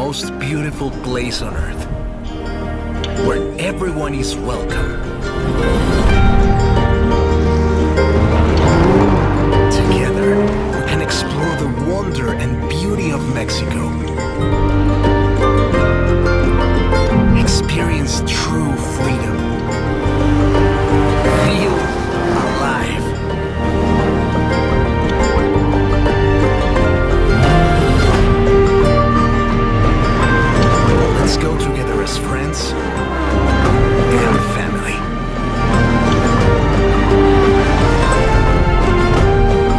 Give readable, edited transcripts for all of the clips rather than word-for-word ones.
most beautiful place on earth, where everyone is welcome. Together, we can explore the wonder and beauty of Mexico. Experience true freedom. Feel alive. Let's go together as friends and family.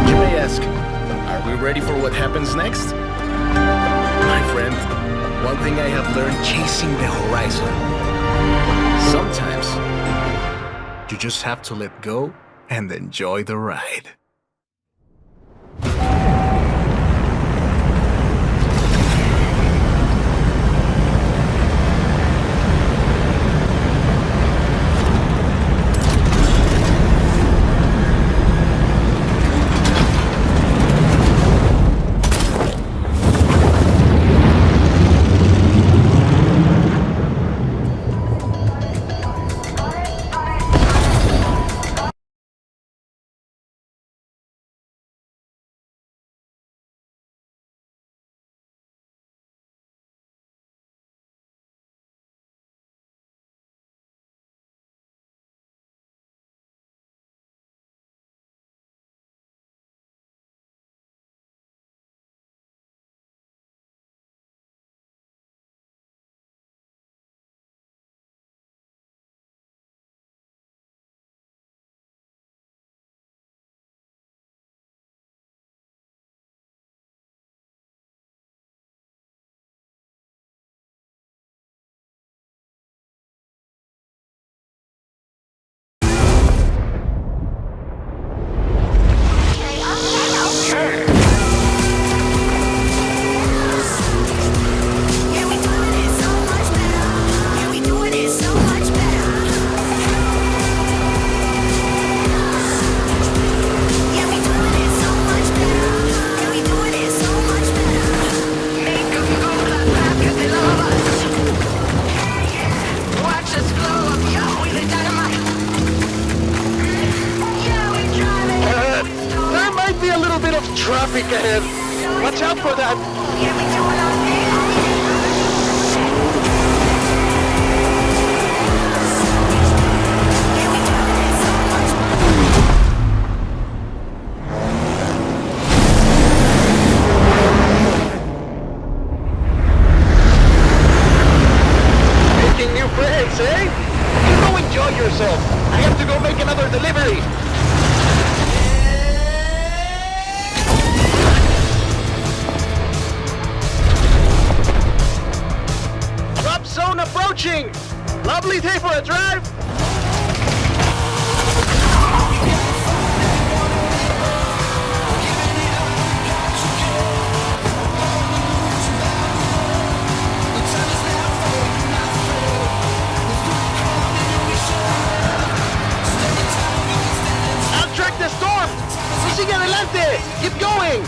You may ask, are we ready for what happens next? My friend, one thing I have learned chasing the horizon. Sometimes, you just have to let go and enjoy the ride. Traffic ahead. Watch out for that. Making new friends, eh? You go enjoy yourself. I have to go make another delivery. Zone approaching! Lovely day for a drive! I'll track the storm! Sigue adelante! Keep going!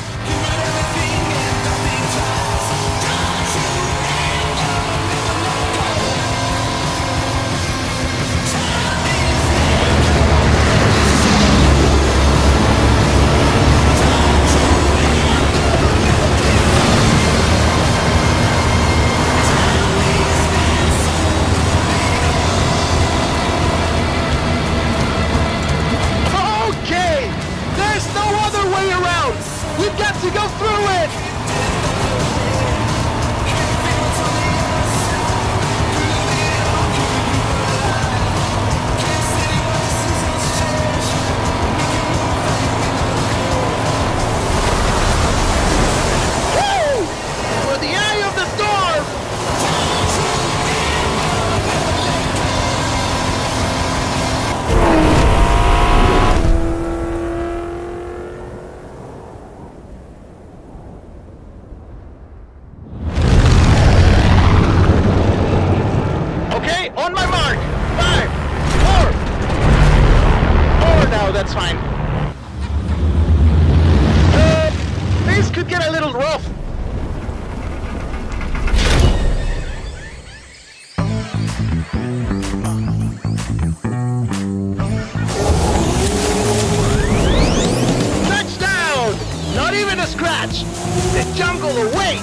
jungle awaits!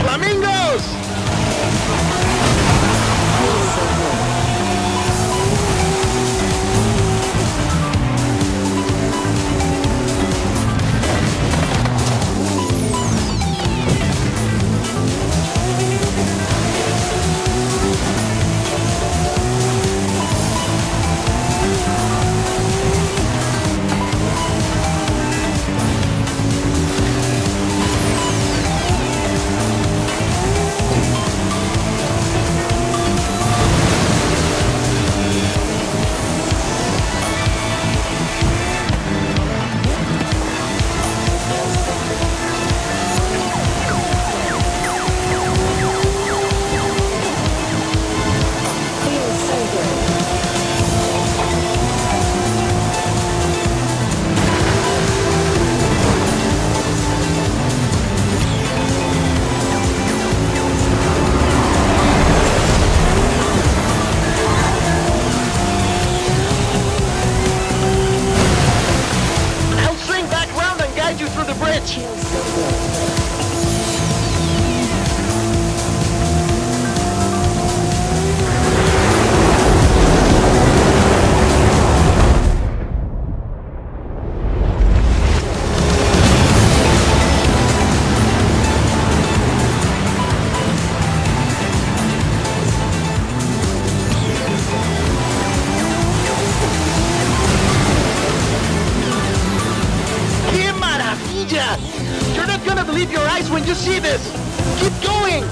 Flamingos! You're not gonna believe your eyes when you see this! Keep going!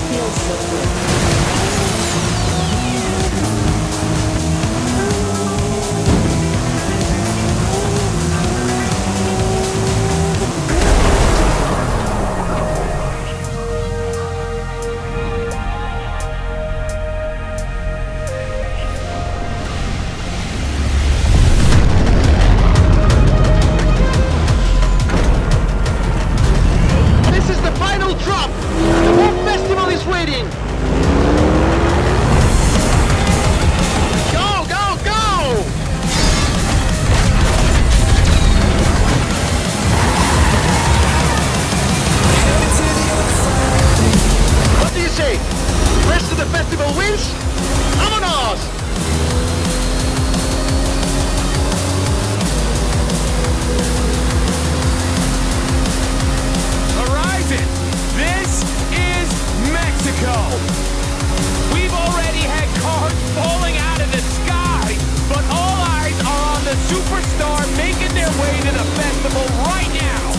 Feels so good. Drop! The whole festival is waiting! Go, go, go! What do you say? The rest of the festival wins? Vámonos! This is Mexico! We've already had cars falling out of the sky, but all eyes are on the superstar making their way to the festival right now!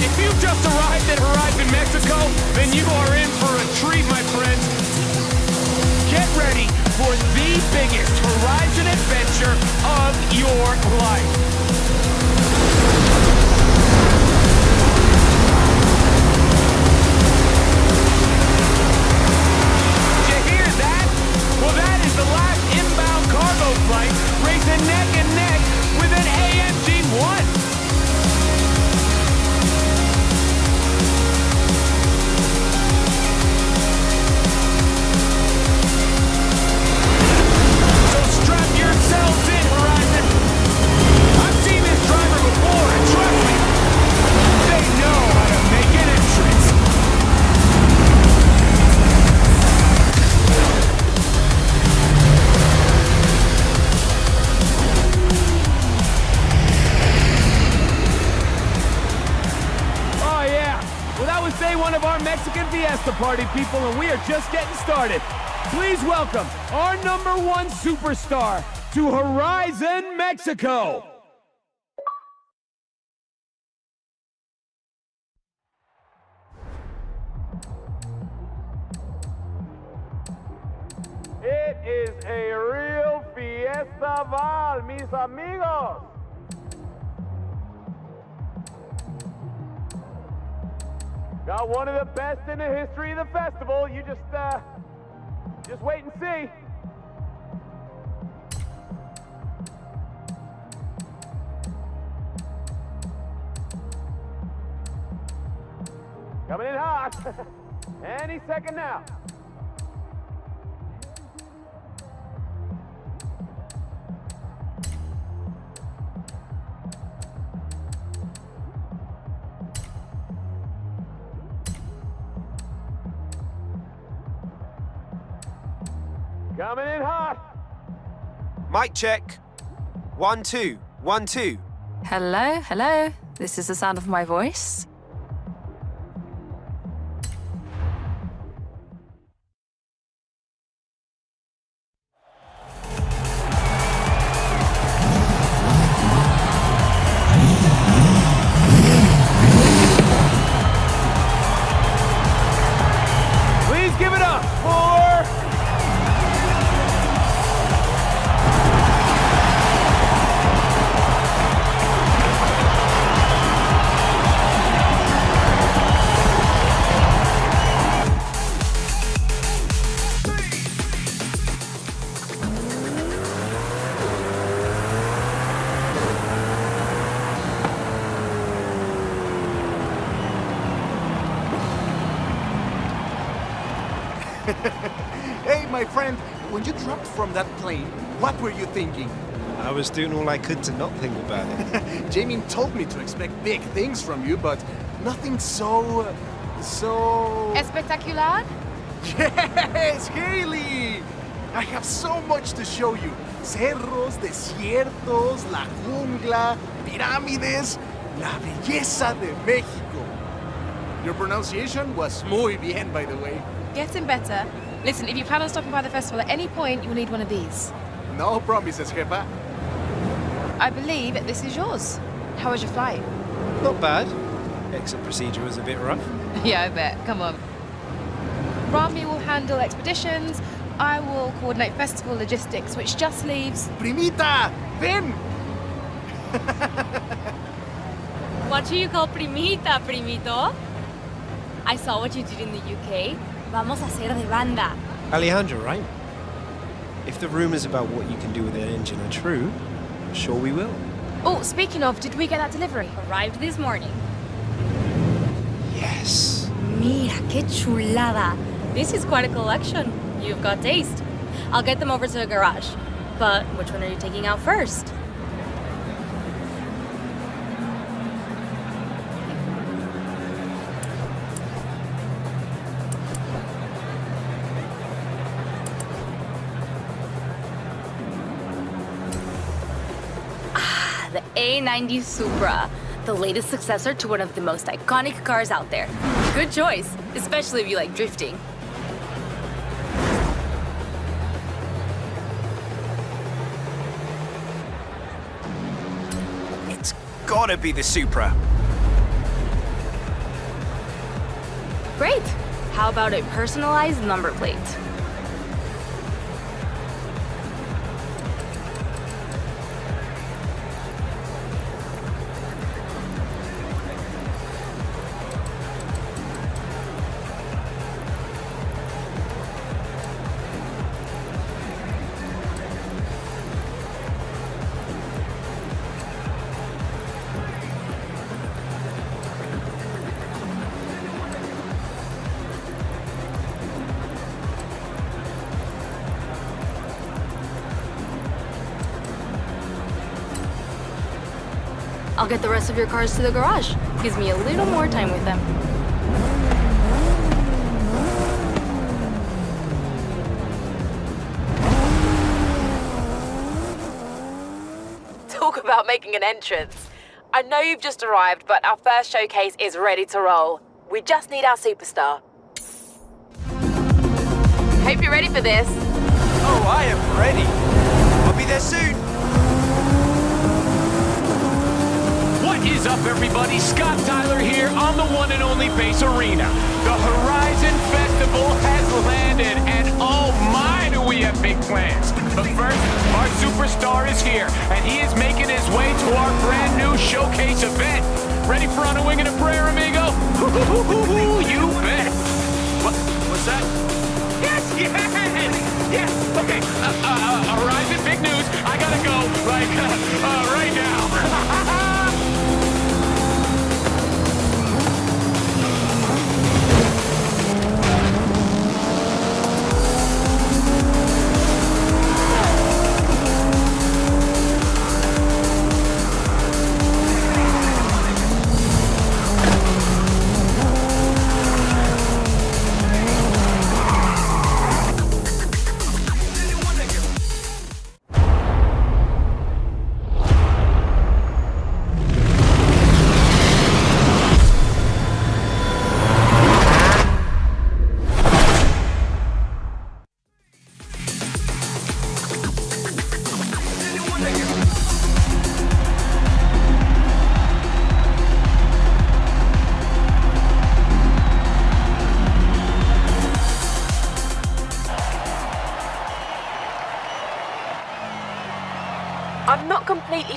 If you've just arrived at Horizon Mexico, then you are in for a treat, my friends. Get ready for the biggest Horizon adventure of your life. Did you hear that? Well, that is the last inbound cargo flight racing neck and neck with an AMG-1. Yourselves in, Horizon! I've seen this driver before, and trust me, they know how to make an entrance. Oh yeah, well that was day one of our Mexican Fiesta party, people, and we are just getting started. Please welcome our #1 superstar to Horizon Mexico! It is a real fiesta, mis amigos! Got one of the best in the history of the festival. You just wait and see. Coming in hot. Any second now. Coming in hot. Mic check. 1, 2, 1, 2. Hello, hello. This is the sound of my voice. Please give it up for... Hey, my friend, when you dropped from that plane, what were you thinking? I was doing all I could to not think about it. Jamie told me to expect big things from you, but nothing so... Espectacular? Yes, Haley! I have so much to show you. Cerros, desiertos, la jungla, pirámides, la belleza de México. Your pronunciation was muy bien, by the way. Getting better. Listen, if you plan on stopping by the festival at any point, you'll need one of these. No promises, jefa. I believe this is yours. How was your flight? Not bad. Exit procedure was a bit rough. Yeah, I bet. Come on. Rami will handle expeditions. I will coordinate festival logistics, which just leaves... Primita, ven! What do you call primita, primito? I saw what you did in the UK. Vamos a hacer de banda. Alejandro, right? If the rumors about what you can do with an engine are true, sure we will. Oh, speaking of, did we get that delivery? Arrived this morning. Yes. Mira, qué chulada. This is quite a collection. You've got taste. I'll get them over to the garage. But which one are you taking out first? The A90 Supra, the latest successor to one of the most iconic cars out there. Good choice, especially if you like drifting. It's gotta be the Supra. Great. How about a personalized number plate? I'll get the rest of your cars to the garage. Gives me a little more time with them. Talk about making an entrance. I know you've just arrived, but our first showcase is ready to roll. We just need our superstar. Hope you're ready for this. Oh, I am ready. I'll be there soon. What is up, everybody? Scott Tyler here on the one and only Base Arena. The Horizon Festival has landed, and oh my, do we have big plans. But first, our superstar is here, and he is making his way to our brand new showcase event. Ready for On a Wing and a Prayer, amigo? You bet. What's that? Yes! Okay, Horizon, big news. I gotta go, right now.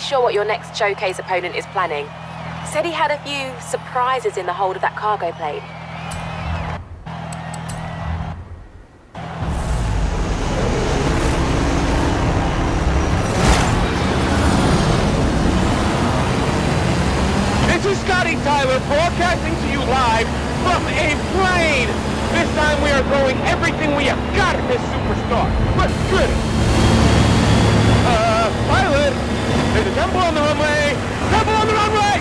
sure what your next showcase opponent is planning. Said he had a few surprises in the hold of that cargo plane. This is Scotty Tyler broadcasting to you live from a plane. This time we are throwing everything we have got at this superstar. Let's get it. Pilot, there's a temple on the runway. Temple on the runway!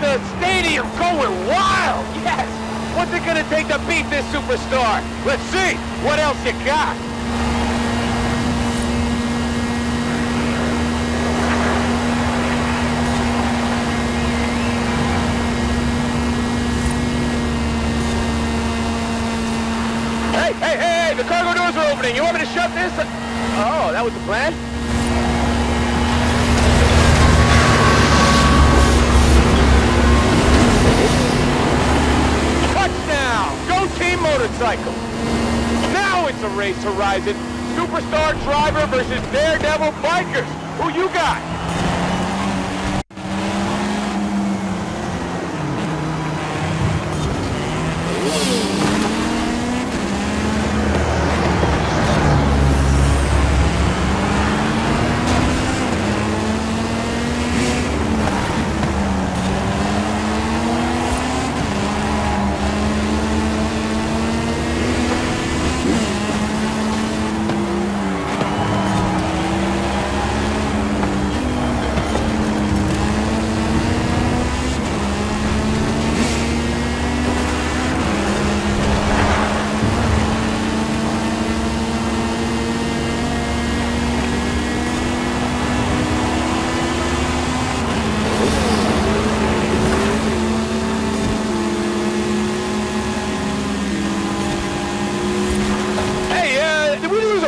The stadium going wild! Yes! What's it gonna take to beat this superstar? Let's see! What else you got? Hey! The cargo doors are opening! You want me to shut this? Oh, that was the plan? Go Team Motorcycle! Now it's a race, Horizon. Superstar driver versus daredevil bikers. Who you got?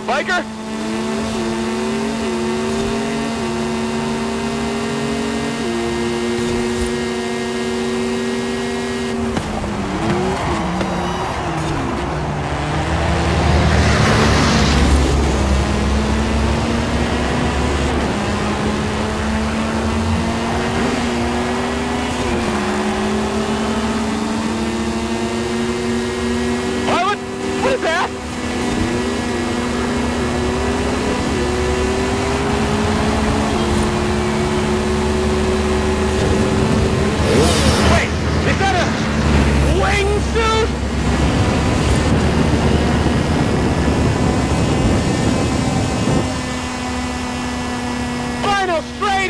Biker? What is that?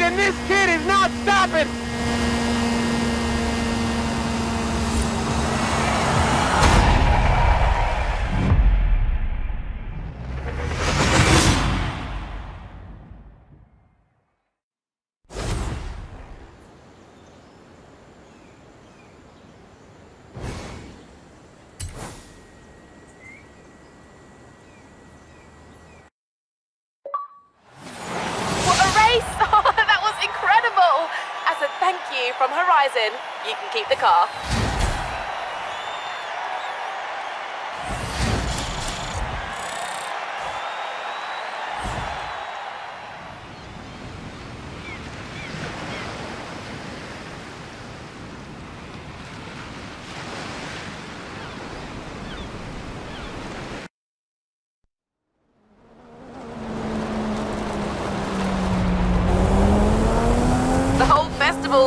And this kid is not stopping! Thank you from Horizon. You can keep the car.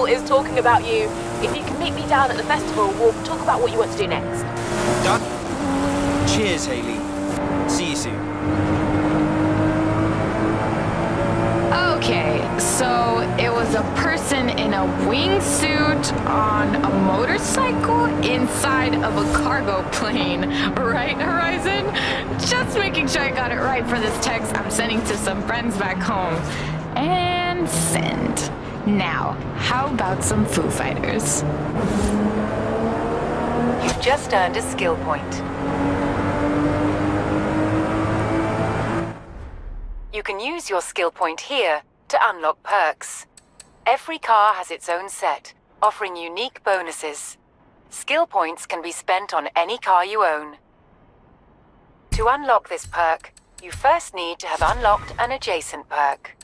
Is talking about you. If you can meet me down at the festival, we'll talk about what you want to do next. Done? Cheers, Haley. See you soon. Okay, so So it was a person in a wingsuit on a motorcycle inside of a cargo plane, right, Horizon? Just making sure I got it right for this text I'm sending to some friends back home. And send. Now, how about some Foo Fighters? You've just earned a skill point. You can use your skill point here to unlock perks. Every car has its own set, offering unique bonuses. Skill points can be spent on any car you own. To unlock this perk, you first need to have unlocked an adjacent perk.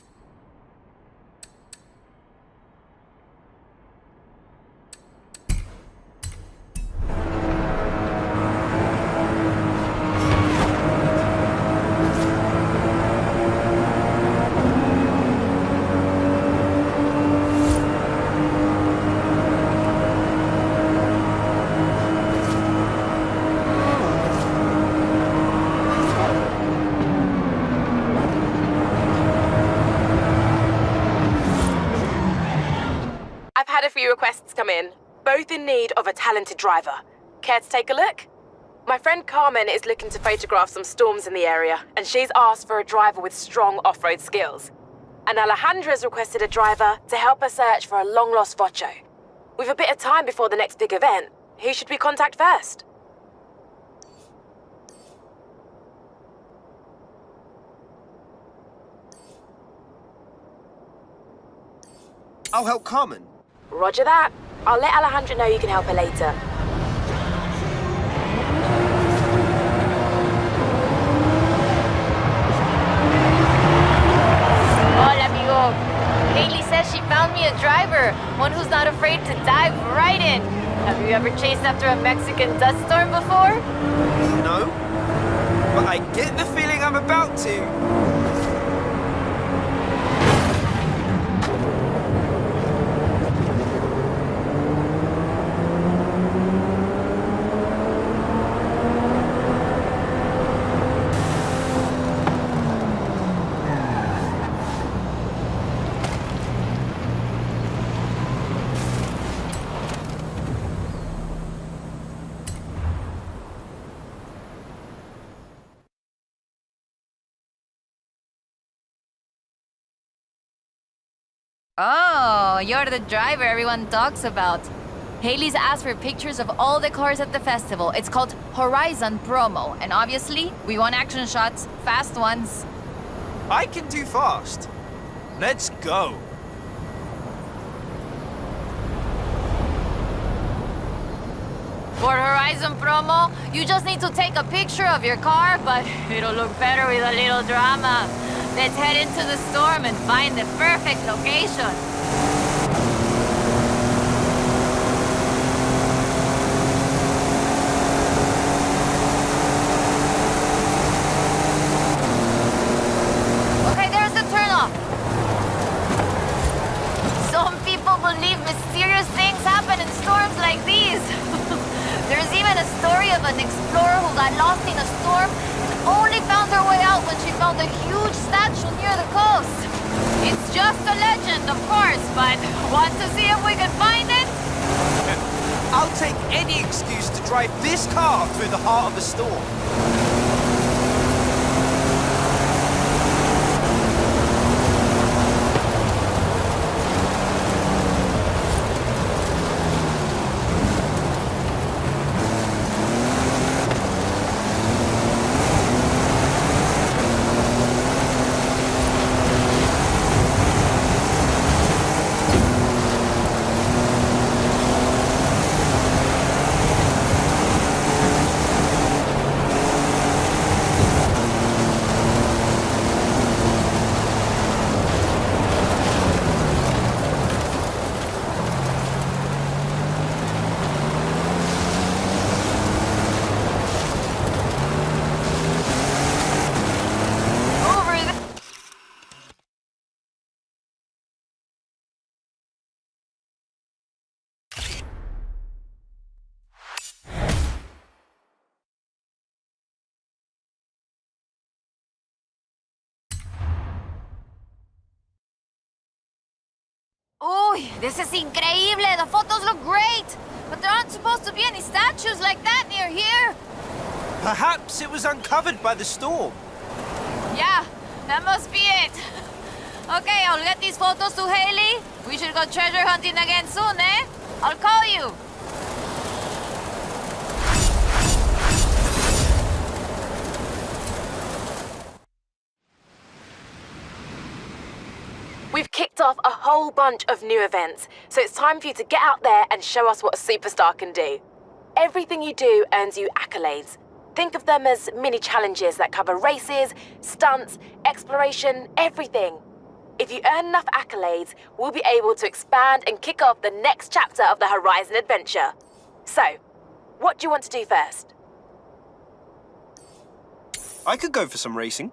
I've had a few requests come in, both in need of a talented driver. Care to take a look? My friend Carmen is looking to photograph some storms in the area, and she's asked for a driver with strong off-road skills. And Alejandra's requested a driver to help her search for a long-lost Vocho. We've a bit of time before the next big event. Who should we contact first? I'll help Carmen. Roger that. I'll let Alejandra know you can help her later. Hola, amigo. Haley says she found me a driver, one who's not afraid to dive right in. Have you ever chased after a Mexican dust storm before? No, but I get the feeling I'm about to. Oh, you're the driver everyone talks about. Haley's asked for pictures of all the cars at the festival. It's called Horizon Promo, and obviously, we want action shots, fast ones. I can do fast. Let's go. For Horizon Promo, you just need to take a picture of your car, but it'll look better with a little drama. Let's head into the storm and find the perfect location. Okay, there's the turnoff. Some people believe mysterious things happen in storms like these. There's even a story of an explorer who got lost in a storm and only found her way out when she found a huge statue near the coast. It's just a legend, of course, but want to see if we can find it? I'll take any excuse to drive this car through the heart of the storm. Uy, this is increíble. The photos look great. But there aren't supposed to be any statues like that near here. Perhaps it was uncovered by the storm. Yeah, that must be it. Okay, I'll get these photos to Haley. We should go treasure hunting again soon, eh? I'll call you. We've kicked off a whole bunch of new events, so it's time for you to get out there and show us what a superstar can do. Everything you do earns you accolades. Think of them as mini challenges that cover races, stunts, exploration, everything. If you earn enough accolades, we'll be able to expand and kick off the next chapter of the Horizon adventure. So, what do you want to do first? I could go for some racing.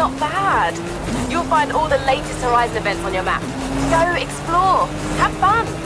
not bad. You'll find all the latest Horizon events on your map. Go explore. Have fun.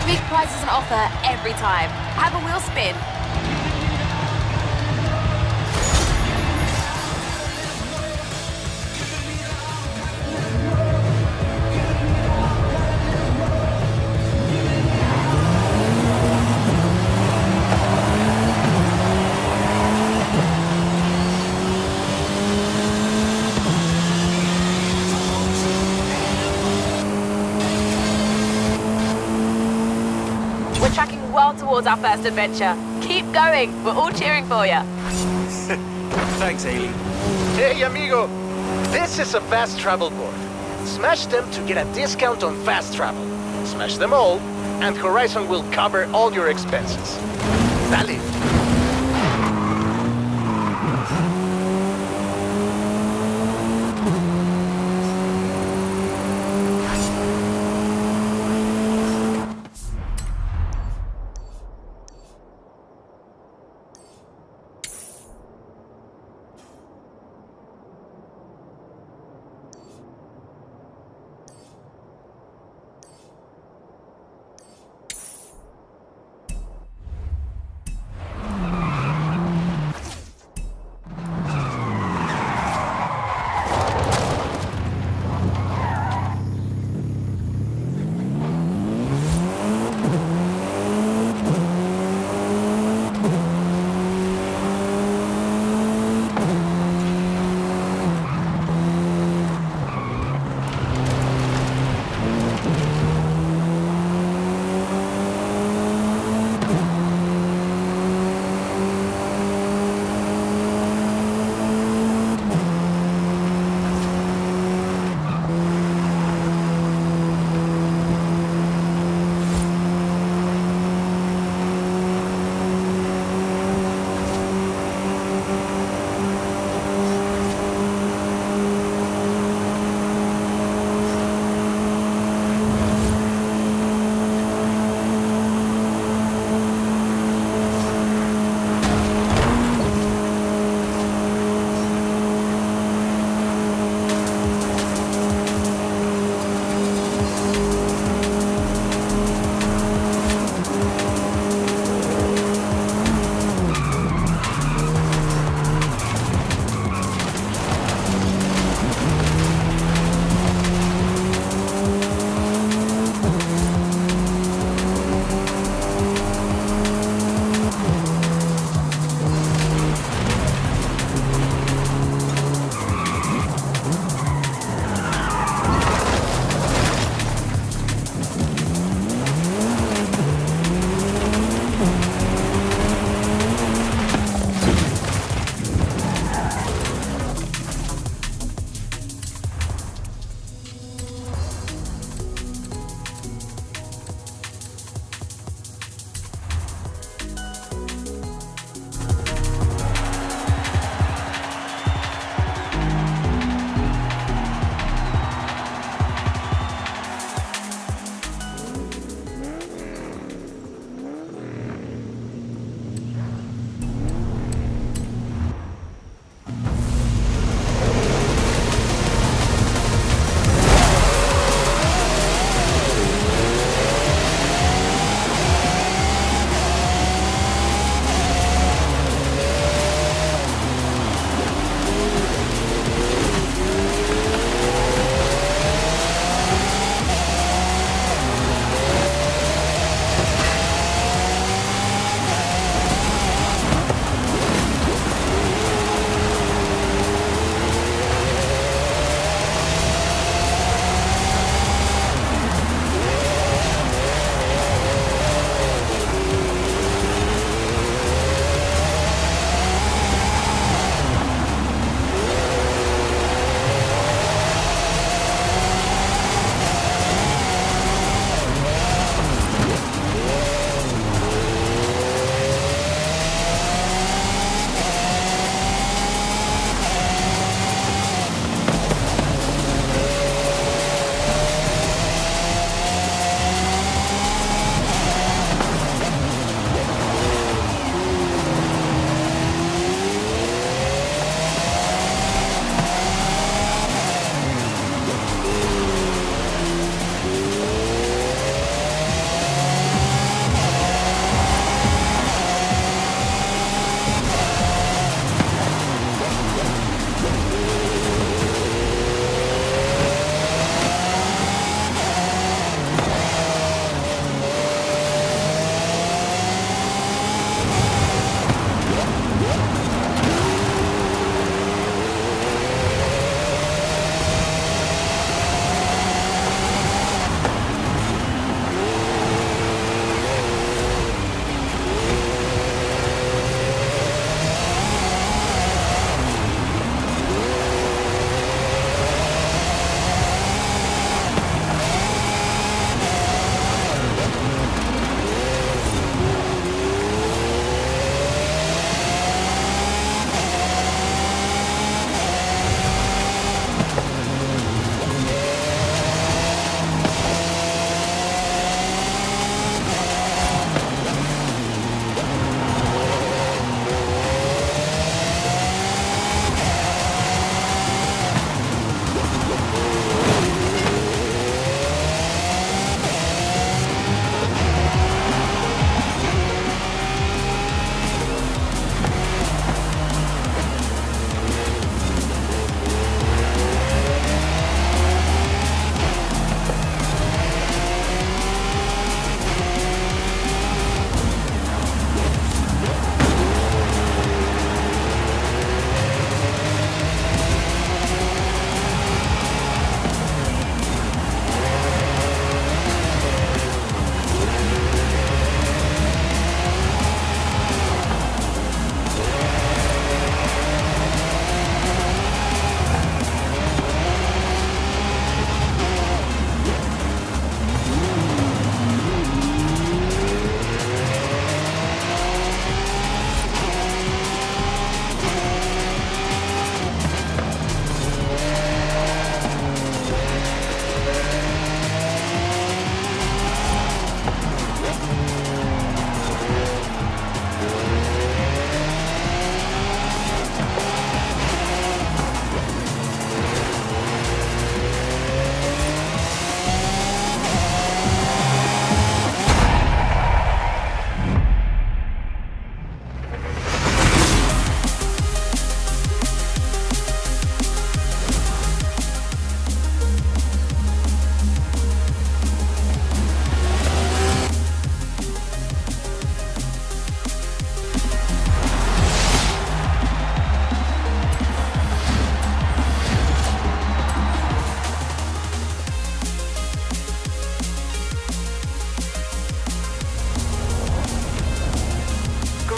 Big prizes on offer every time. Have a wheel spin. We're tracking well towards our first adventure. Keep going. We're all cheering for you. Thanks, Haley. Hey, amigo. This is a fast travel board. Smash them to get a discount on fast travel. Smash them all, and Horizon will cover all your expenses. Dale.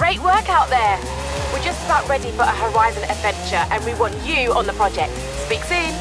Great work out there. We're just about ready for a Horizon adventure, and we want you on the project. Speak soon.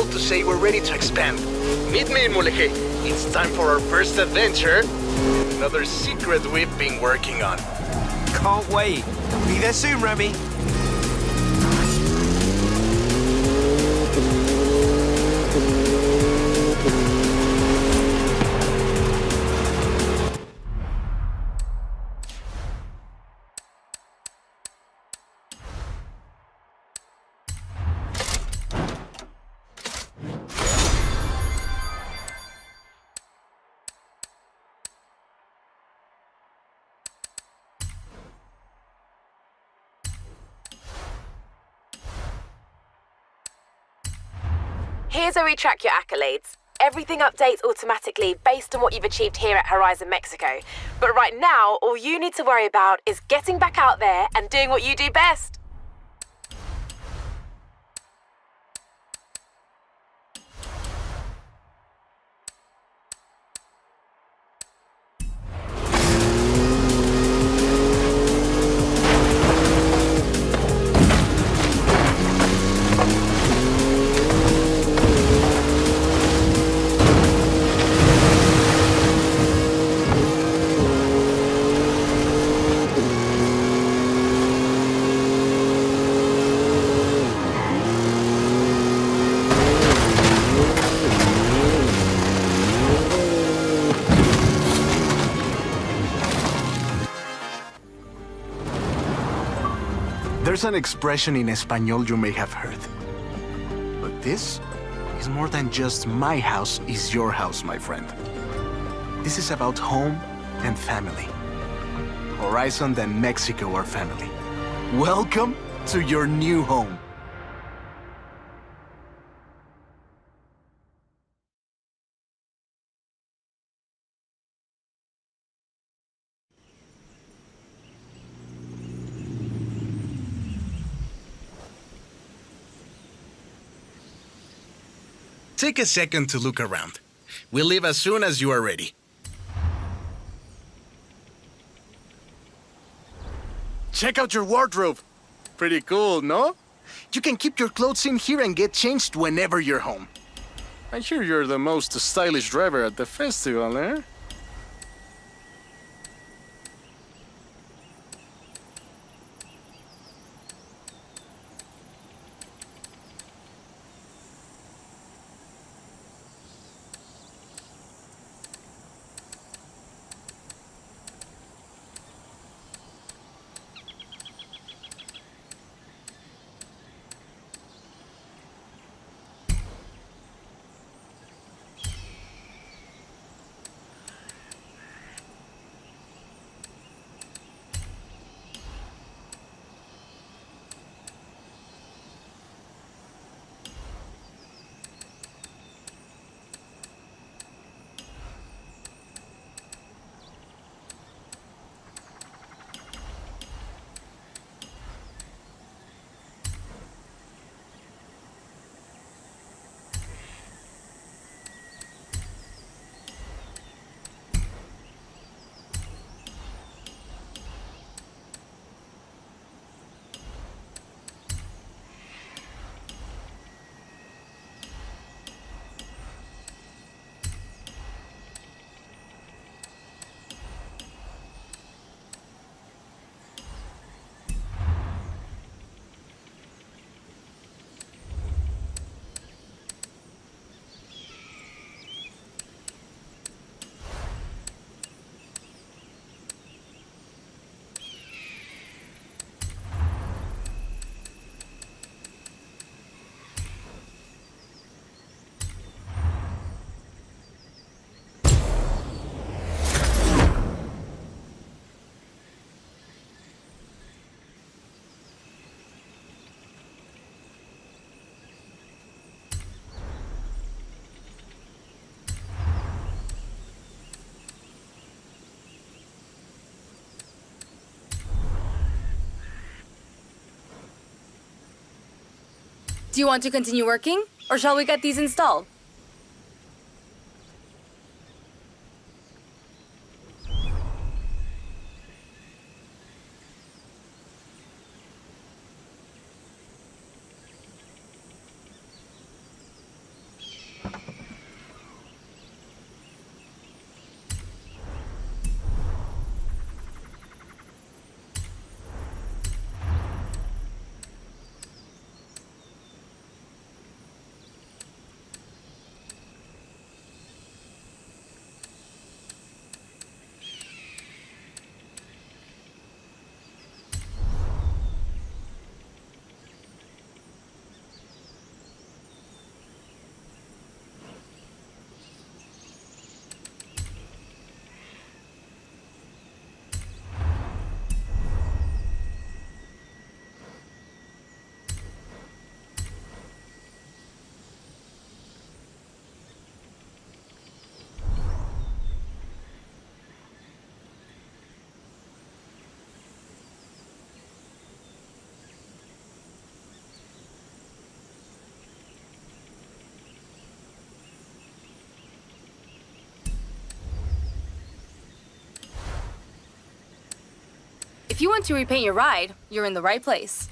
called to say we're ready to expand. Meet me in Mulegé. It's time for our first adventure. Another secret we've been working on. Can't wait. Be there soon, Remy. Here's where we track your accolades. Everything updates automatically based on what you've achieved here at Horizon Mexico. But right now, all you need to worry about is getting back out there and doing what you do best. There's an expression in Espanol you may have heard. But this is more than just my house is your house, my friend. This is about home and family. Horizon and Mexico are family. Welcome to your new home. Take a second to look around. We'll leave as soon as you are ready. Check out your wardrobe. Pretty cool, no? You can keep your clothes in here and get changed whenever you're home. I hear you're the most stylish driver at the festival, eh? Do you want to continue working, or shall we get these installed? If you want to repaint your ride, you're in the right place.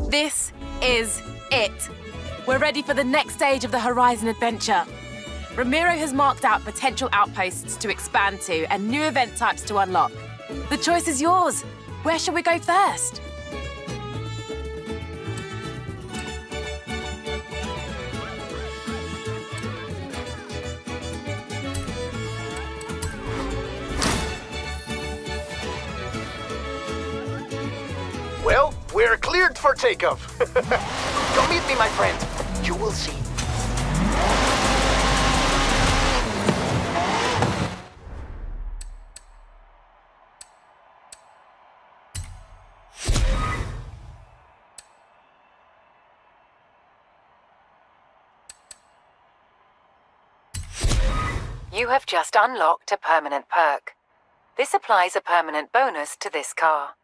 This is it. We're ready for the next stage of the Horizon adventure. Ramiro has marked out potential outposts to expand to and new event types to unlock. The choice is yours. Where shall we go first? Well, we're cleared for takeoff. Come meet me, my friend. You will see. You have just unlocked a permanent perk. This applies a permanent bonus to this car.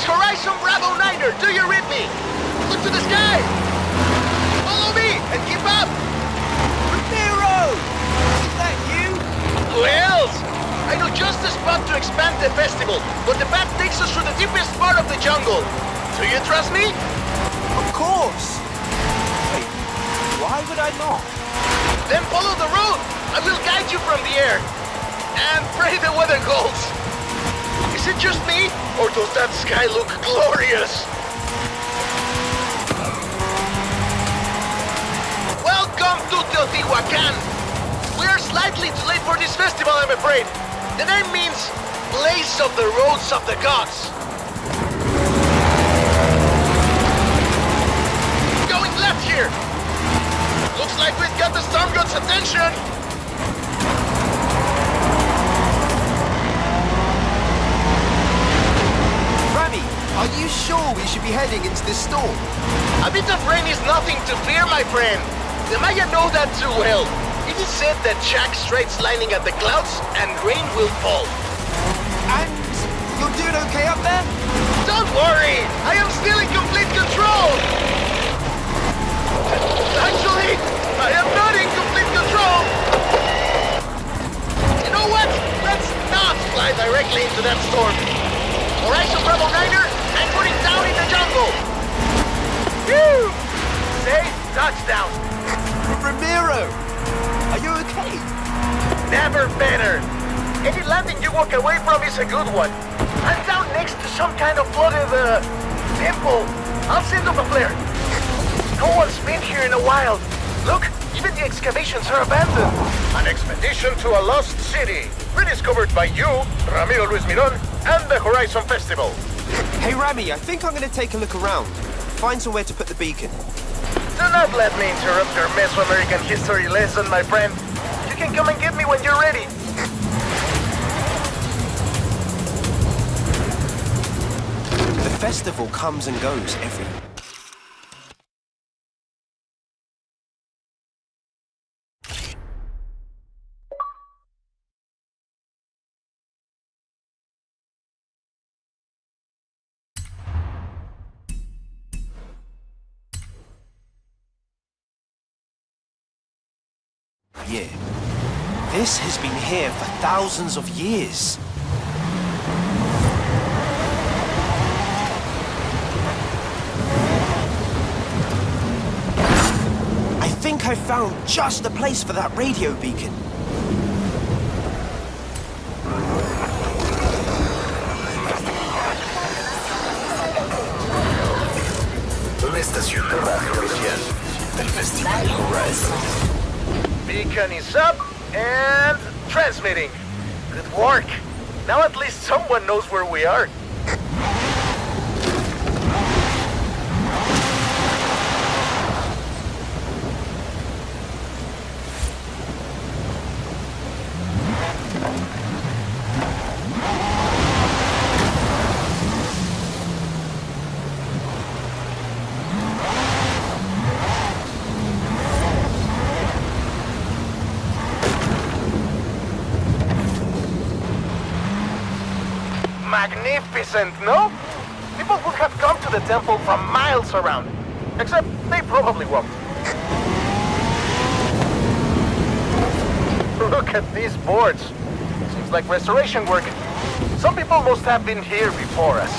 Horizon Bravo 9er, do you read me? Look to the sky! Follow me and keep up! Ramiro! Is that you? Who else? I know just the spot to expand the festival, but the path takes us through the deepest part of the jungle. Do you trust me? Of course! Wait, why would I not? Then follow the road! I will guide you from the air! And pray the weather holds! Is it just me, or does that sky look glorious? Welcome to Teotihuacan! We are slightly too late for this festival, I'm afraid. The name means Place of the Roads of the Gods. Going left here! Looks like we've got the Storm God's attention! Are you sure we should be heading into this storm? A bit of rain is nothing to fear, my friend. The Maya know that too well. It is said that Jack strikes lightning at the clouds and rain will fall. And you're doing okay up there? Don't worry! I am still in complete control! Actually, I am not in complete control! You know what? Let's not fly directly into that storm. Horizon Bravo Rider, I'm putting down in the jungle! Woo! Safe touchdown! Ramiro! Are you okay? Never better! Any landing you walk away from is a good one. I'm down next to some kind of flooded, temple. I'll send up a flare. No one's been here in a while. Look, even the excavations are abandoned. An expedition to a lost city. Rediscovered by you, Ramiro Luis Miron, and the Horizon Festival. Hey, Rami, I think I'm going to take a look around. Find somewhere to put the beacon. Do not let me interrupt your Mesoamerican history lesson, my friend. You can come and get me when you're ready. The festival comes and goes every... year. This has been here for thousands of years. I think I found just the place for that radio beacon. La estación de radio oficial del Festival Horizon. Beacon is up and transmitting. Good work. Now at least someone knows where we are. Magnificent, no? People would have come to the temple from miles around. Except they probably won't. Look at these boards. Seems like restoration work. Some people must have been here before us.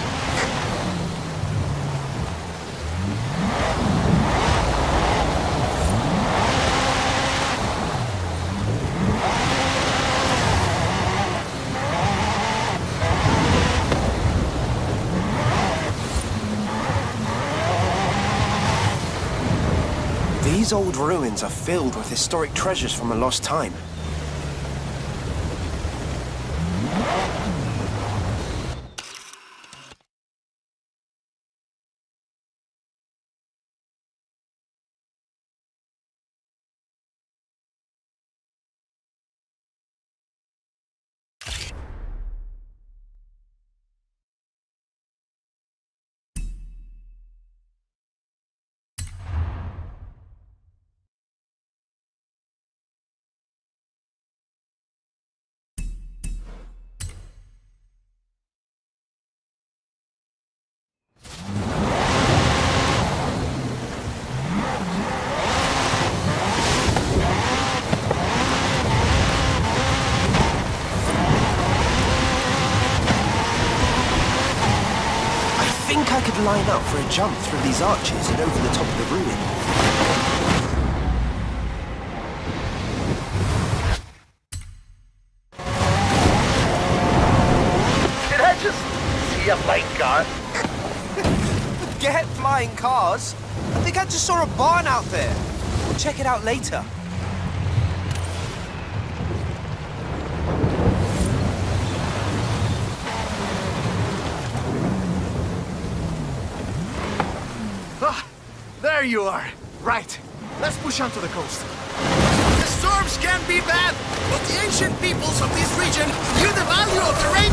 These old ruins are filled with historic treasures from a lost time. I could line up for a jump through these arches and over the top of the ruin. Did I just see a flying car? Get flying cars? I think I just saw a barn out there. We'll check it out later. There you are. Right. Let's push on to the coast. The storms can be bad, but the ancient peoples of this region knew the value of the rain.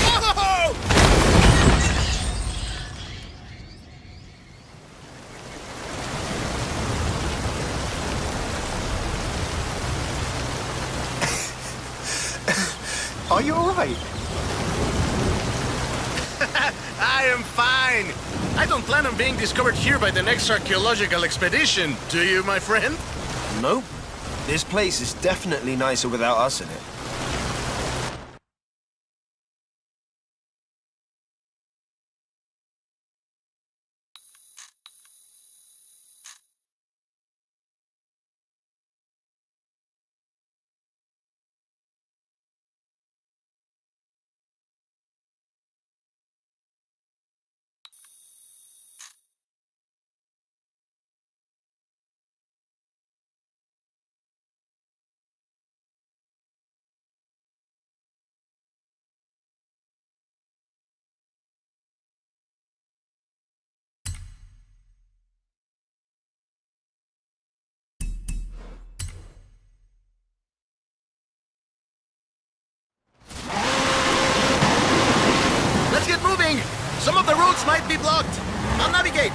Whoa! Are you alright? I am fine. I don't plan on being discovered here by the next archaeological expedition, do you, my friend? Nope. This place is definitely nicer without us in it. Let's get moving! Some of the roads might be blocked. I'll navigate.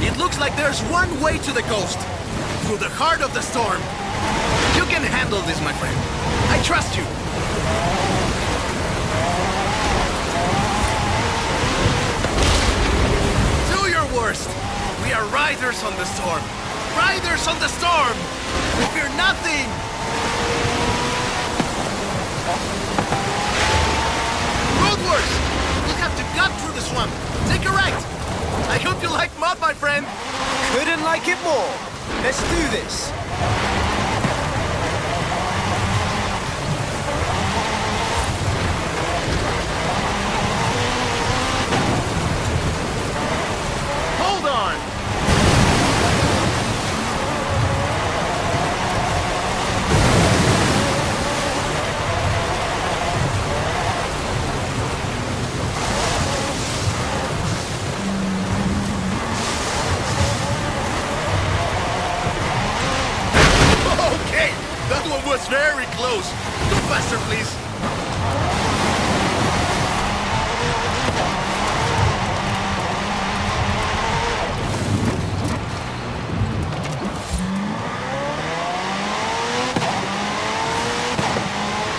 It looks like there's one way to the coast. Through the heart of the storm. You can handle this, my friend. I trust you. Do your worst. We are riders on the storm. Riders on the storm! We fear nothing! Roadworks! We'll have to cut through the swamp. Take a right. I hope you like mud, my friend. Couldn't like it more. Let's do this. Hold on! Okay, that one was very close. Go faster, please.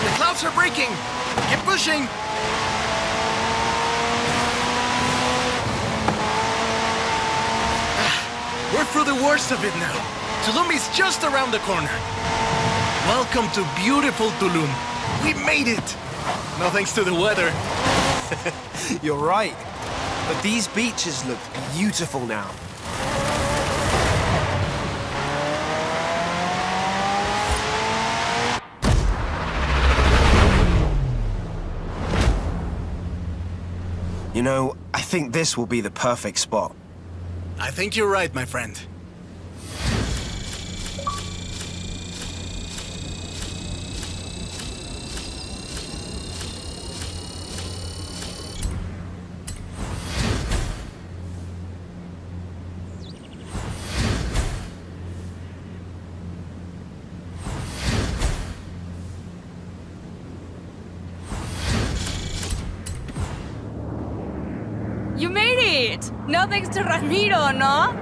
The clouds are breaking. Keep pushing. We're through the worst of it now. Tulum is just around the corner. Welcome to beautiful Tulum. We made it. No thanks to the weather. You're right. But these beaches look beautiful now. You know, I think this will be the perfect spot. I think you're right, my friend. You made it! No thanks to Ramiro, no?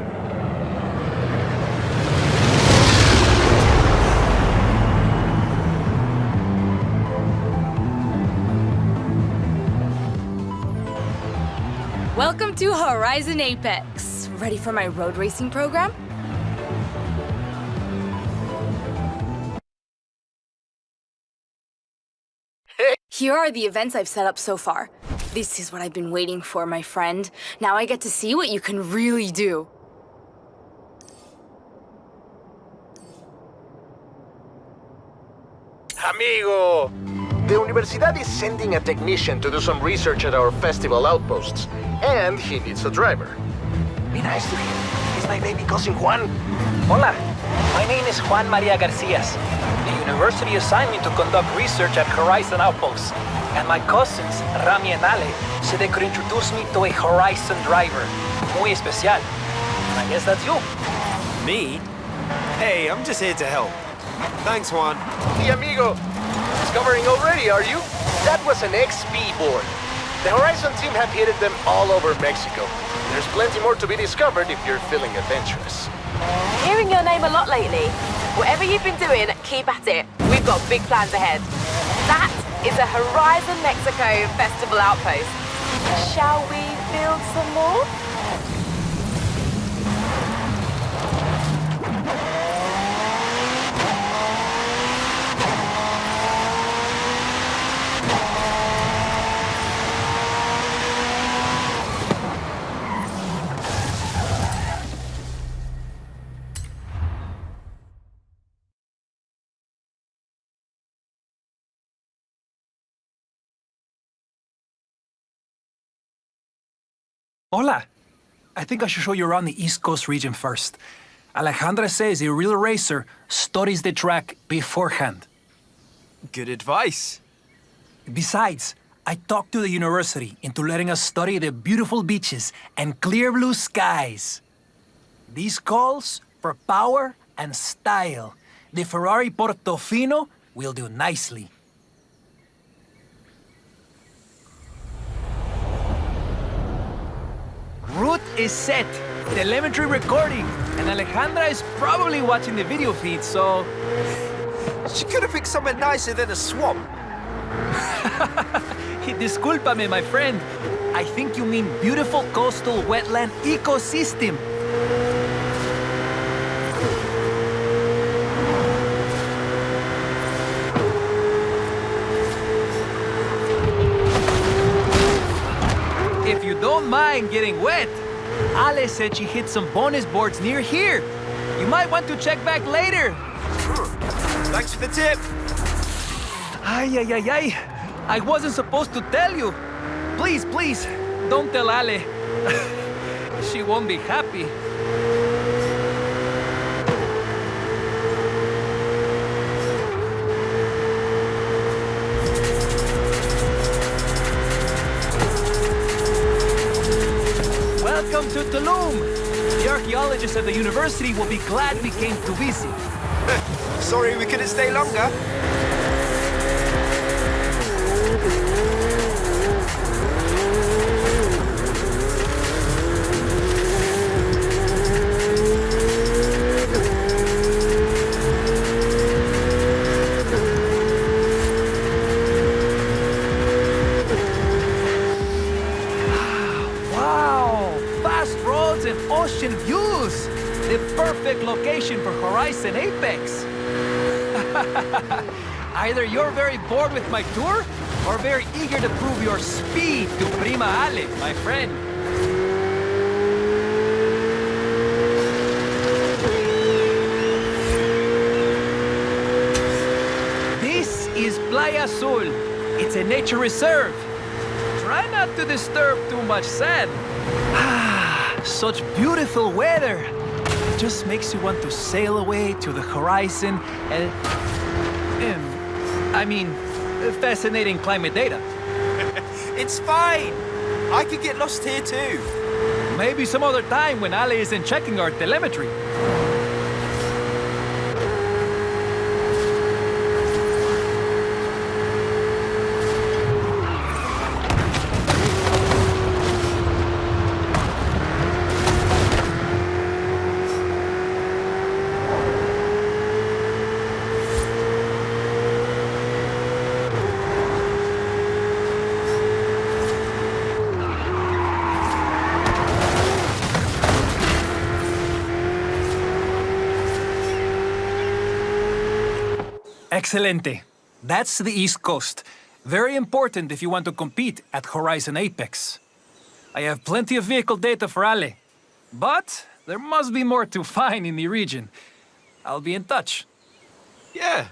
Welcome to Horizon Apex. Ready for my road racing program? Here are the events I've set up so far. This is what I've been waiting for, my friend. Now I get to see what you can really do. Amigo! The Universidad is sending a technician to do some research at our festival outposts. And he needs a driver. Be nice to him. He's my baby cousin Juan. Hola, my name is Juan Maria Garcias. The university assigned me to conduct research at Horizon Outposts, and my cousins, Rami and Ale, said they could introduce me to a Horizon driver. Muy especial. I guess that's you. Me? Hey, I'm just here to help. Thanks, Juan. Hey, amigo. Discovering already, are you? That was an XP board. The Horizon team have hidden them all over Mexico. There's plenty more to be discovered if you're feeling adventurous. Hearing your name a lot lately. Whatever you've been doing, keep at it. We've got big plans ahead. That is a Horizon Mexico Festival outpost. Shall we build some more? Hola. I think I should show you around the East Coast region first. Alejandra says a real racer studies the track beforehand. Good advice. Besides, I talked to the university into letting us study the beautiful beaches and clear blue skies. These calls for power and style. The Ferrari Portofino will do nicely. Route is set, telemetry recording, and Alejandra is probably watching the video feed, so... She could have picked somewhere nicer than a swamp. Discúlpame, my friend. I think you mean beautiful coastal wetland ecosystem. If you don't mind getting wet, Ale said she hit some bonus boards near here. You might want to check back later. Thanks for the tip. Ay, ay, ay, ay. I wasn't supposed to tell you. Please, please, don't tell Ale. She won't be happy. Welcome to Tulum. The archaeologists at the university will be glad we came to visit. Sorry we couldn't stay longer. Ocean views! The perfect location for Horizon Apex! Either you're very bored with my tour, or very eager to prove your speed to Prima Ale, my friend. This is Playa Azul. It's a nature reserve. Try not to disturb too much sand. Such beautiful weather. It just makes you want to sail away to the horizon and I mean, fascinating climate data. It's fine. I could get lost here too. Maybe some other time when Ale isn't checking our telemetry. Excelente. That's the East Coast. Very important if you want to compete at Horizon Apex. I have plenty of vehicle data for Ale, but there must be more to find in the region. I'll be in touch. Yeah,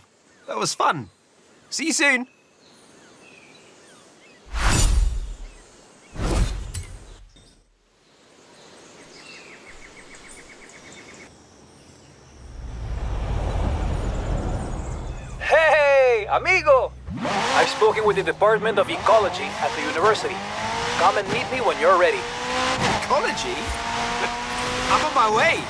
that was fun. See you soon. Hey, amigo! I've spoken with the Department of Ecology at the university. Come and meet me when you're ready. Ecology? I'm on my way.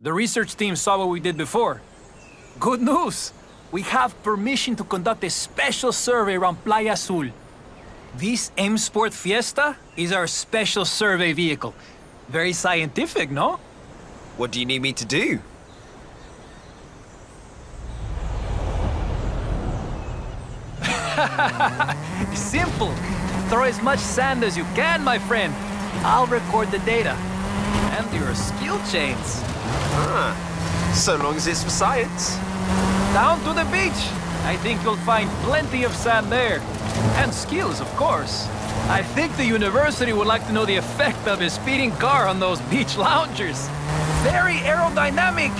The research team saw what we did before. Good news! We have permission to conduct a special survey around Playa Azul. This M Sport Fiesta is our special survey vehicle. Very scientific, no? What do you need me to do? Simple. Throw as much sand as you can, my friend. I'll record the data. And your skill chains. So long as it's for science. Down to the beach. I think you'll find plenty of sand there. And skills, of course. I think the university would like to know the effect of a speeding car on those beach loungers. Very aerodynamic.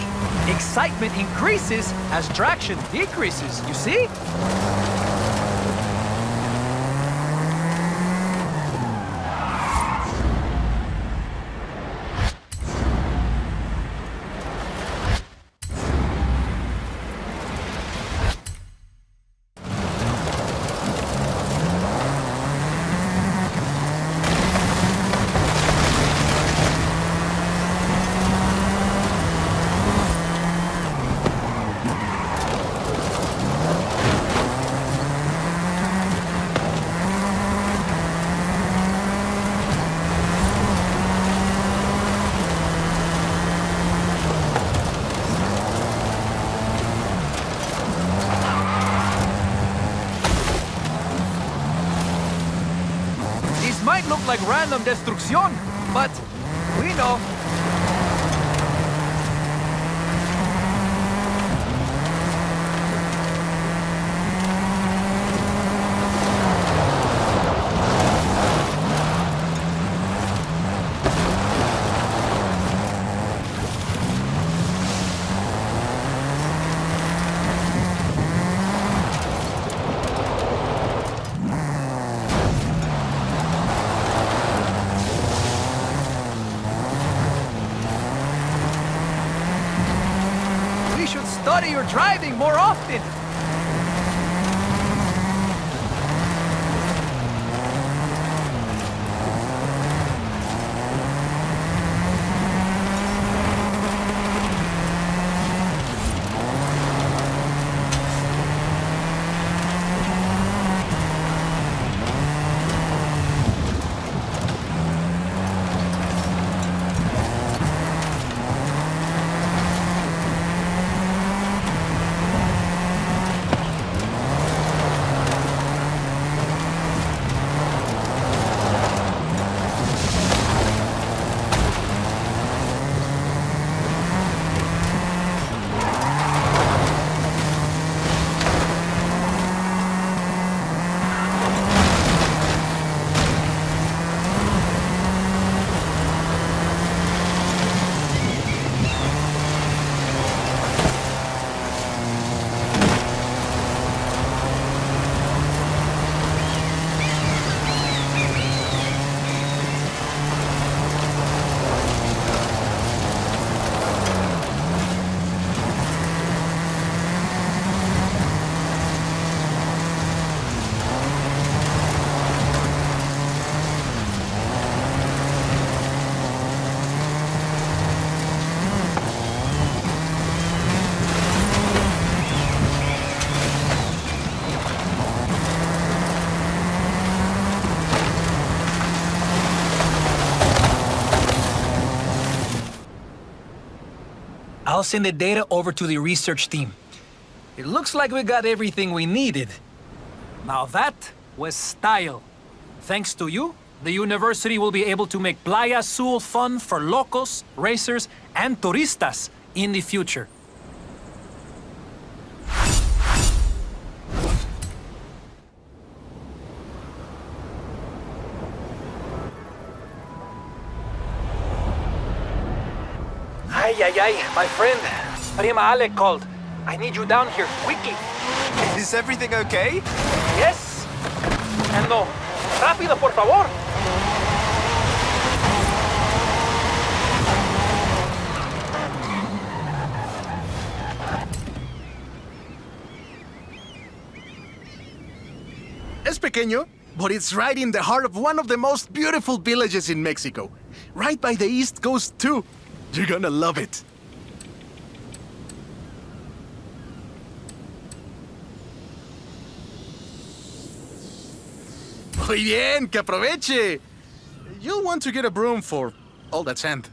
Excitement increases as traction decreases, you see? Might look like random destruction, but we know. Study your driving more often. I'll send the data over to the research team. It looks like we got everything we needed. Now that was style. Thanks to you, the university will be able to make Playa Azul fun for locals, racers, and turistas in the future. Ay, my friend. Prima Ale called. I need you down here, quickly. Is everything okay? Yes. And no, rápido, por favor. Es pequeño, but it's right in the heart of one of the most beautiful villages in Mexico. Right by the East Coast, too. You're gonna love it. Muy bien, que aproveche. You'll want to get a broom for all that sand.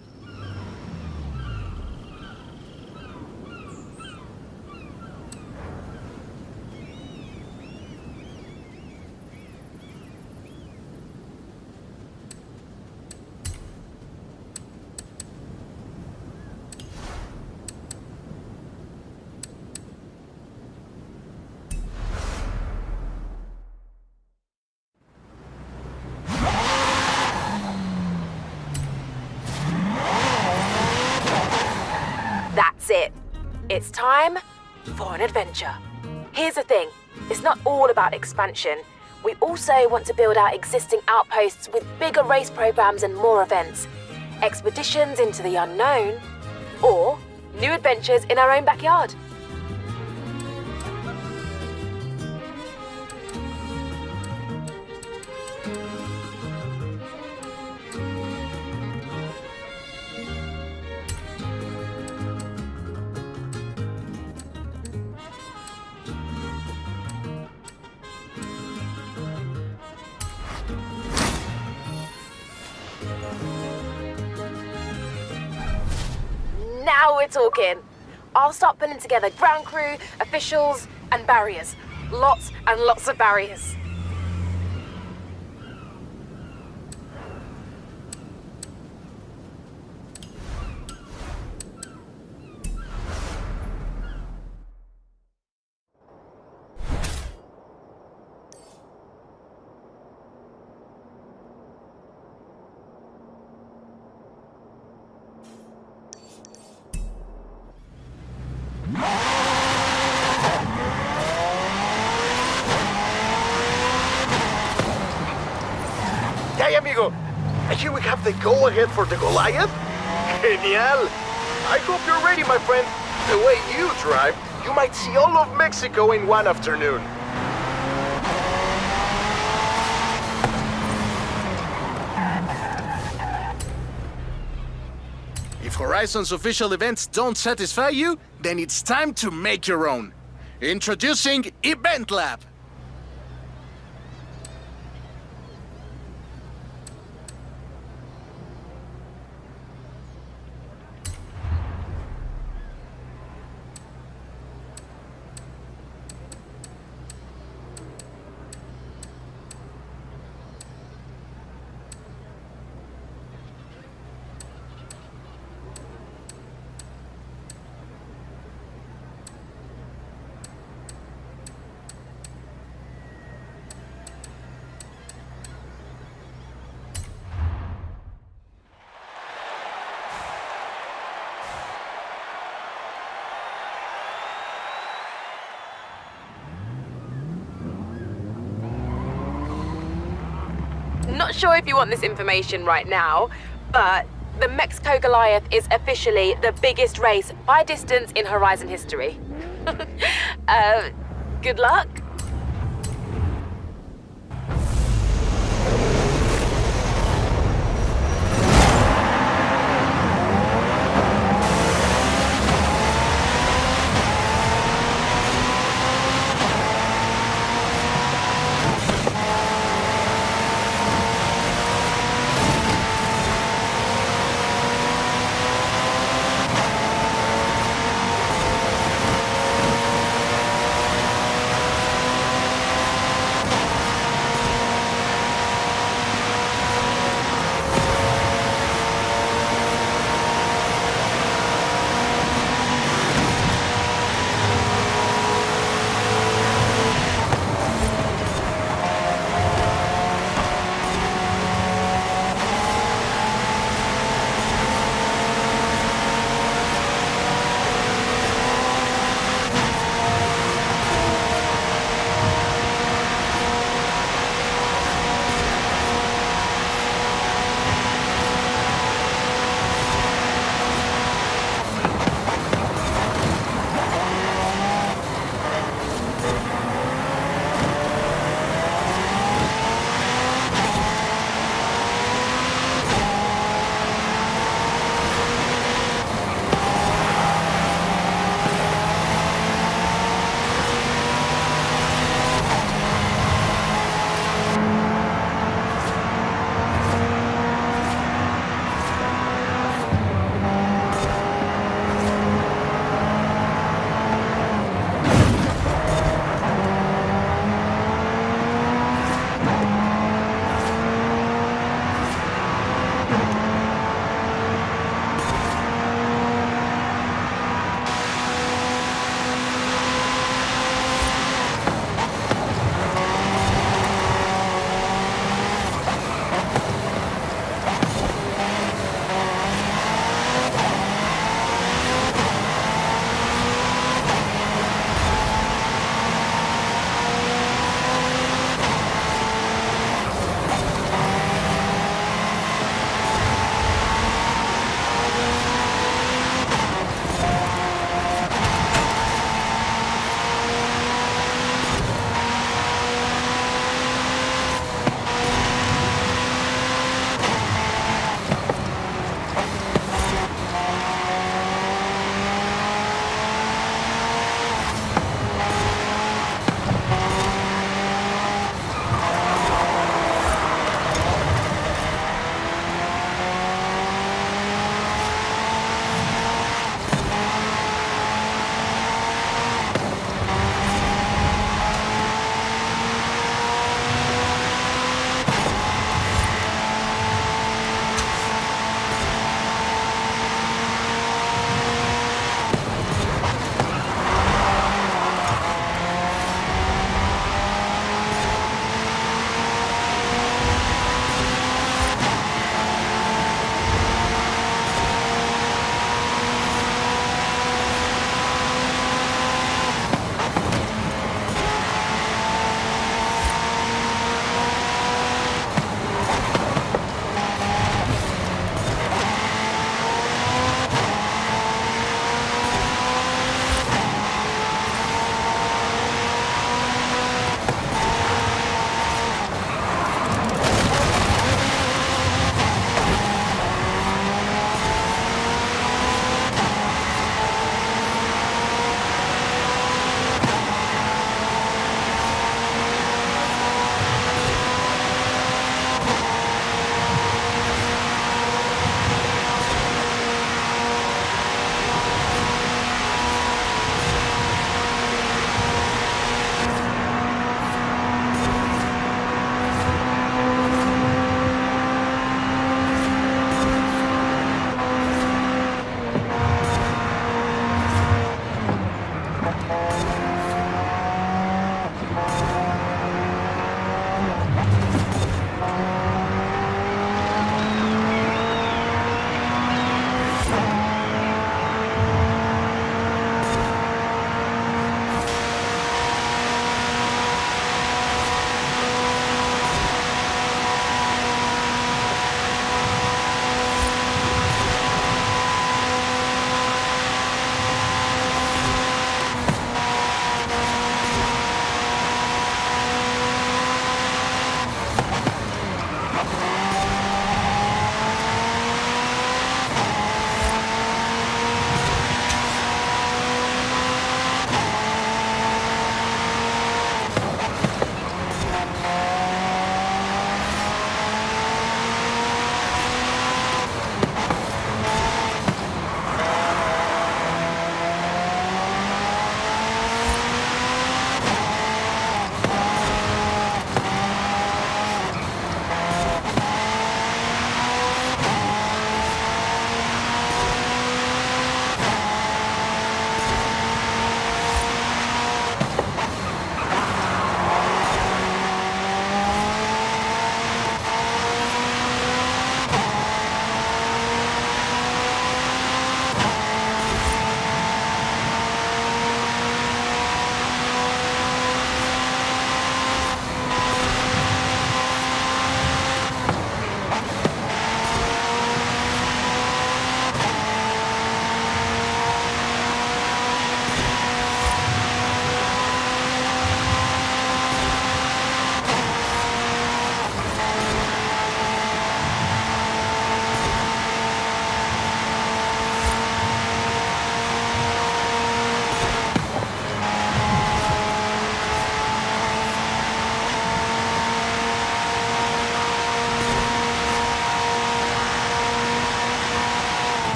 That's it. It's time for an adventure. Here's the thing, it's not all about expansion. We also want to build out existing outposts with bigger race programs and more events. Expeditions into the unknown, or new adventures in our own backyard. Now we're talking. I'll start pulling together ground crew, officials, and barriers. Lots and lots of barriers. Hey, amigo. I hear we have the go-ahead for the Goliath. Genial. I hope you're ready, my friend. The way you drive, you might see all of Mexico in one afternoon. If Horizon's official events don't satisfy you, then it's time to make your own. Introducing Event Lab. Not sure if you want this information right now, but the Mexico Goliath is officially the biggest race by distance in Horizon history. Good luck.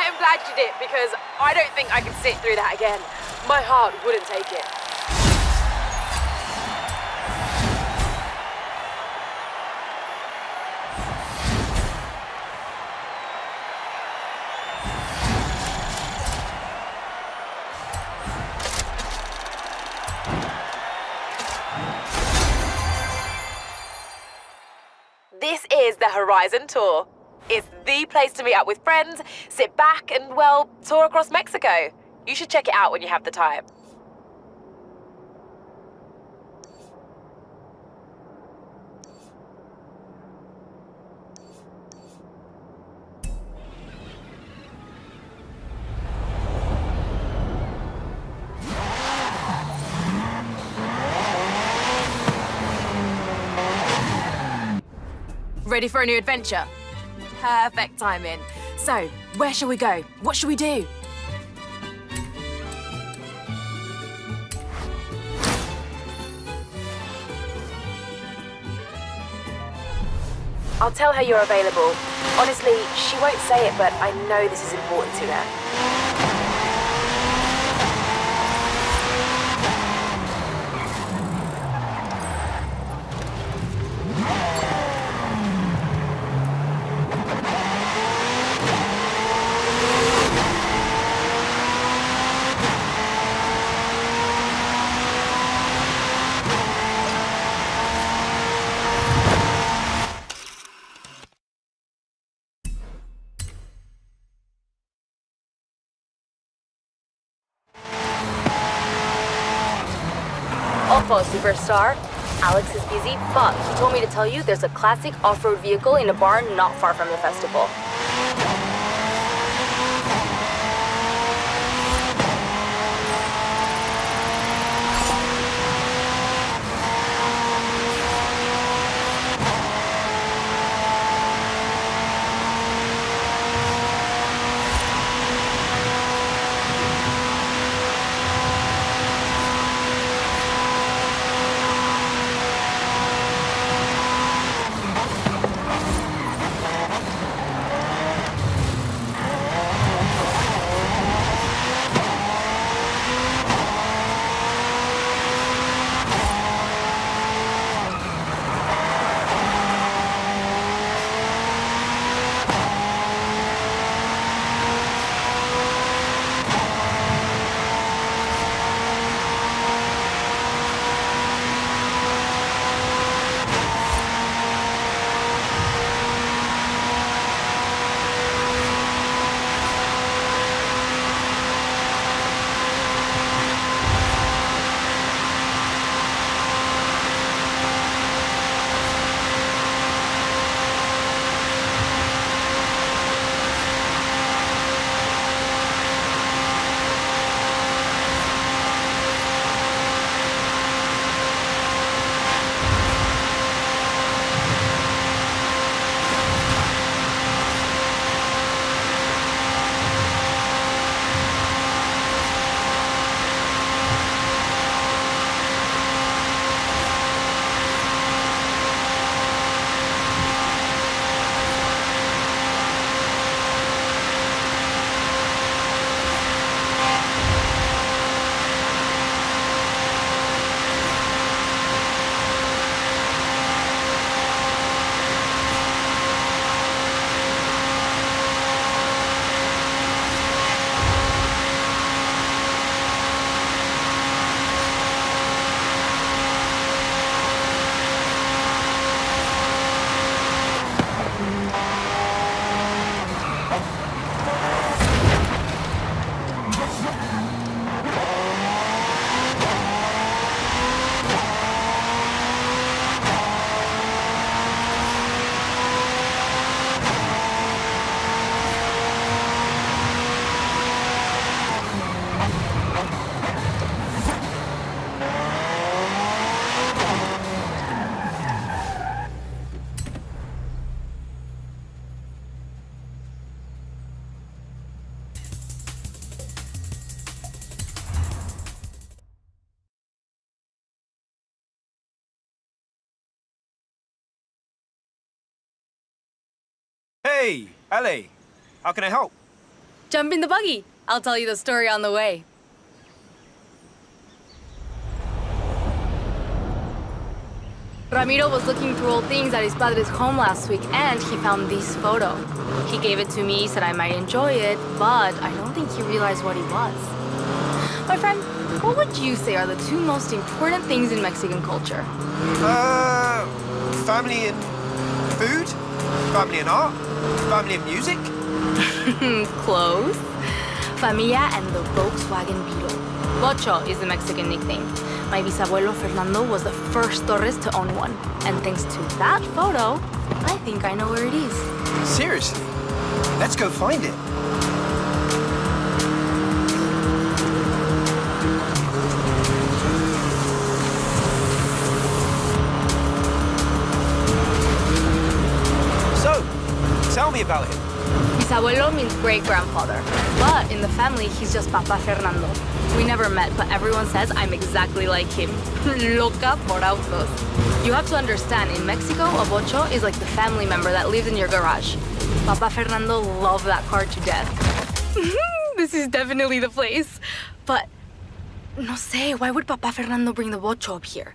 I am glad you did, because I don't think I could sit through that again. My heart wouldn't take it. This is the Horizon Tour. It's the place to meet up with friends, sit back and, well, tour across Mexico. You should check it out when you have the time. Ready for a new adventure? Perfect timing. So, where shall we go? What shall we do? I'll tell her you're available. Honestly, she won't say it, but I know this is important to her. Alpha, superstar. Alex is busy, but he told me to tell you there's a classic off-road vehicle in a barn not far from the festival. Hey, Ale, how can I help? Jump in the buggy. I'll tell you the story on the way. Ramiro was looking through old things at his padre's home last week, and he found this photo. He gave it to me, said I might enjoy it, but I don't think he realized what it was. My friend, what would you say are the two most important things in Mexican culture? Family and food? Family and art? Family and music? Close. Familia and the Volkswagen Beetle. Bocho is the Mexican nickname. My bisabuelo Fernando was the first Torres to own one. And thanks to that photo, I think I know where it is. Seriously? Let's go find it. So, tell me about him. Bisabuelo means great-grandfather. But in the family, he's just Papa Fernando. We never met, but everyone says I'm exactly like him. Loca por autos. You have to understand, in Mexico, a bocho is like the family member that lives in your garage. Papa Fernando loved that car to death. This is definitely the place. But, no sé, why would Papa Fernando bring the bocho up here?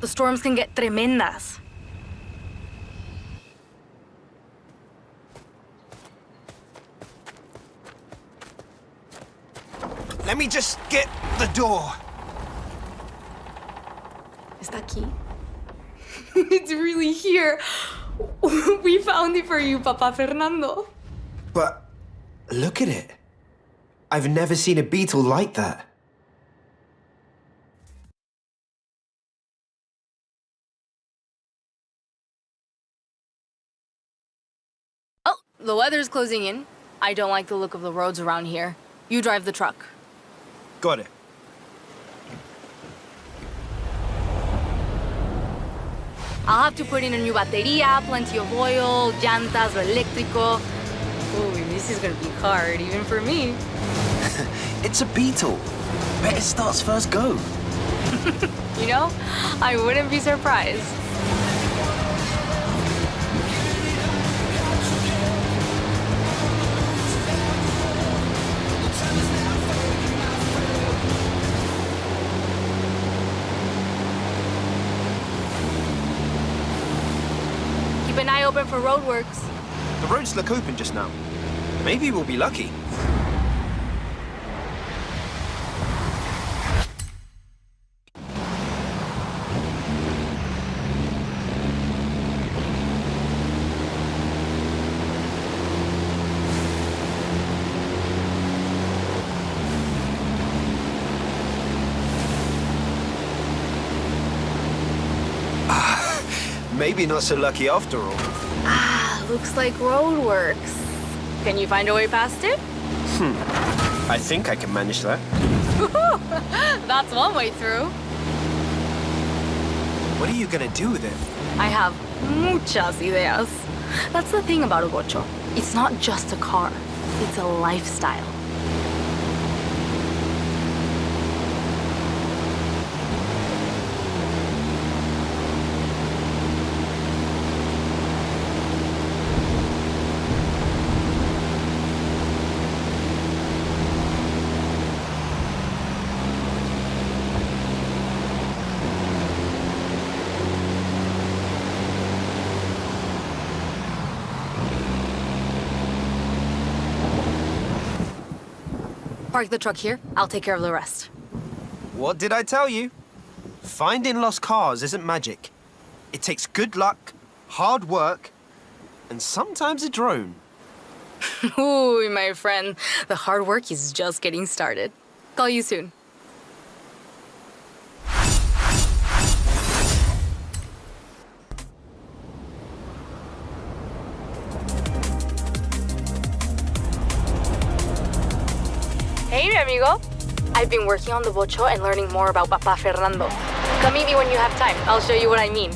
The storms can get tremendas. Let me just get the door. Is that key? It's really here. We found it for you, Papa Fernando. But look at it. I've never seen a beetle like that. Oh, the weather's closing in. I don't like the look of the roads around here. You drive the truck. Got it. I'll have to put in a new batería, plenty of oil, llantas, eléctrico. Ooh, this is gonna be hard, even for me. It's a beetle. Bet it starts first go. You know, I wouldn't be surprised. Keep an eye open for roadworks. The roads look open just now. Maybe we'll be lucky. Maybe not so lucky after all. Ah, looks like roadworks. Can you find a way past it? I think I can manage that. That's one way through. What are you gonna do with it? I have muchas ideas. That's the thing about a bocho. It's not just a car. It's a lifestyle. Park the truck here. I'll take care of the rest. What did I tell you? Finding lost cars isn't magic. It takes good luck, hard work, and sometimes a drone. Ooh, my friend. The hard work is just getting started. Call you soon. Hey, mi amigo. I've been working on the bocho and learning more about Papa Fernando. Come meet me when you have time. I'll show you what I mean.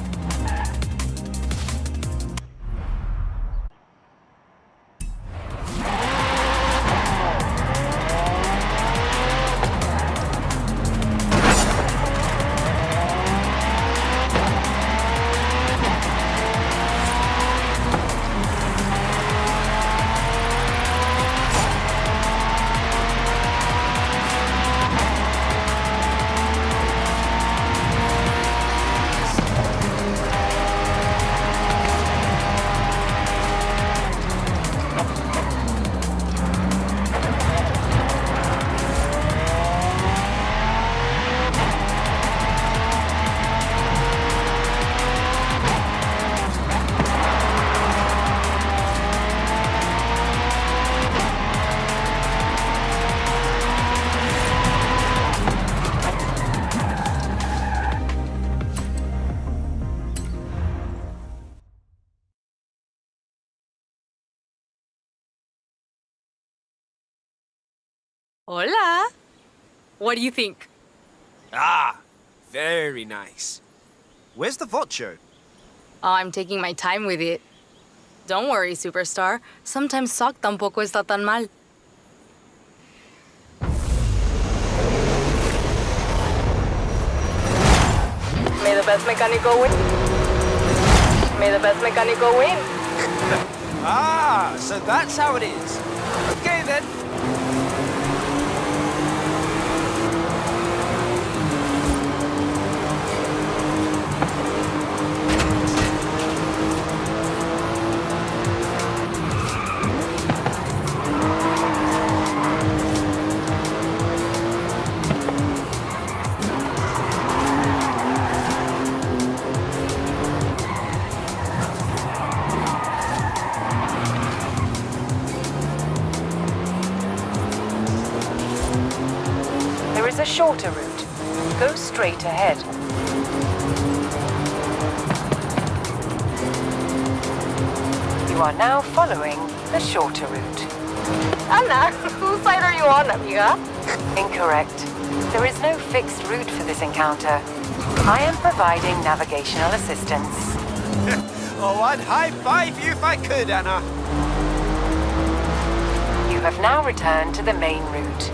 Hola! What do you think? Ah, very nice. Where's the vocho? Oh, I'm taking my time with it. Don't worry, superstar. Sometimes sock tampoco está tan mal. May the best mechanical win. May the best mechanical win. Ah, so that's how it is. Okay then. There is a shorter route. Go straight ahead. You are now following the shorter route. Anna, whose side are you on, amiga? Incorrect. There is no fixed route for this encounter. I am providing navigational assistance. Oh, I'd high-five you if I could, Anna. You have now returned to the main route.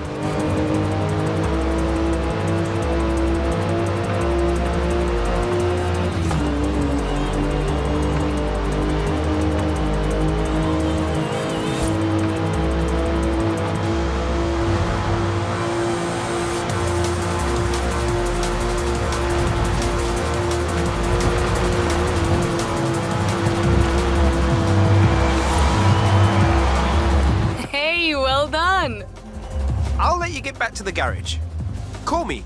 Hey, well done! I'll let you get back to the garage. Call me.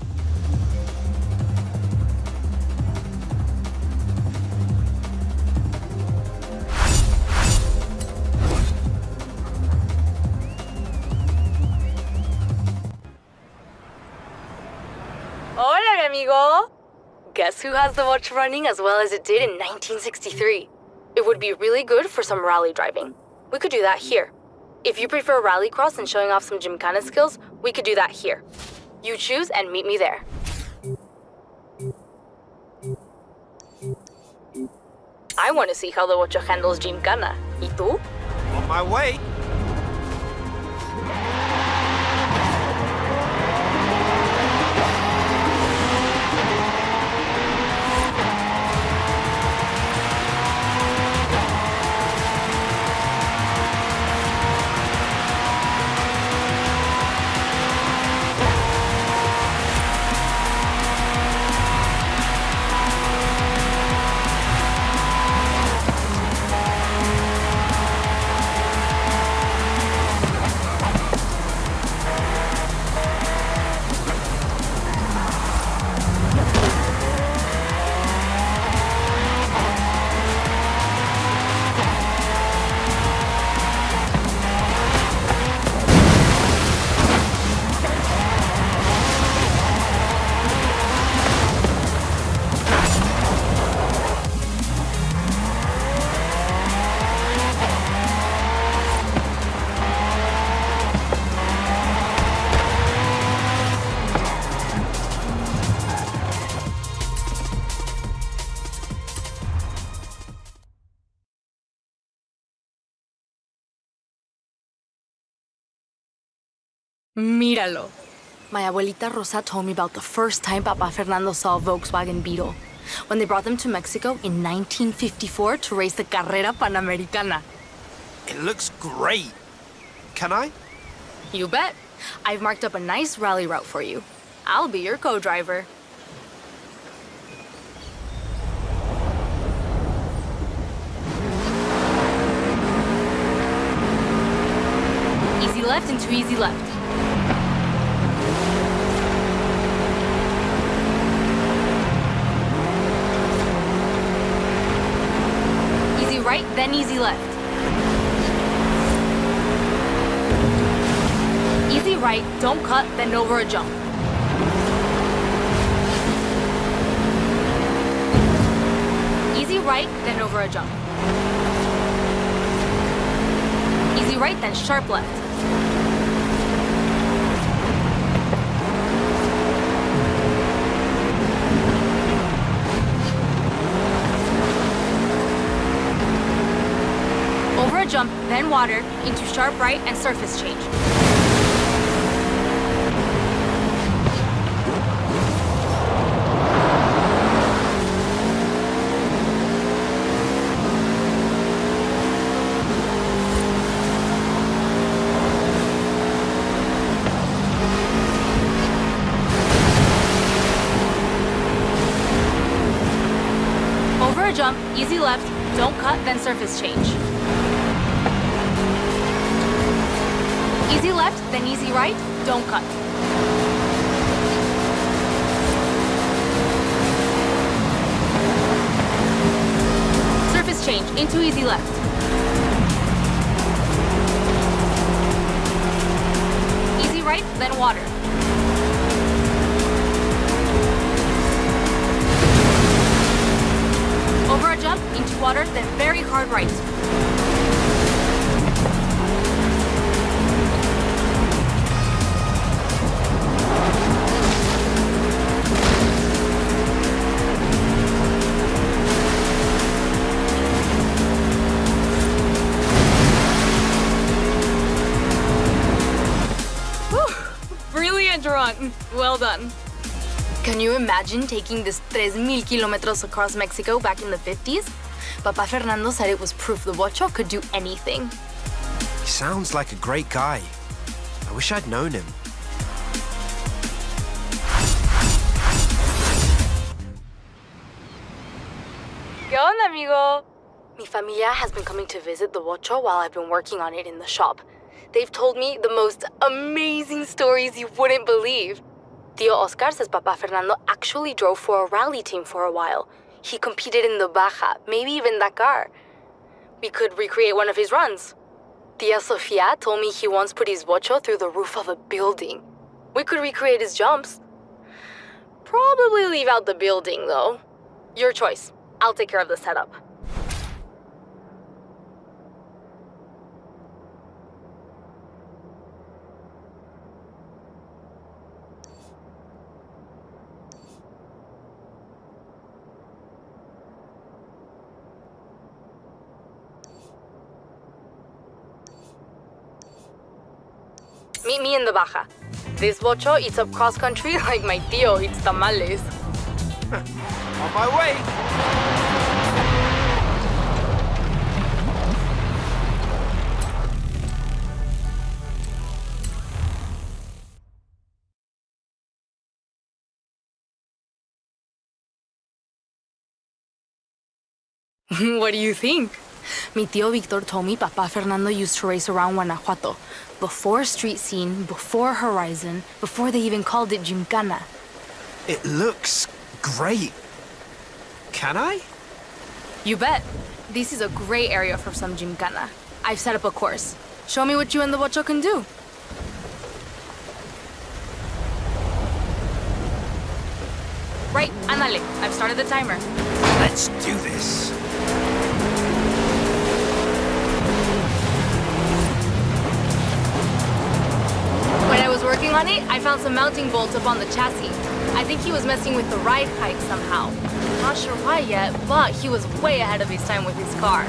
Hola, mi amigo! Guess who has the watch running as well as it did in 1963? It would be really good for some rally driving. We could do that here. If you prefer rallycross and showing off some gymkhana skills, we could do that here. You choose and meet me there. I want to see how the Ocho handles gymkhana. ¿Y tú? On my way. Míralo. My abuelita Rosa told me about the first time Papa Fernando saw a Volkswagen Beetle, when they brought them to Mexico in 1954 to race the Carrera Panamericana. It looks great. Can I? You bet. I've marked up a nice rally route for you. I'll be your co-driver. Easy left into easy left. Easy right, then easy left. Easy right, don't cut, then over a jump. Easy right, then over a jump. Easy right, then sharp left. then water, into sharp right and surface change. Over a jump, easy left, don't cut, then surface change. Easy left, then easy right, don't cut. Surface change, into easy left. Easy right, then water. Over a jump, into water, then very hard right. Brilliant run. Well done. Can you imagine taking this 3,000 kilómetros across Mexico back in the 50s? Papa Fernando said it was proof the Bocho could do anything. He sounds like a great guy. I wish I'd known him. ¿Qué onda, amigo? Mi familia has been coming to visit the Bocho while I've been working on it in the shop. They've told me the most amazing stories you wouldn't believe. Tío Oscar says Papa Fernando actually drove for a rally team for a while. He competed in the Baja, maybe even Dakar. We could recreate one of his runs. Tia Sofia told me he once put his Bocho through the roof of a building. We could recreate his jumps. Probably leave out the building, though. Your choice. I'll take care of the setup. Meet me in the Baja. This Bocho eats up cross-country like my tío eats tamales. On my way! What do you think? Mi tío Victor told me Papa Fernando used to race around Guanajuato. Before street scene, before Horizon, before they even called it Gymkhana. It looks great. Can I? You bet. This is a great area for some Gymkhana. I've set up a course. Show me what you and the Bocho can do. Right, ándale. I've started the timer. Let's do this. When I was working on it, I found some mounting bolts up on the chassis. I think he was messing with the ride height somehow. Not sure why yet, but he was way ahead of his time with his car.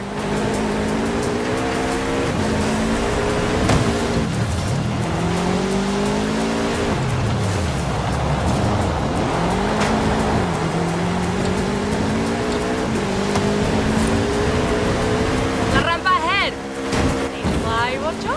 La rampa ahead! They fly, Bocho?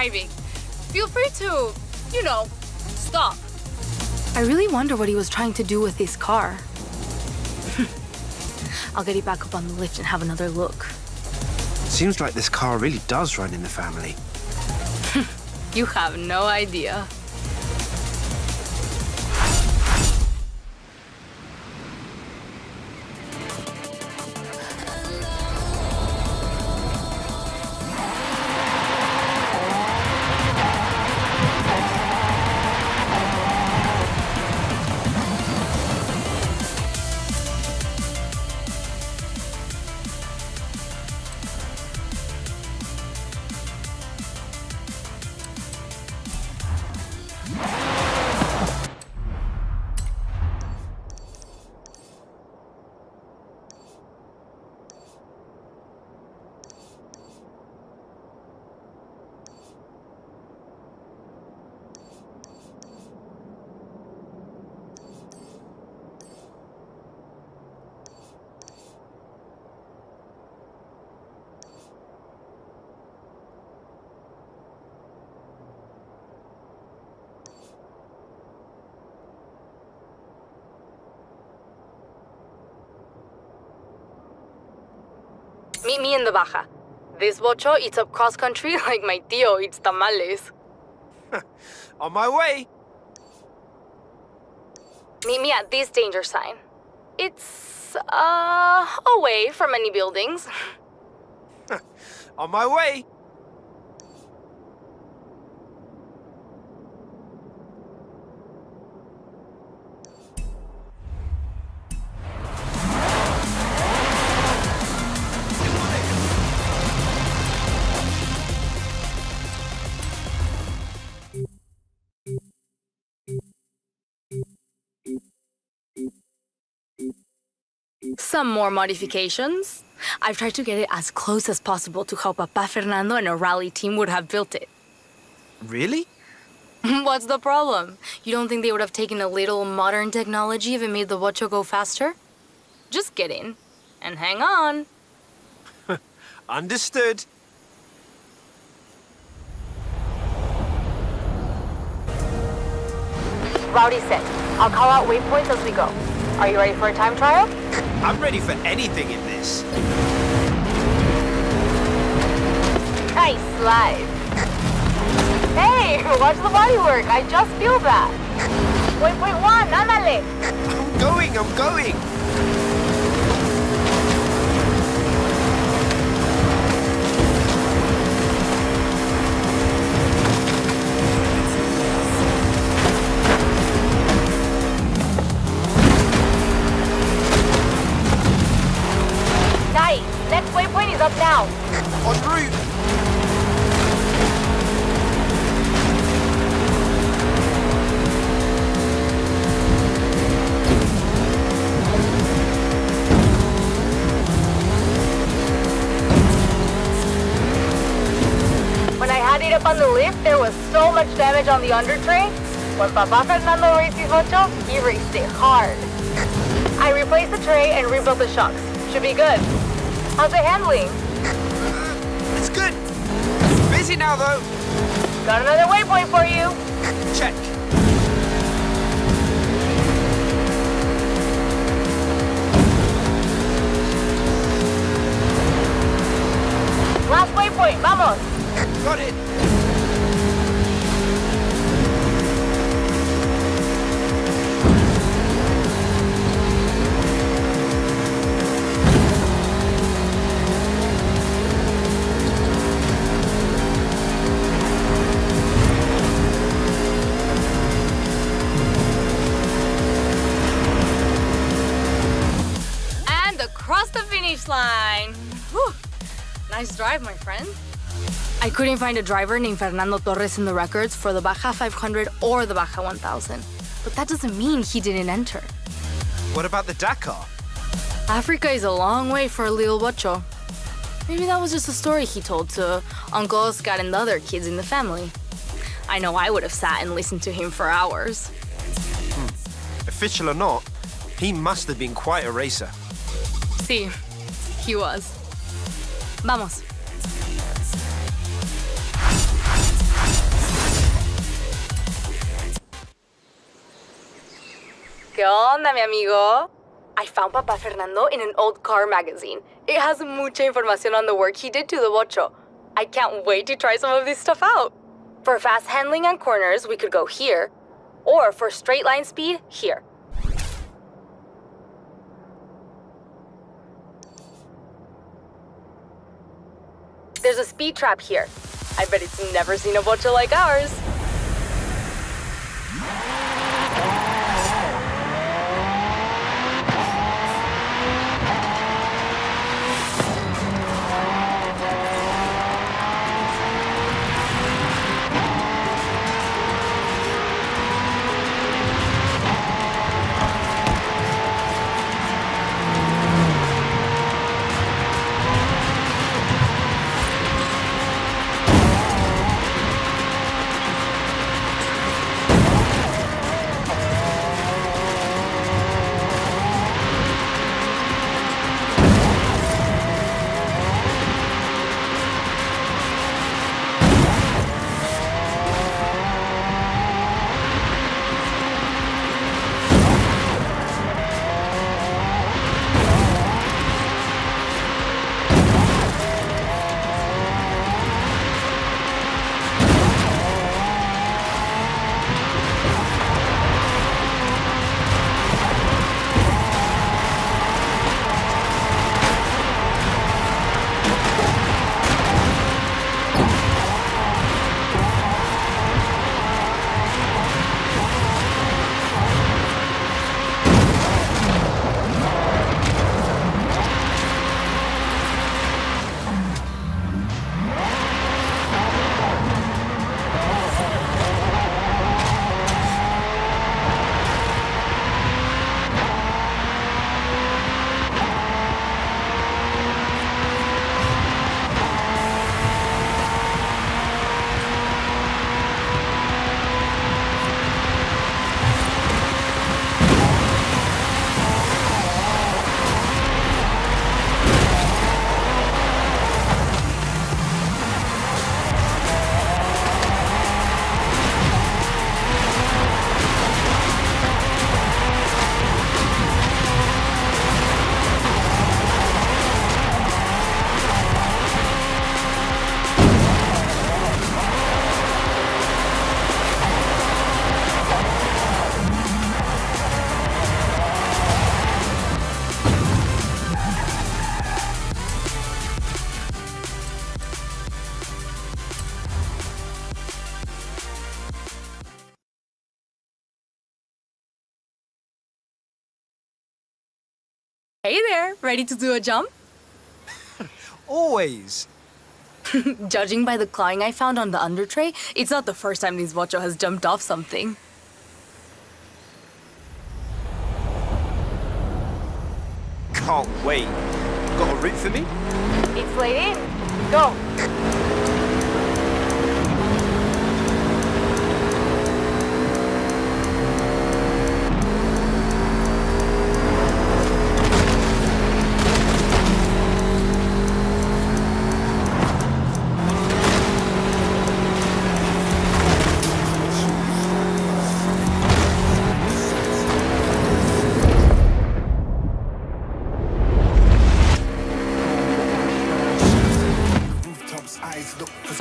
driving. Feel free to, stop. I really wonder what he was trying to do with his car. I'll get you back up on the lift and have another look. Seems like this car really does run in the family. You have no idea. Meet me in the Baja. This bocho eats up cross-country like my tío eats tamales. On my way. Meet me at this danger sign. It's, away from any buildings. On my way. Some more modifications. I've tried to get it as close as possible to how Papa Fernando and a rally team would have built it. Really? What's the problem? You don't think they would have taken a little modern technology if it made the bocho go faster? Just get in and hang on. Understood. Rowdy set. I'll call out waypoints as we go. Are you ready for a time trial? I'm ready for anything in this. Nice slide. Hey, watch the body work. I just feel that. Waypoint 1, ándale. I'm going. Next waypoint is up now. En route. When I had it up on the lift, there was so much damage on the undertray. When Papa Fernando raced his bocho, he raced it hard. I replaced the tray and rebuilt the shocks. Should be good. How's it handling? It's good. Busy now, though. Got another waypoint for you. Check. Last waypoint, vamos. Got it. Across the finish line. Whew. Nice drive, my friend. I couldn't find a driver named Fernando Torres in the records for the Baja 500 or the Baja 1000. But that doesn't mean he didn't enter. What about the Dakar? Africa is a long way for a little bocho. Maybe that was just a story he told to Uncle Oscar and the other kids in the family. I know I would have sat and listened to him for hours. Official or not, he must have been quite a racer. Sí, he was. Vamos. ¿Qué onda, mi amigo? I found Papa Fernando in an old car magazine. It has mucha información on the work he did to the bocho. I can't wait to try some of this stuff out. For fast handling on corners, we could go here, or for straight line speed, here. There's a speed trap here. I bet it's never seen a bocho like ours. Hey there, ready to do a jump? Always. Judging by the clawing I found on the under tray, it's not the first time this bocho has jumped off something. Can't wait. Got a route for me? It's late in. Go.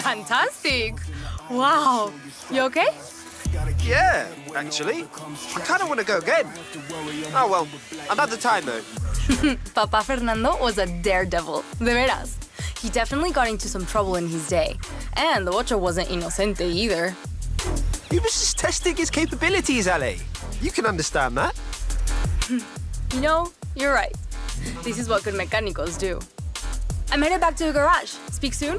Fantastic! Wow, you okay? Yeah, actually. I kind of want to go again. Oh well, another time though. Papa Fernando was a daredevil, de veras. He definitely got into some trouble in his day. And the bocho wasn't inocente either. He was just testing his capabilities, Ale. You can understand that. You know, you're right. This is what good mechanicos do. I'm headed back to the garage. Speak soon.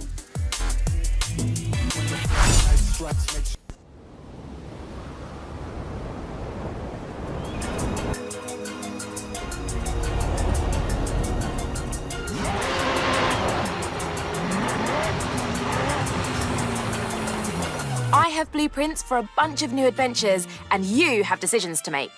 I have blueprints for a bunch of new adventures, and you have decisions to make.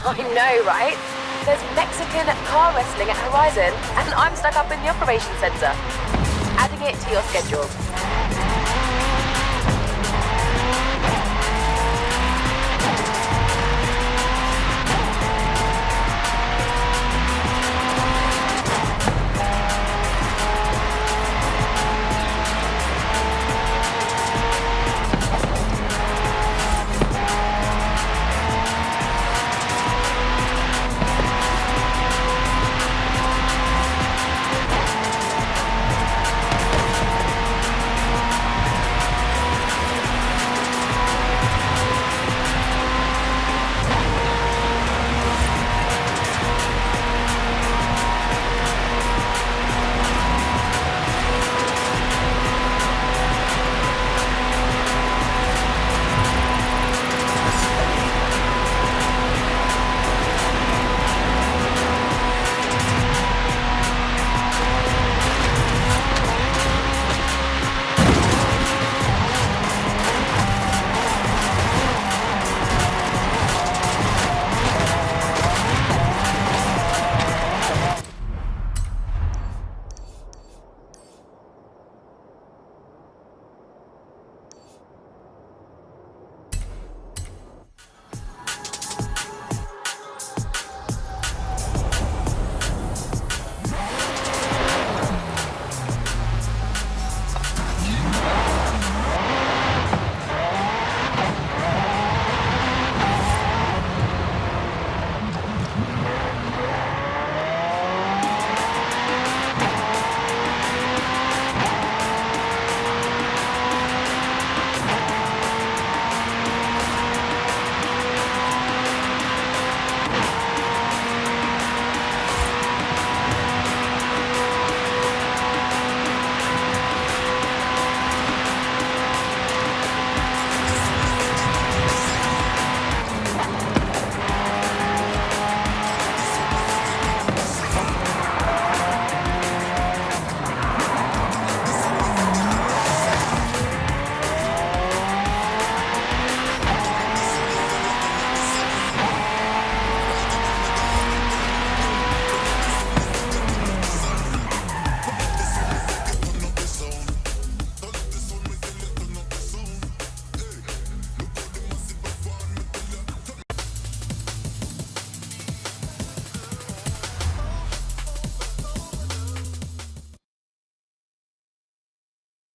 I know, right? There's Mexican car wrestling at Horizon, and I'm stuck up in the operations center. Adding it to your schedule.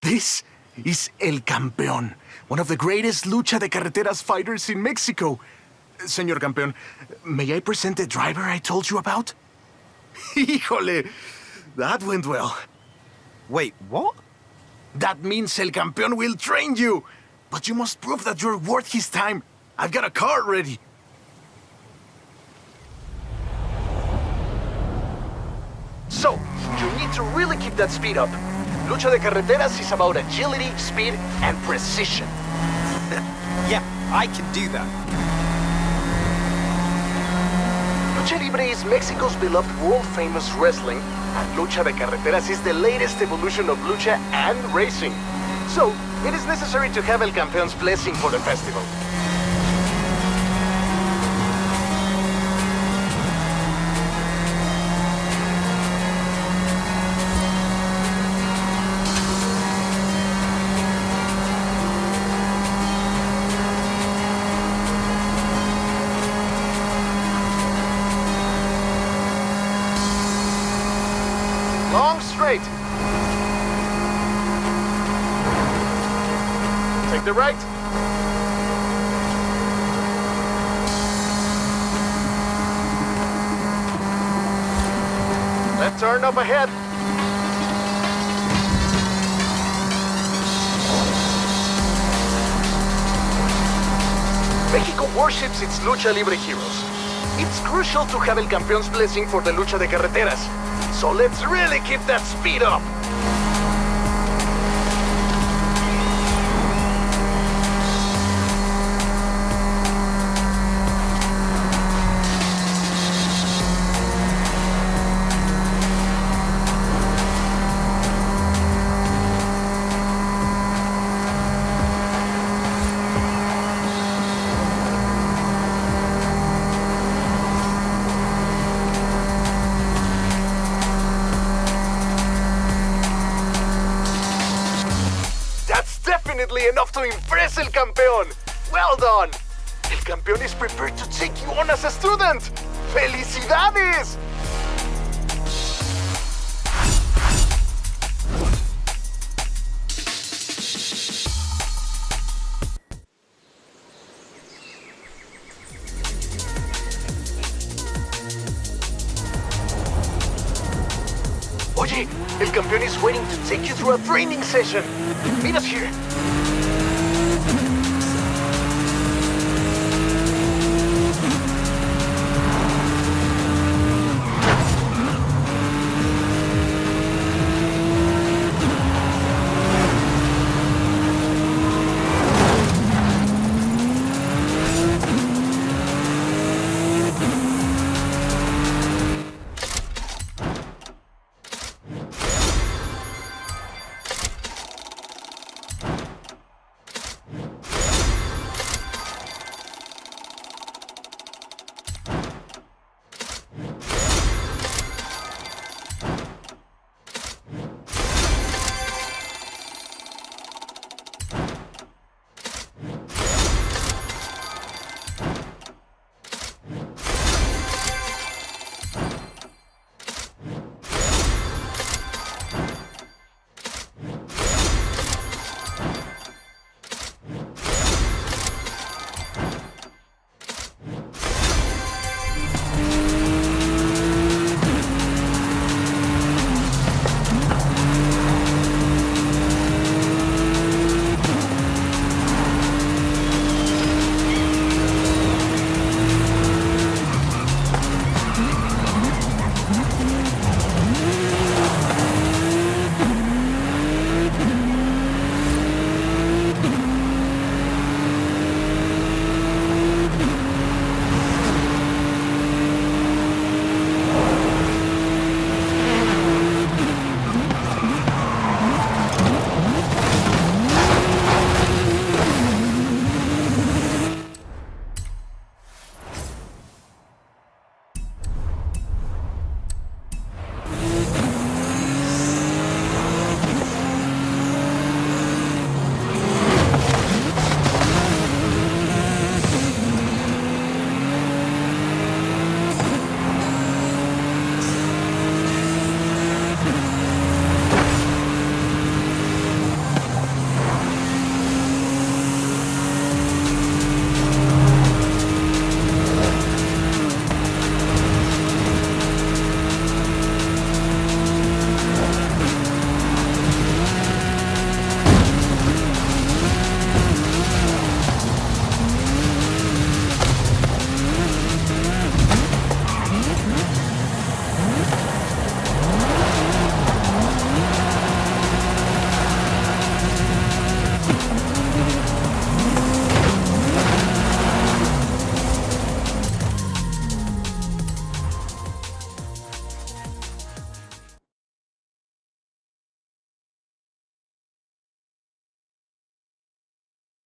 This is El Campeón, one of the greatest lucha de carreteras fighters in Mexico. Señor Campeón, may I present the driver I told you about? Híjole, that went well. Wait, what? That means El Campeón will train you. But you must prove that you're worth his time. I've got a car ready. So, you need to really keep that speed up. Lucha de carreteras is about agility, speed, and precision. Yeah, I can do that. Lucha Libre is Mexico's beloved world-famous wrestling, and Lucha de Carreteras is the latest evolution of lucha and racing. So, it is necessary to have El Campeón's blessing for the festival. Long straight. Take the right. Left turn up ahead. Mexico worships its Lucha Libre heroes. It's crucial to have El Campeón's blessing for the Lucha de Carreteras. So let's really keep that speed up. definitely enough to impress el campeón. Well done. El campeón is prepared to take you on as a student. ¡Felicidades! Oye, el campeón is waiting to take you through a training session. Meet us here.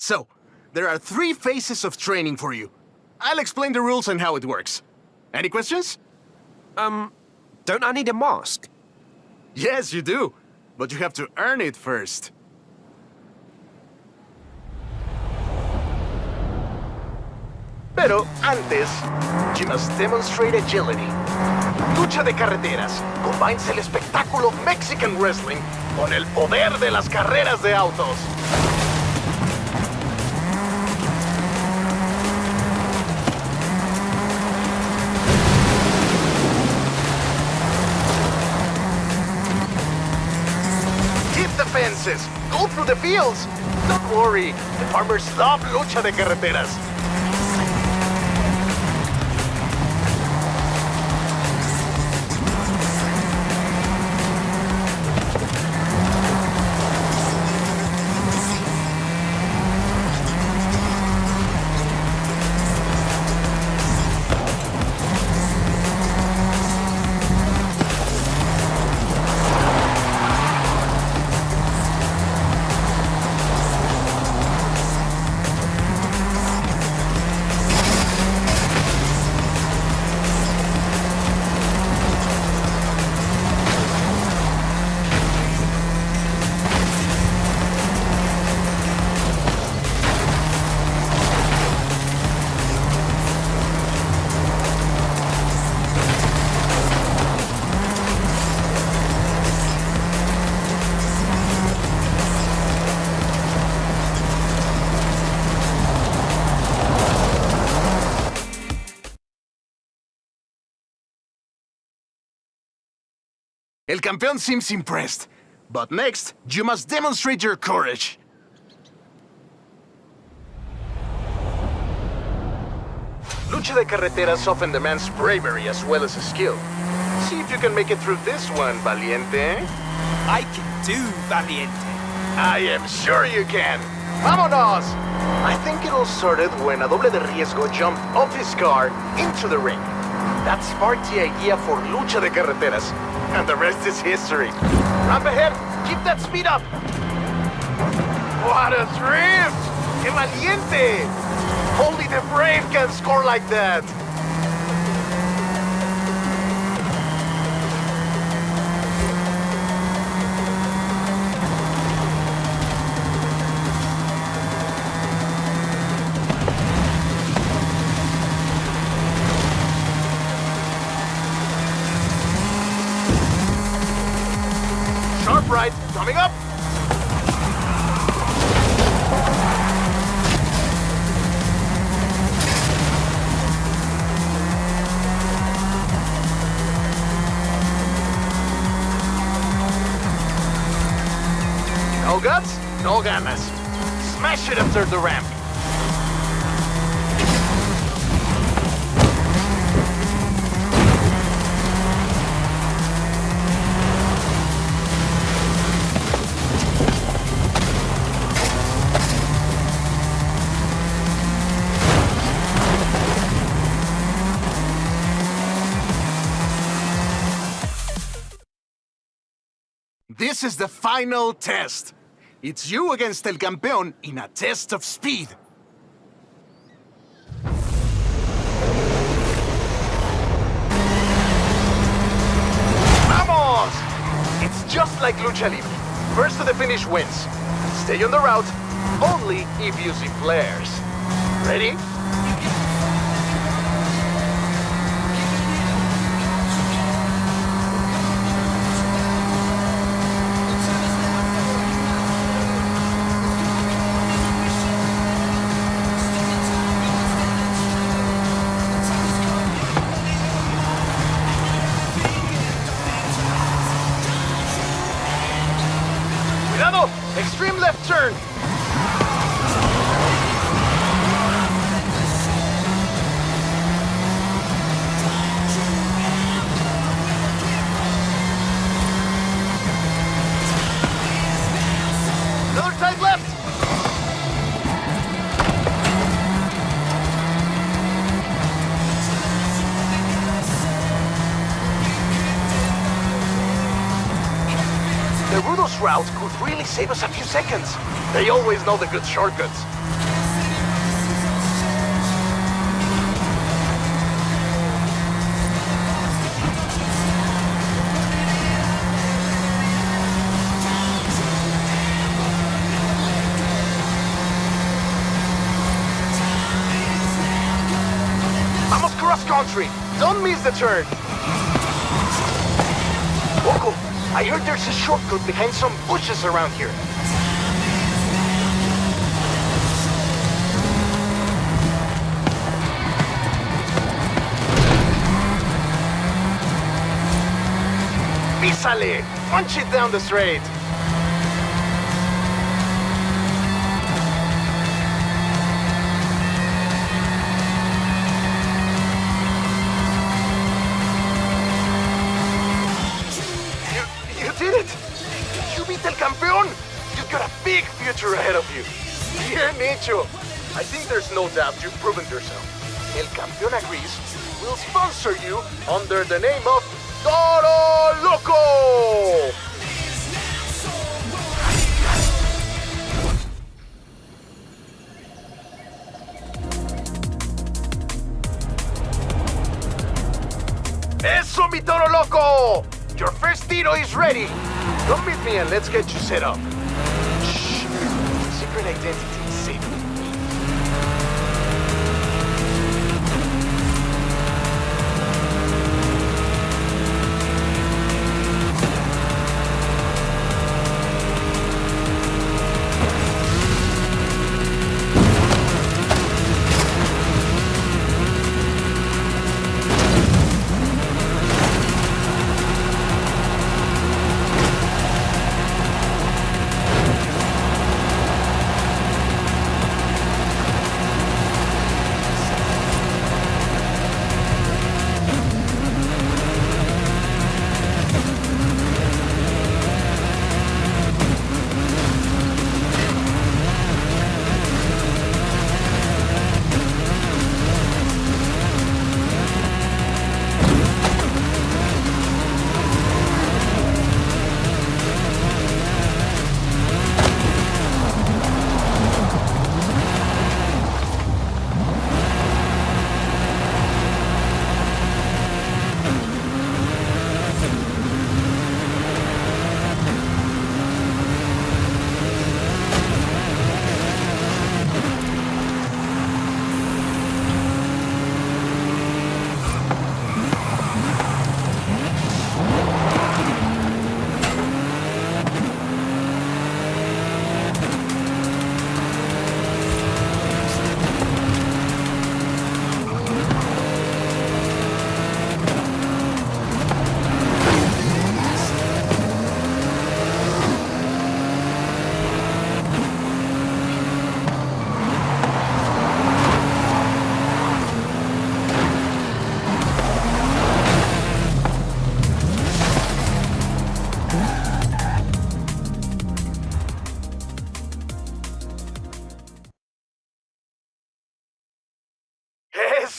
So, there are 3 phases of training for you. I'll explain the rules and how it works. Any questions? Don't I need a mask? Yes, you do. But you have to earn it first. Pero antes, you must demonstrate agility. Lucha de carreteras combines el espectáculo Mexican wrestling con el poder de las carreras de autos. Fences. Go through the fields. Don't worry, the farmers love lucha de carreteras. El Campeón seems impressed. But next, you must demonstrate your courage. Lucha de carreteras often demands bravery as well as skill. See if you can make it through this one, Valiente. I can do, Valiente. I am sure you can. ¡Vámonos! I think it all started when a doble de riesgo jumped off his car into the ring. That sparked the idea for Lucha de Carreteras, and the rest is history. Ramp ahead, keep that speed up. What a drift! ¡Qué valiente! Only the brave can score like that. Sharp right, coming up. No guts, no ganas. Smash it after the ramp. This is the final test. It's you against El Campeón in a test of speed. Vamos! It's just like Lucha Libre. First to the finish wins. Stay on the route, only if you see flares. Ready? Cuidado! Extreme left turn! Another tight left! The Rudos route could really save us a few seconds. They always know the good shortcuts. Vamos cross country. Don't miss the turn. Loco, I heard there's a shortcut behind some bushes around here. Písale! Punch it down the straight. You did it! You beat El Campeón! You've got a big future ahead of you. Bien hecho! I think there's no doubt you've proven yourself. El Campeón agrees. We'll sponsor you under the name of Toro Loco! Eso, mi Toro Loco! Your first Tito is ready! Come meet me and let's get you set up. Shh! Secret identity is safe with me.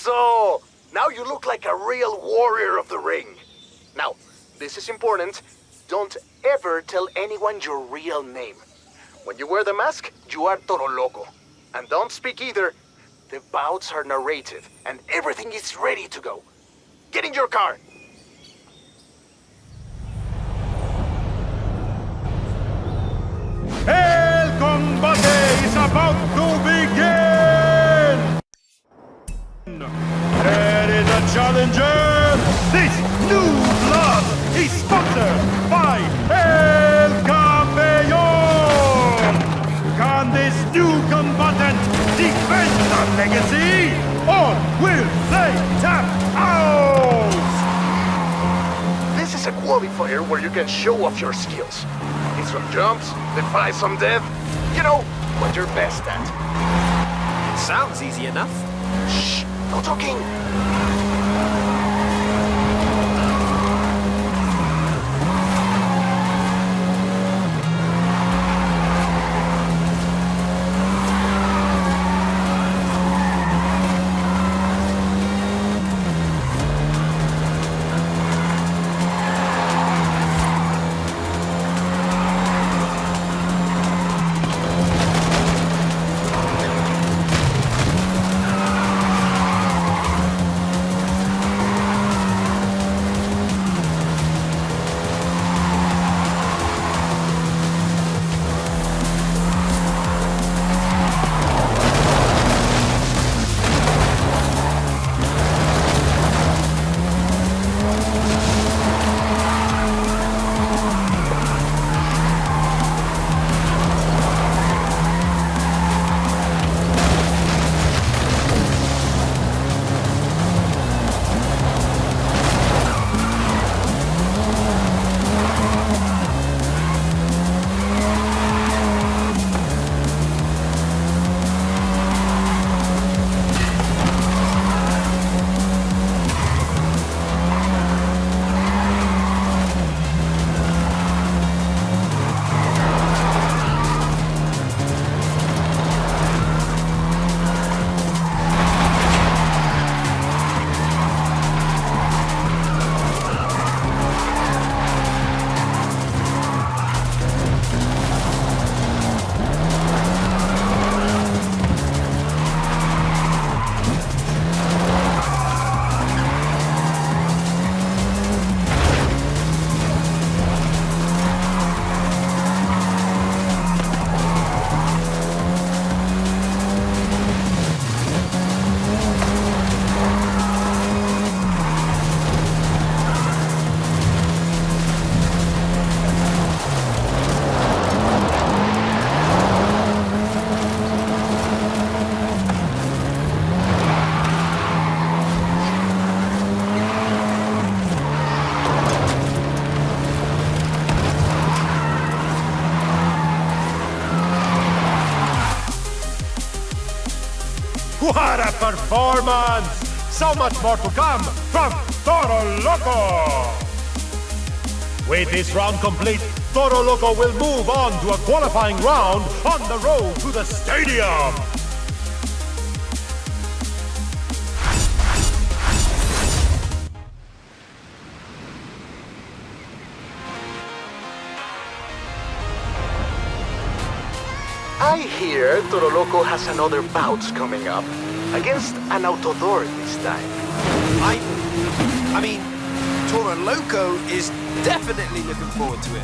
Eso! Now you look like a real warrior of the ring. Now, this is important. Don't ever tell anyone your real name. When you wear the mask, you are Toro Loco. And don't speak either. The bouts are narrated, and everything is ready to go. Get in your car! El combate is about to begin! There is a challenger! This new blood is sponsored by El Campeón! Can this new combatant defend the legacy? Or will they tap out? This is a qualifier where you can show off your skills. Hit some jumps, defy some death. You know, what you're best at. Sounds easy enough. Shh, no talking. What a performance! So much more to come from Toro Loco! With this round complete, Toro Loco will move on to a qualifying round on the road to the stadium! I hear Toro Loco has another bout coming up. Against an Autodor this time. I mean, Toro Loco is definitely looking forward to it.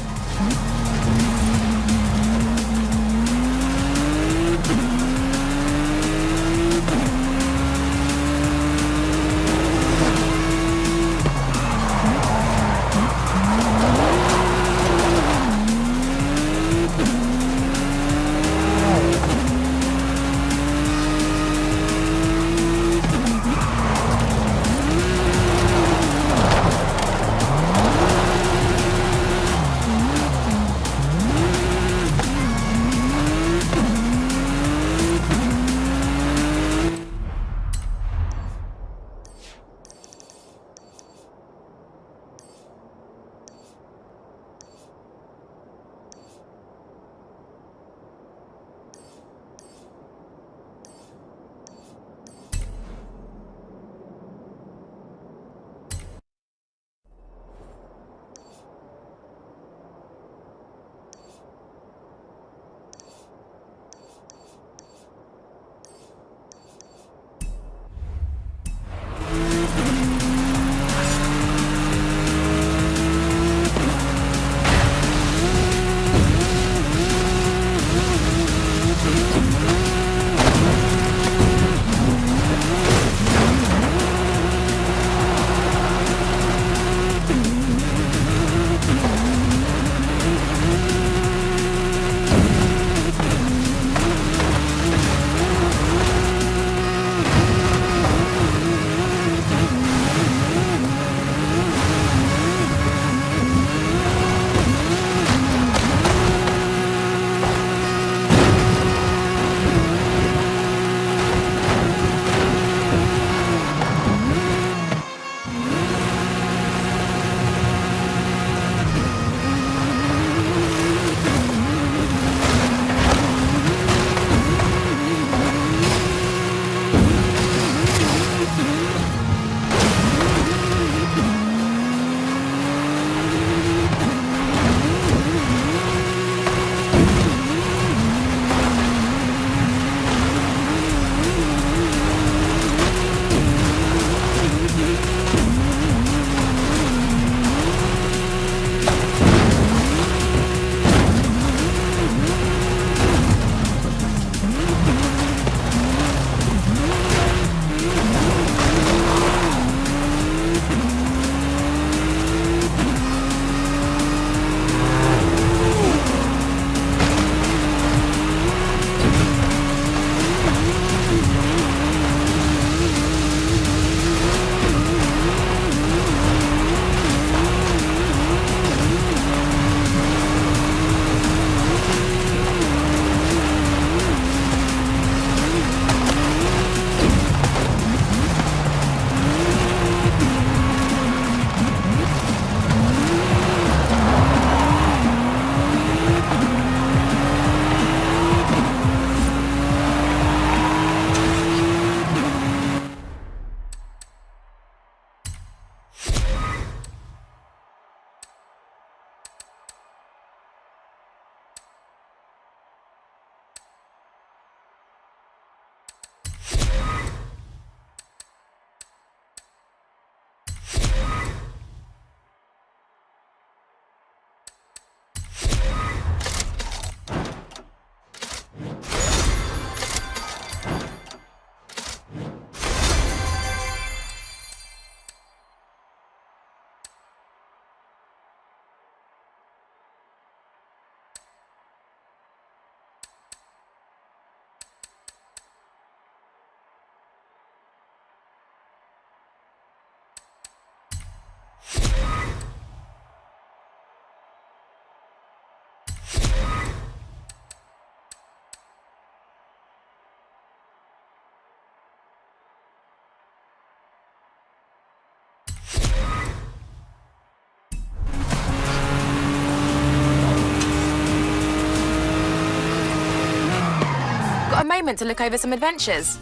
moment to look over some adventures?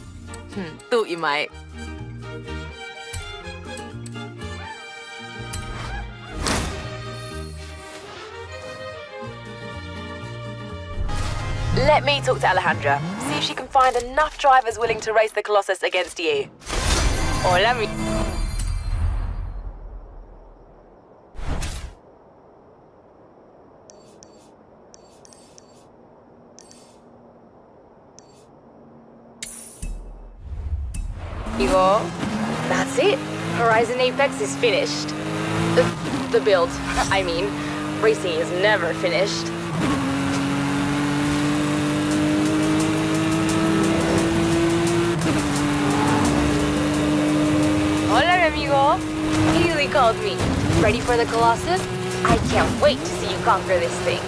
Thought you might. Let me talk to Alejandra, see if she can find enough drivers willing to race the Colossus against you. Hola, mi... Amigo, that's it. Horizon Apex is finished. The build, I mean, racing is never finished. Hola, mi amigo. Haley called me. Ready for the Colossus? I can't wait to see you conquer this thing.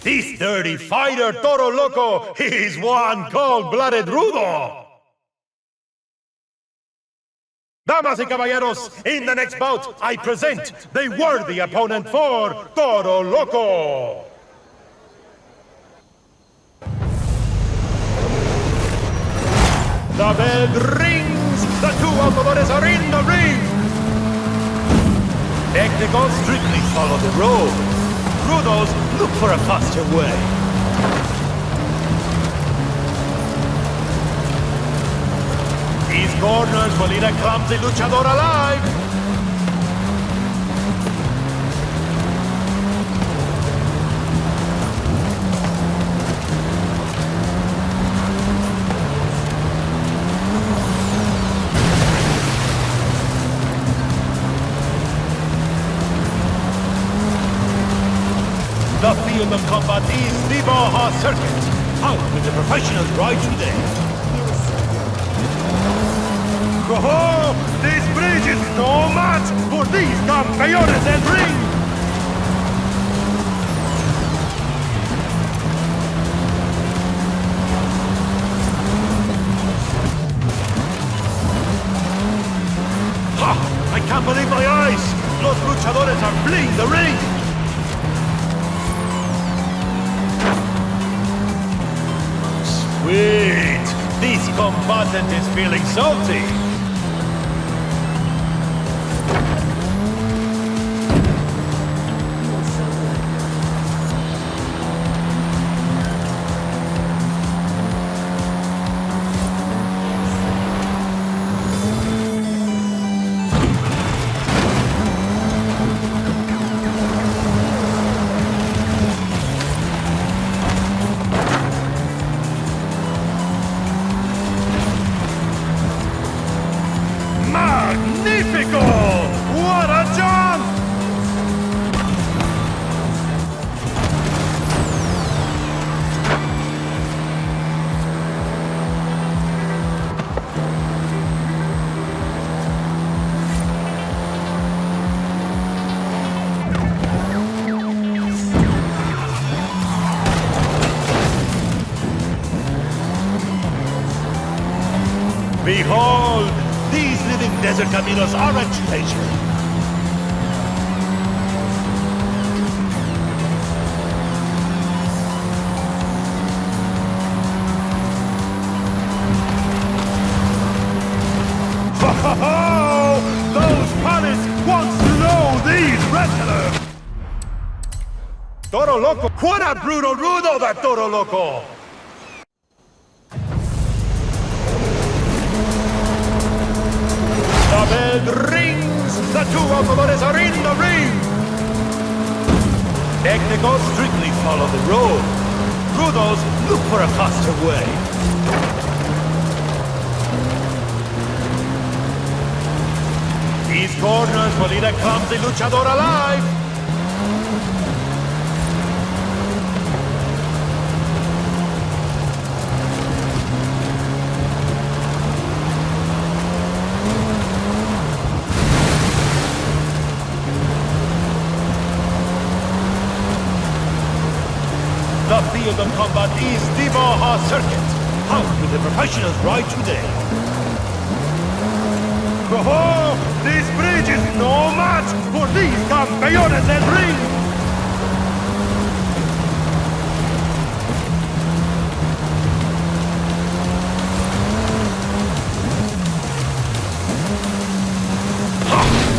This dirty fighter, Toro Loco, is one cold-blooded rudo! Damas y caballeros, in the next bout, I present the worthy opponent for Toro Loco! The bell rings! The two autodores are in the ring! Technicals strictly follow the road. Rudos look for a faster way. These corners will eat a clumsy luchador alive! The field of combat is the Baja Circuit. Out with the professionals right today. Oh, this bridge is no match for these campeones del ring! Ha! I can't believe my eyes! Los luchadores are fleeing the ring! Sweet! This combatant is feeling salty! Behold, these living desert caminos are a treasure. Ho-ho-ho! Those palace once know these wrestlers! Toro Loco! What a brutal rudo, that Toro Loco! The bell rings! The two automobiles are in the ring! Technicals strictly follow the road. Rudos look for a faster way. These corners will lead a clumsy luchador alive! The field of combat is the Baja Circuit. How do the professionals ride today? Oh, this bridge is no match for these campeones del ring!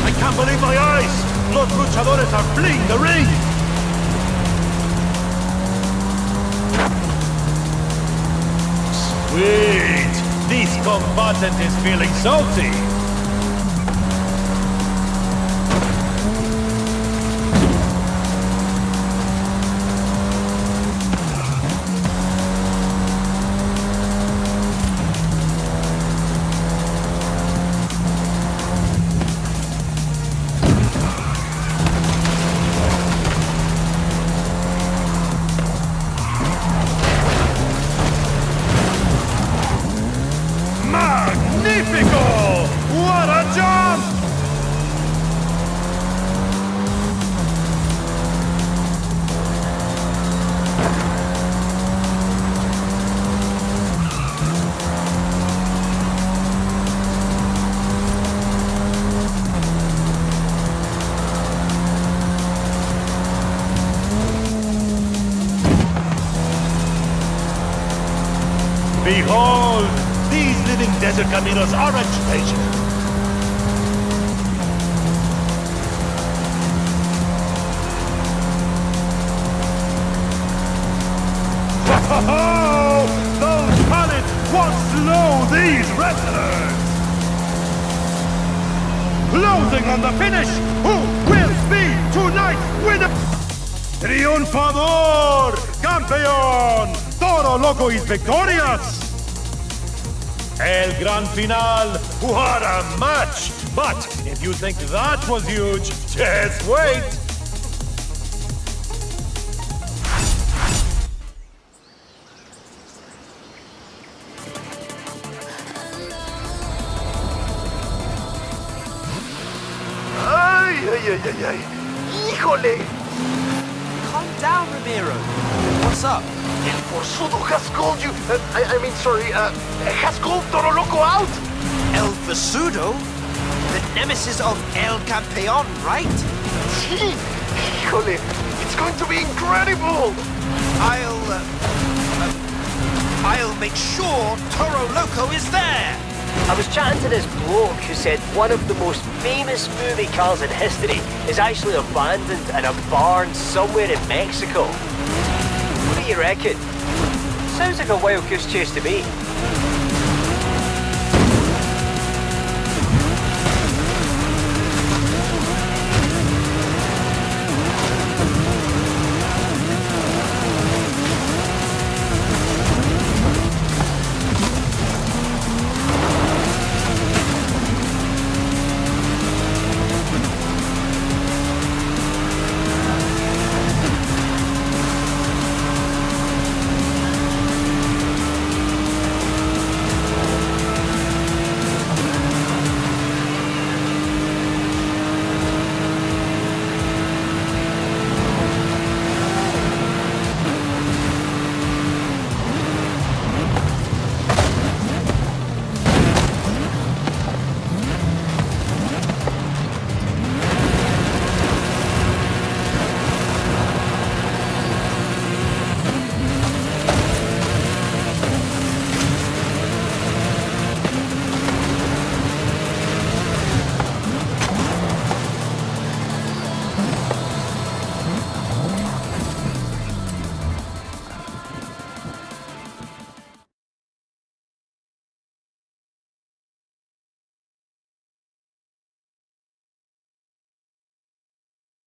I can't believe my eyes! Los luchadores are fleeing the ring! Sweet! This combatant is feeling salty! Magnifico! What a jump! Behold! These living desert caminos are a treasure. Ho-ho-ho! Those pallets won't slow these wrestlers! Closing on the finish, who will be tonight's winner? Triunfador! Campeón! Toro Loco is victorious! El Gran Final, what a match! But if you think that was huge, just wait! Ay, ay, ay, ay, ay. Híjole! Calm down, Ramiro. What's up? El Forzudo has called you. I mean, sorry, has called Toro Loco out. El Forzudo? The nemesis of El Campeón, right? Sí. Híjole, it's going to be incredible. I'll make sure Toro Loco is there! I was chatting to this bloke who said one of the most famous movie cars in history is actually abandoned in a barn somewhere in Mexico. What do you reckon? Sounds like a wild goose chase to me.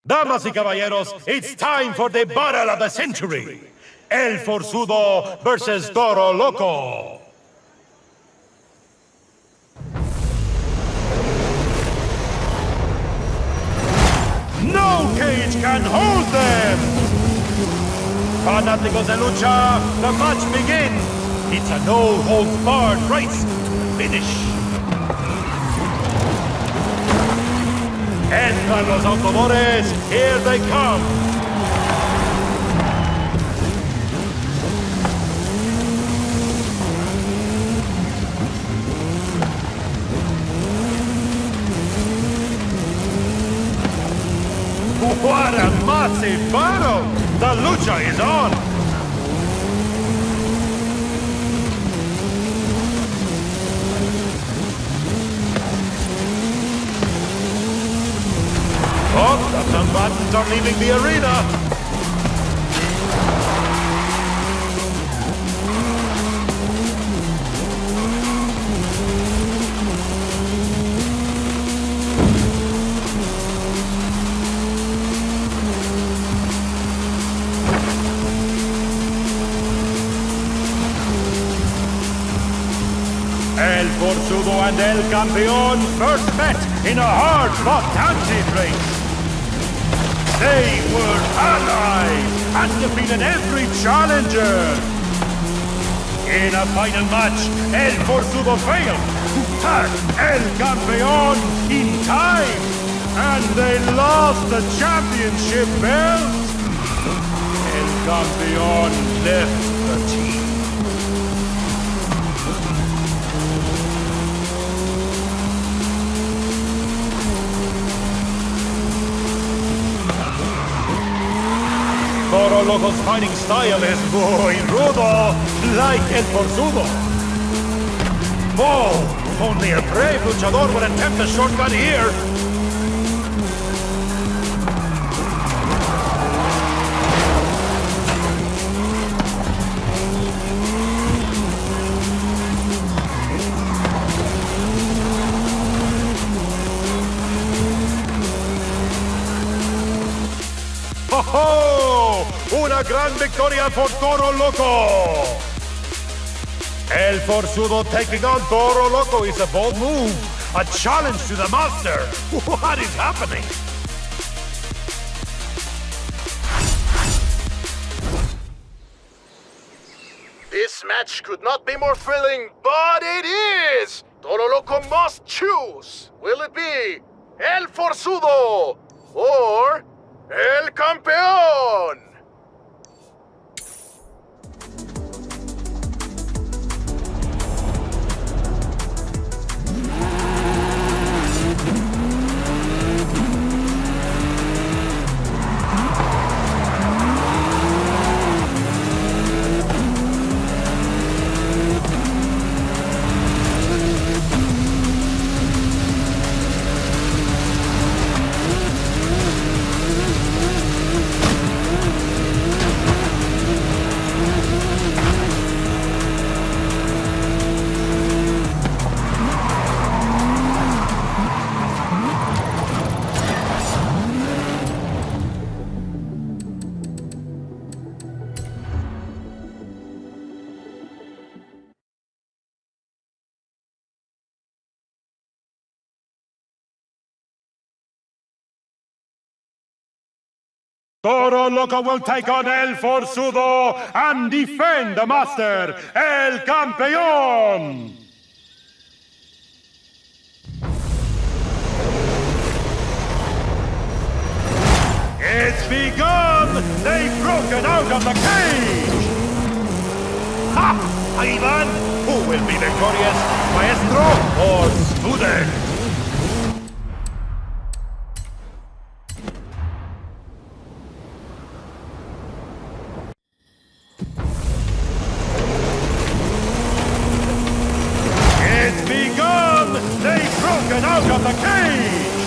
Damas y caballeros, it's time for the battle of the century. El Forzudo versus Toro Loco. No cage can hold them! Fanáticos de lucha, the match begins. It's a no-holds-barred race to the finish. Entran los autodores, here they come. What a massive battle! The lucha is on! Oh, the combatants are leaving the arena! El Forzudo and El Campeón first met in a hard-fought dancing race. They were allies and defeated every challenger. In a final match, El Forzudo failed to tag El Campeón in time, and they lost the championship belt. El Campeón left the team. Toro Loco's fighting style is muy rudo, like El Forzudo. Oh, only a brave luchador would attempt a shortcut here. ¡Oh! ¡Una gran victoria por Toro Loco! El Forzudo taking on Toro Loco is a bold move. A challenge to the master. What is happening? This match could not be more thrilling, but it is! Toro Loco must choose! Will it be El Forzudo or El Campeón? Toro Loco will take on El Forzudo and defend the master, El Campeón! It's begun! They've broken out of the cage! Ha! Ivan! Who will be victorious, maestro or student? They've broken out of the cage!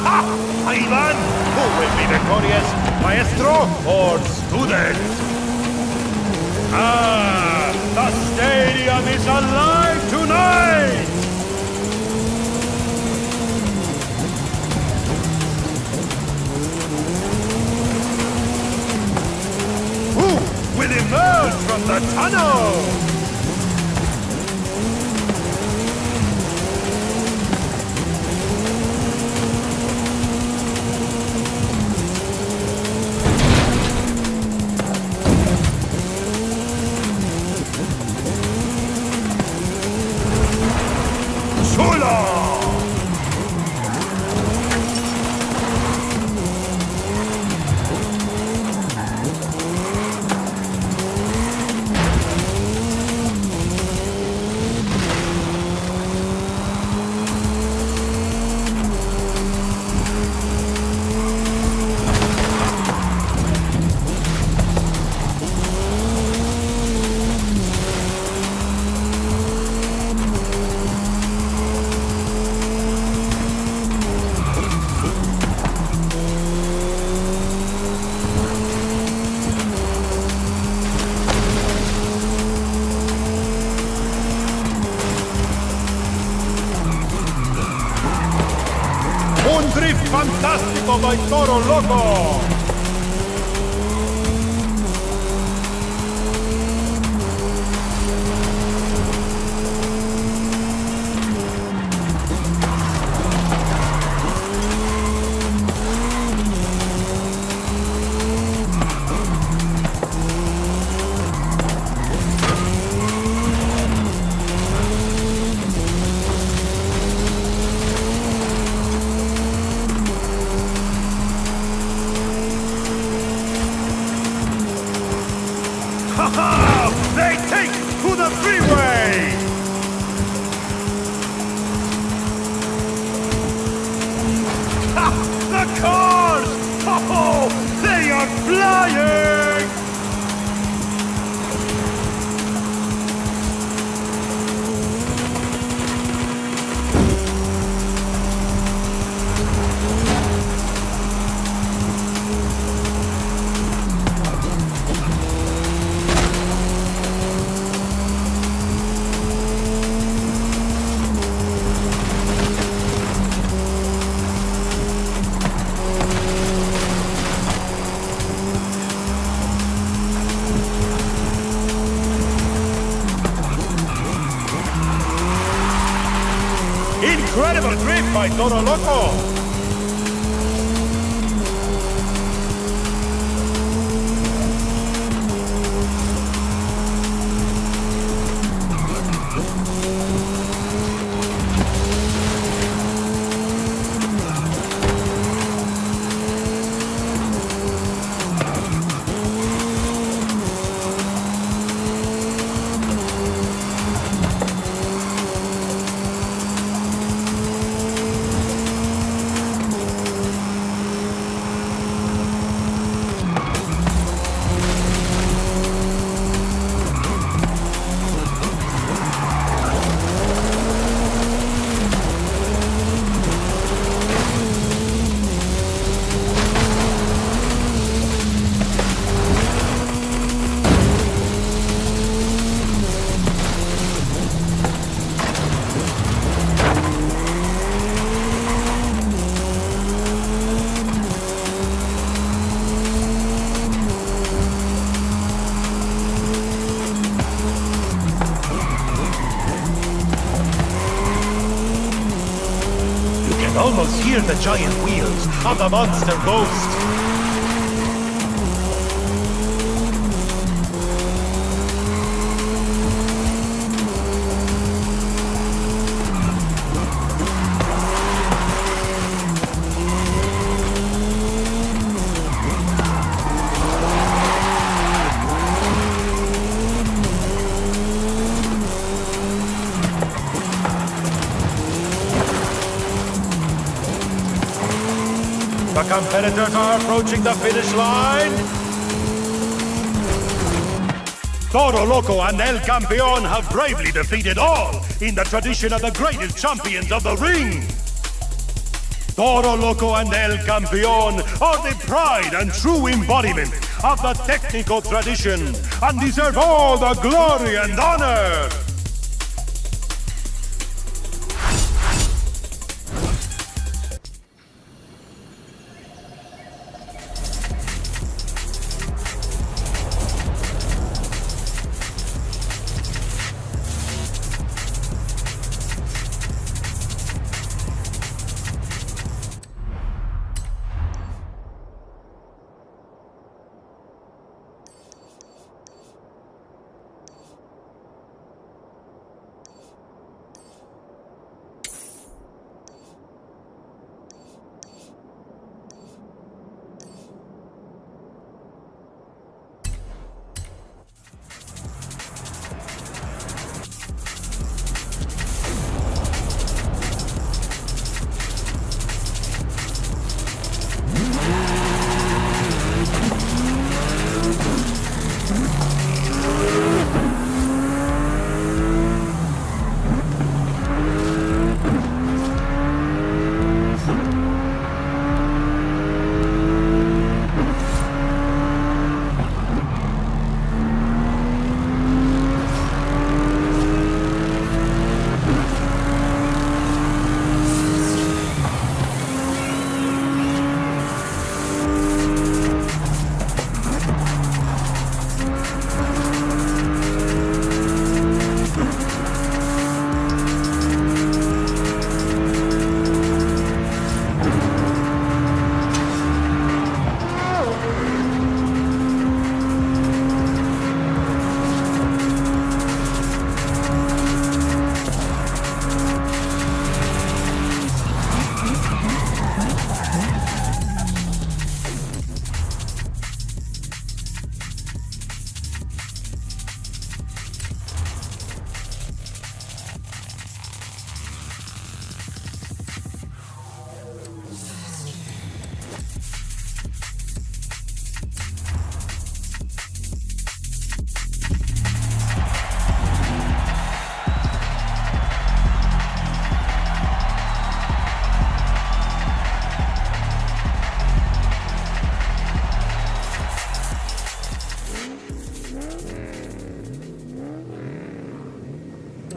Ha! Ivan! Who will be victorious, maestro or student? Ah! The stadium is alive tonight! emerge from the tunnel! Un drift fantastico by Toro Loco! They take to the freeway! Ha! The cars! Oh, they are flying! Incredible drift by Toro Loco! Almost hear the giant wheels of the monster ghost. The competitors are approaching the finish line. Toro Loco and El Campeón have bravely defeated all in the tradition of the greatest champions of the ring. Toro Loco and El Campeón are the pride and true embodiment of the technical tradition and deserve all the glory and honor.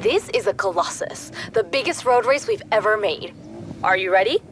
This is a Colossus, the biggest road race we've ever made. Are you ready?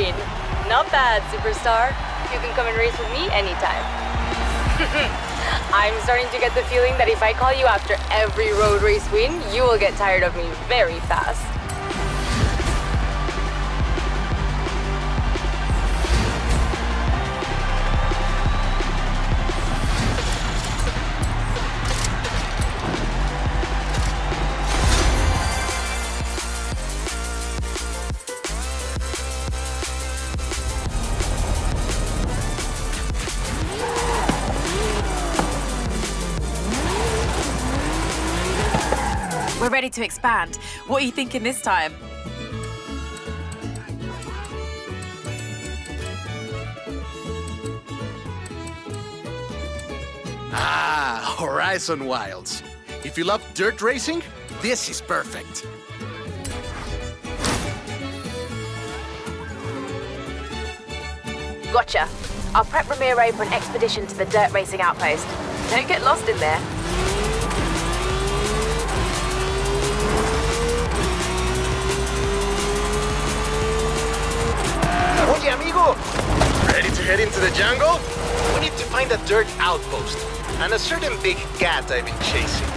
green. Not bad, superstar. You can come and race with me anytime. I'm starting to get the feeling that if I call you after every road race win, you will get tired of me very fast. We're ready to expand. What are you thinking this time? Ah, Horizon Wilds. If you love dirt racing, this is perfect. Gotcha. I'll prep Ramiro for an expedition to the dirt racing outpost. Don't get lost in there. Oye, amigo! Ready to head into the jungle? We need to find a dirt outpost and a certain big cat I've been chasing.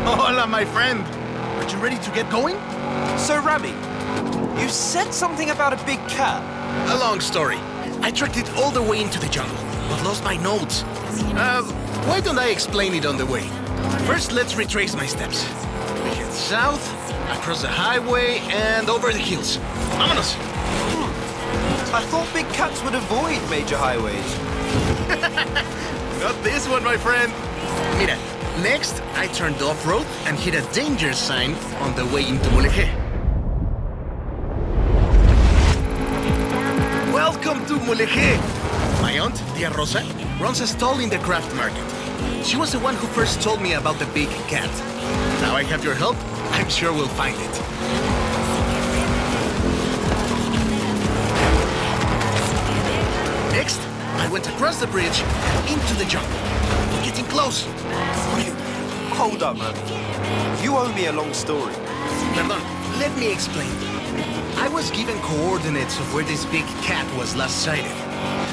Hola, my friend. Are you ready to get going? So, Rami, you said something about a big cat. A long story. I tracked it all the way into the jungle, but lost my notes. Why don't I explain it on the way? First, let's retrace my steps. We head south, across the highway, and over the hills. Vámonos! I thought big cats would avoid major highways. Not this one, my friend. Mira, next, I turned off-road and hit a danger sign on the way into Mulegé. Welcome to Mulegé! My aunt, Tia Rosa, runs a stall in the craft market. She was the one who first told me about the big cat. Now I have your help, I'm sure we'll find it. Next, I went across the bridge and into the jungle. We're getting close. Hold up, man. You owe me a long story. Perdón, let me explain. I was given coordinates of where this big cat was last sighted.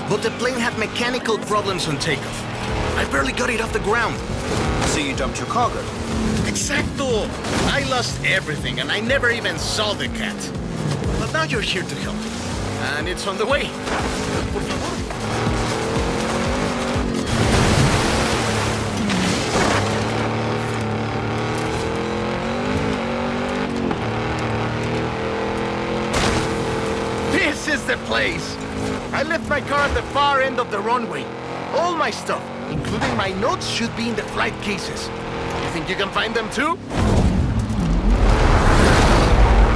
But the plane had mechanical problems on takeoff. I barely got it off the ground. So you dumped your cargo? Exacto! I lost everything and I never even saw the cat. But now you're here to help. And it's on the way. Por favor. This is the place! I left my car at the far end of the runway. All my stuff, including my notes, should be in the flight cases. You think you can find them too?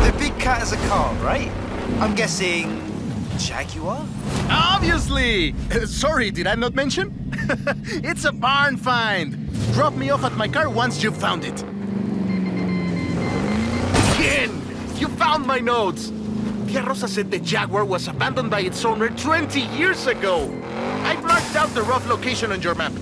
The big cat is a car, right? I'm guessing Jaguar? Obviously! Sorry, did I not mention? It's a barn find. Drop me off at my car once you've found it. Again! You found my notes! Tia Rosa said the Jaguar was abandoned by its owner 20 years ago. I've marked out the rough location on your map.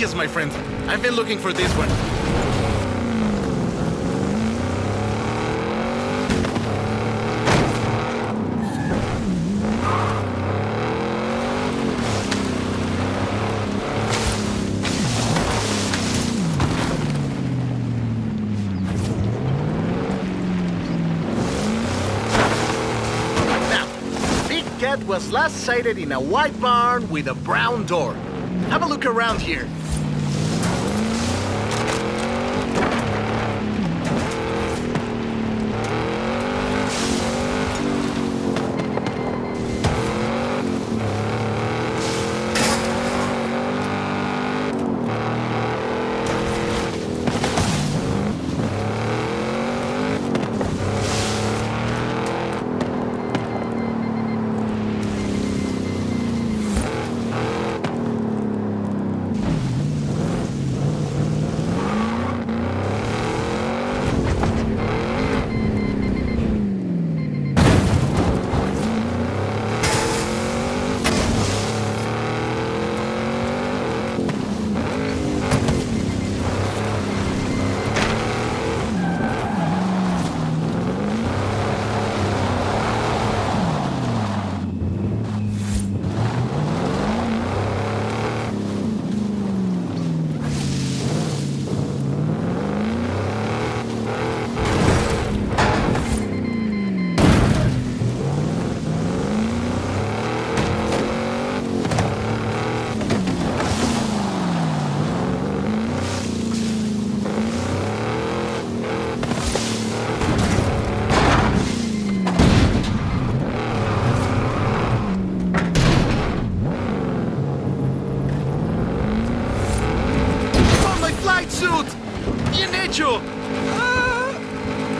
Gracias, my friend. I've been looking for this one. Was last sighted in a white barn with a brown door. Have a look around here.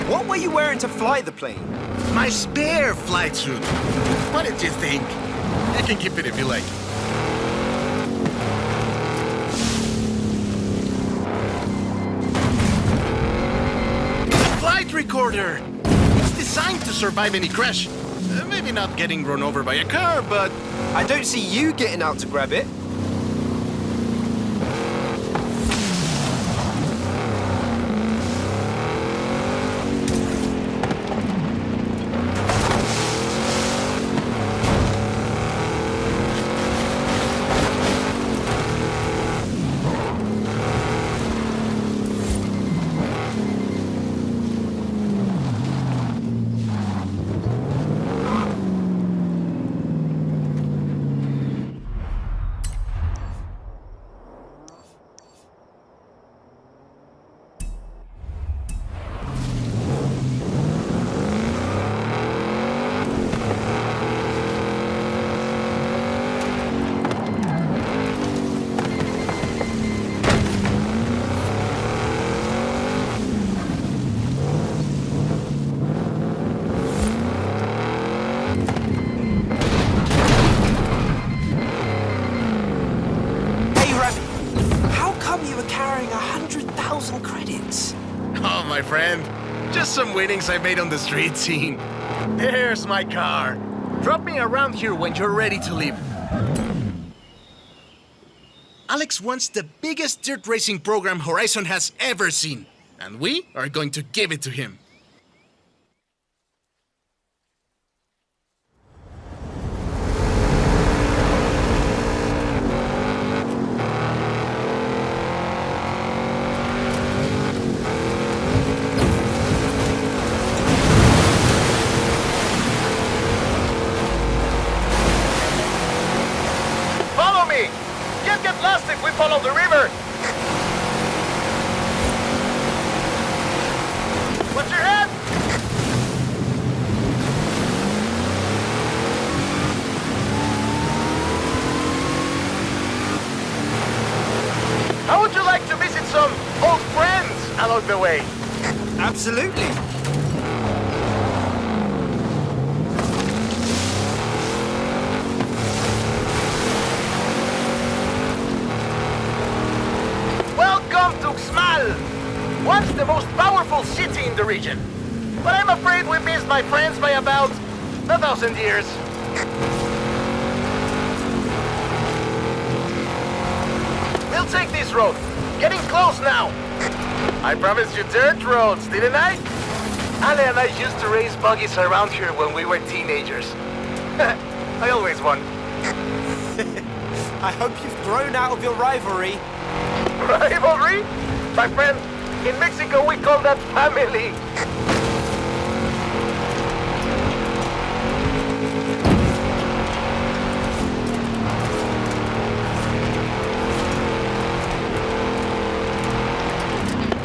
What were you wearing to fly the plane? My spare flight suit. What did you think? You can keep it if you like. A flight recorder! It's designed to survive any crash. Maybe not getting run over by a car, but... I don't see you getting out to grab it. Oh, my friend. Just some winnings I made on the street scene. There's my car. Drop me around here when you're ready to leave. Alex wants the biggest dirt racing program Horizon has ever seen. And we are going to give it to him. Get lost if we follow the river! Watch your head! How would you like to visit some old friends along the way? Absolutely. Once the most powerful city in the region. But I'm afraid we missed my friends by about 1,000 years. We'll take this road. Getting close now. I promised you dirt roads, didn't I? Ale and I used to race buggies around here when we were teenagers. I always won. I hope you've grown out of your rivalry. Rivalry? My friend, in Mexico we call that family.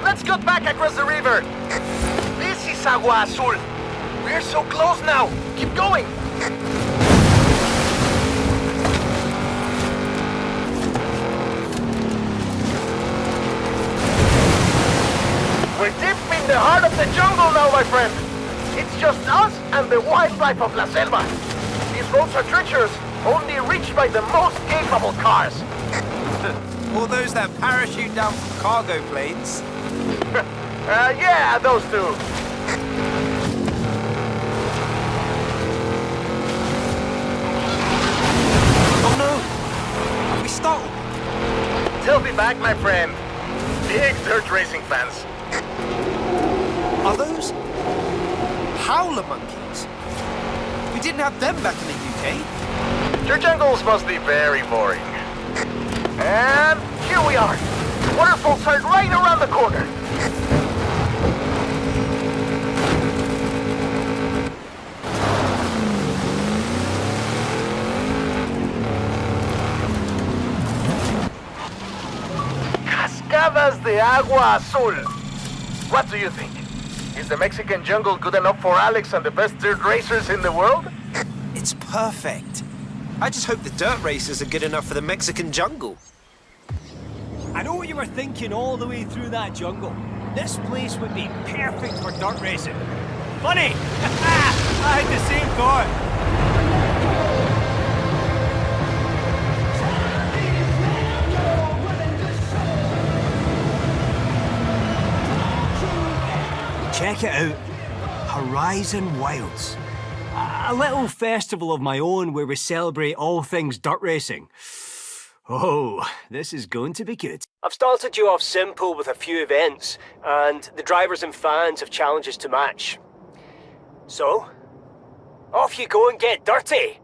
Let's go back across the river. This is Agua Azul. We're so close now. Keep going. We're deep in the heart of the jungle now, my friend. It's just us and the wildlife of La Selva. These roads are treacherous, only reached by the most capable cars. All those that parachute down from cargo planes. Yeah, those two. Oh no! Have we stalled? They'll be back, my friend. Big dirt racing fans. Are those howler monkeys? We didn't have them back in the UK. Your jungles must be very boring. And here we are. Waterfalls are right around the corner. Cascadas de Agua Azul. What do you think? Is the Mexican jungle good enough for Alex and the best dirt racers in the world? It's perfect. I just hope the dirt races are good enough for the Mexican jungle. I know what you were thinking all the way through that jungle. This place would be perfect for dirt racing. Funny! I had the same thought. Check it out. Horizon Wilds. A little festival of my own where we celebrate all things dirt racing. Oh, this is going to be good. I've started you off simple with a few events, and the drivers and fans have challenges to match. So, off you go and get dirty!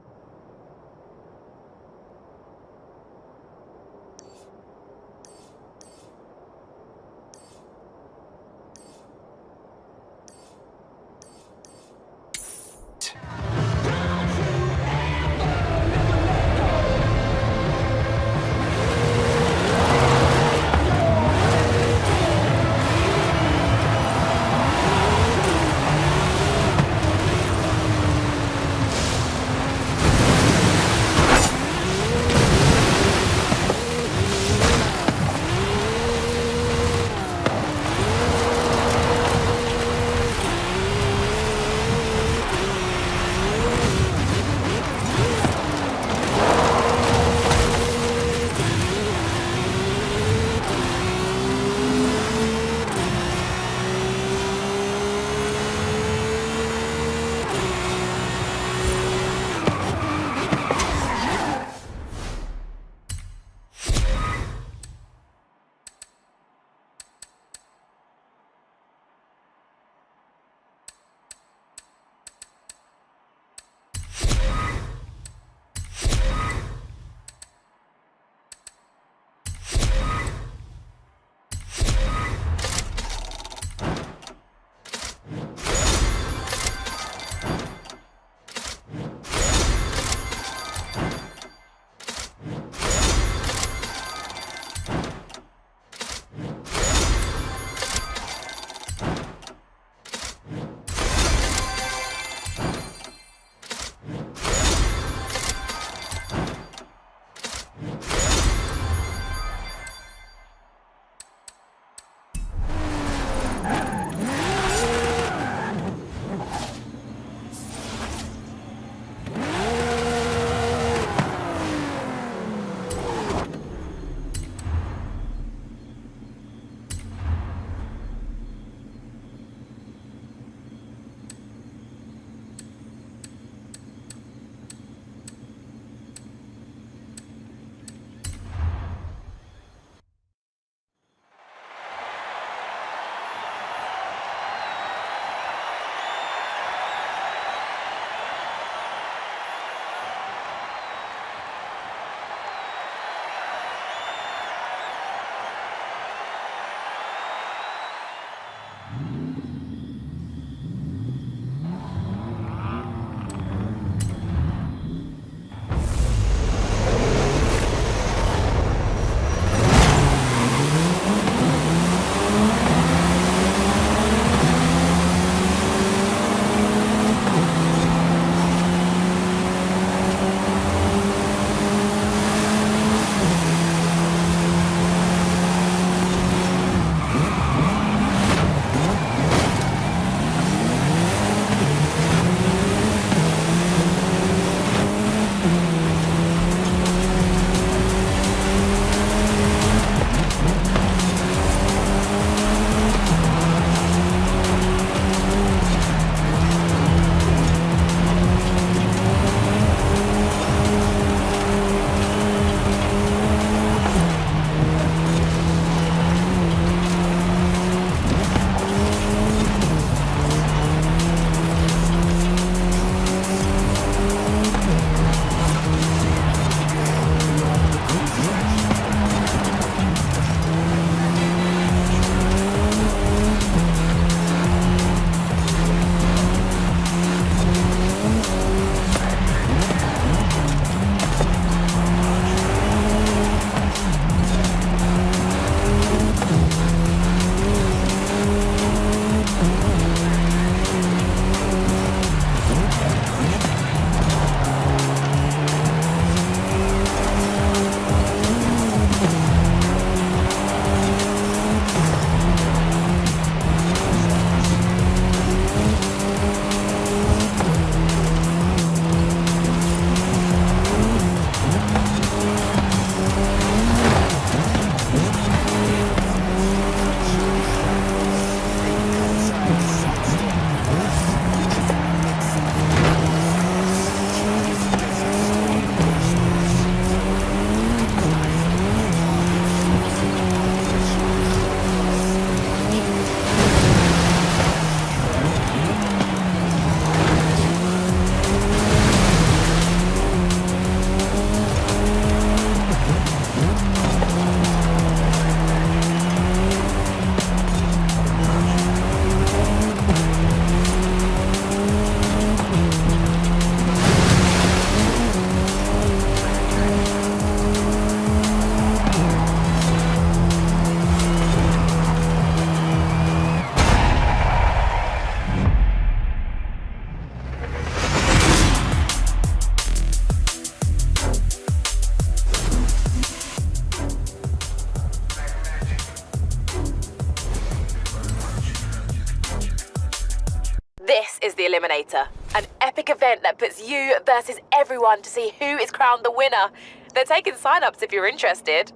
Dominator, an epic event that puts you versus everyone to see who is crowned the winner. They're taking sign-ups if you're interested.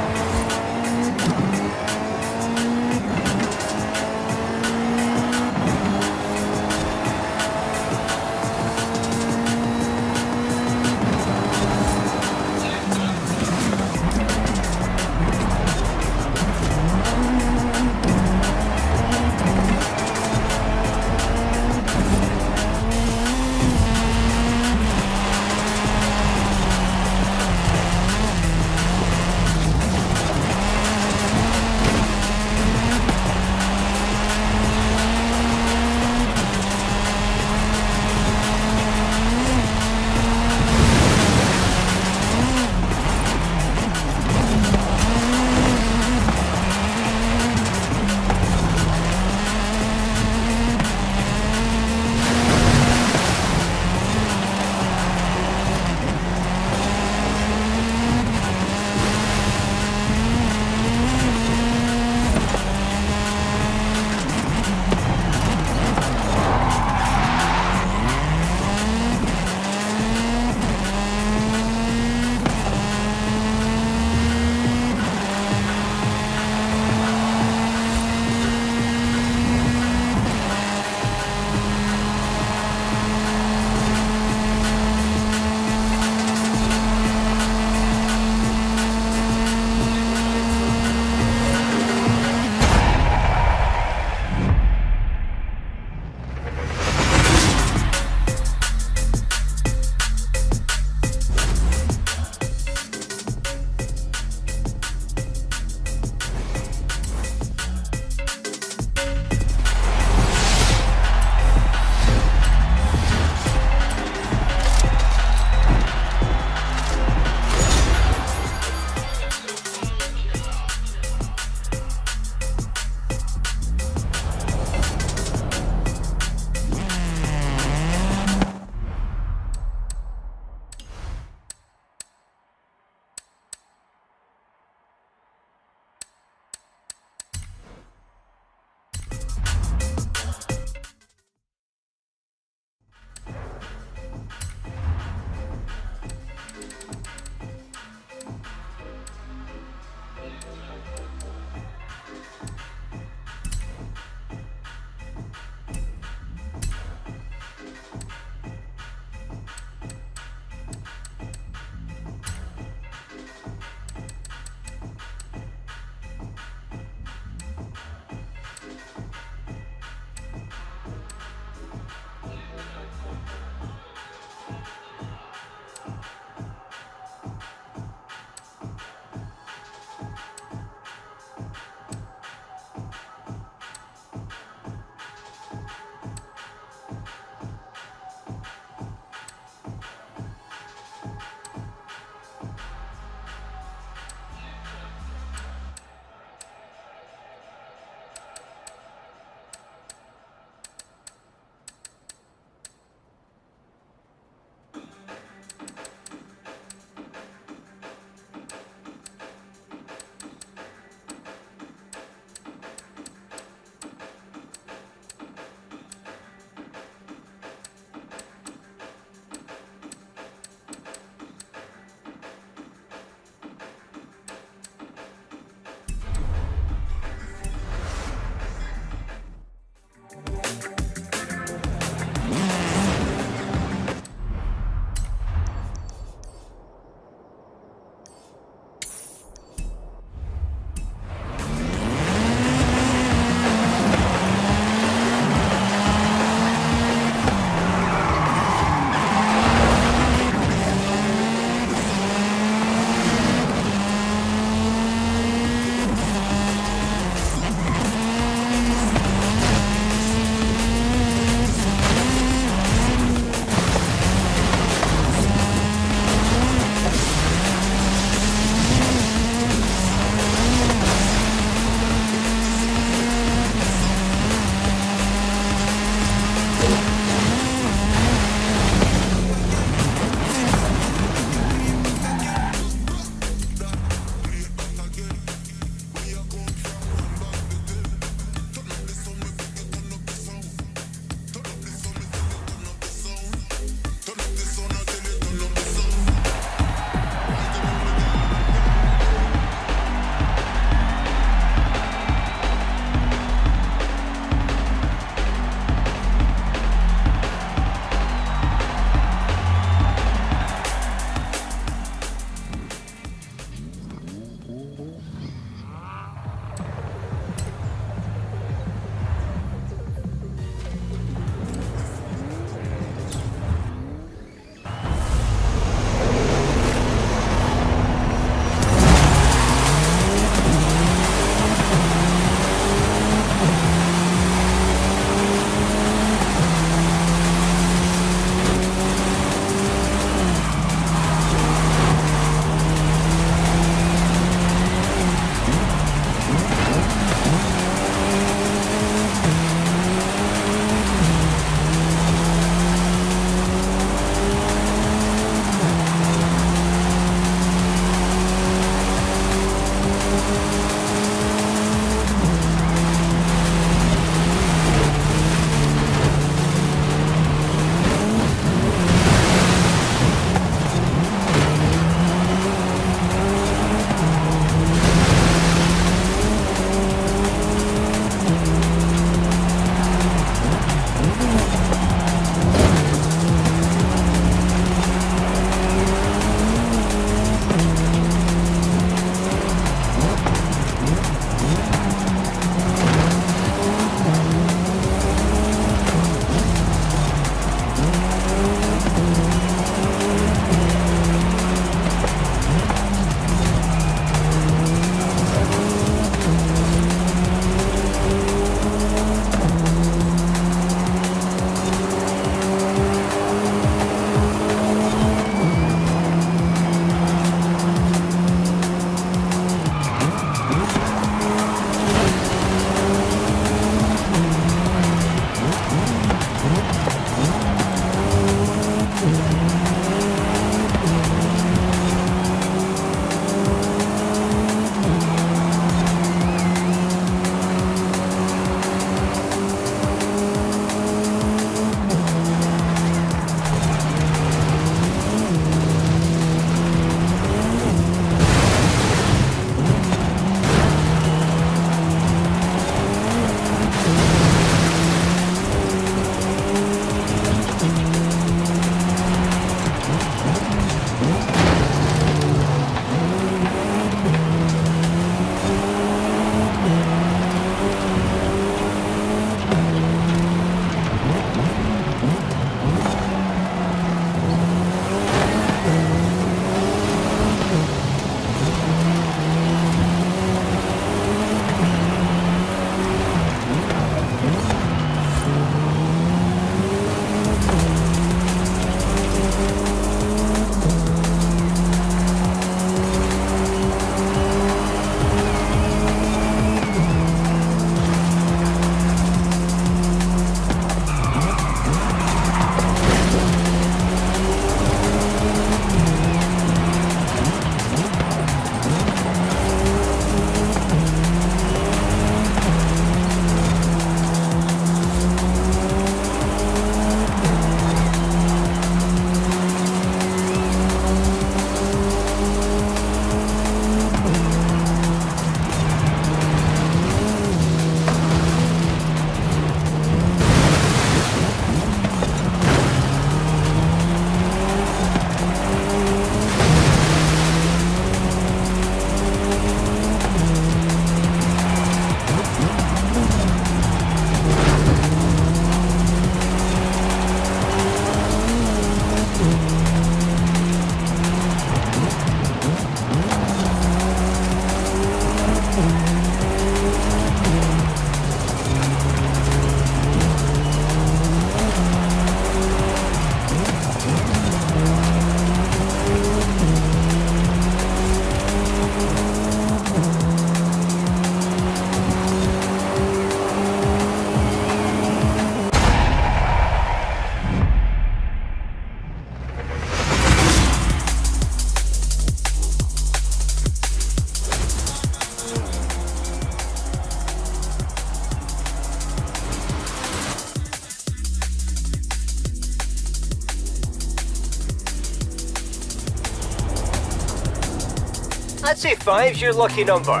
I'd say 5's your lucky number.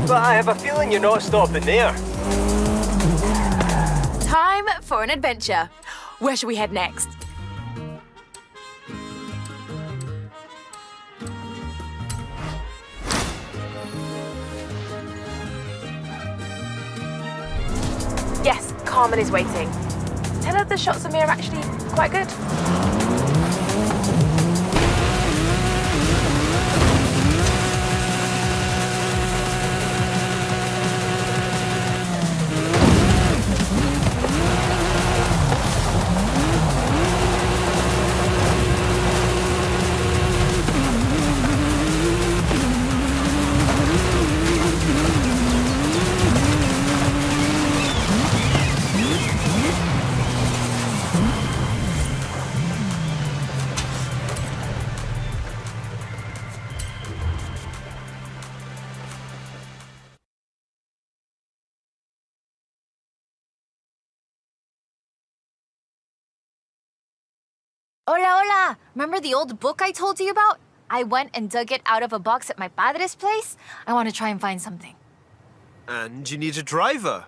But I have a feeling you're not stopping there. Time for an adventure. Where should we head next? Yes, Carmen is waiting. Tell her the shots of me are actually quite good. Hola, hola! Remember the old book I told you about? I went and dug it out of a box at my padre's place. I want to try and find something. And you need a driver.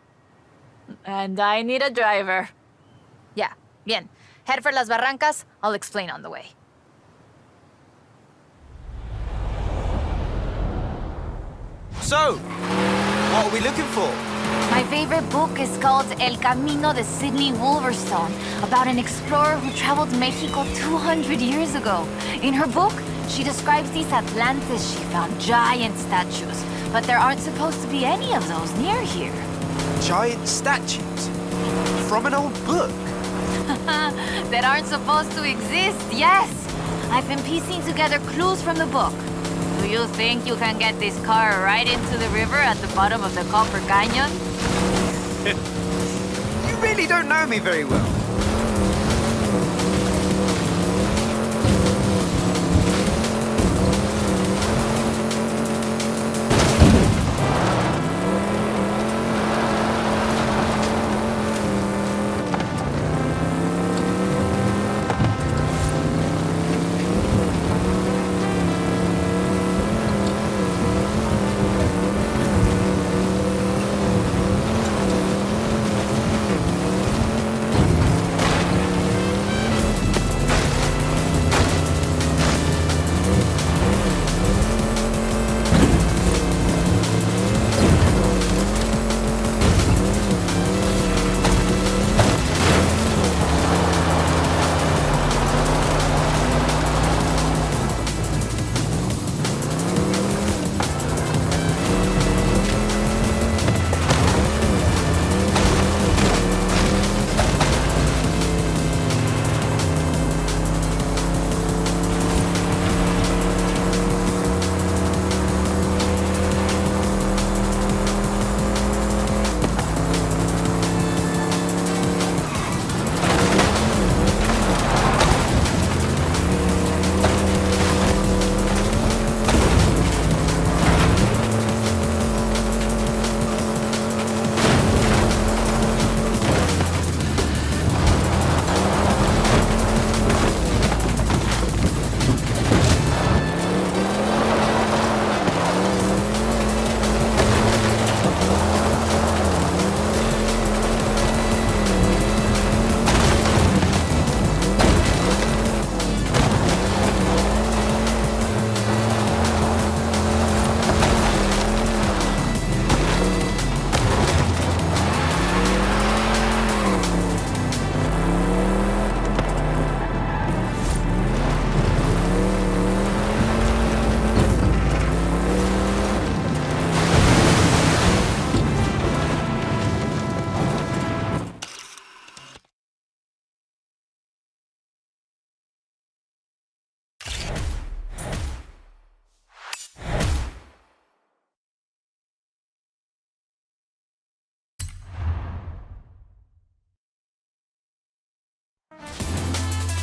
And I need a driver. Yeah, bien. Head for Las Barrancas. I'll explain on the way. So, what are we looking for? My favorite book is called El Camino de Sidney Wolverstone, about an explorer who traveled Mexico 200 years ago. In her book, she describes these Atlantes she found, giant statues. But there aren't supposed to be any of those near here. Giant statues? From an old book? That aren't supposed to exist, yes! I've been piecing together clues from the book. Do you think you can get this car right into the river at the bottom of the Copper Canyon? You really don't know me very well.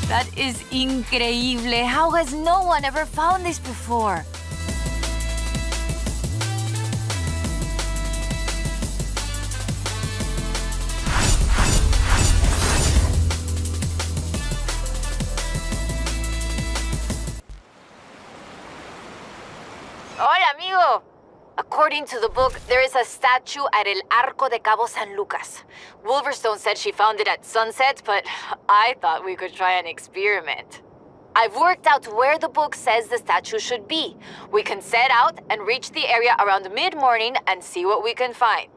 That is increíble. How has no one ever found this before? Hola, amigo! According to the book, there is a statue at El Arco de Cabo San Lucas. Wolverstone said she found it at sunset, but I thought we could try an experiment. I've worked out where the book says the statue should be. We can set out and reach the area around mid-morning and see what we can find.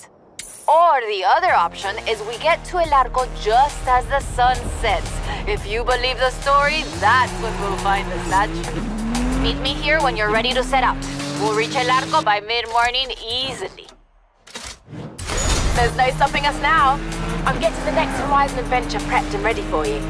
Or the other option is we get to El Arco just as the sun sets. If you believe the story, that's when we'll find the statue. Meet me here when you're ready to set out. We'll reach El Arco by mid-morning easily. There's no stopping us now. I'm getting the next Horizon adventure prepped and ready for you.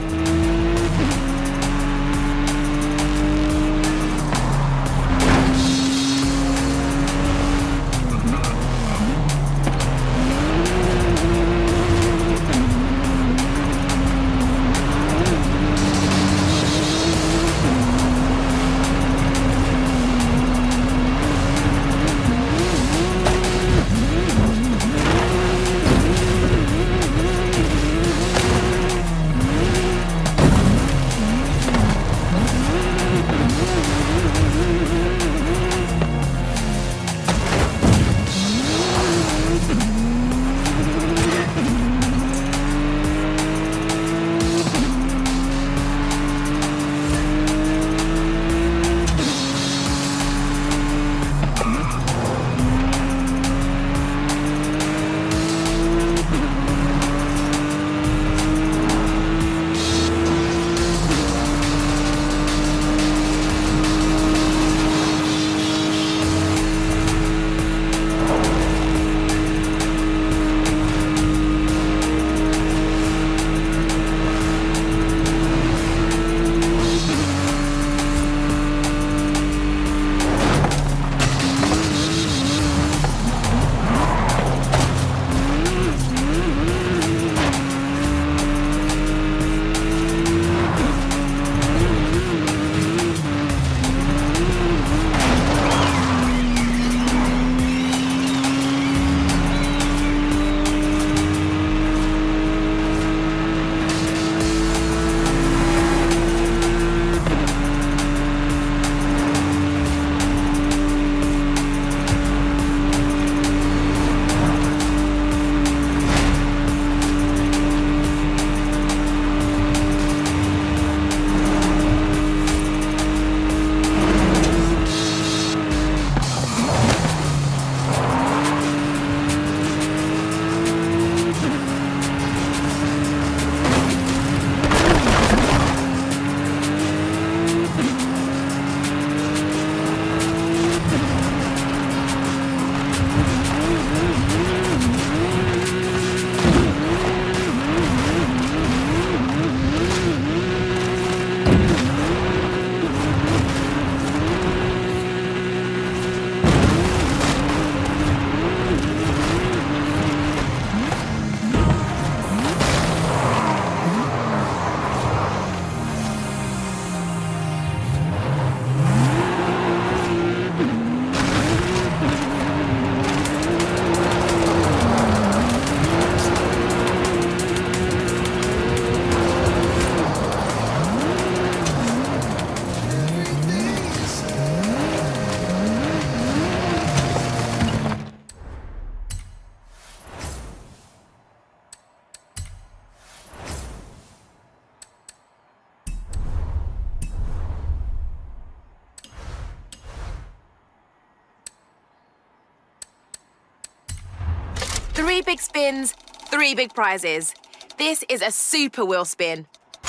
3 big spins, 3 big prizes. This is a super wheel spin.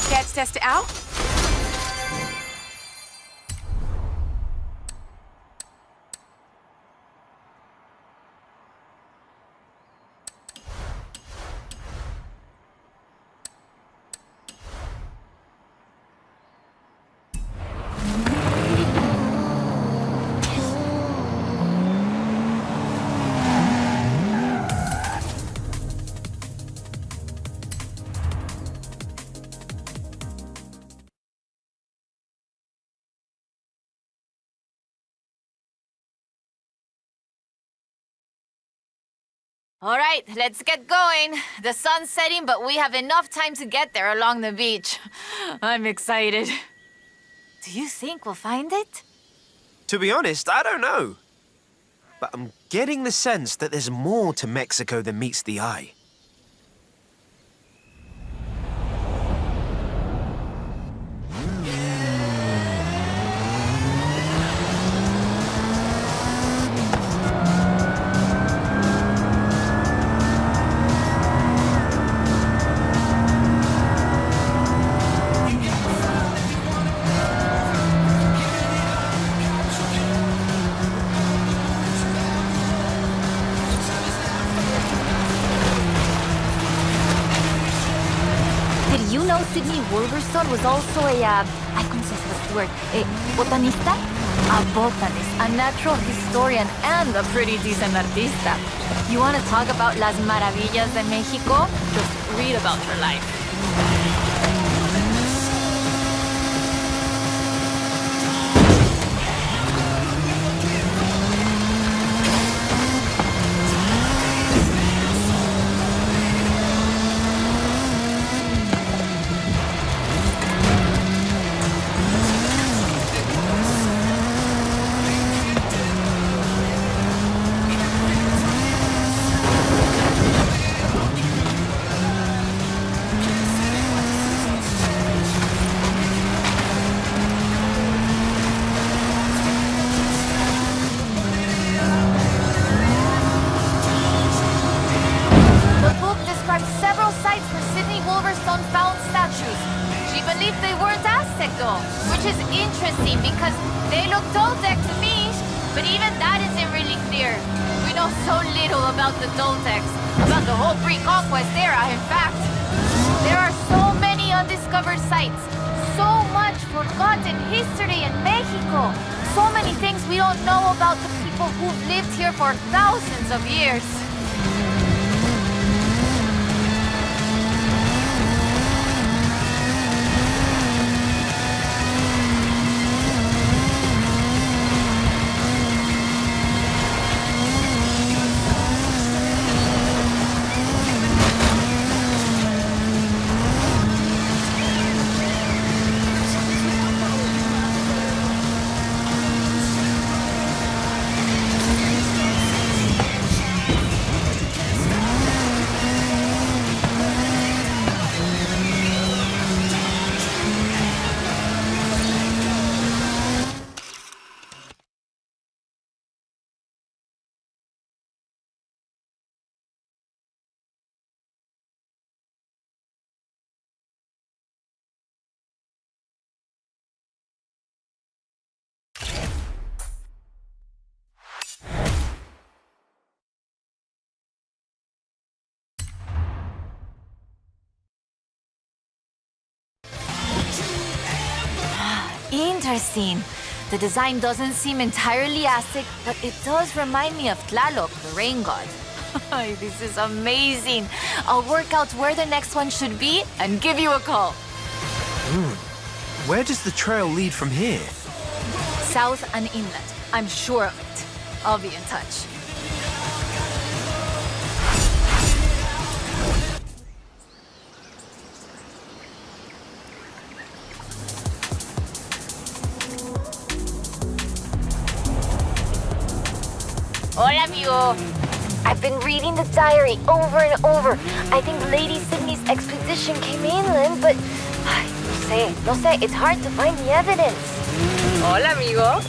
Care to test it out? All right, let's get going. The sun's setting, but we have enough time to get there along the beach. I'm excited. Do you think we'll find it? To be honest, I don't know. But I'm getting the sense that there's more to Mexico than meets the eye. Sydney Wolverstone was also a, botanista? A botanist, a natural historian, and a pretty decent artista. You want to talk about las maravillas de Mexico? Just read about her life. Which is interesting because they look Toltec to me, but even that isn't really clear. We know so little about the Toltecs, about the whole pre-conquest era, in fact. There are so many undiscovered sites, so much forgotten history in Mexico, so many things we don't know about the people who've lived here for thousands of years. Interesting. The design doesn't seem entirely Aztec, but it does remind me of Tlaloc, the rain god. This is amazing. I'll work out where the next one should be and give you a call. Where does the trail lead from here? South and inland. I'm sure of it. I'll be in touch. Hola, amigo. I've been reading the diary over and over. I think Lady Sydney's expedition came inland, but no sé, it's hard to find the evidence. Hola, amigo.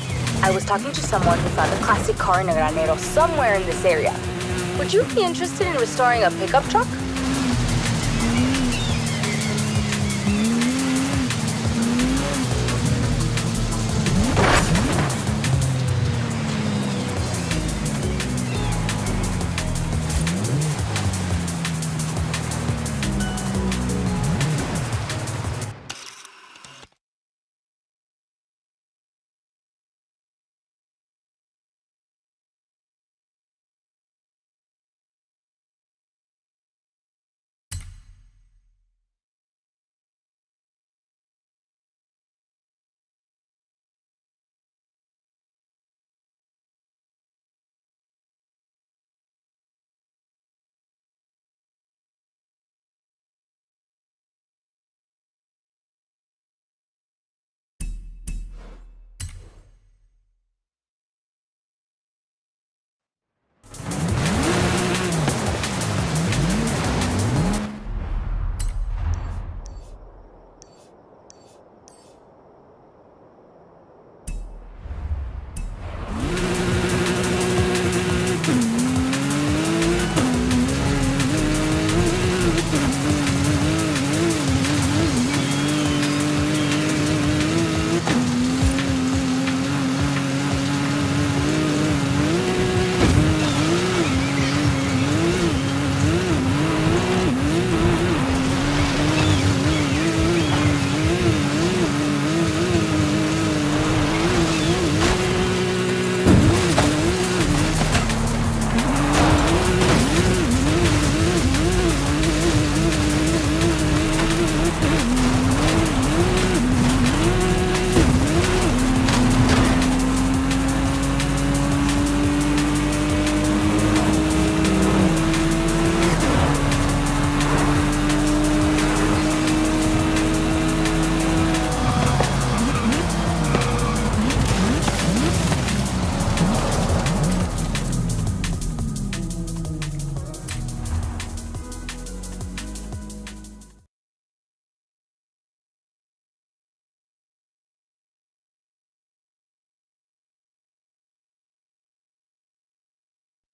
I was talking to someone who found a classic car in a granero somewhere in this area. Would you be interested in restoring a pickup truck?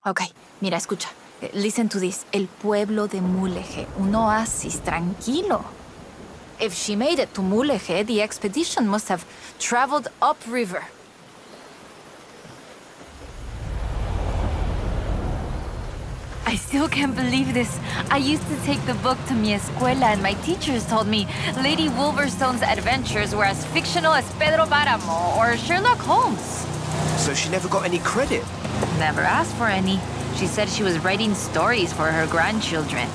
Okay, mira, escucha. Listen to this. El pueblo de Mulegé, un oasis tranquilo. If she made it to Mulegé, the expedition must have traveled upriver. I still can't believe this. I used to take the book to mi escuela and my teachers told me Lady Wolverstone's adventures were as fictional as Pedro Páramo or Sherlock Holmes. So she never got any credit? Never asked for any. She said she was writing stories for her grandchildren.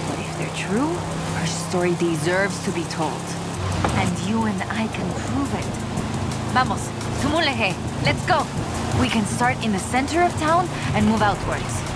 But if they're true, her story deserves to be told. And you and I can prove it. Vamos, to Mulegé. Let's go. We can start in the center of town and move outwards.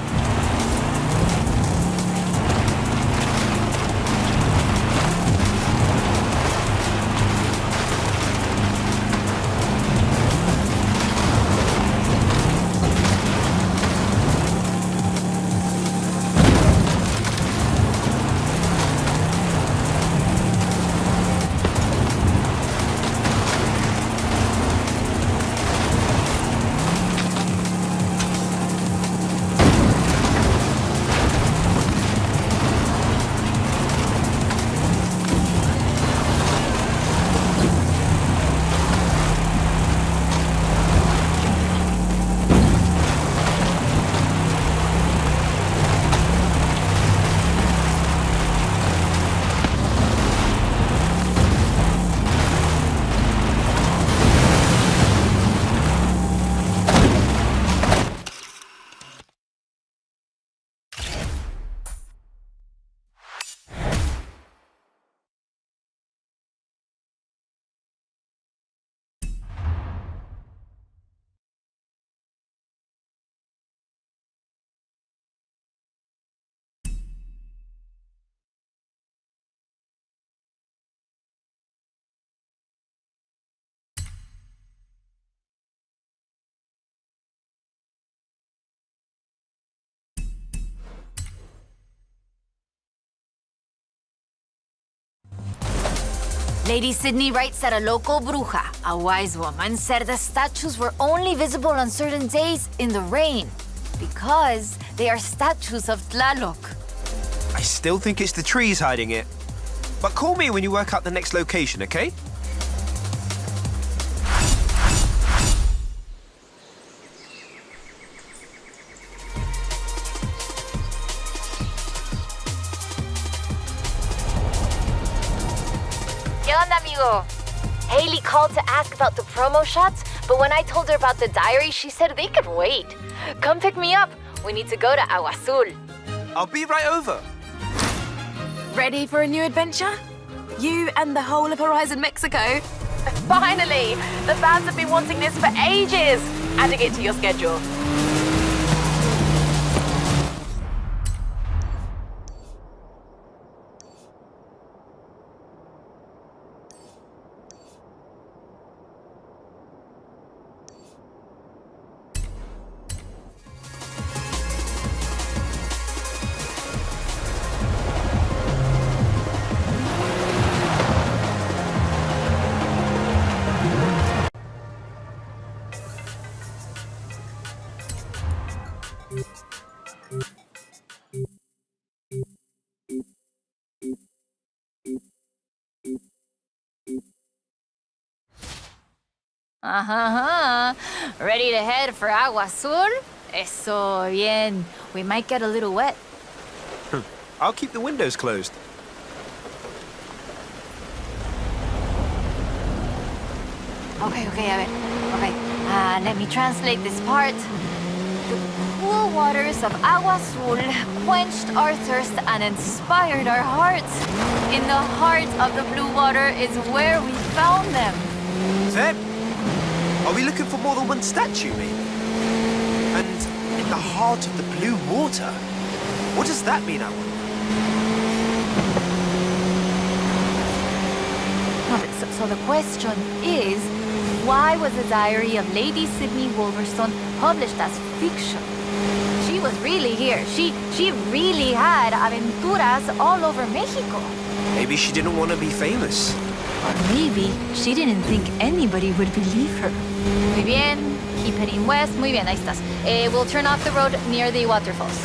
Lady Sydney writes that a local bruja, a wise woman, said the statues were only visible on certain days in the rain. Because they are statues of Tlaloc. I still think it's the trees hiding it. But call me when you work out the next location, okay? ¿Qué onda, amigo? Haley called to ask about the promo shots, but when I told her about the diary, she said they could wait. Come pick me up. We need to go to Agua Azul. I'll be right over. Ready for a new adventure? You and the whole of Horizon Mexico? Finally! The fans have been wanting this for ages! Adding it to your schedule. Ready to head for Agua Azul? Eso, bien. We might get a little wet. I'll keep the windows closed. Okay, a ver. Okay, let me translate this part. The cool waters of Agua Azul quenched our thirst and inspired our hearts. In the heart of the blue water is where we found them. Them? Are we looking for more than one statue, maybe? And in the heart of the blue water? What does that mean, I wonder? So the question is, why was the diary of Lady Sydney Wolverstone published as fiction? She was really here. She really had aventuras all over Mexico. Maybe she didn't want to be famous. Or maybe she didn't think anybody would believe her. Muy bien. Keep heading west. Muy bien, ahí estás. We'll turn off the road near the waterfalls.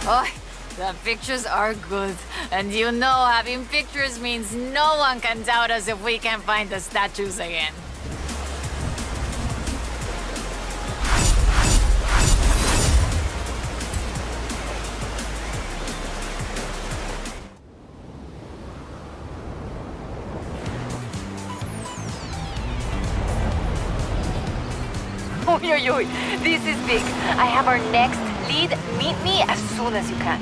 Oh, the pictures are good. And you know having pictures means no one can doubt us if we can find the statues again. Oy, this is big. I have our next lead. Meet me as soon as you can.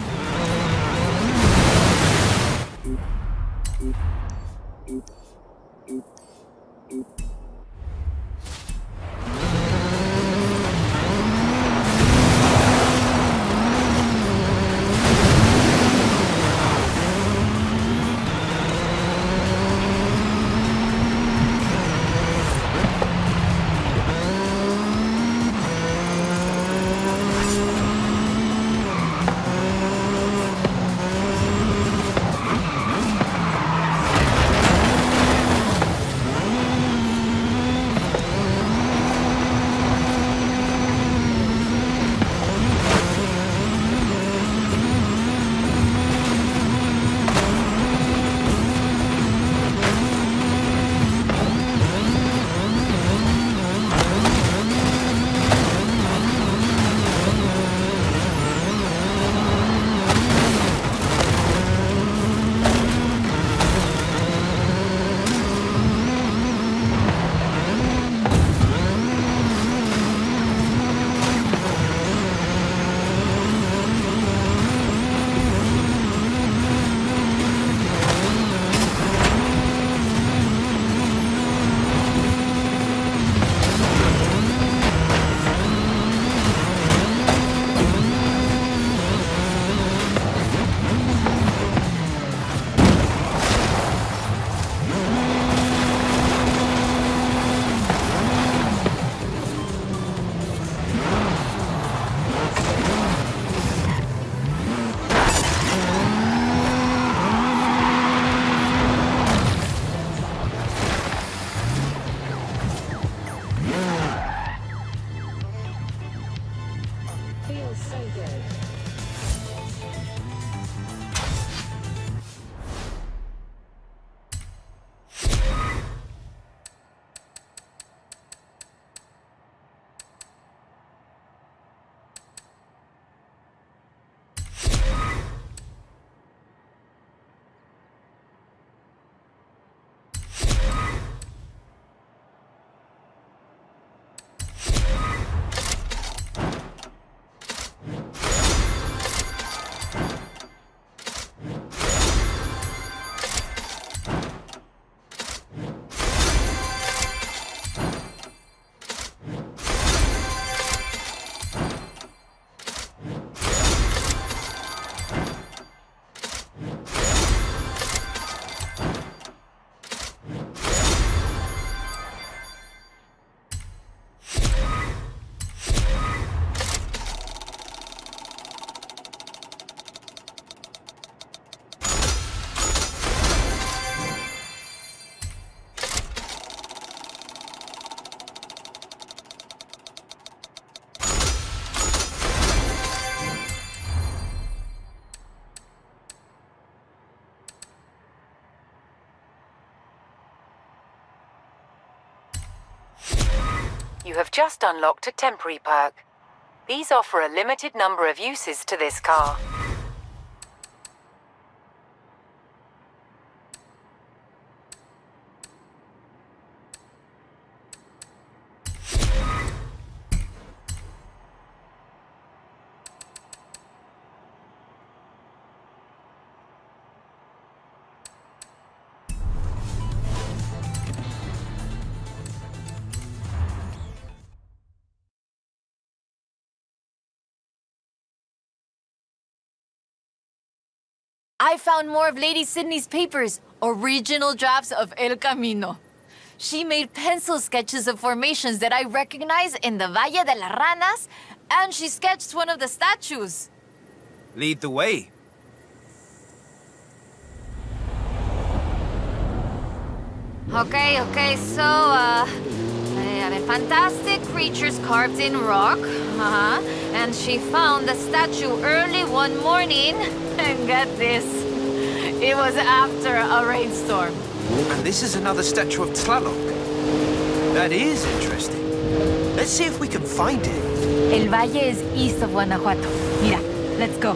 You have just unlocked a temporary perk. These offer a limited number of uses to this car. I found more of Lady Sydney's papers, original drafts of El Camino. She made pencil sketches of formations that I recognize in the Valle de las Ranas, and she sketched one of the statues. Lead the way. Okay, so, fantastic creatures carved in rock. And she found the statue early one morning. And get this, it was after a rainstorm. And this is another statue of Tlaloc. That is interesting. Let's see if we can find it. El Valle is east of Guanajuato. Mira, let's go.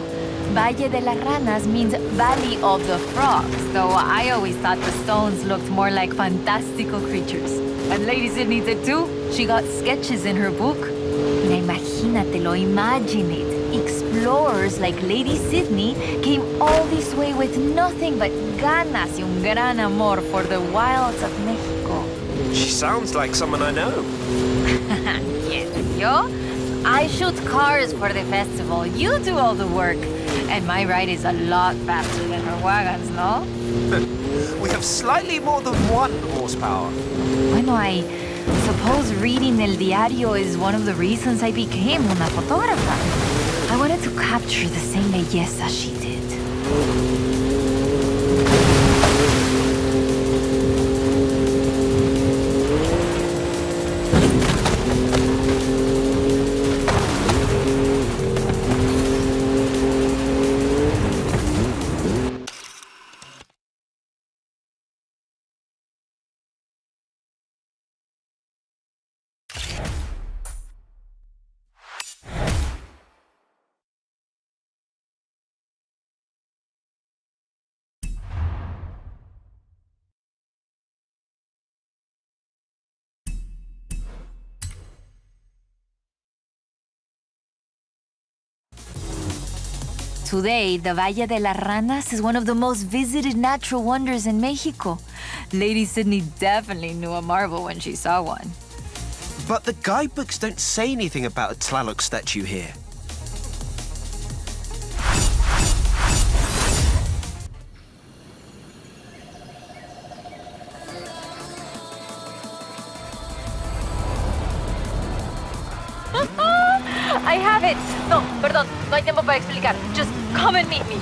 Valle de las Ranas means Valley of the Frogs, though I always thought the stones looked more like fantastical creatures. And Lady Sydney did too. She got sketches in her book. Mira, imagínatelo, imagine it. Explorers like Lady Sydney came all this way with nothing but ganas y un gran amor for the wilds of Mexico. She sounds like someone I know. Yes, yo? I shoot cars for the festival. You do all the work. And my ride is a lot faster than her wagons, no? We have slightly more than 1 horsepower. Bueno, I suppose reading El Diario is one of the reasons I became una fotógrafa. I wanted to capture the same belleza she did. Today, the Valle de las Ranas is one of the most visited natural wonders in Mexico. Lady Sydney definitely knew a marvel when she saw one. But the guidebooks don't say anything about a Tlaloc statue here. I have it! No, perdón, no hay tiempo para explicar. Just come and meet me.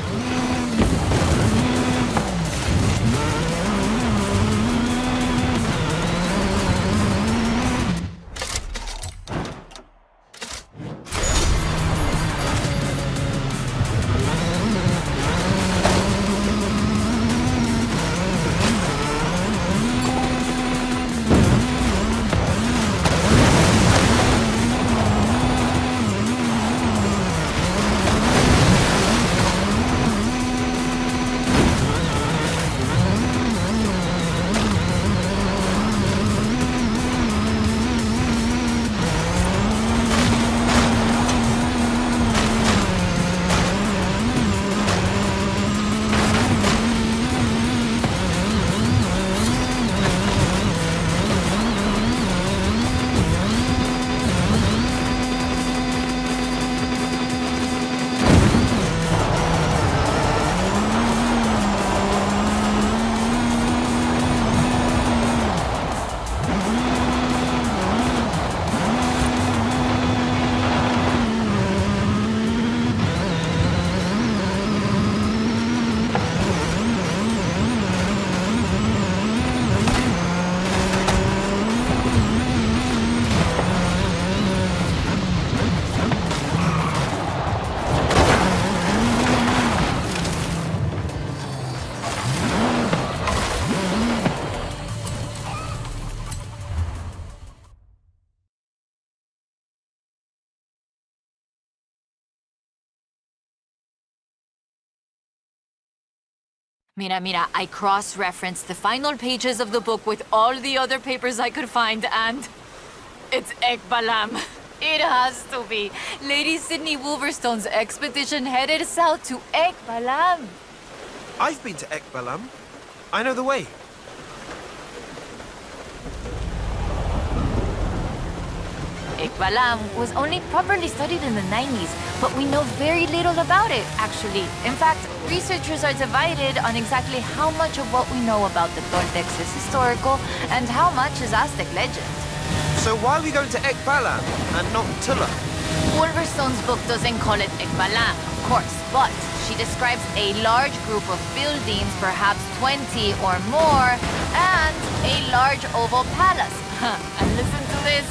Mira, I cross-referenced the final pages of the book with all the other papers I could find, and it's Ekbalam. It has to be. Lady Sydney Wolverstone's expedition headed south to Ekbalam. I've been to Ekbalam. I know the way. Ekbalam was only properly studied in the 90s, but we know very little about it, actually. In fact, researchers are divided on exactly how much of what we know about the Toltecs is historical and how much is Aztec legend. So why are we going to Ekbalam and not Tula? Wolverstone's book doesn't call it Ekbalam, of course, but she describes a large group of buildings, perhaps 20 or more, and a large oval palace. And listen to this.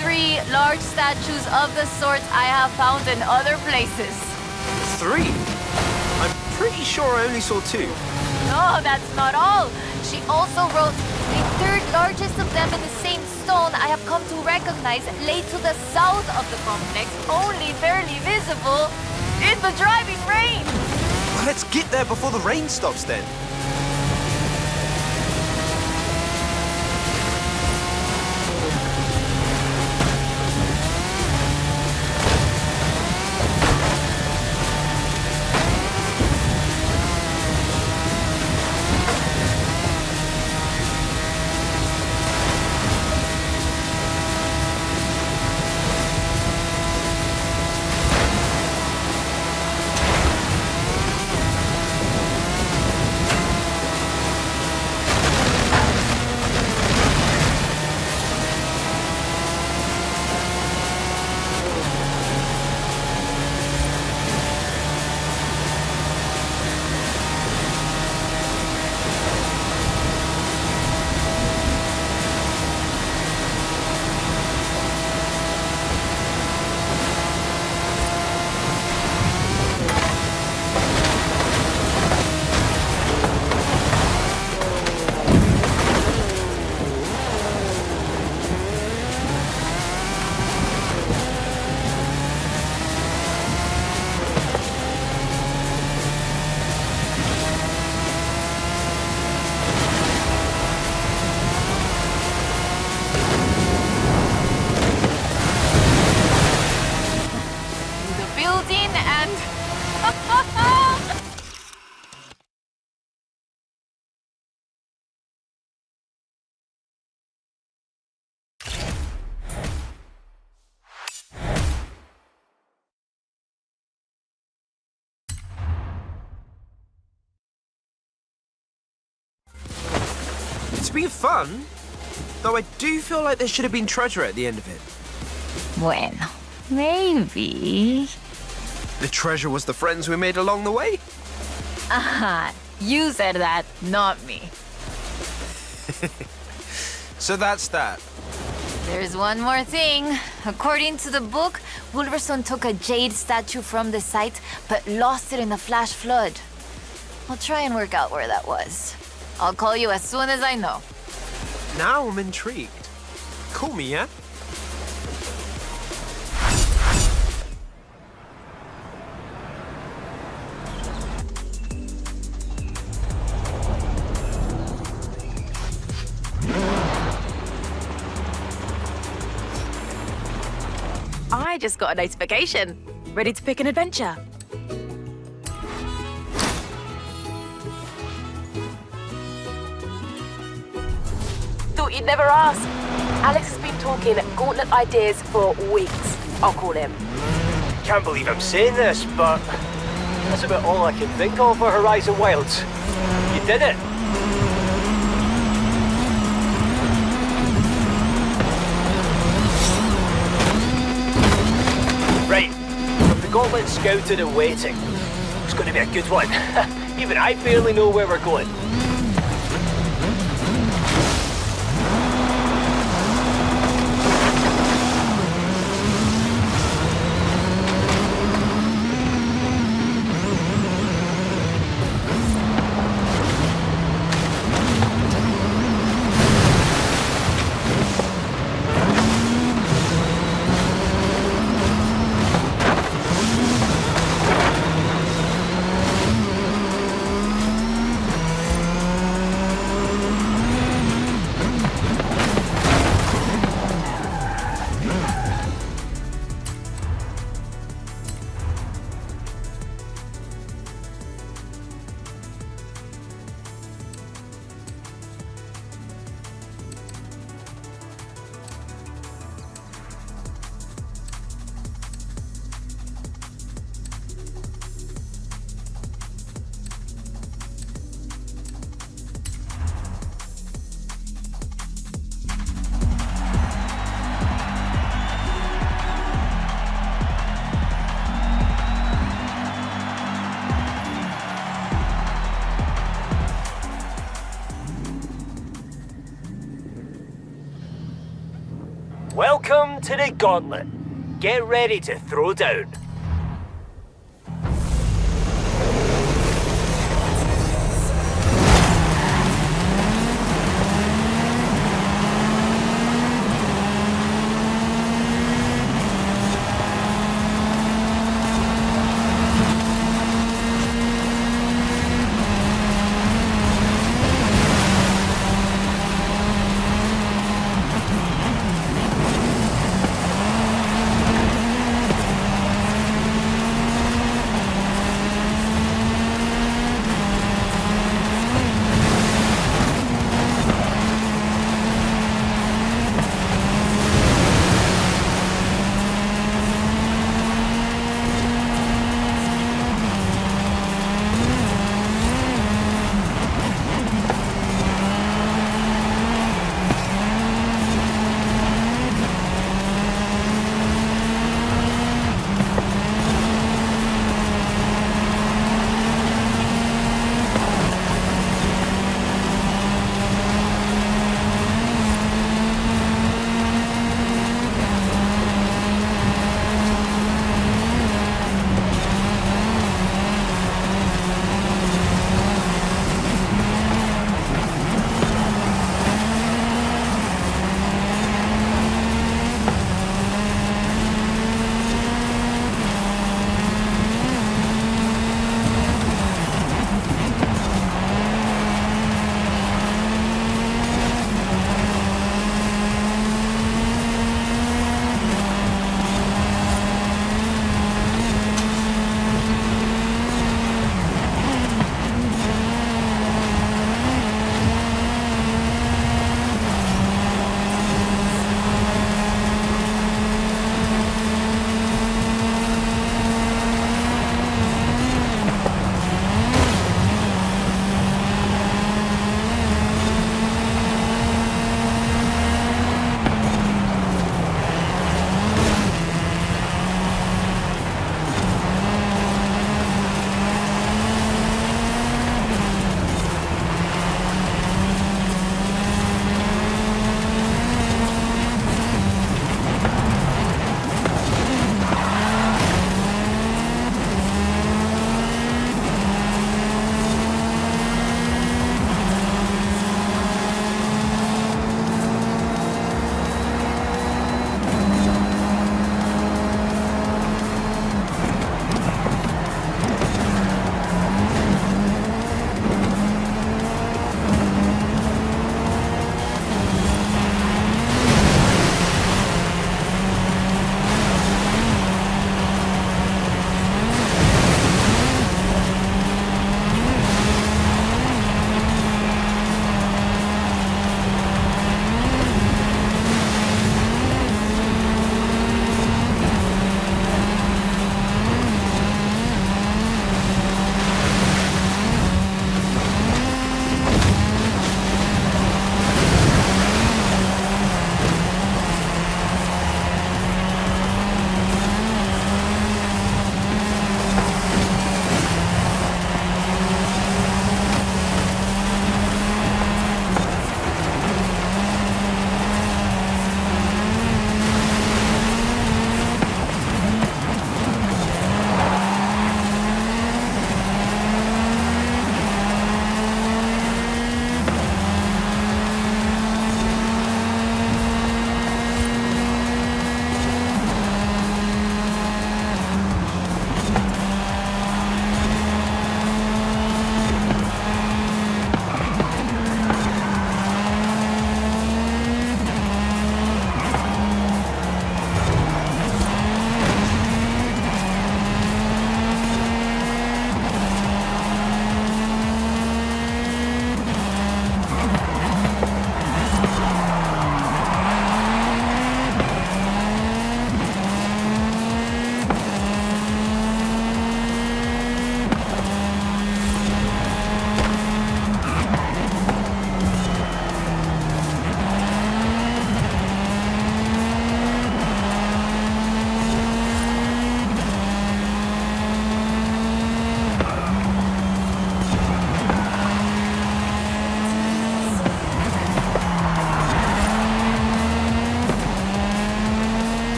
3 large statues of the sorts I have found in other places. 3? I'm pretty sure I only saw 2. No, that's not all. She also wrote, the 3rd largest of them in the same stone I have come to recognize lay to the south of the complex, only barely visible in the driving rain. Well, let's get there before the rain stops then. It's been fun, though I do feel like there should have been treasure at the end of it. Bueno, maybe. The treasure was the friends we made along the way? Aha, you said that, not me. So that's that. There's one more thing. According to the book, Wolverstone took a jade statue from the site, but lost it in the flash flood. I'll try and work out where that was. I'll call you as soon as I know. Now I'm intrigued. Call me, yeah? I just got a notification. Ready to pick an adventure. Thought you'd never ask. Alex has been talking gauntlet ideas for weeks. I'll call him. Can't believe I'm saying this, but that's about all I can think of for Horizon Wilds. You did it! Right, with the gauntlet scouted and waiting, it's going to be a good one. Even I barely know where we're going. Welcome to the Gauntlet. Get ready to throw down.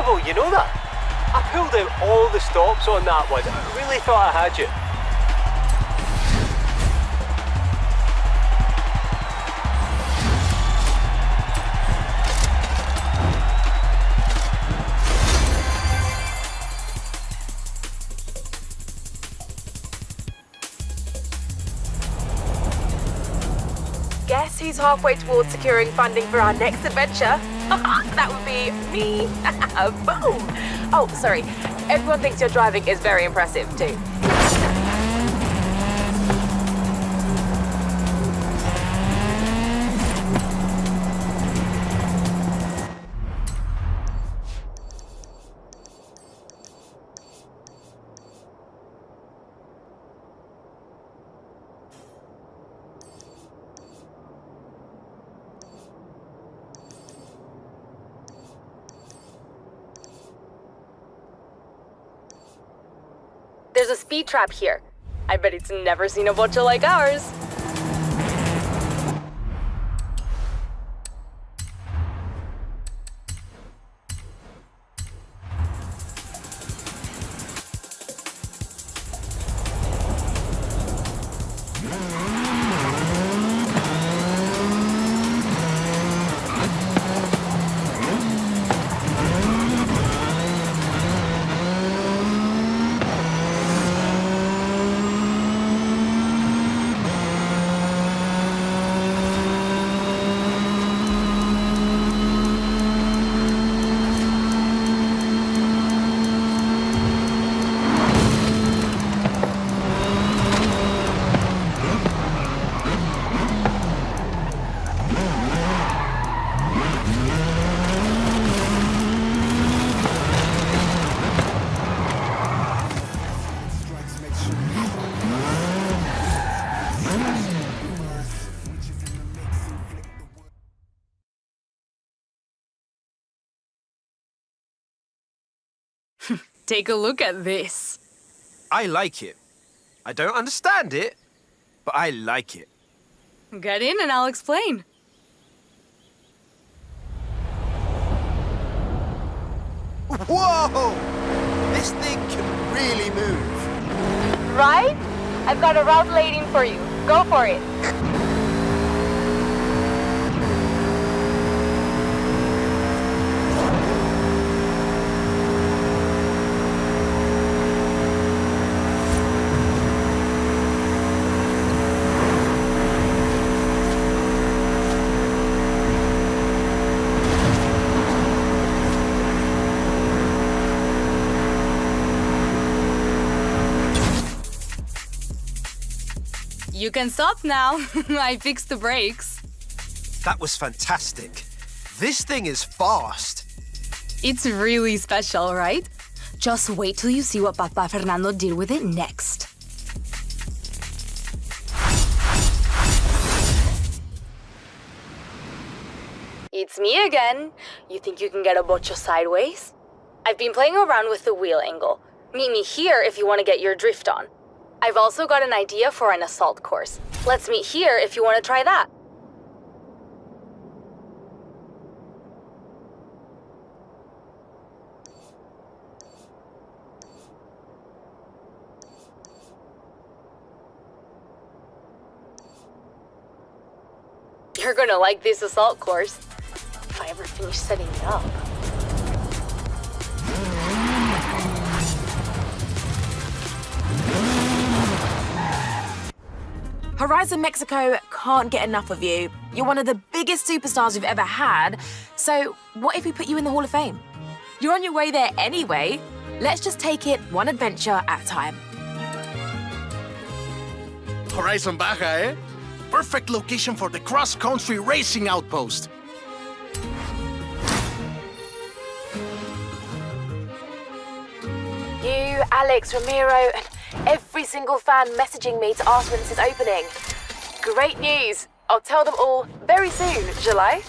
travel, you know that? I pulled out all the stops on that one. I really thought I had you. Guess who's halfway towards securing funding for our next adventure? That would be me. Boom. Oh, sorry. Everyone thinks your driving is very impressive, too. There's a speed trap here. I bet it's never seen a bocho like ours. Take a look at this. I like it. I don't understand it, but I like it. Get in and I'll explain. Whoa! This thing can really move. Right? I've got a route waiting for you. Go for it. You can stop now. I fixed the brakes. That was fantastic. This thing is fast. It's really special, right? Just wait till you see what Papa Fernando did with it next. It's me again. You think you can get a bocho sideways? I've been playing around with the wheel angle. Meet me here if you want to get your drift on. I've also got an idea for an assault course. Let's meet here if you want to try that. You're gonna like this assault course. If I ever finish setting it up. Horizon Mexico can't get enough of you. You're one of the biggest superstars we've ever had. So what if we put you in the Hall of Fame? You're on your way there anyway. Let's just take it one adventure at a time. Horizon Baja, eh? Perfect location for the cross-country racing outpost. You, Alex, Ramiro, and every single fan messaging me to ask when this is opening. Great news. I'll tell them all very soon, shall I?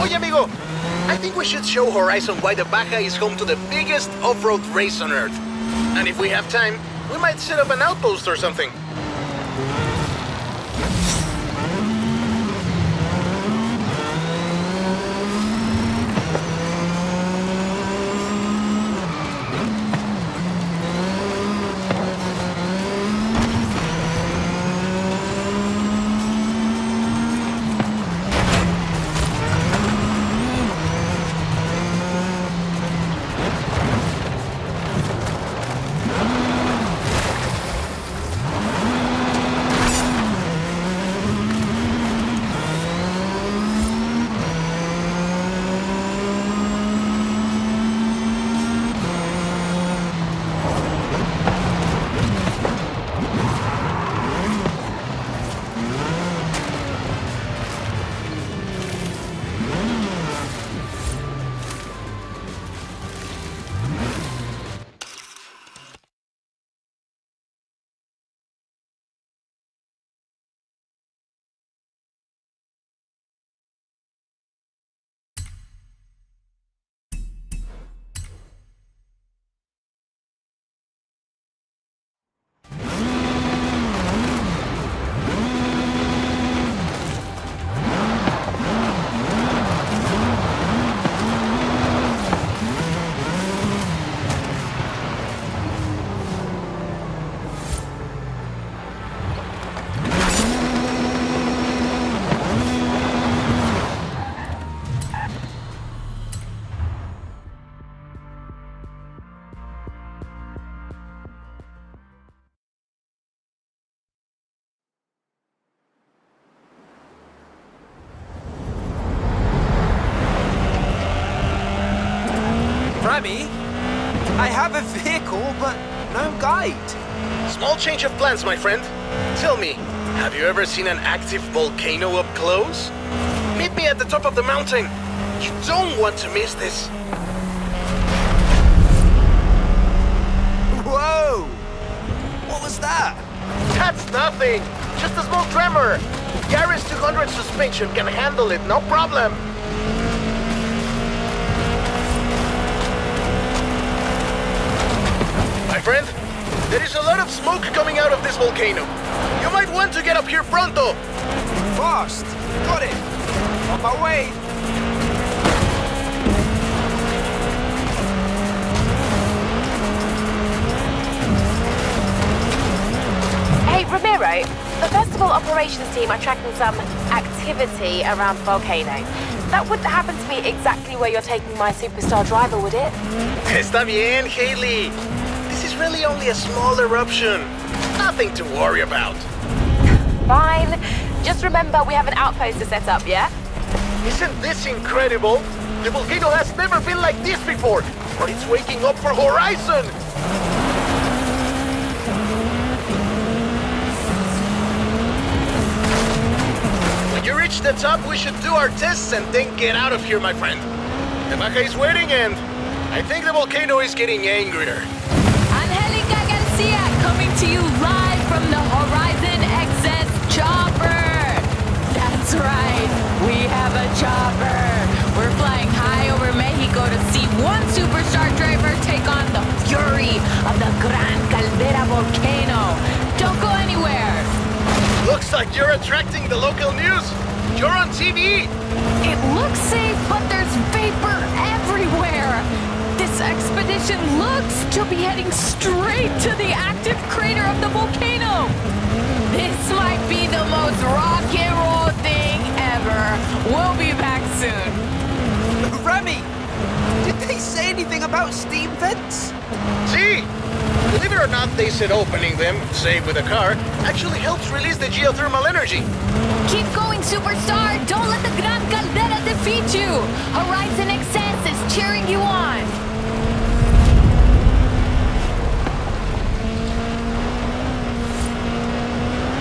Oye, amigo, I think we should show Horizon why the Baja is home to the biggest off-road race on Earth. And if we have time, we might set up an outpost or something. Remy, I have a vehicle, but no guide. Small change of plans, my friend. Tell me, have you ever seen an active volcano up close? Meet me at the top of the mountain. You don't want to miss this. Whoa! What was that? That's nothing. Just a small tremor. Garrett's 200 suspension can handle it, no problem. My friend, there is a lot of smoke coming out of this volcano. You might want to get up here pronto. Fast! Got it! On my way! Hey, Ramiro, the festival operations team are tracking some activity around the volcano. That wouldn't happen to be exactly where you're taking my superstar driver, would it? Está bien, Haley. This is really only a small eruption. Nothing to worry about. Fine. Just remember we have an outpost to set up, yeah? Isn't this incredible? The volcano has never been like this before, but it's waking up for Horizon! When you reach the top, we should do our tests and then get out of here, my friend. The Baja is waiting and I think the volcano is getting angrier. Angelica Garcia coming to you live from the Horizon XS chopper. That's right, we have a chopper. We're flying high over Mexico to see one superstar driver take on the fury of the Gran Caldera volcano. Don't go anywhere. Looks like you're attracting the local news. You're on TV. It looks safe, but there's vapor everywhere. This expedition looks to be heading straight to the active crater of the volcano. This might be the most rock and roll thing ever. We'll be back soon. Remy! Did they say anything about steam vents? See? Believe it or not, they said opening them, say with a car, actually helps release the geothermal energy. Keep going, superstar. Don't let the Gran Caldera defeat you. Horizon XS is cheering you on.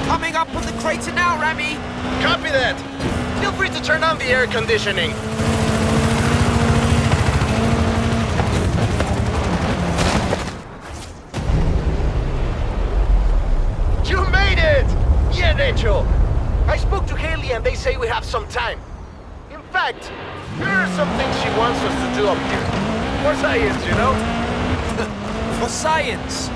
Coming up on the crater now, Remy! Copy that. Feel free to turn on the air conditioning. You made it! Bien hecho! I spoke to Haley and they say we have some time. In fact, here are some things she wants us to do up here. For science, you know? For science!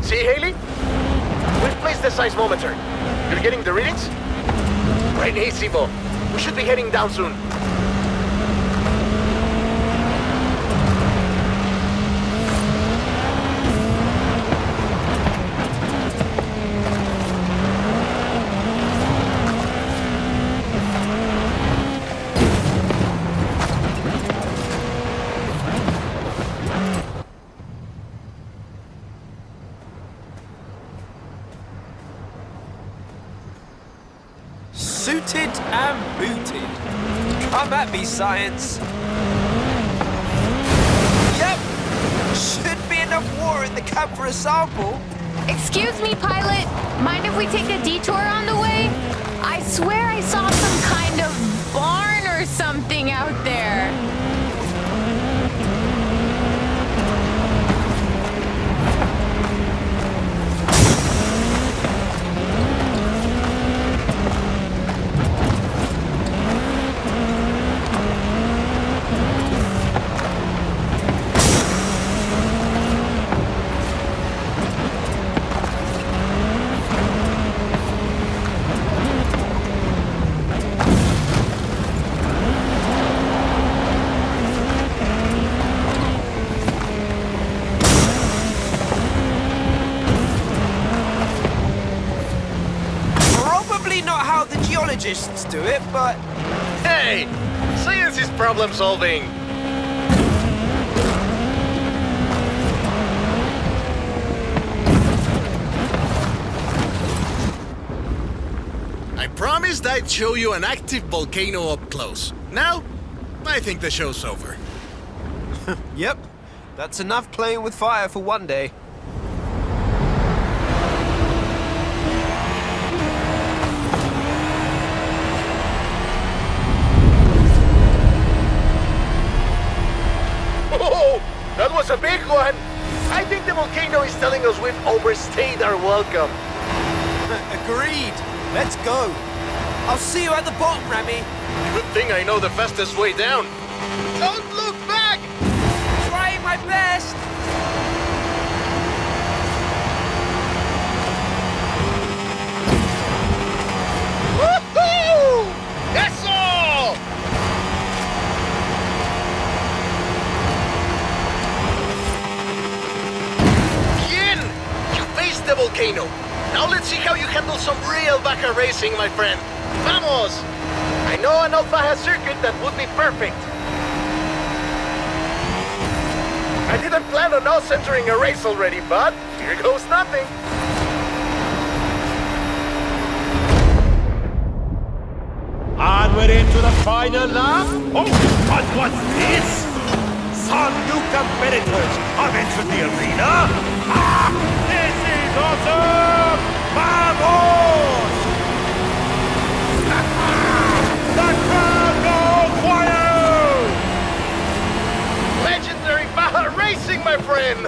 See, Haley? We've placed the seismometer. You're getting the readings? Right, easy, Bo. We should be heading down soon. Suited and booted. Come at me, science. Yep. Should be enough water in the cab for a sample. Excuse me, pilot. Mind if we take a detour on the way? I swear I saw some kind of barn or something out there. Not how the geologists do it, but... Hey! Science is problem solving! I promised I'd show you an active volcano up close. Now, I think the show's over. Yep, that's enough playing with fire for one day. Oh, that was a big one! I think the volcano is telling us we've overstayed our welcome. Agreed. Let's go. I'll see you at the bottom, Rami. Good thing I know the fastest way down. Don't look back! Trying my best. Woohoo! That's all! Bien! You faced the volcano. Now let's see how you handle some real Baja racing, my friend. Vamos! I know an old Baja circuit that would be perfect. I didn't plan on us entering a race already, but here goes nothing. And we're into the final lap. Oh, but what's this? Some new competitors have entered the arena. Ah, this is awesome! Vamos! The crowd goes wild! Legendary Baja racing, my friend!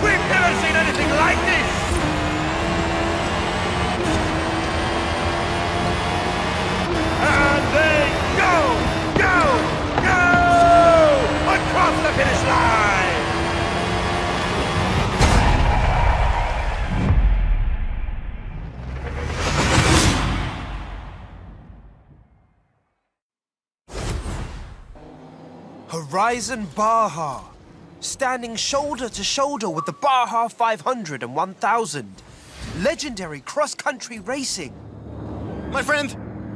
We've never seen anything like this! And they go! Across the finish line! Horizon Baja. standing shoulder to shoulder with the Baja 500 and 1000. Legendary cross-country racing. My friend,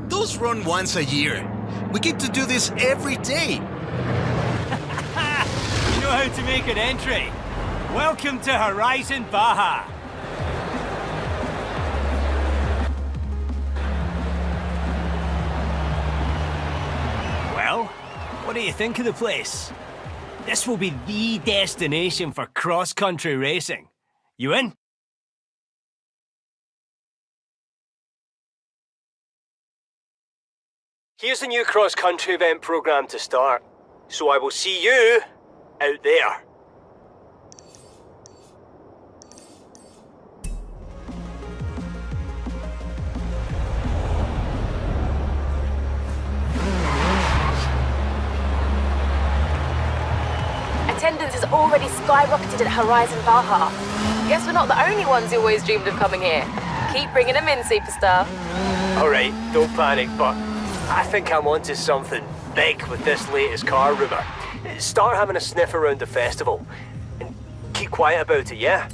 those run once a year. We get to do this every day. You know how to make an entry. Welcome to Horizon Baja. Well, what do you think of the place? This will be the destination for cross-country racing. You in? Here's the new cross-country event program to start. So I will see you out there. Attendance has already skyrocketed at Horizon Baja. Guess we're not the only ones who always dreamed of coming here. Keep bringing them in, superstar. Alright, don't panic, but I think I'm onto something big with this latest car rumour. Start having a sniff around the festival. And keep quiet about it, yeah?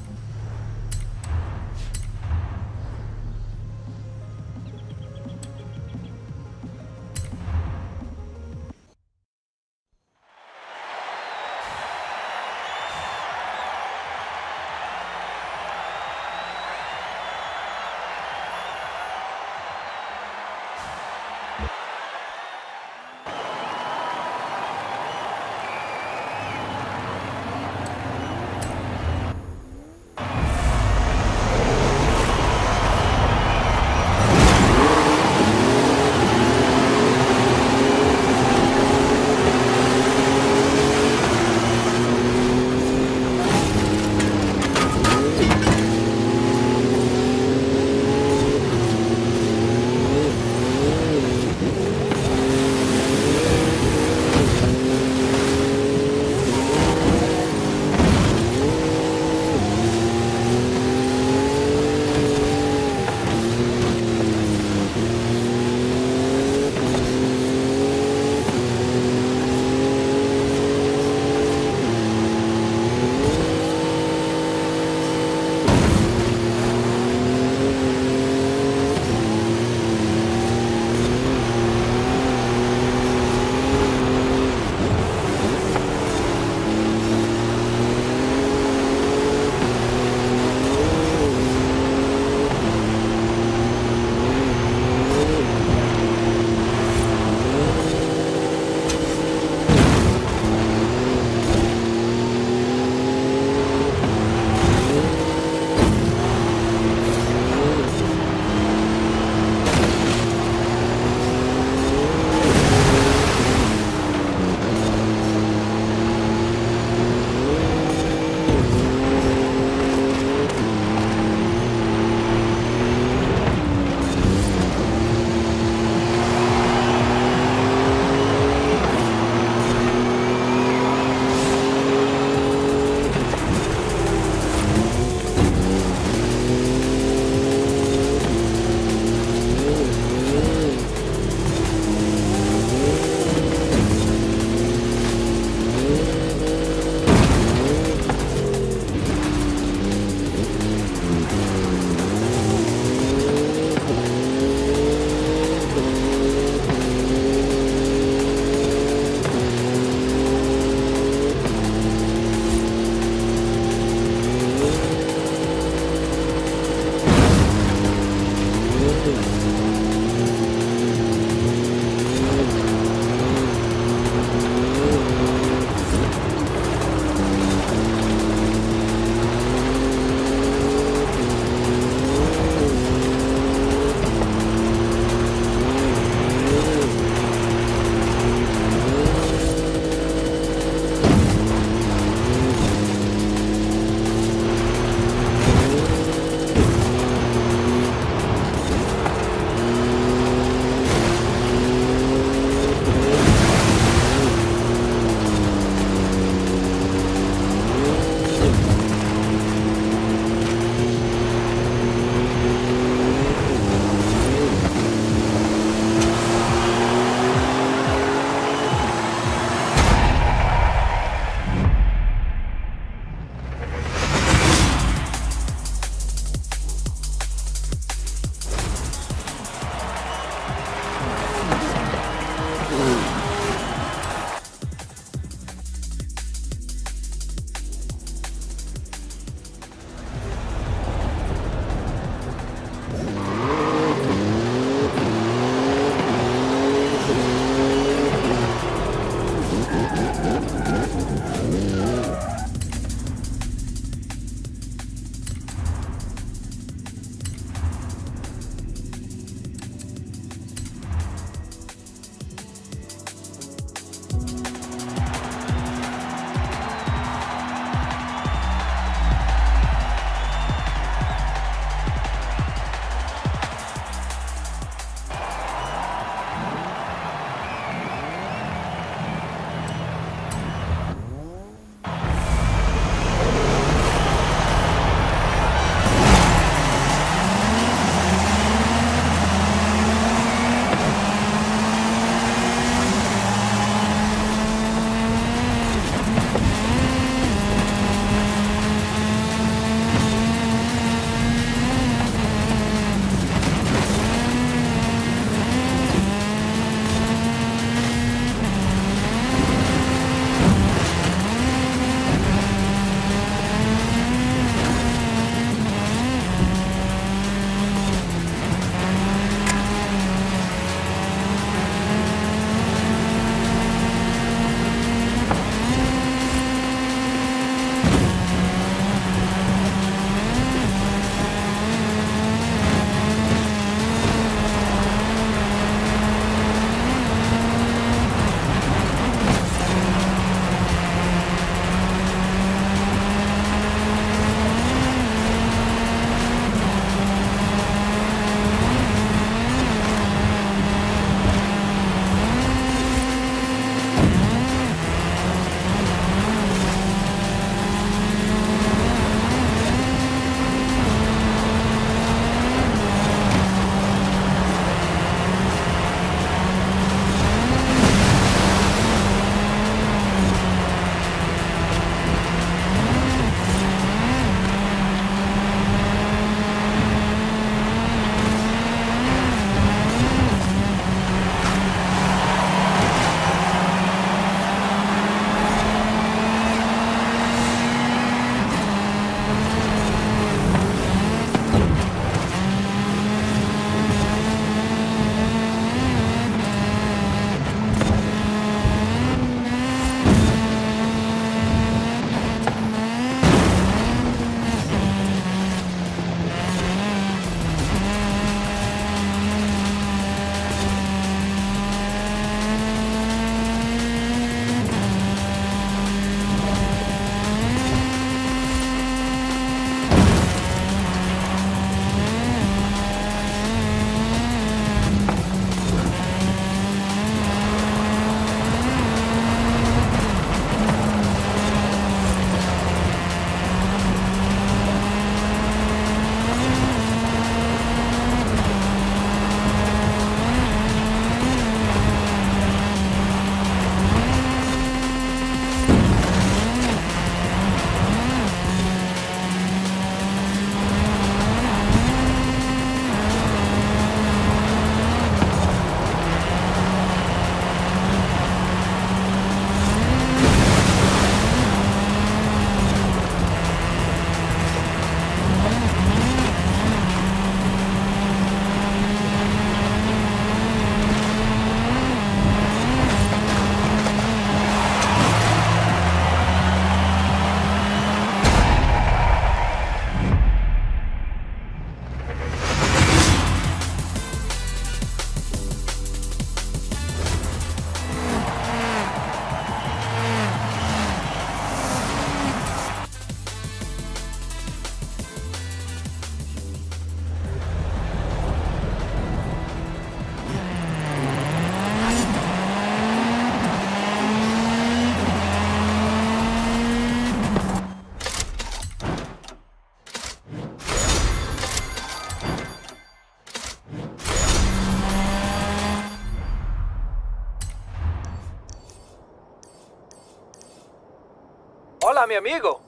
Hola, mi amigo.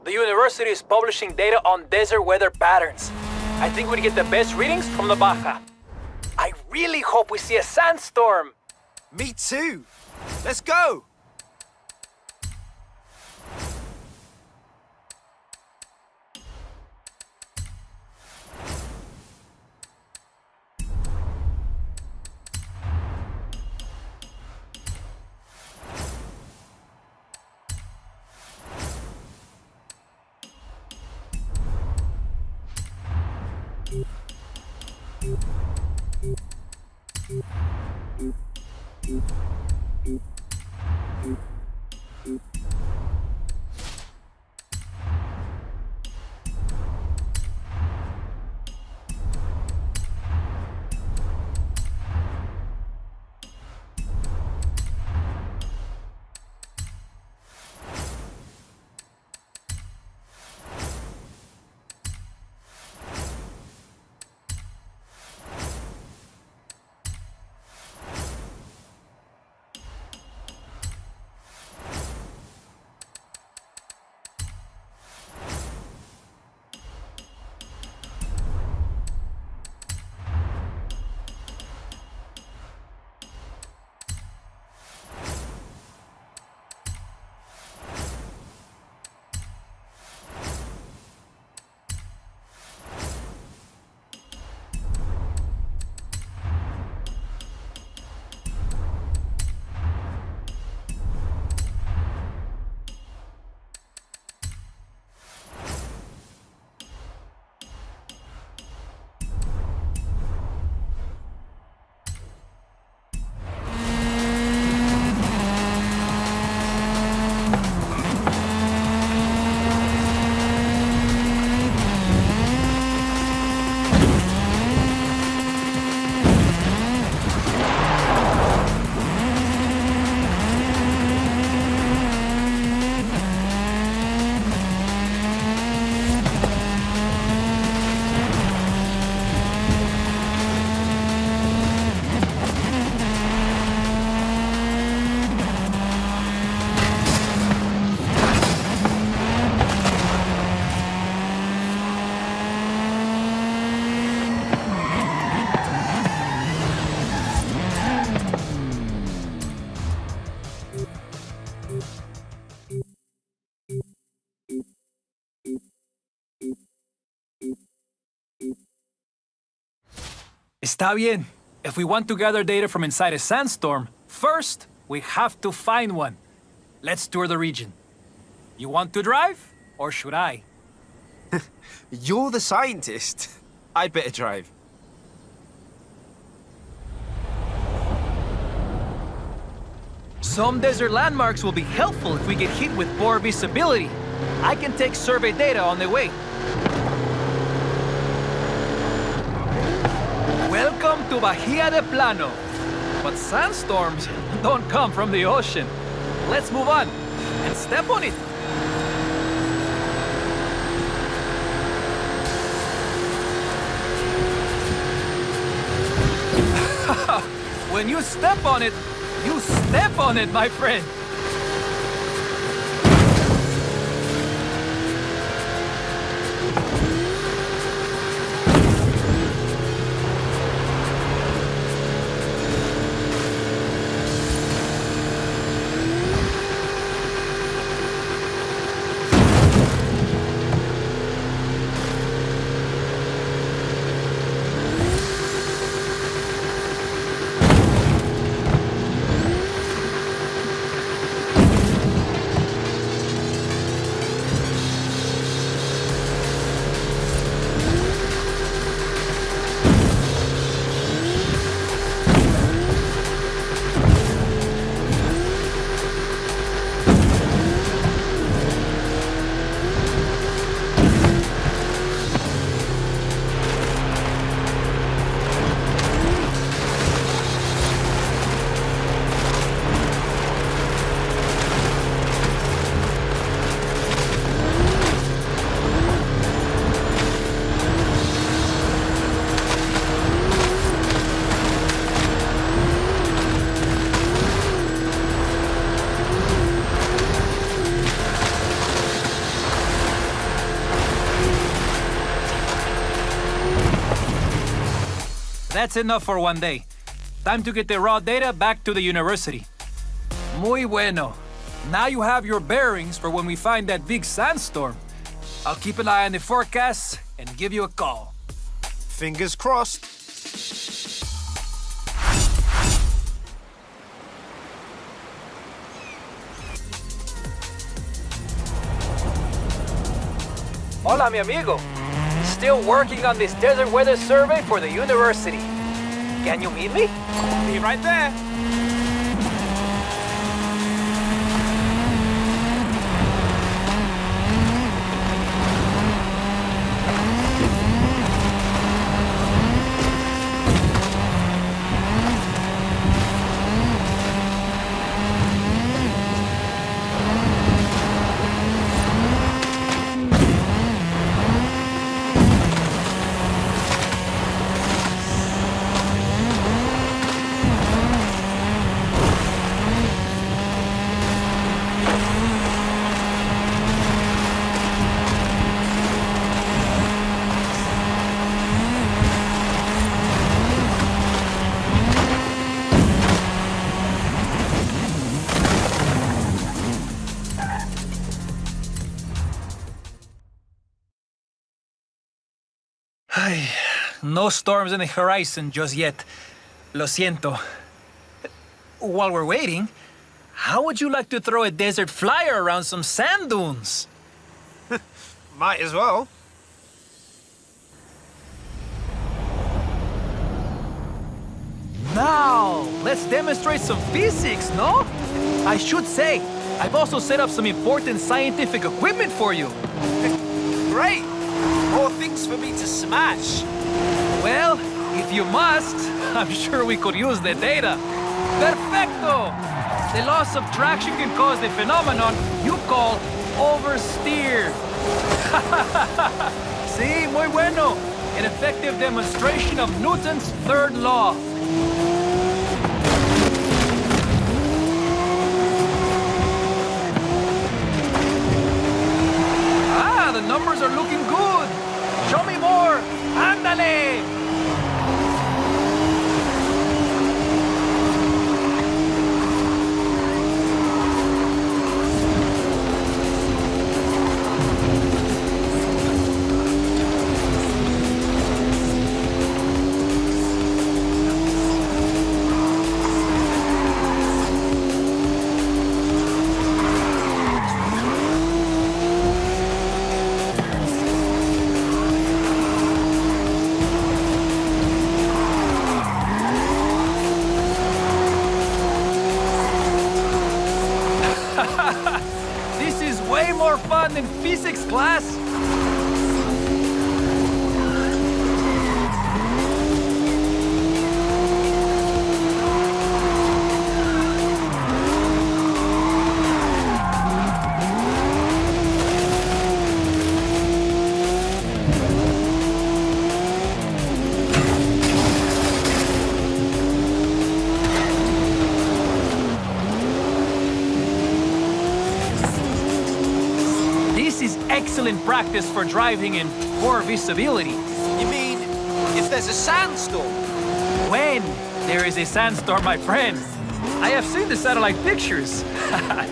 The university is publishing data on desert weather patterns. I think we'd get the best readings from the Baja. I really hope we see a sandstorm. Me too. Let's go. Está bien. If we want to gather data from inside a sandstorm, first, we have to find one. Let's tour the region. You want to drive, or should I? You're the scientist. I'd better drive. Some desert landmarks will be helpful if we get hit with poor visibility. I can take survey data on the way. Welcome to Bahia de Plano. But sandstorms don't come from the ocean. Let's move on and step on it. When you step on it, you step on it, my friend. That's enough for one day. Time to get the raw data back to the university. Muy bueno. Now you have your bearings for when we find that big sandstorm. I'll keep an eye on the forecast and give you a call. Fingers crossed. Hola, mi amigo. Still working on this desert weather survey for the university. Can you meet me? Be right there. No storms in the horizon just yet. Lo siento. While we're waiting, how would you like to throw a desert flyer around some sand dunes? Might as well. Now, let's demonstrate some physics, no? I should say, I've also set up some important scientific equipment for you. Great! More things for me to smash. Well, if you must, I'm sure we could use the data. Perfecto! The loss of traction can cause the phenomenon you call oversteer. Sí, muy bueno. An effective demonstration of Newton's third law. Ah, the numbers are looking good. Show me more. Ándale! This is way more fun than physics class. Excellent practice for driving in poor visibility. You mean if there's a sandstorm? When there is a sandstorm, my friend. I have seen the satellite pictures.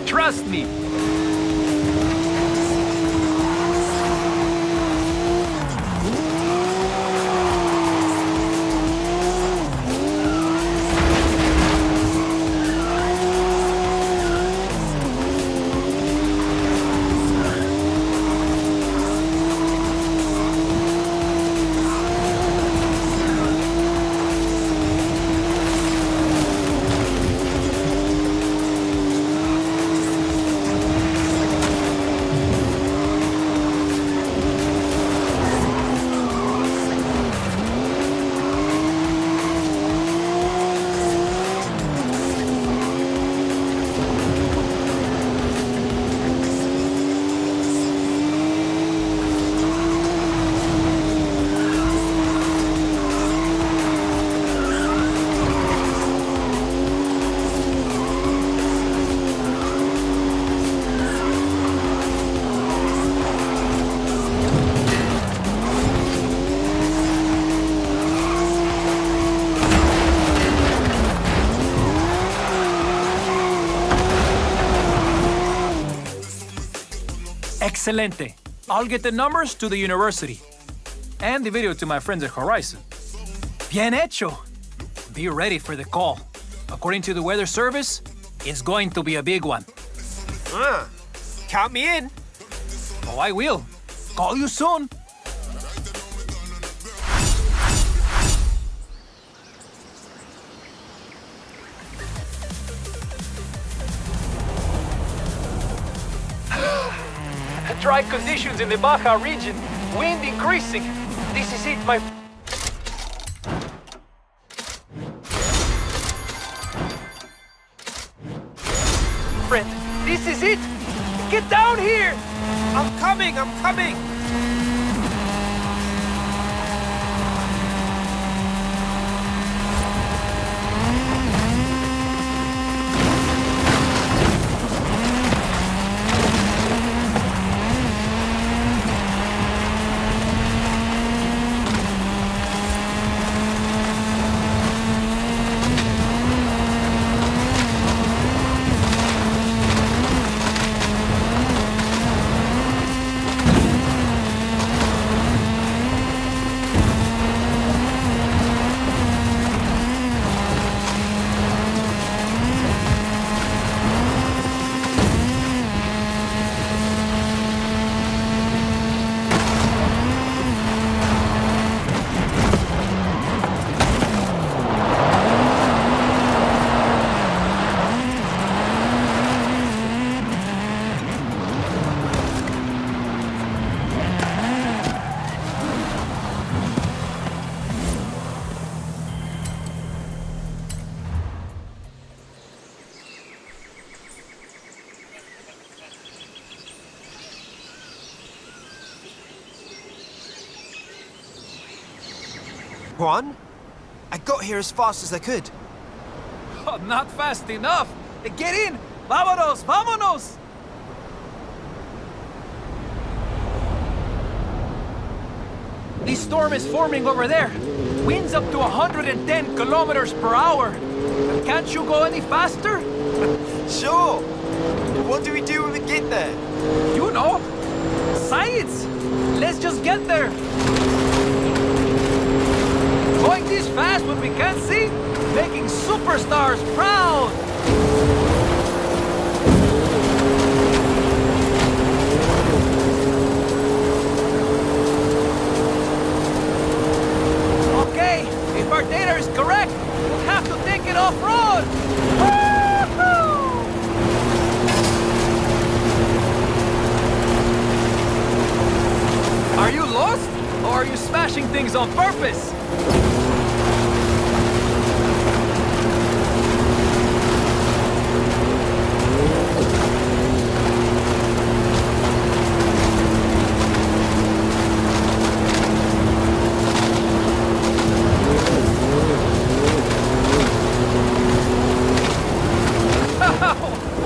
Trust me. Excelente. I'll get the numbers to the university. And the video to my friends at Horizon. Bien hecho. Be ready for the call. According to the weather service, it's going to be a big one. Count me in. Oh, I will. Call you soon. Dry conditions in the Baja region. Wind increasing. This is it, my friend. This is it. Get down here. I'm coming. Juan, I got here as fast as I could. Oh, not fast enough. Get in. Vámonos, vámonos. The storm is forming over there. Winds up to 110 kilometers per hour. Can't you go any faster? Sure. What do we do when we get there? You know. Science. Let's just get there. Going this fast when we can't see, making superstars proud! Okay, if our data is correct, we'll have to take it off-road! Are you lost? Or are you smashing things on purpose?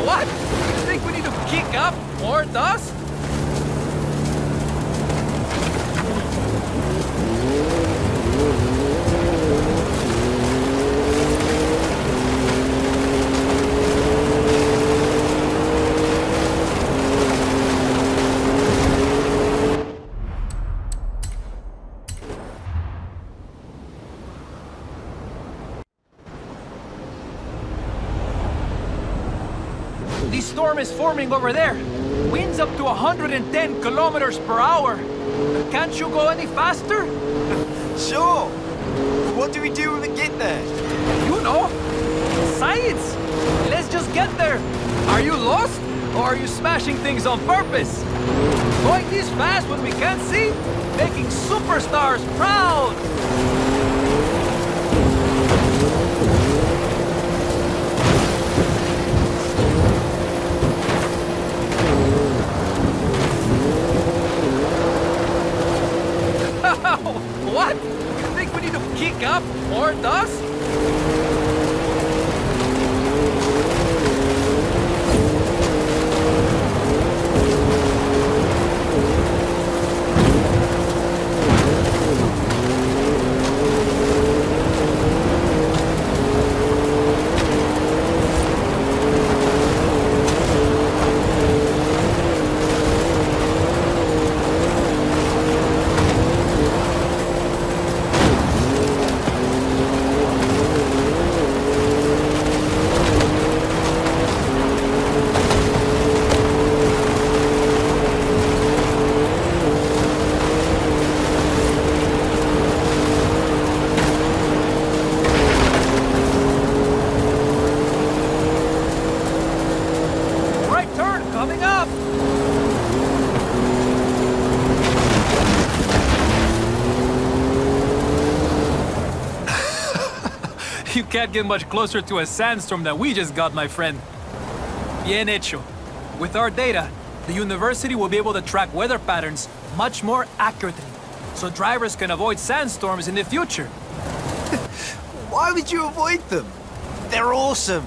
What? You think we need to kick up more dust? The storm is forming over there. Winds up to 110 kilometers per hour. Can't you go any faster? Sure. What do we do when we get there? You know. Science. Let's just get there. Are you lost? Or are you smashing things on purpose? Going this fast when we can't see? Making superstars proud! What? You think we need to kick up more dust? can't get much closer to a sandstorm than we just got, my friend. Bien hecho. With our data, the university will be able to track weather patterns much more accurately, so drivers can avoid sandstorms in the future. Why would you avoid them? They're awesome.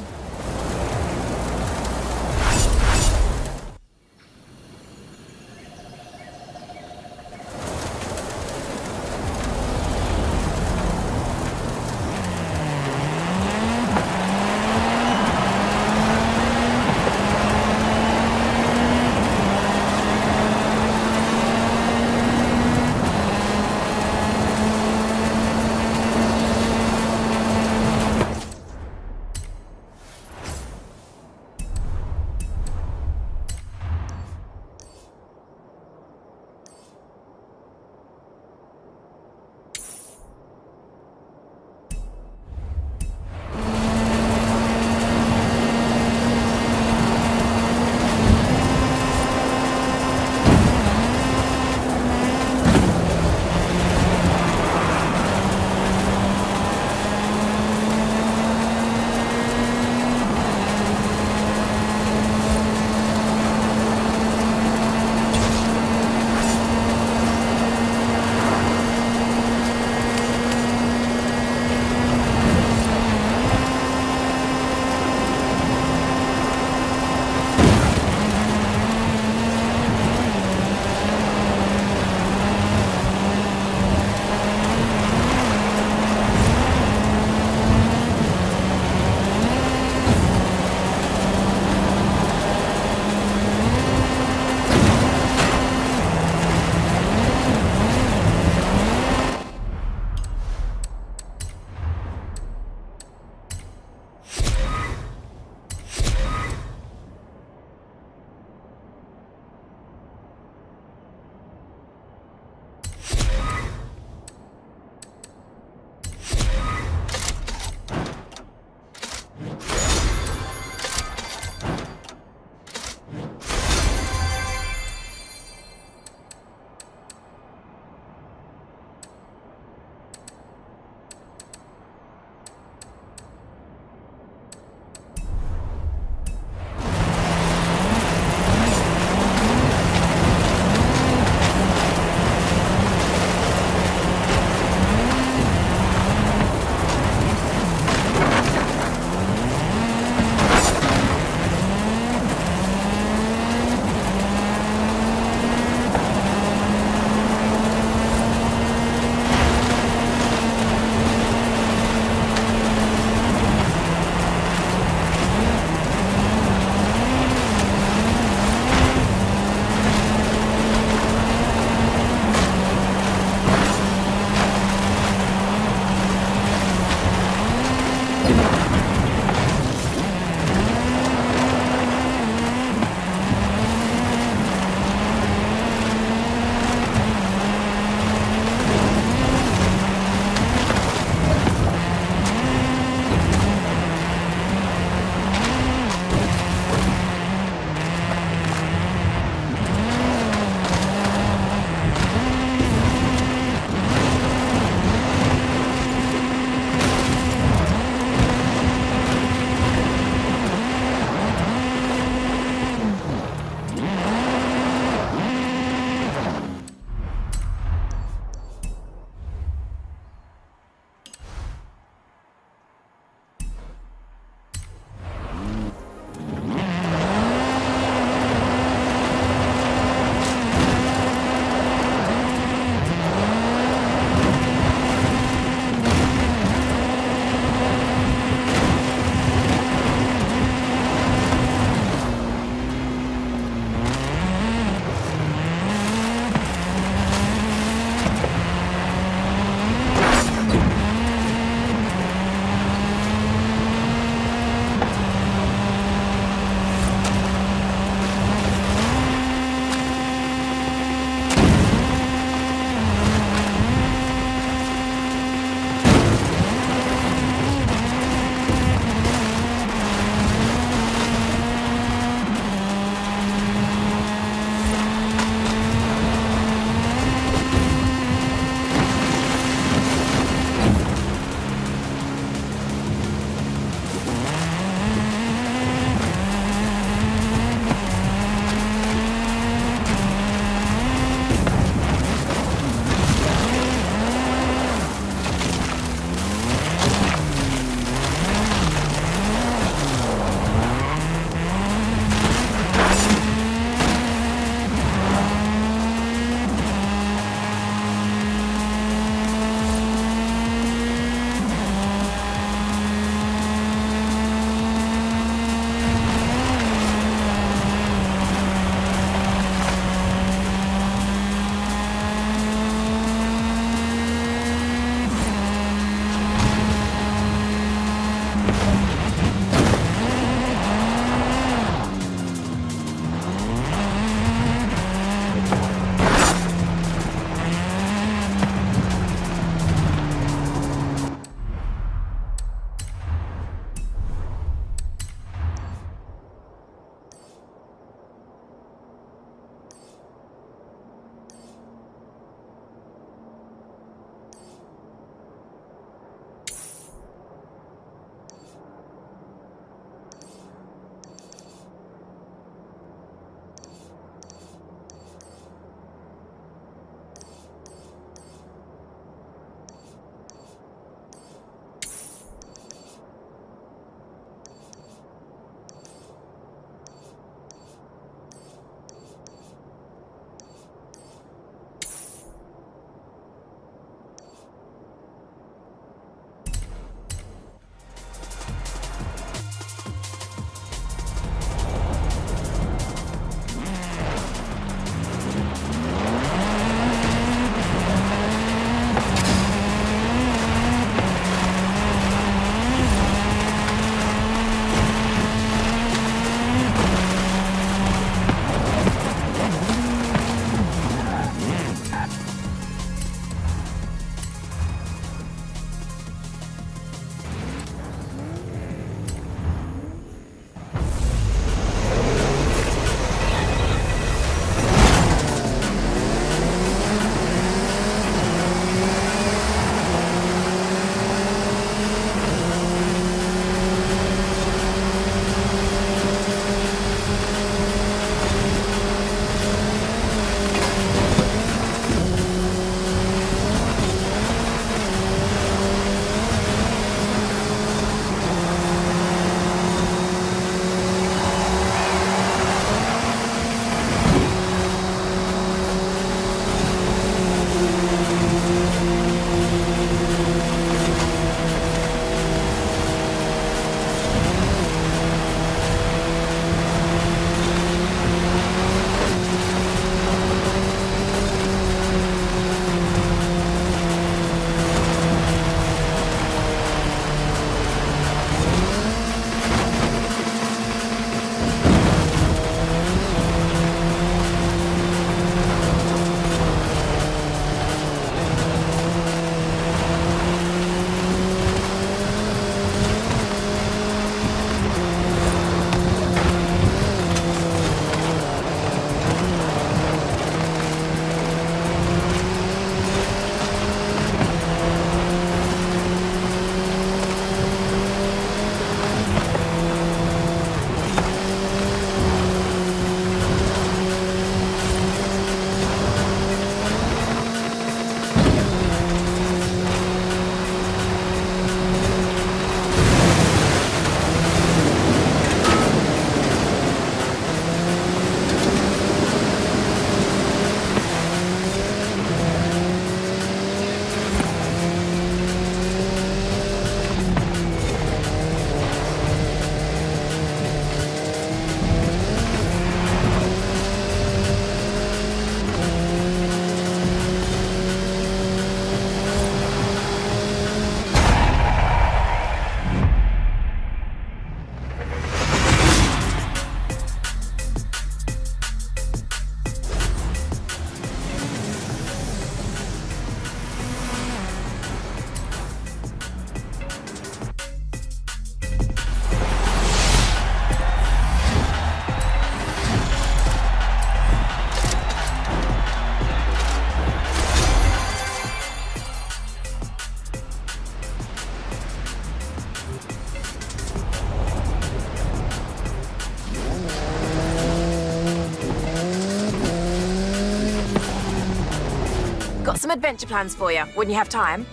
got some adventure plans for you when you have time.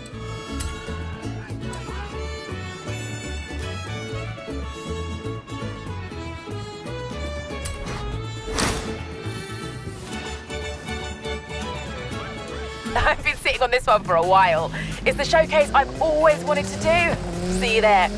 I've been sitting on this one for a while. It's the showcase I've always wanted to do. See you there.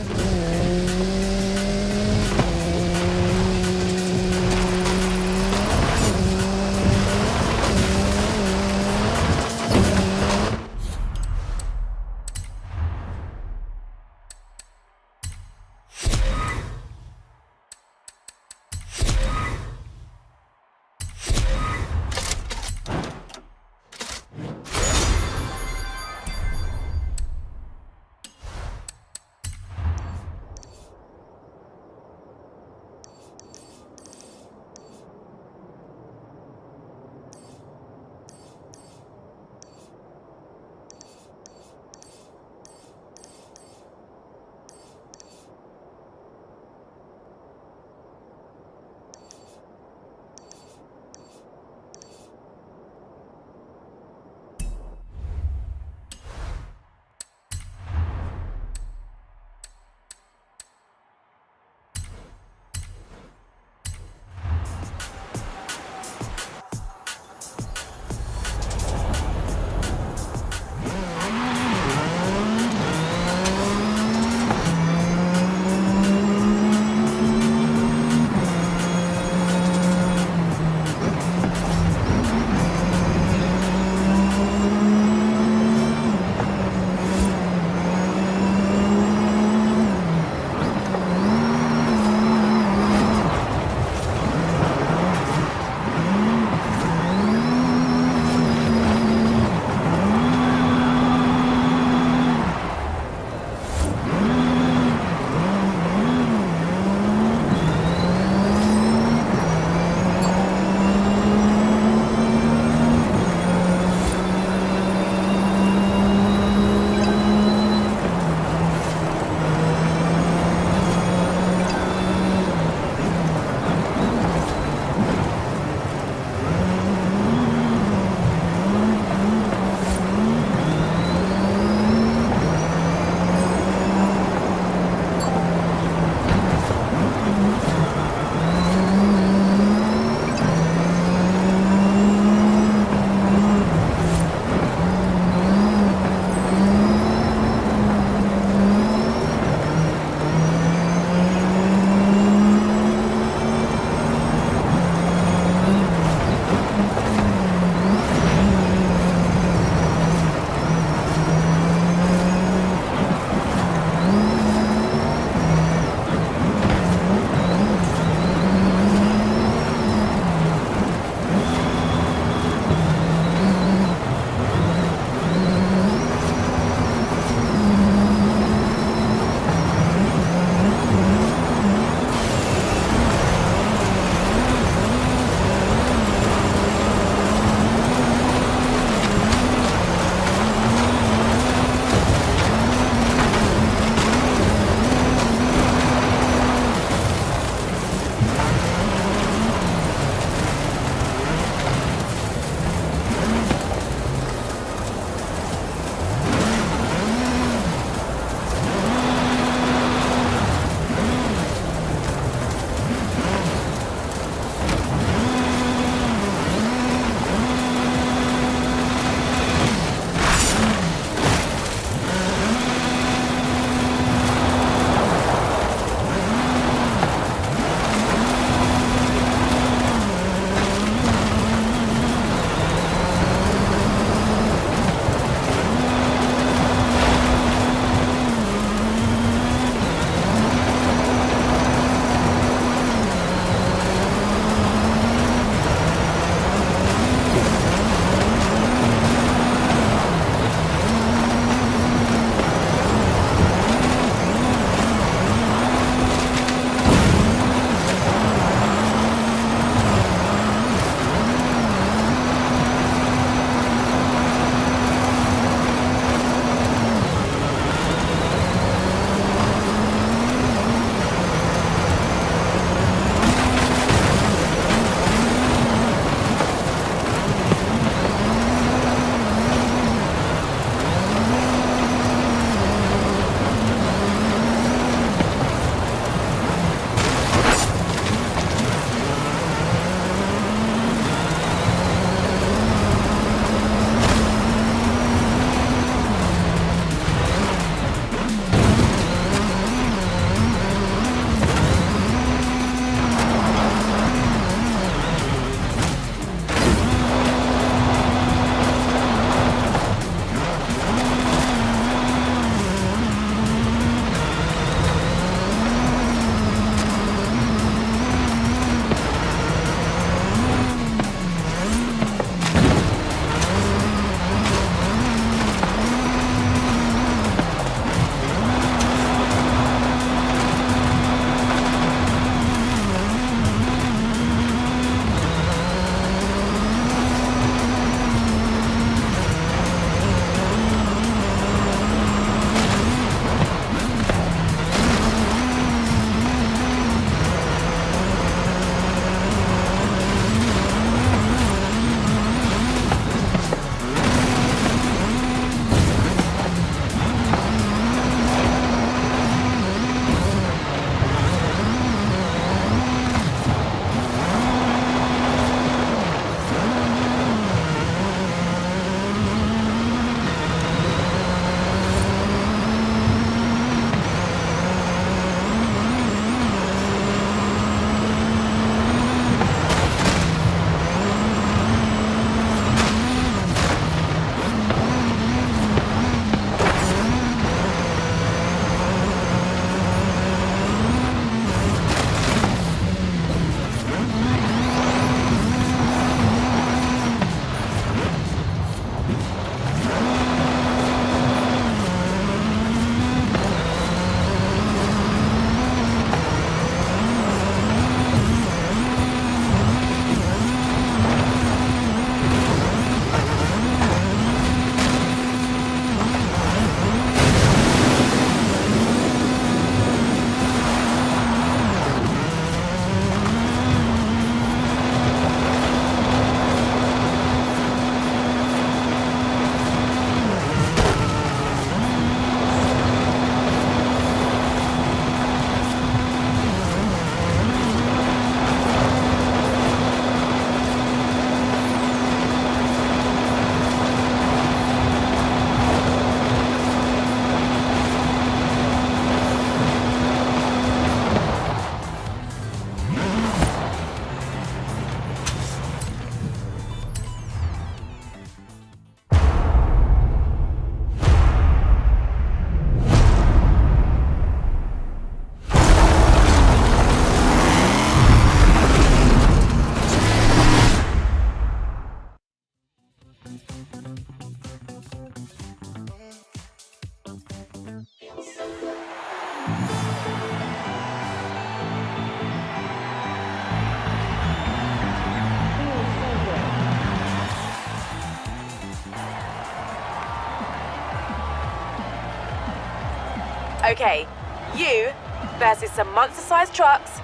Okay, you versus some monster-sized trucks.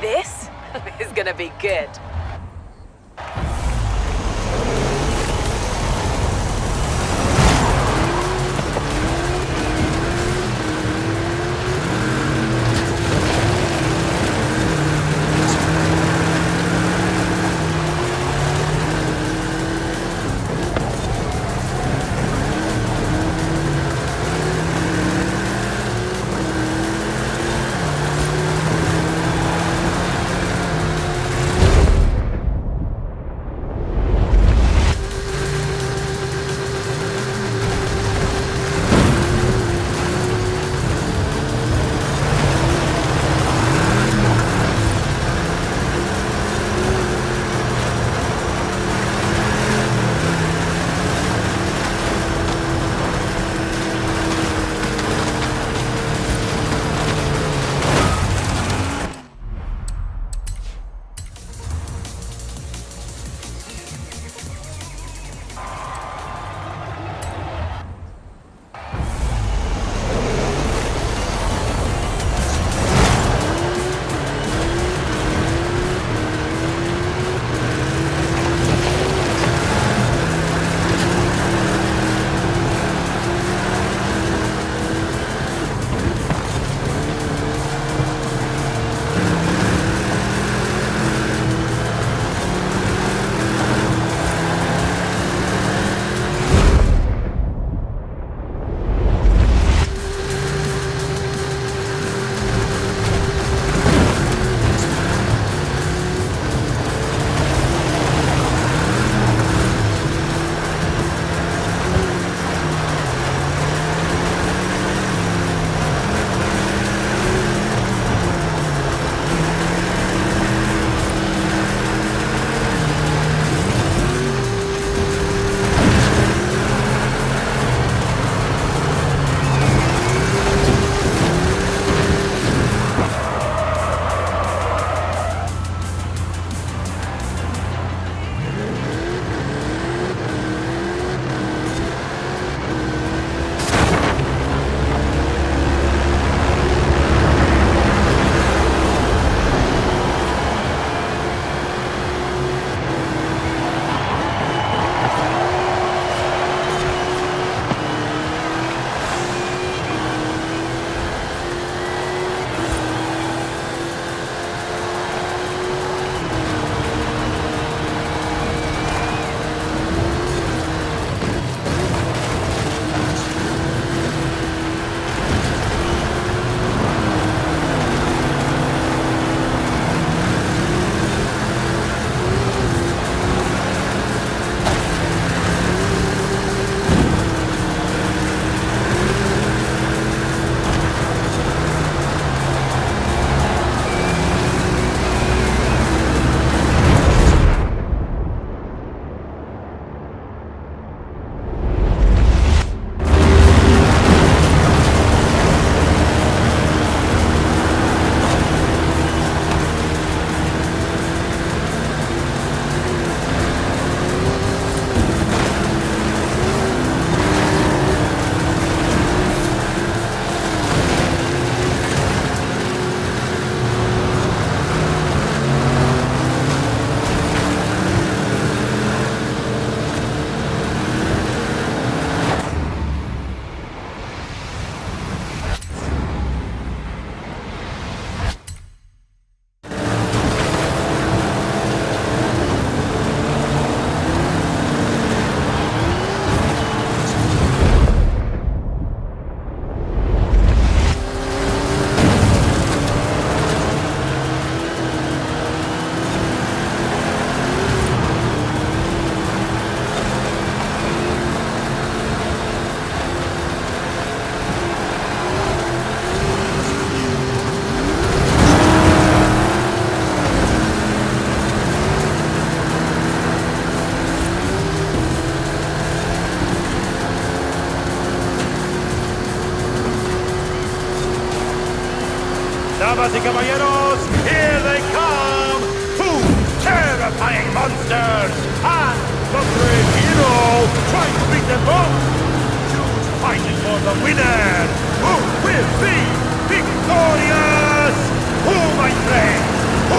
This is gonna be good. Damas y caballeros, here they come! Two terrifying monsters! And the brave hero trying to beat them both! Choose fighting for the winner! Who will will be victorious! Oh, my friend! Oh!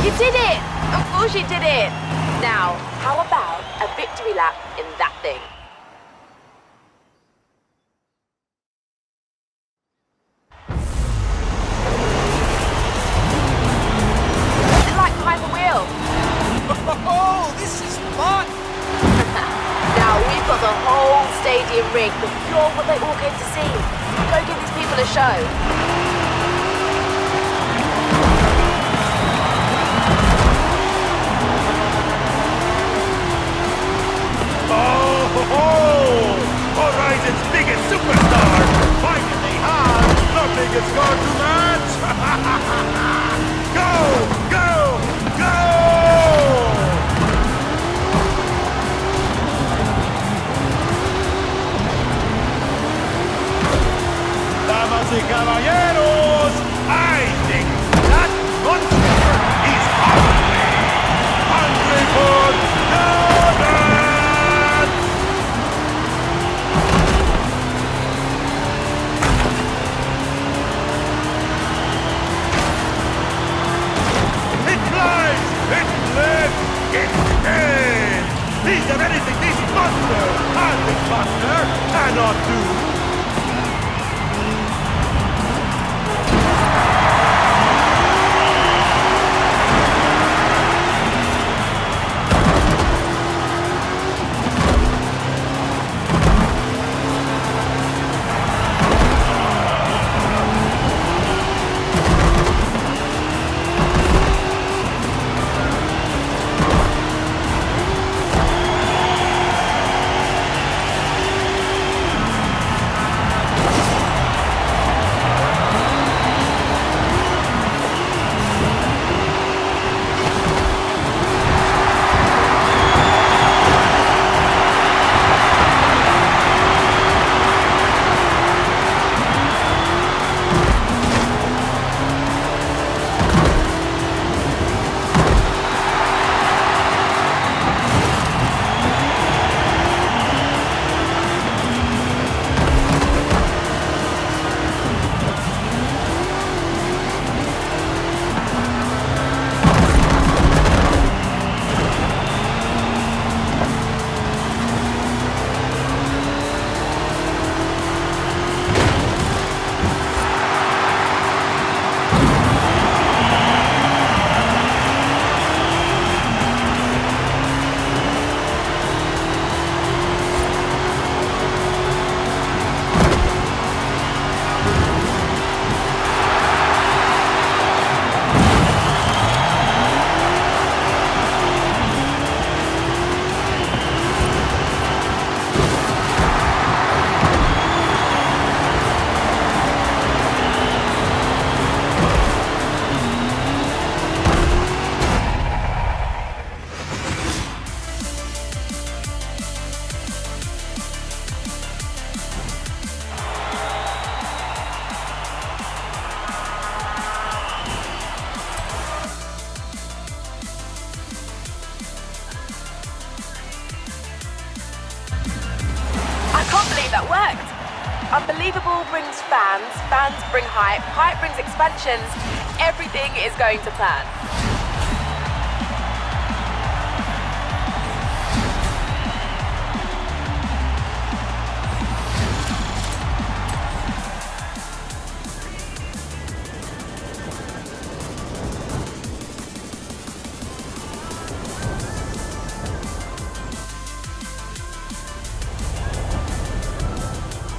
You did it! Of course you did it! Now, how about a victory lap in that thing? What's it like behind the wheel? Oh, this is fun! Now we've got the whole stadium rigged, but you're what they all came to see. Go give these people a show. Horizon's biggest superstar finally has the biggest car to match! Go! Go! Go! Damas y caballeros, I think that monster is on the way! 100-foot Jordan! Is there anything this monster and this monster cannot do? That worked. Unbelievable brings fans, fans bring hype, hype brings expansions. Everything is going to plan.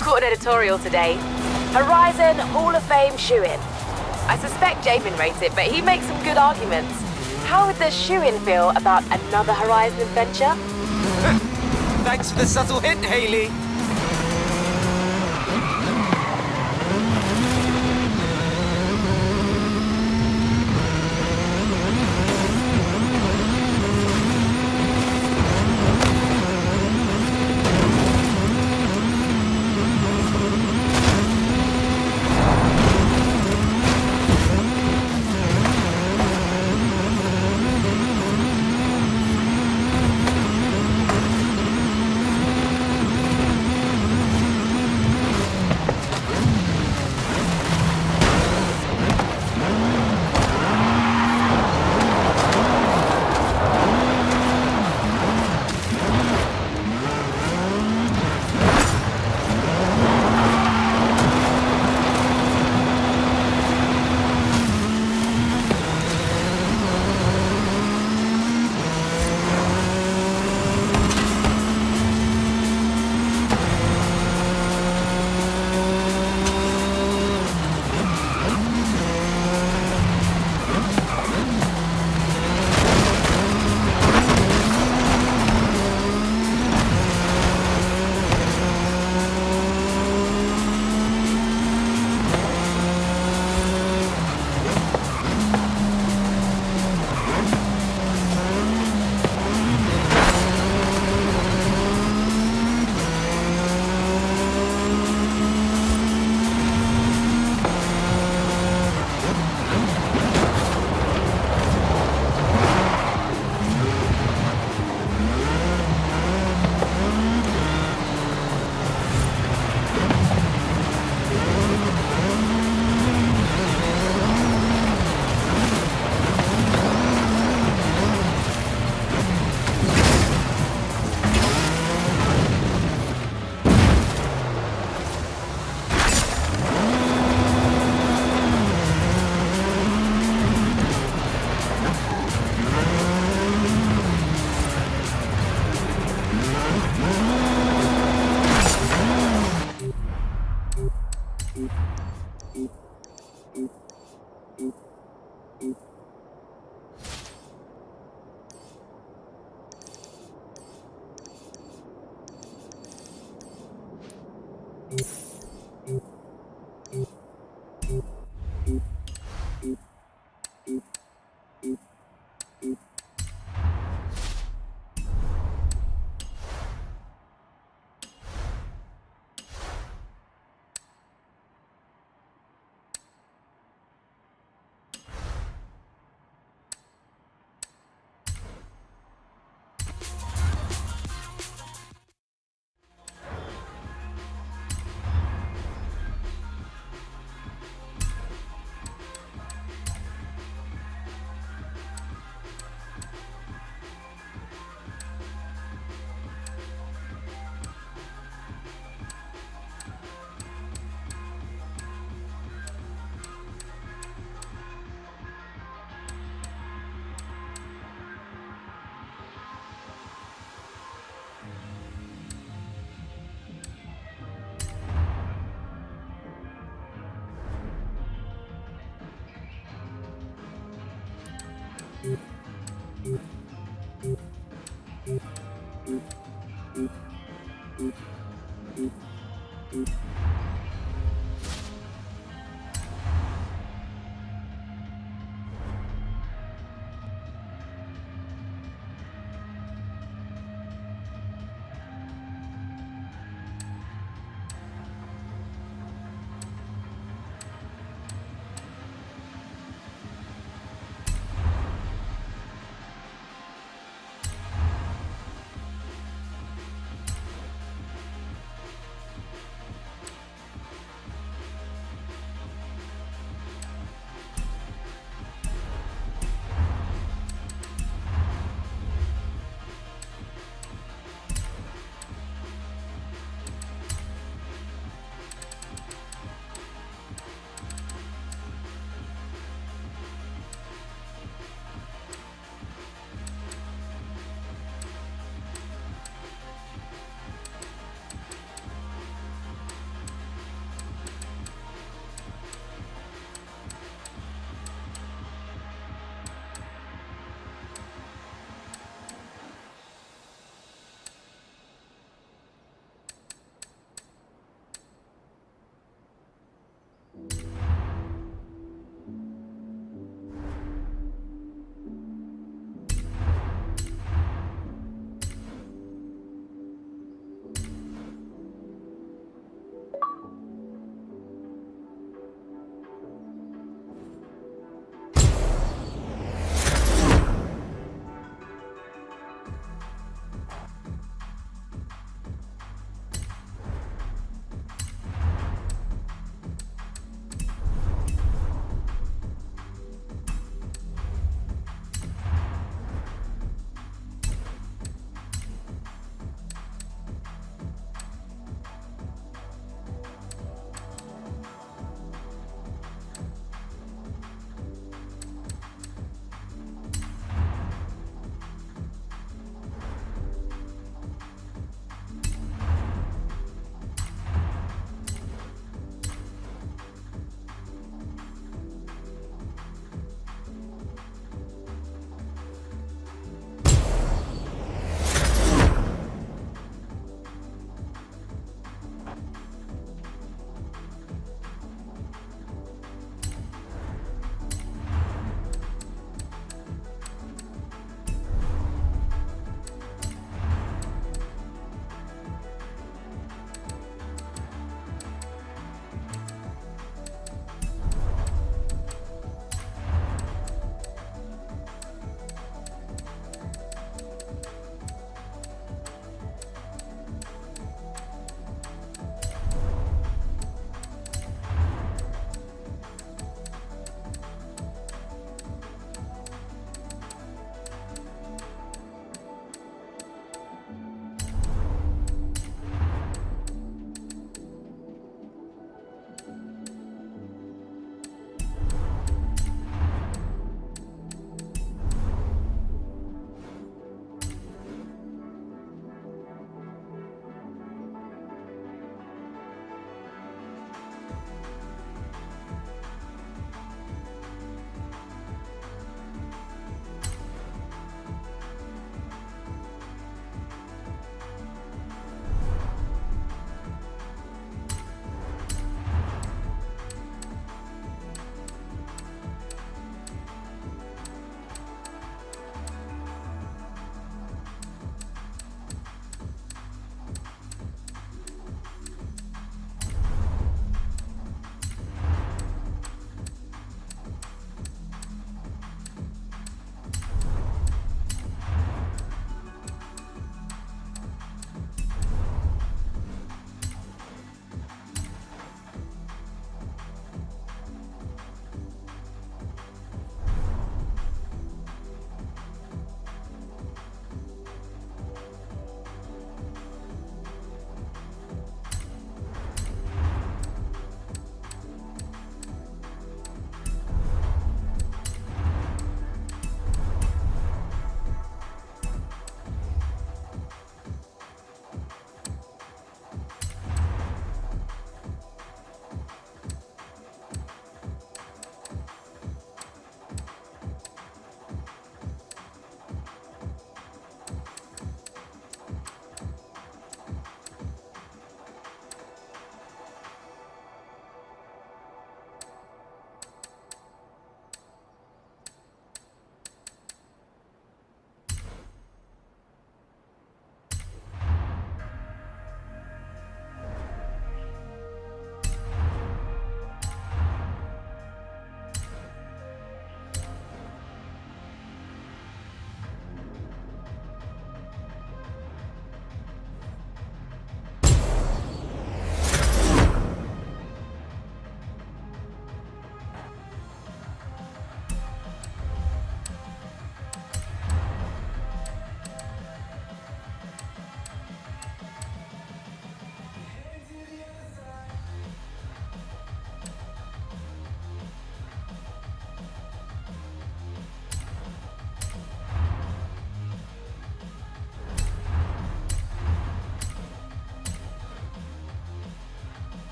Caught an editorial today. Horizon Hall of Fame shoe-in. I suspect Jamin rates it, but he makes some good arguments. How would the shoe-in feel about another Horizon adventure? Thanks for the subtle hint, Haley.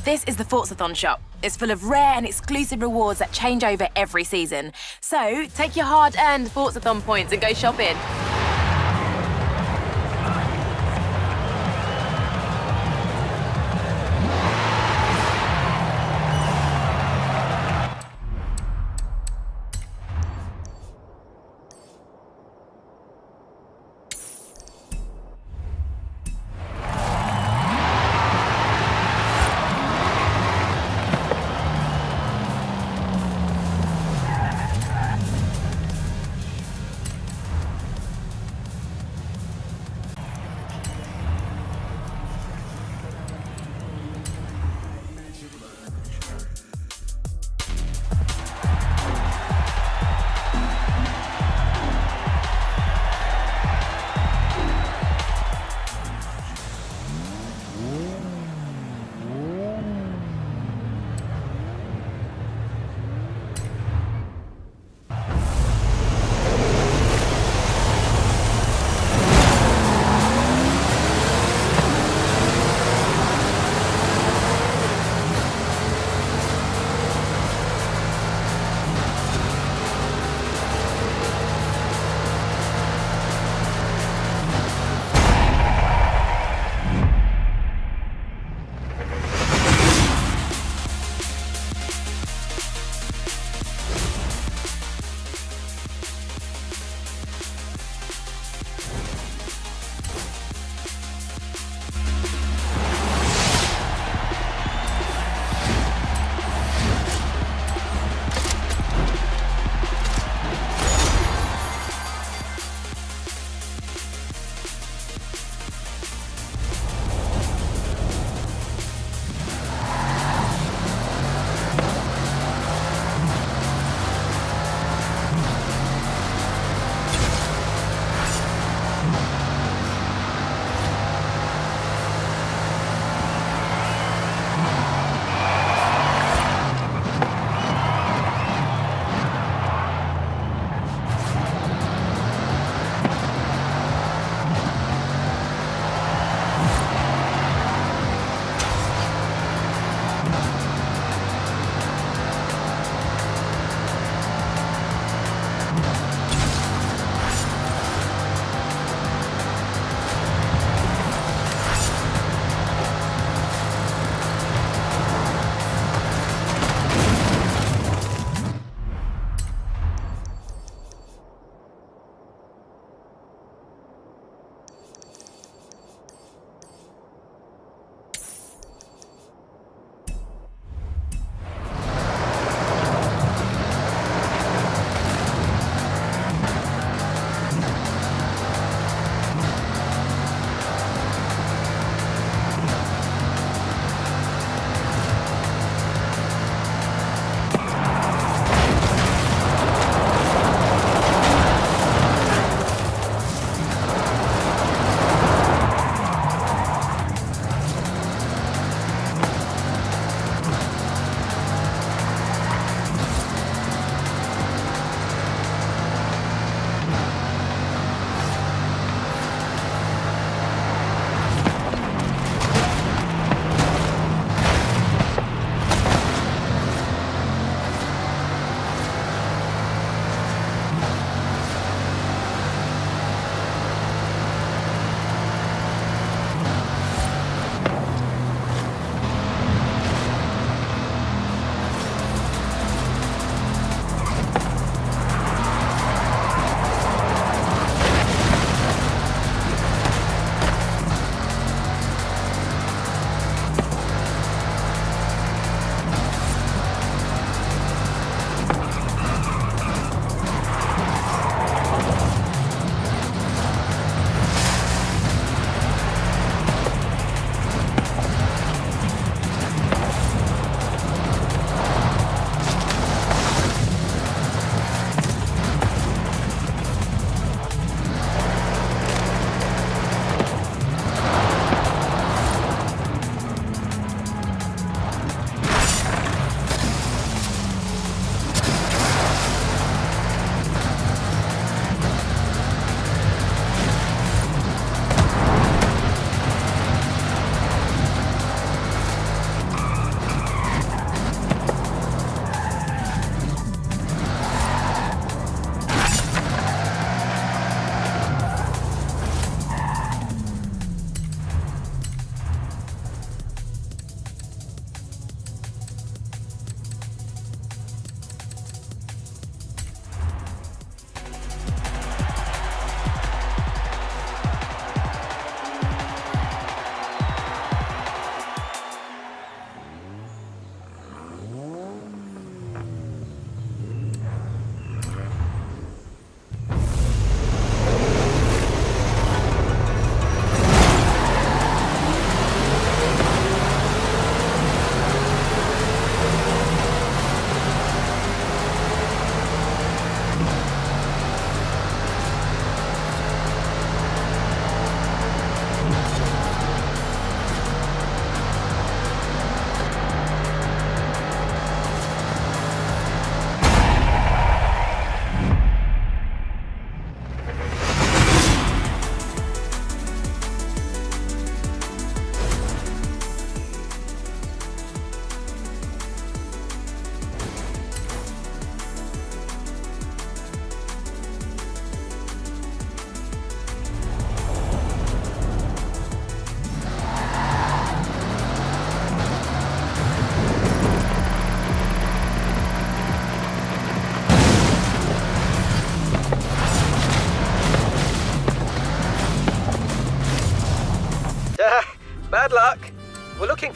This is the Forzathon shop. It's full of rare and exclusive rewards that change over every season. So, take your hard-earned Forzathon points and go shopping.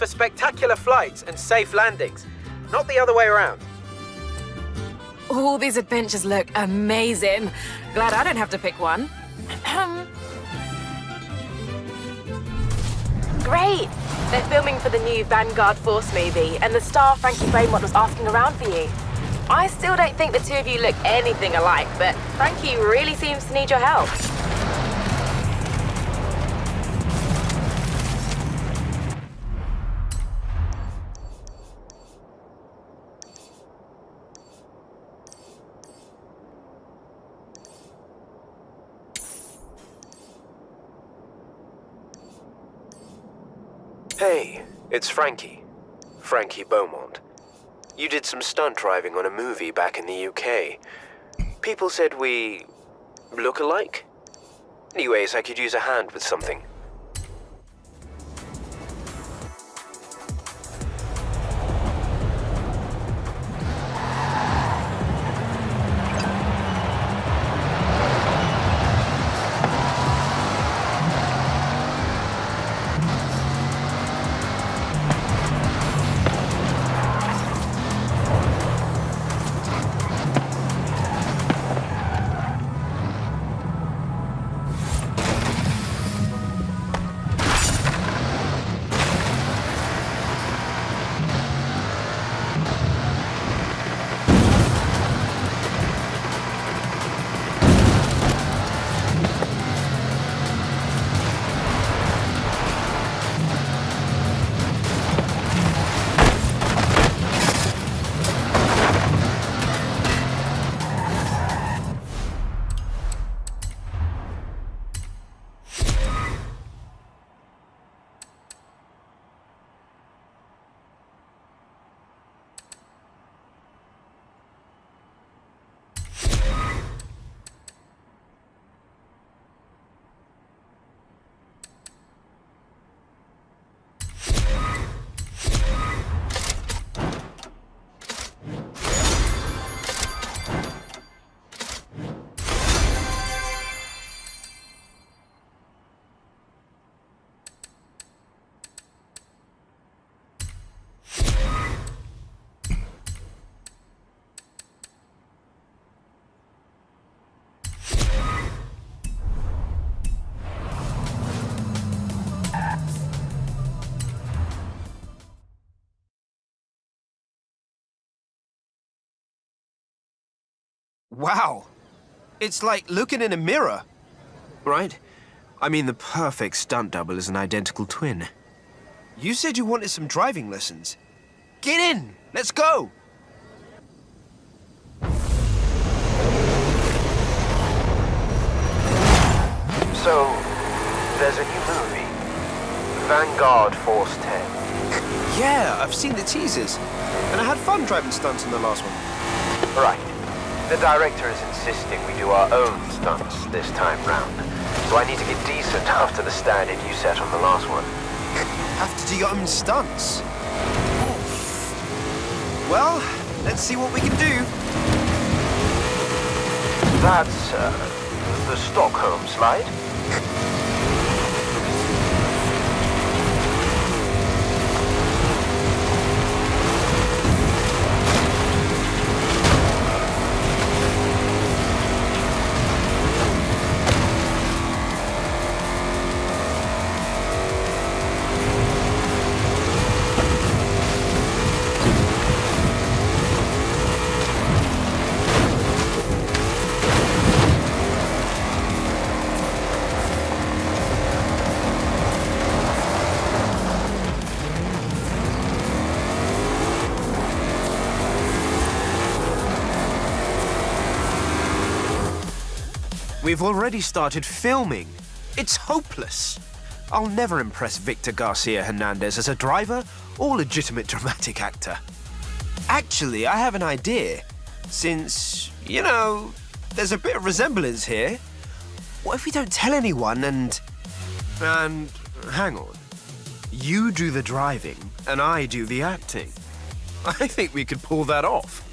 for spectacular flights and safe landings, not the other way around. All these adventures look amazing. Glad I don't have to pick one. Great! They're filming for the new Vanguard Force movie, and the star Frankie Beaumont was asking around for you. I still don't think the two of you look anything alike, but Frankie really seems to need your help. Hey, it's Frankie. Frankie Beaumont. You did some stunt driving on a movie back in the UK. People said we look alike. Anyways, I could use a hand with something. Wow! It's like looking in a mirror. Right? I mean, the perfect stunt double is an identical twin. You said you wanted some driving lessons. Get in! Let's go! So, there's a new movie. Vanguard Force 10. Yeah, I've seen the teasers. And I had fun driving stunts in the last one. Right. The director is insisting we do our own stunts this time round. So I need to get decent after the standard you set on the last one. Have to do your own stunts? Well, let's see what we can do. That's, the Stockholm slide. We've already started filming. It's hopeless. I'll never impress Victor Garcia Hernandez as a driver or legitimate dramatic actor. Actually, I have an idea. Since, you know, there's a bit of resemblance here. What if we don't tell anyone and hang on. You do the driving and I do the acting. I think we could pull that off.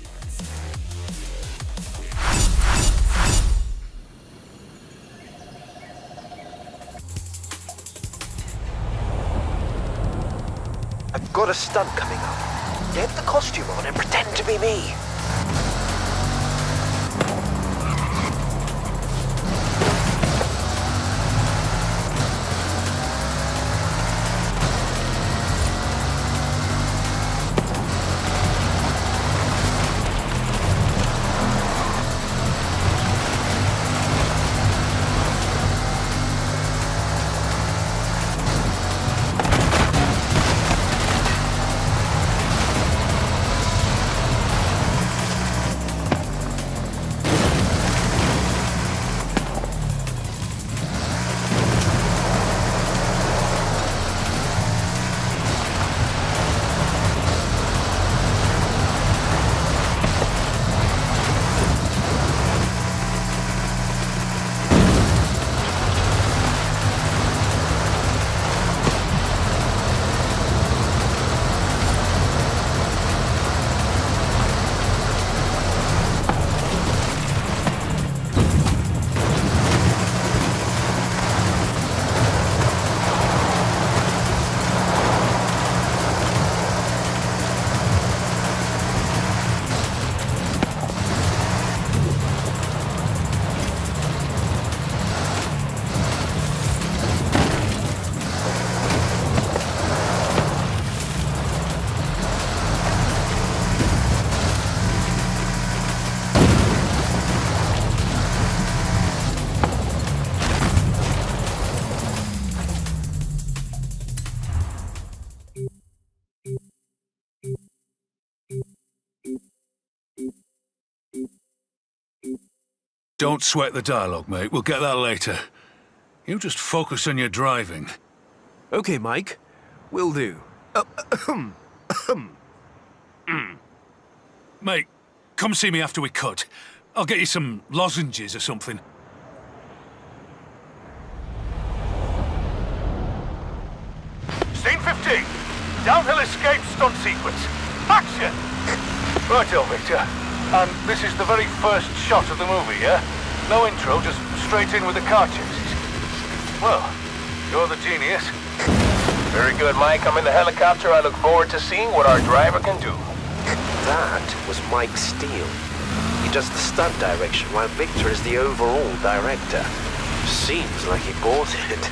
got a stunt coming up. Get the costume on and pretend to be me. Don't sweat the dialogue, mate. We'll get that later. You just focus on your driving. Okay, Mike. Will do. Mate, come see me after we cut. I'll get you some lozenges or something. Scene 15. Downhill escape stunt sequence. Action! Righto, Victor. And this is the very first shot of the movie, yeah? No intro, just straight in with the car chases. Well, you're the genius. Very good, Mike. I'm in the helicopter. I look forward to seeing what our driver can do. That was Mike Steele. He does the stunt direction while Victor is the overall director. Seems like he bought it.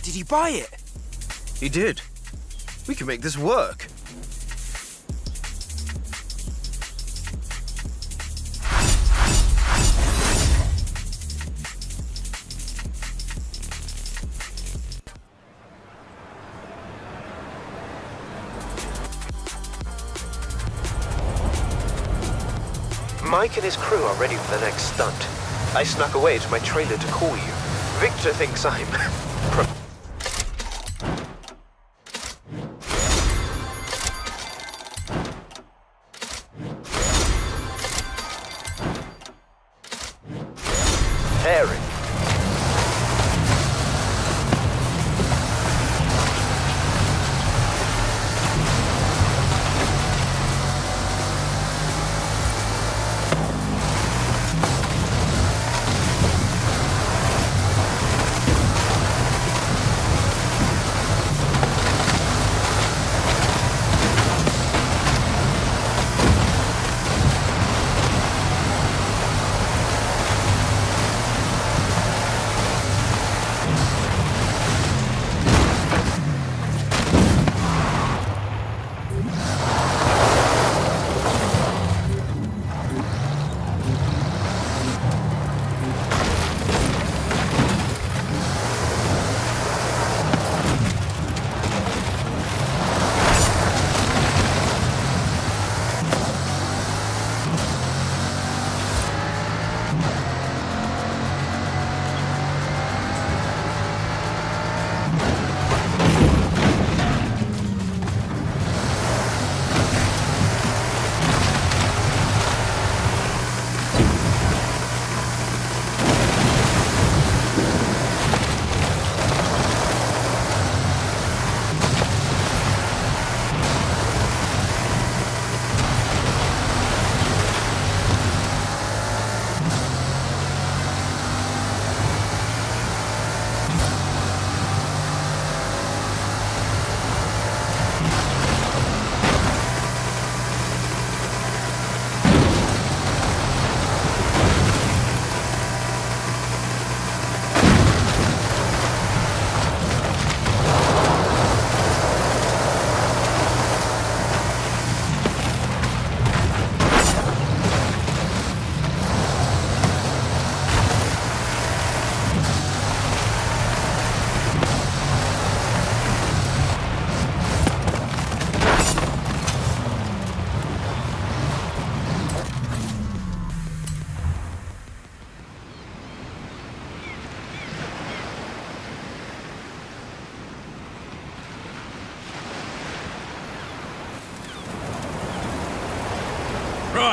Did he buy it? He did. We can make this work. Mike and his crew are ready for the next stunt. I snuck away to my trailer to call you. Victor thinks I'm... preparing.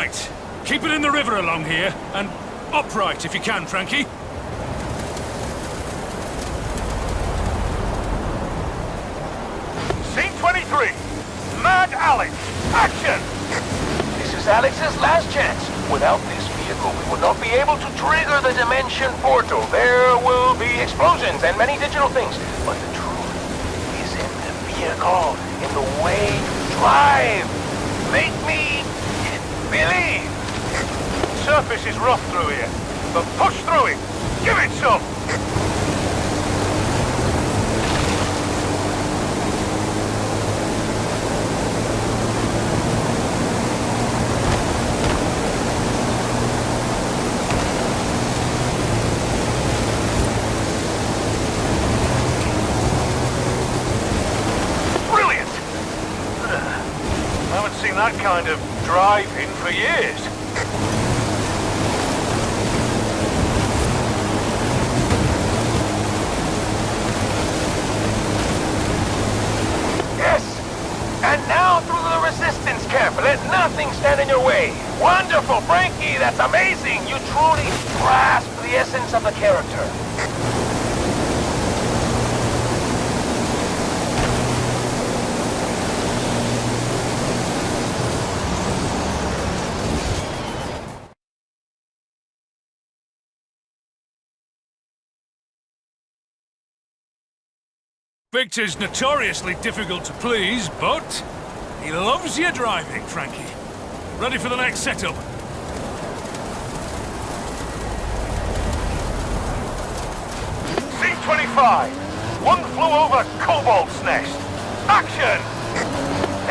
Right. Keep it in the river along here, and upright if you can, Frankie. Scene 23. Mad Alex. Action! This is Alex's last chance. Without this vehicle, we will not be able to trigger the dimension portal. There will be explosions and many digital things. But the truth is in the vehicle, in the way you drive. Make me believe. Surface is rough through here, but push through it. Give it some. Brilliant! I haven't seen that kind of drive-in for years. Yes! And now through the resistance camp. Let nothing stand in your way. Wonderful, Frankie! That's amazing! You truly grasp the essence of the character. Victor's notoriously difficult to please, but he loves your driving, Frankie. Ready for the next setup? Scene 25. One flew over Cobalt's nest. Action!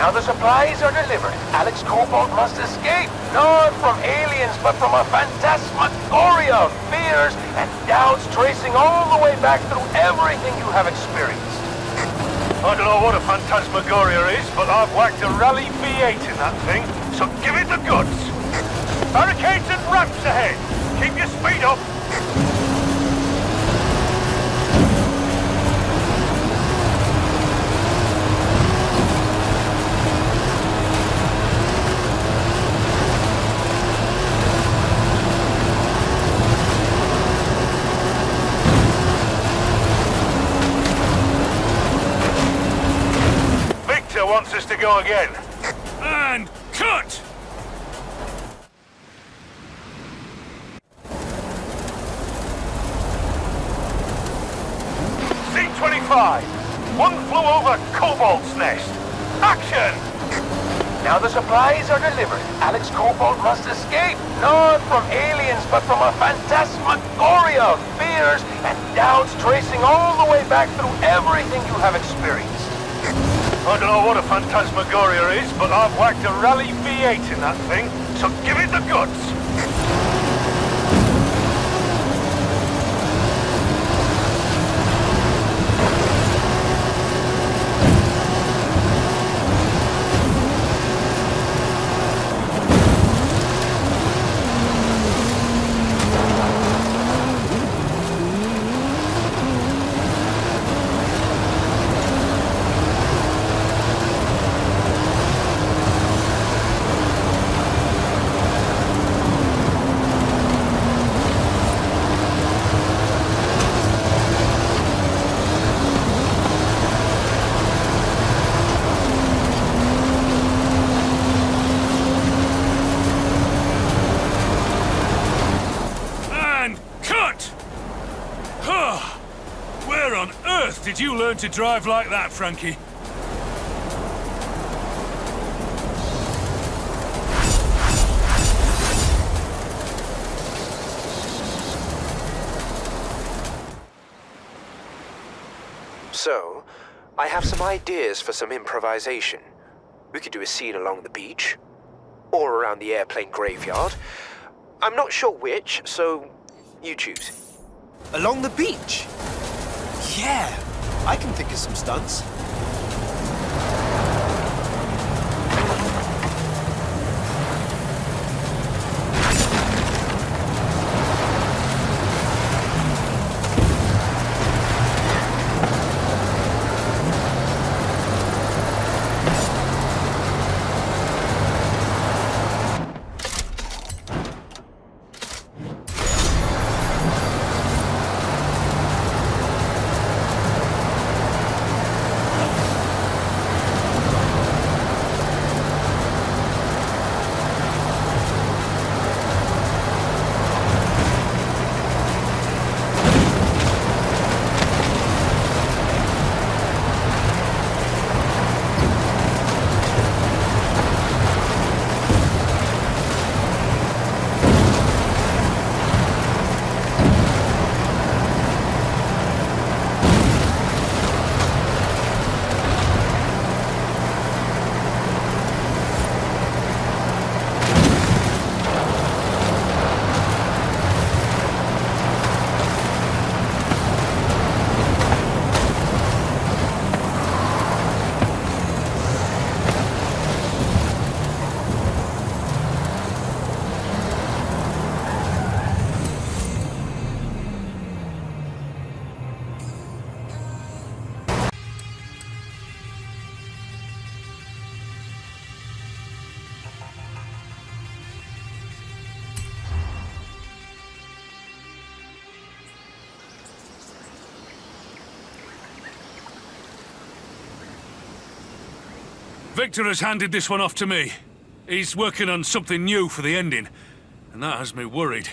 Now the supplies are delivered. Alex Cobalt must escape, not from aliens, but from a phantasmagoria of fears and doubts tracing all the way back through everything you have experienced. I don't know what a phantasmagoria is, but I've whacked a Rally V8 in that thing, so give it the goods. Barricades and ramps ahead. Keep your speed up. Victor wants us to go again. And cut! Scene 25. One flew over Cobalt's nest. Action! Now the supplies are delivered. Alex Cobalt must escape, not from aliens, but from a phantasmagoria of fears and doubts tracing all the way back through everything you have experienced. I don't know what a phantasmagoria is, but I've whacked a Rally V8 in that thing, so give it the goods. Where on earth did you learn to drive like that, Frankie? So, I have some ideas for some improvisation. We could do a scene along the beach, or around the airplane graveyard. I'm not sure which, so you choose. Along the beach? Yeah, I can think of some stunts. Victor has handed this one off to me. He's working on something new for the ending, and that has me worried.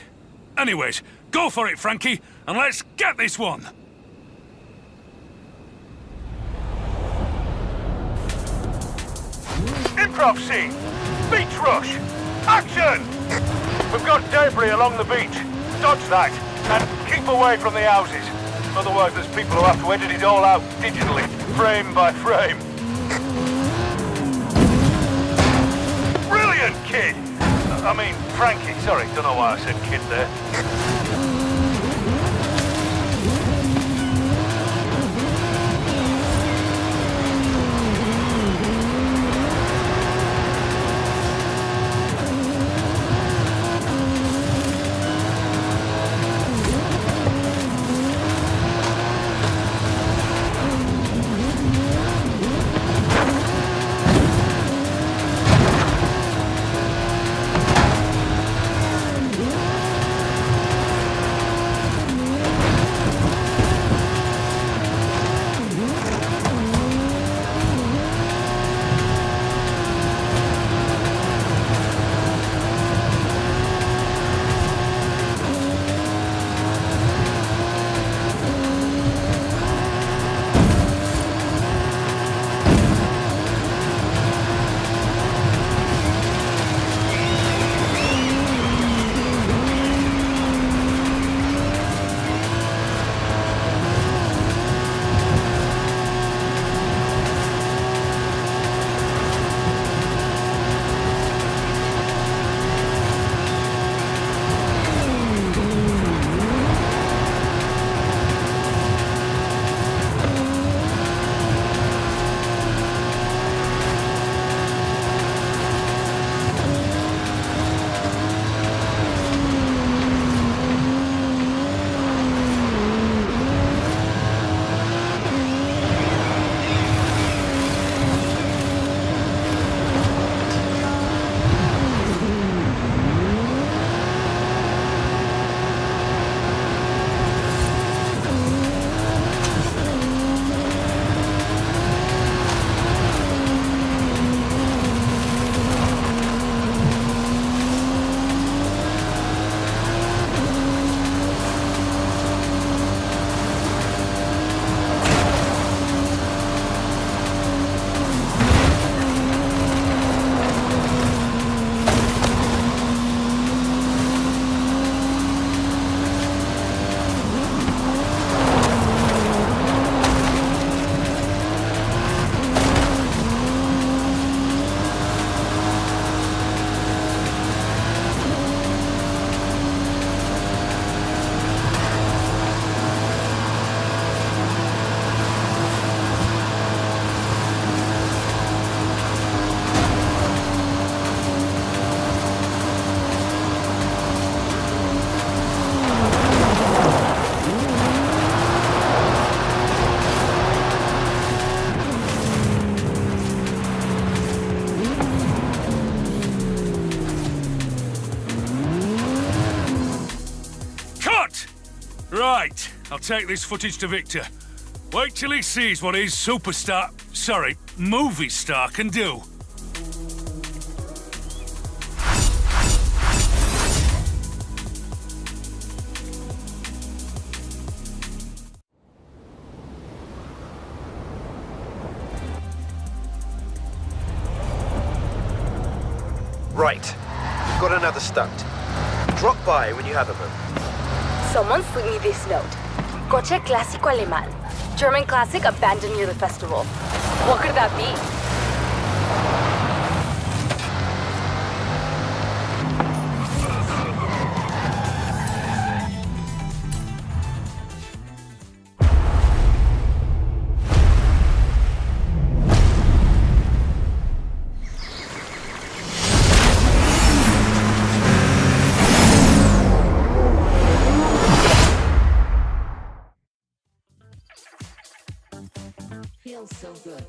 Anyways, go for it, Frankie, and let's get this one! Improv scene! Beach rush! Action! We've got debris along the beach. Dodge that, and keep away from the houses. Otherwise there's people who have to edit it all out digitally, frame by frame. Brilliant, kid! I mean, Frankie, sorry, don't know why I said kid there. Right, I'll take this footage to Victor. Wait till he sees what his movie star can do. Right, we've got another stunt. Drop by when you have a moment. Someone slid me this note. Coche clásico alemán. German classic abandoned near the festival. What could that be? Feels so good.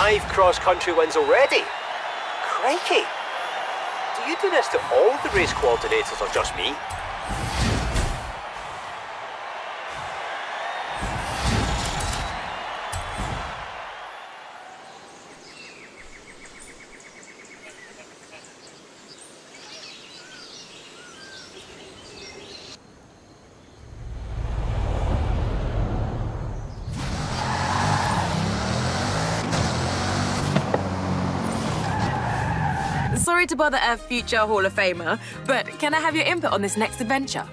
5 cross-country wins already. Crikey! Do you do this to all the race coordinators or just me? Sorry to bother a future Hall of Famer, but can I have your input on this next adventure?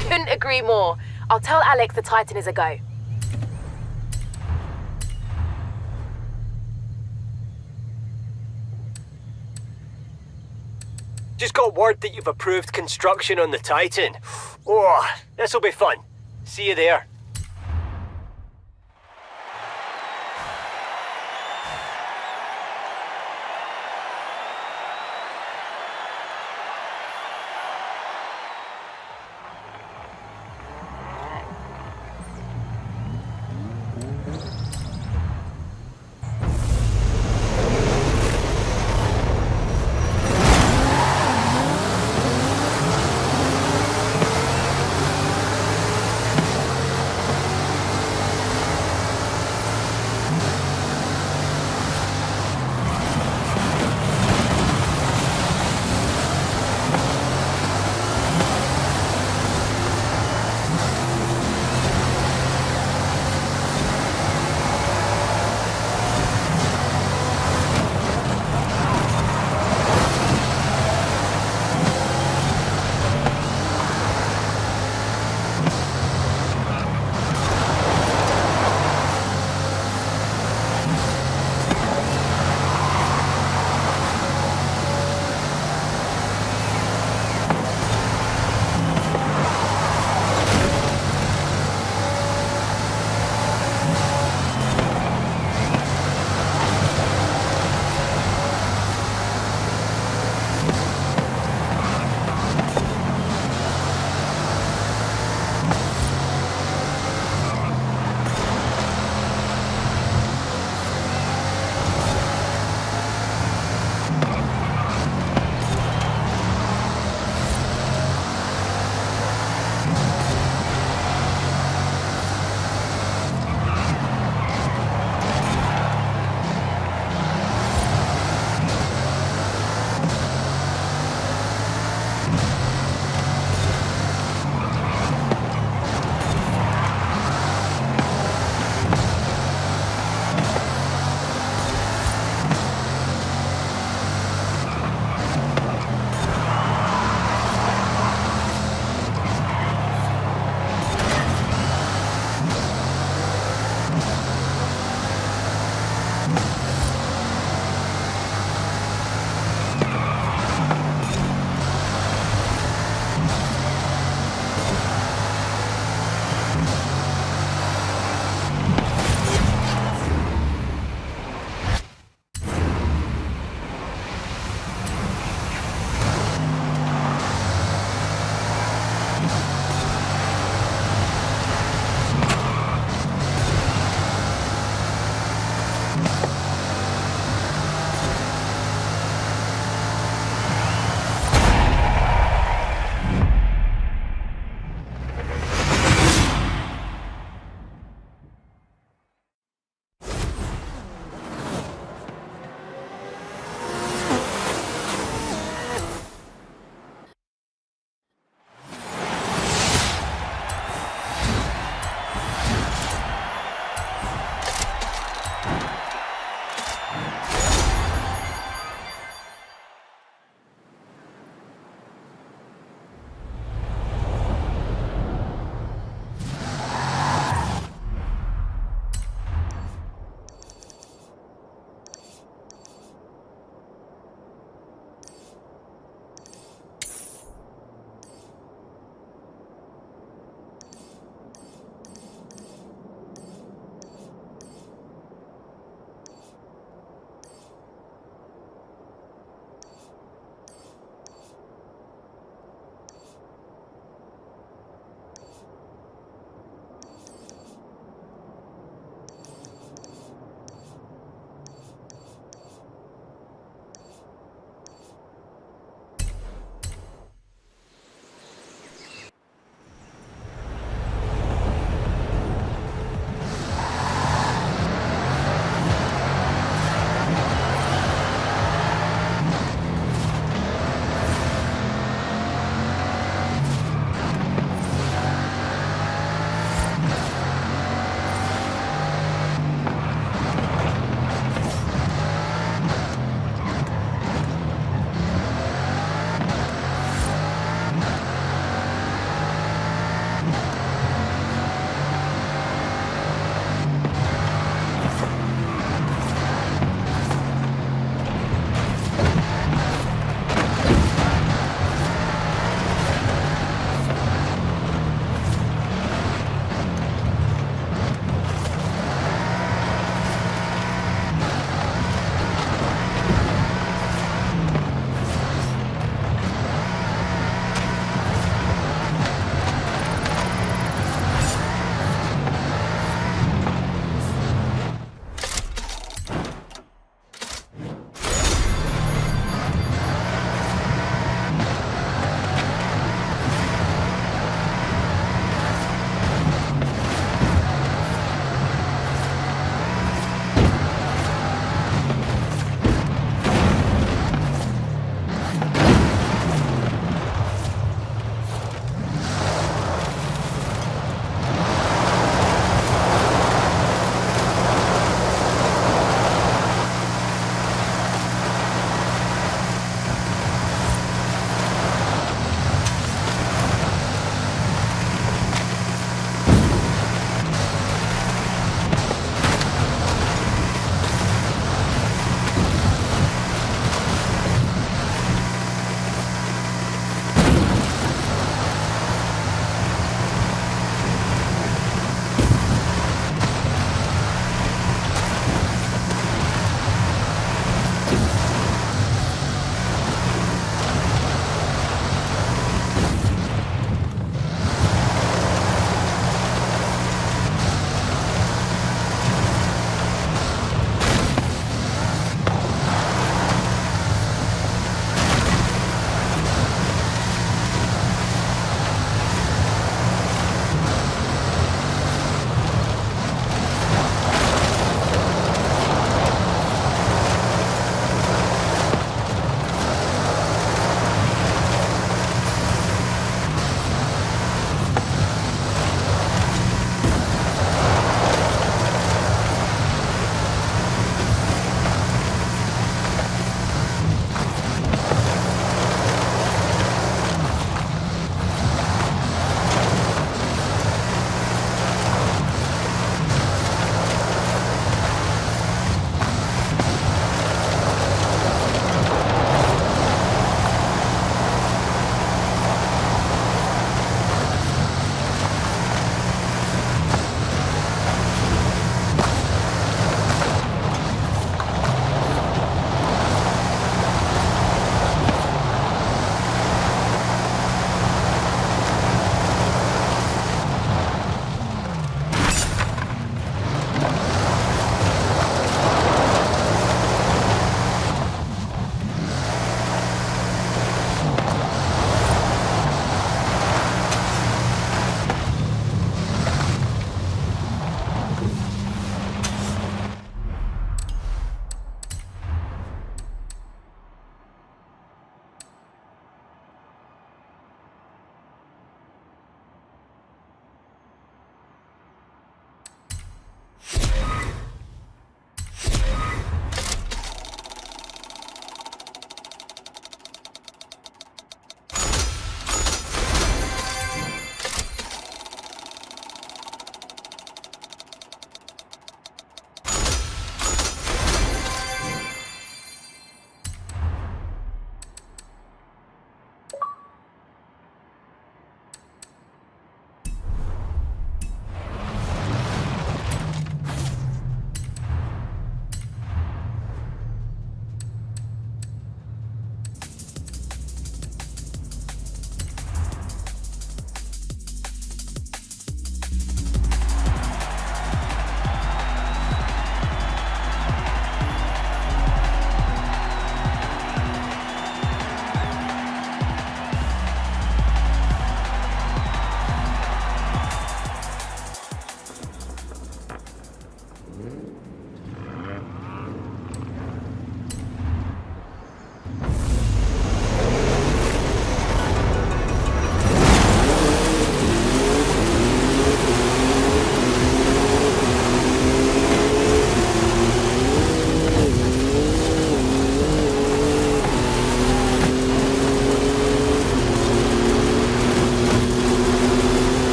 Couldn't agree more. I'll tell Alex the Titan is a go. Just got word that you've approved construction on the Titan. Oh, this'll be fun. See you there.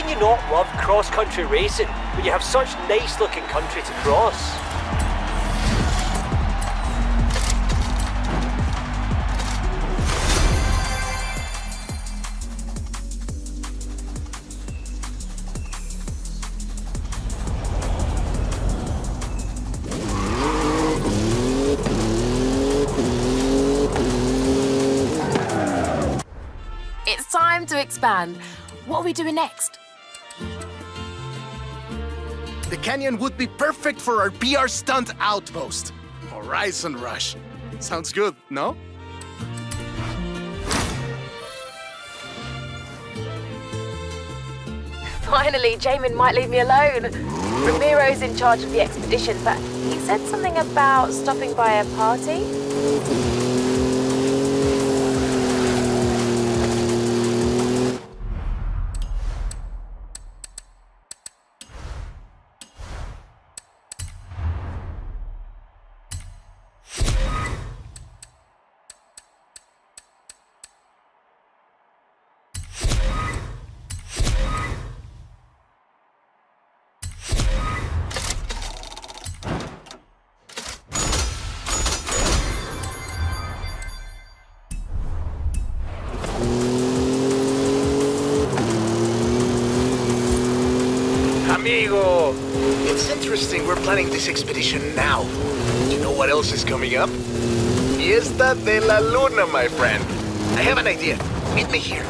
can you not love cross-country racing when you have such nice-looking country to cross? It's time to expand. What are we doing next? The canyon would be perfect for our PR stunt outpost. Horizon Rush. Sounds good, no? Finally, Jamin might leave me alone. Ramiro's in charge of the expedition, but he said something about stopping by a party. Amigo! It's interesting we're planning this expedition now. You know what else is coming up? Fiesta de la Luna, my friend. I have an idea. Meet me here.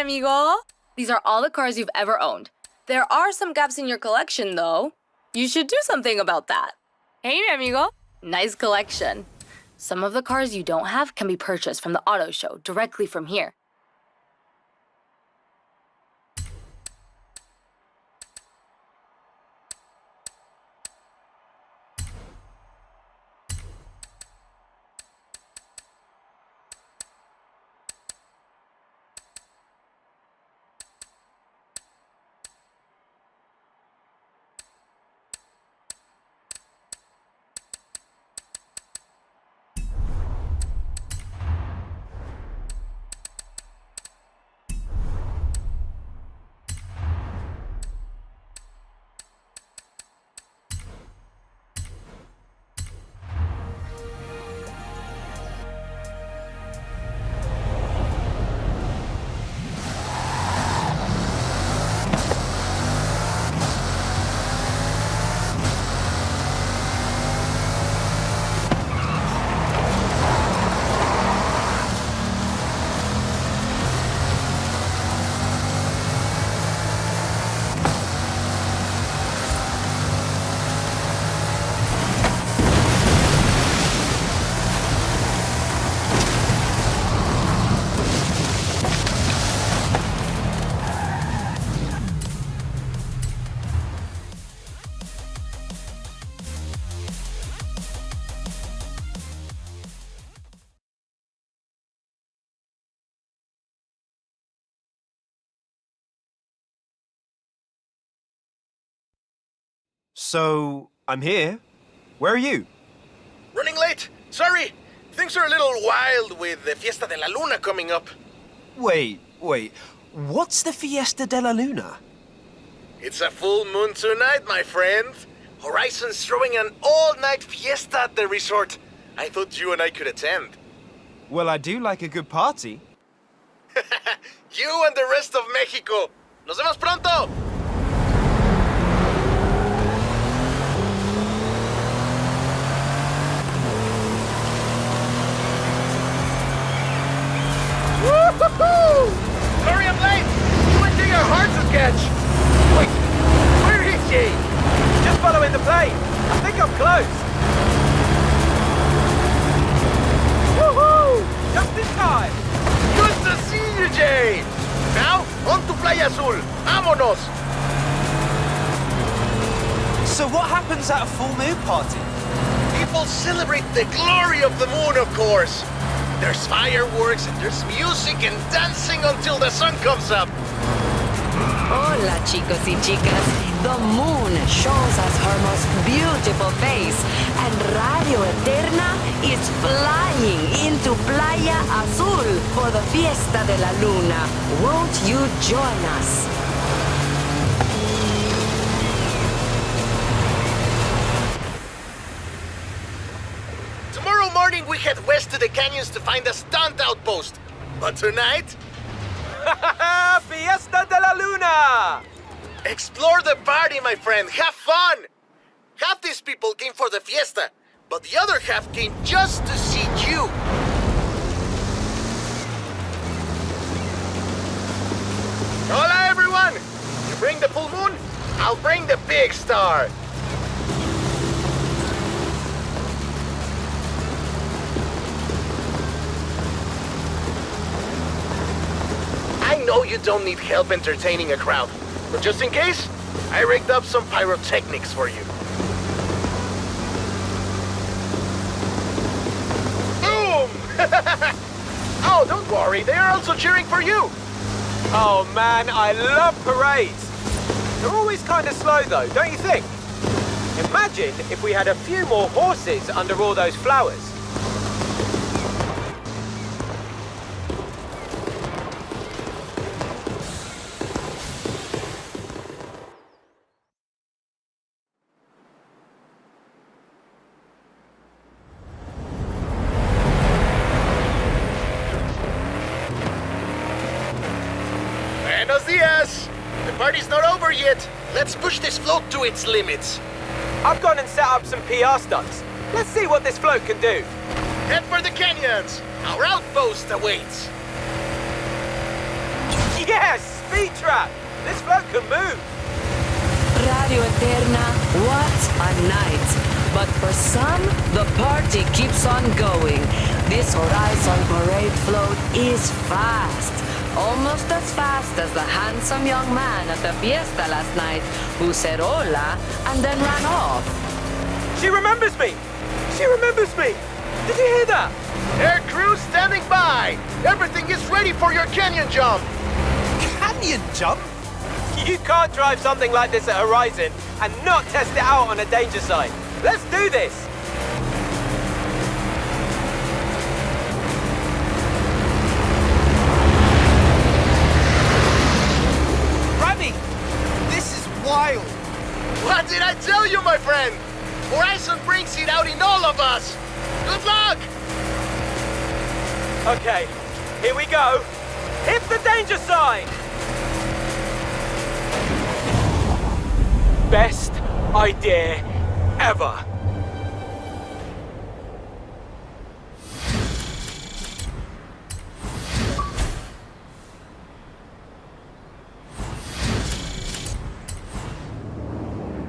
amigo. These are all the cars you've ever owned. There are some gaps in your collection, though. You should do something about that. Hey, mi amigo. Nice collection. Some of the cars you don't have can be purchased from the auto show directly from here. So, I'm here. Where are you? Running late. Sorry. Things are a little wild with the Fiesta de la Luna coming up. Wait. What's the Fiesta de la Luna? It's a full moon tonight, my friend. Horizon's throwing an all-night fiesta at the resort. I thought you and I could attend. Well, I do like a good party. You and the rest of Mexico. Nos vemos pronto! Woo-hoo-hoo! Sorry I'm late! You went to your hearts to catch! Wait, where is she? Just following the plane. I think I'm close. Woohoo! Just in time. Good to see you, Jay! Now, on to Playa Azul. Vámonos! So what happens at a full moon party? People celebrate the glory of the moon, of course. There's fireworks, and there's music and dancing until the sun comes up. Hola, chicos y chicas. The moon shows us her most beautiful face, and Radio Eterna is flying into Playa Azul for the Fiesta de la Luna. Won't you join us? Tomorrow morning we head west to the canyons to find a stunt outpost. But tonight, Fiesta de la Luna! explore the party, my friend. Have fun! Half these people came for the fiesta, but the other half came just to see you. Hola, everyone! You bring the full moon, I'll bring the big star. I know you don't need help entertaining a crowd, but just in case, I rigged up some pyrotechnics for you. Boom! Oh, don't worry, they are also cheering for you. Oh man, I love parades. They're always kind of slow though, don't you think? Imagine if we had a few more horses under all those flowers. Buenos dias! The party's not over yet. Let's push this float to its limits. I've gone and set up some PR stunts. Let's see what this float can do. Head for the canyons. Our outpost awaits. Yes, speed trap! This float can move! Radio Eterna, what a night. But for some, the party keeps on going. This Horizon parade float is fast. Almost as fast as the handsome young man at the fiesta last night who said hola and then ran off. She remembers me! She remembers me! Did you hear that? Air crew standing by! Everything is ready for your canyon jump! Canyon jump? You can't drive something like this at Horizon and not test it out on a danger sign. Let's do this! Rami! This is wild! What did I tell you, my friend? Horizon brings it out in all of us! Good luck! Okay, here we go. Hit the danger sign! Best idea ever.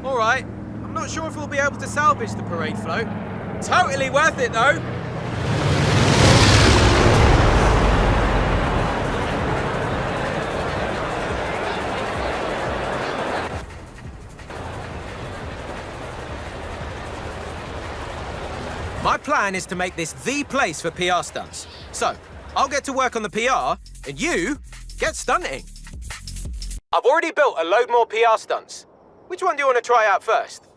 All right, I'm not sure if we'll be able to salvage the parade float. Totally worth it, though. My plan is to make this the place for PR stunts. So, I'll get to work on the PR, and you get stunting. I've already built a load more PR stunts. Which one do you want to try out first?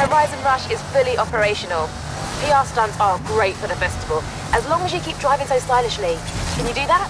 Horizon Rush is fully operational. PR stunts are great for the festival, as long as you keep driving so stylishly. Can you do that?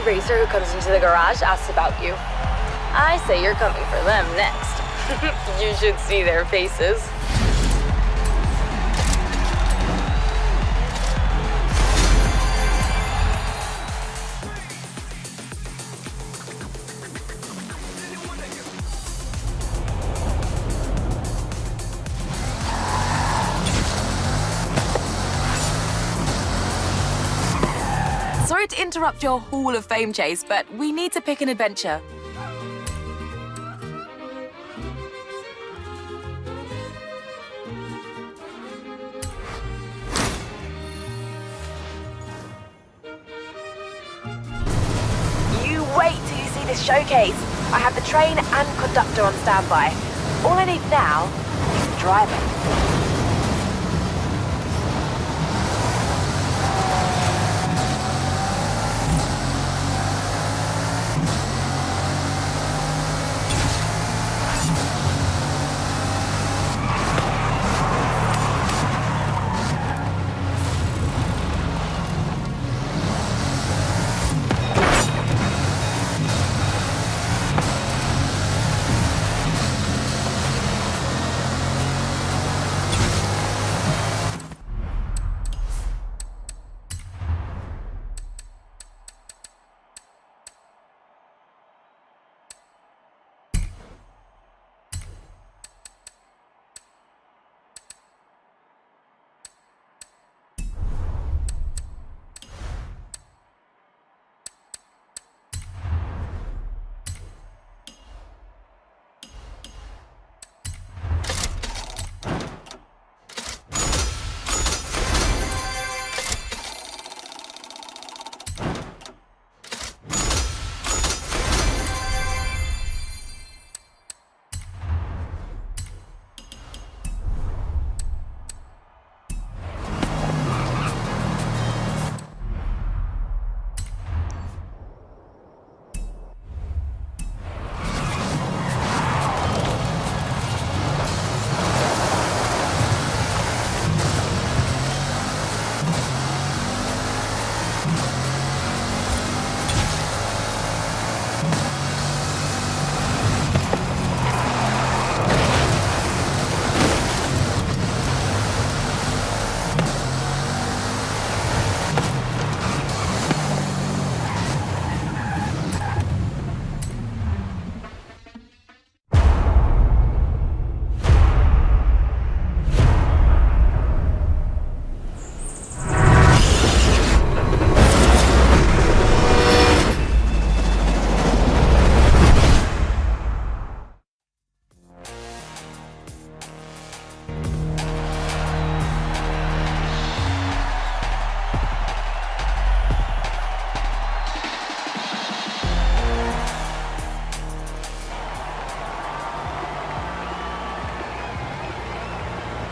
racer who comes into the garage asks about you. I say you're coming for them next. You should see their faces. Sorry to interrupt your Hall of Fame chase, but we need to pick an adventure. You wait till you see this showcase. I have the train and conductor on standby. All I need now is the driver.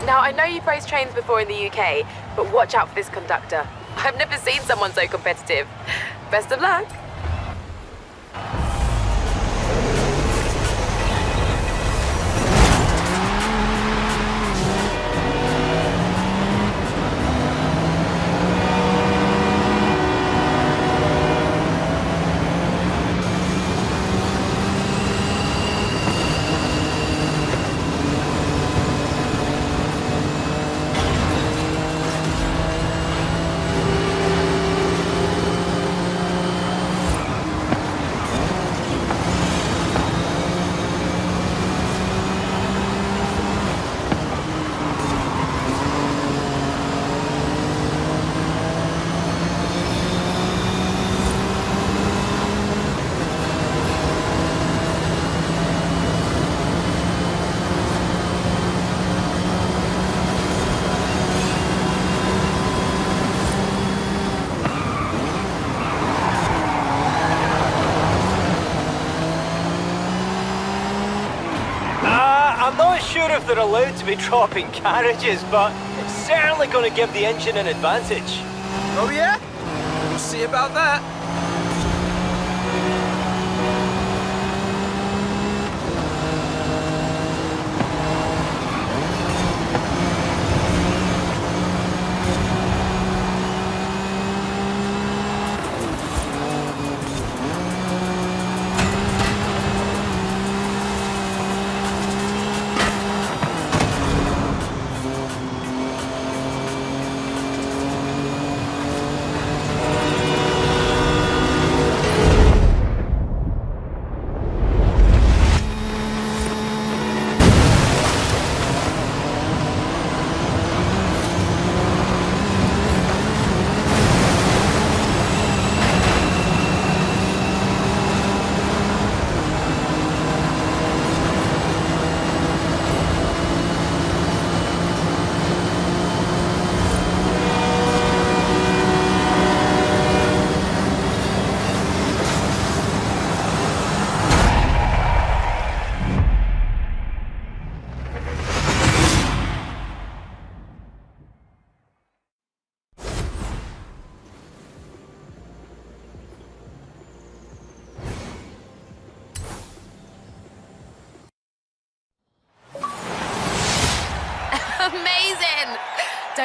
Now, I know you've raced trains before in the UK, but watch out for this conductor. I've never seen someone so competitive. Best of luck. I'm not sure if they're allowed to be dropping carriages, but it's certainly going to give the engine an advantage. Oh yeah? We'll see about that.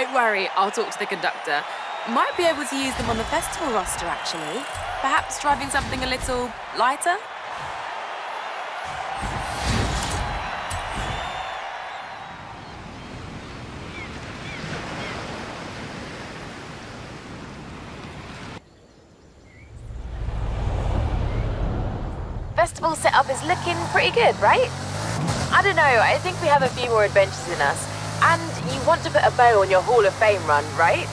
Don't worry, I'll talk to the conductor. Might be able to use them on the festival roster, actually. Perhaps driving something a little lighter? Festival setup is looking pretty good, right? I don't know, I think we have a few more adventures in us. And you want to put a bow on your Hall of Fame run, right?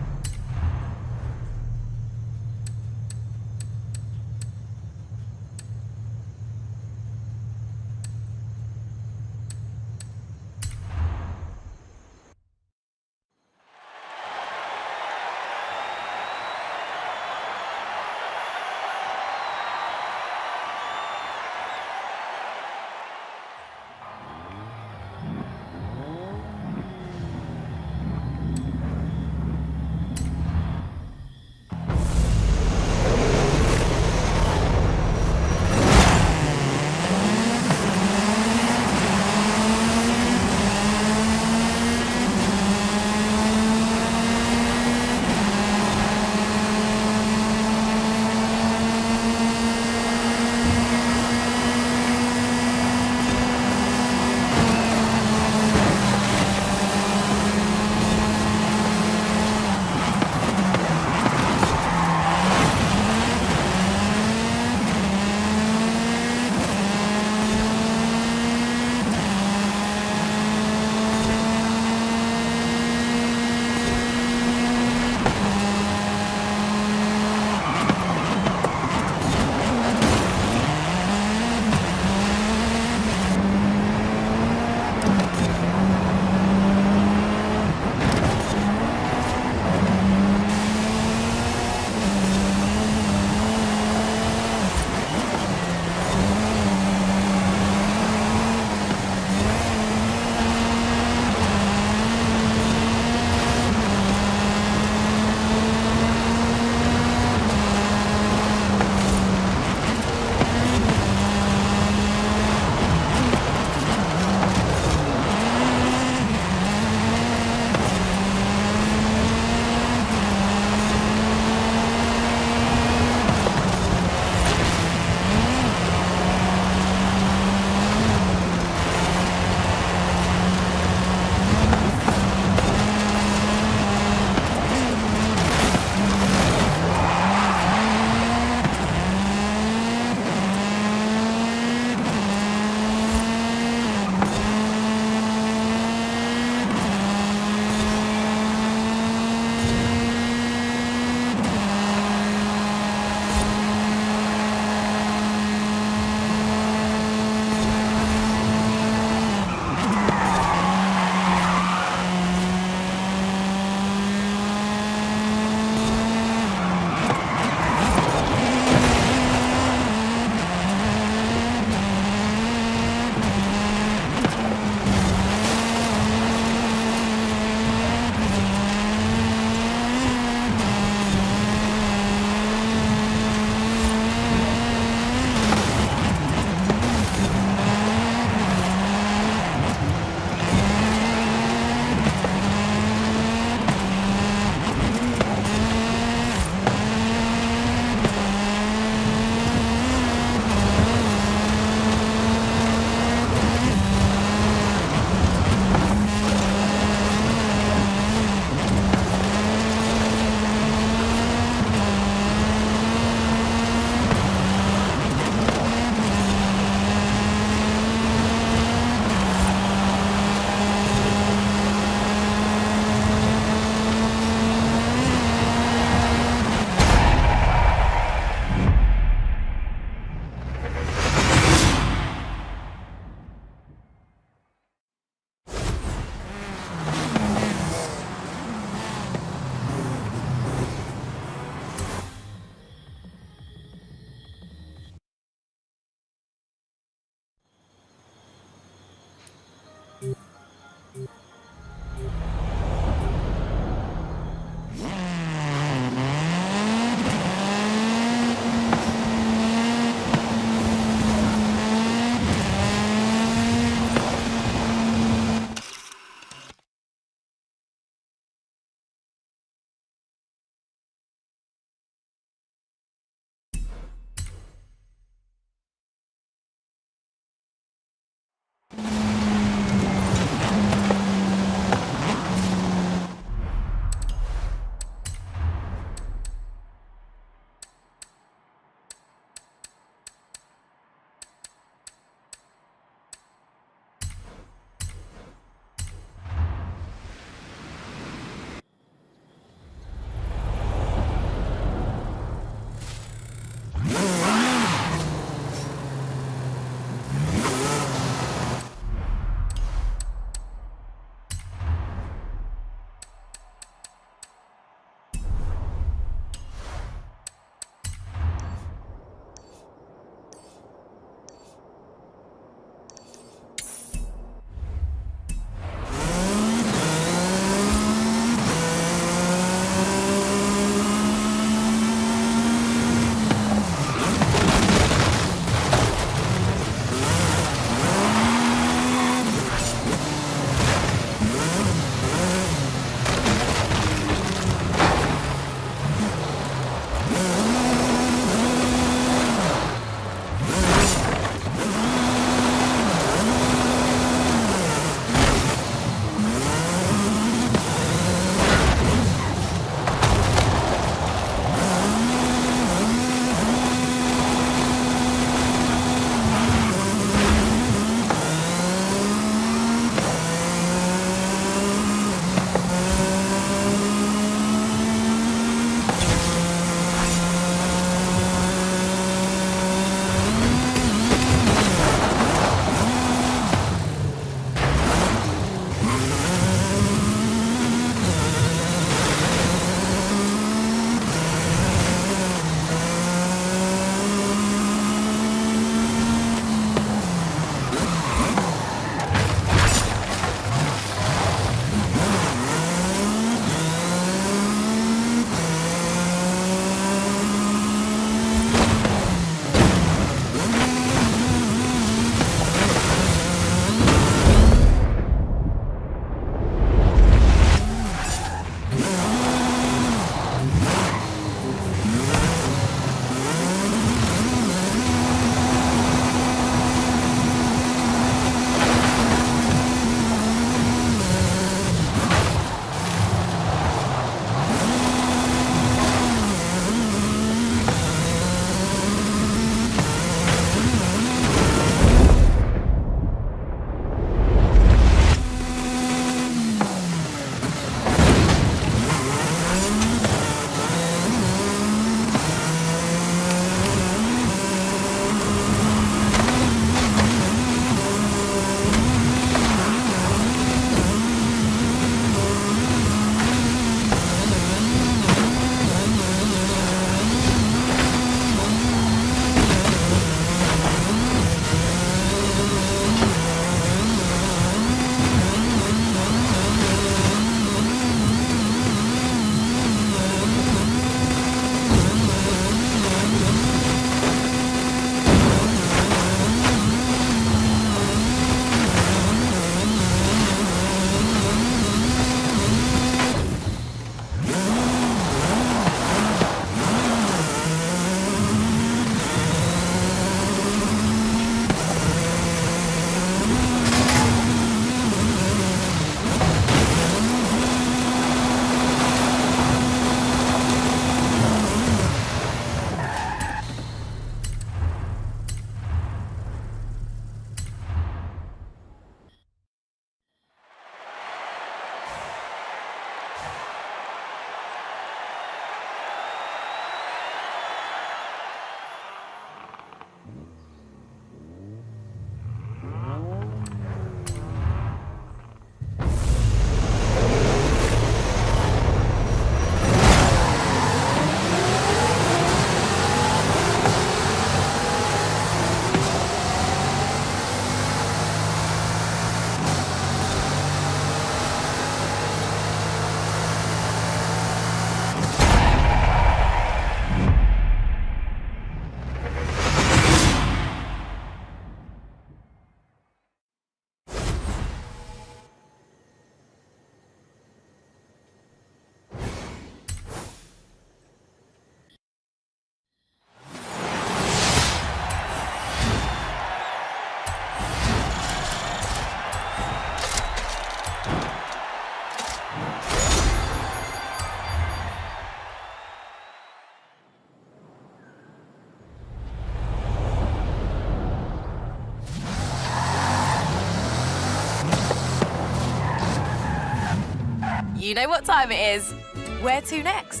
You know what time it is. Where to next?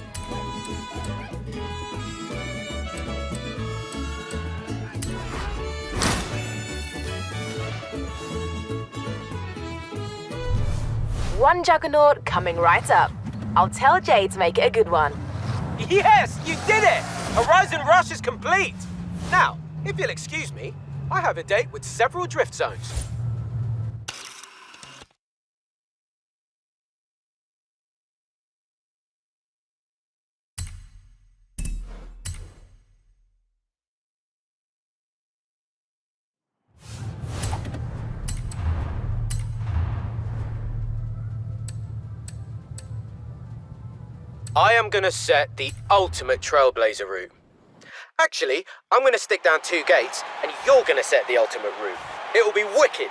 One juggernaut coming right up. I'll tell Jay to make it a good one. Yes, you did it! Horizon Rush is complete! Now, if you'll excuse me, I have a date with several drift zones. I am gonna set the ultimate Trailblazer route. Actually, I'm gonna stick down 2 gates, and you're gonna set the ultimate route. It'll be wicked!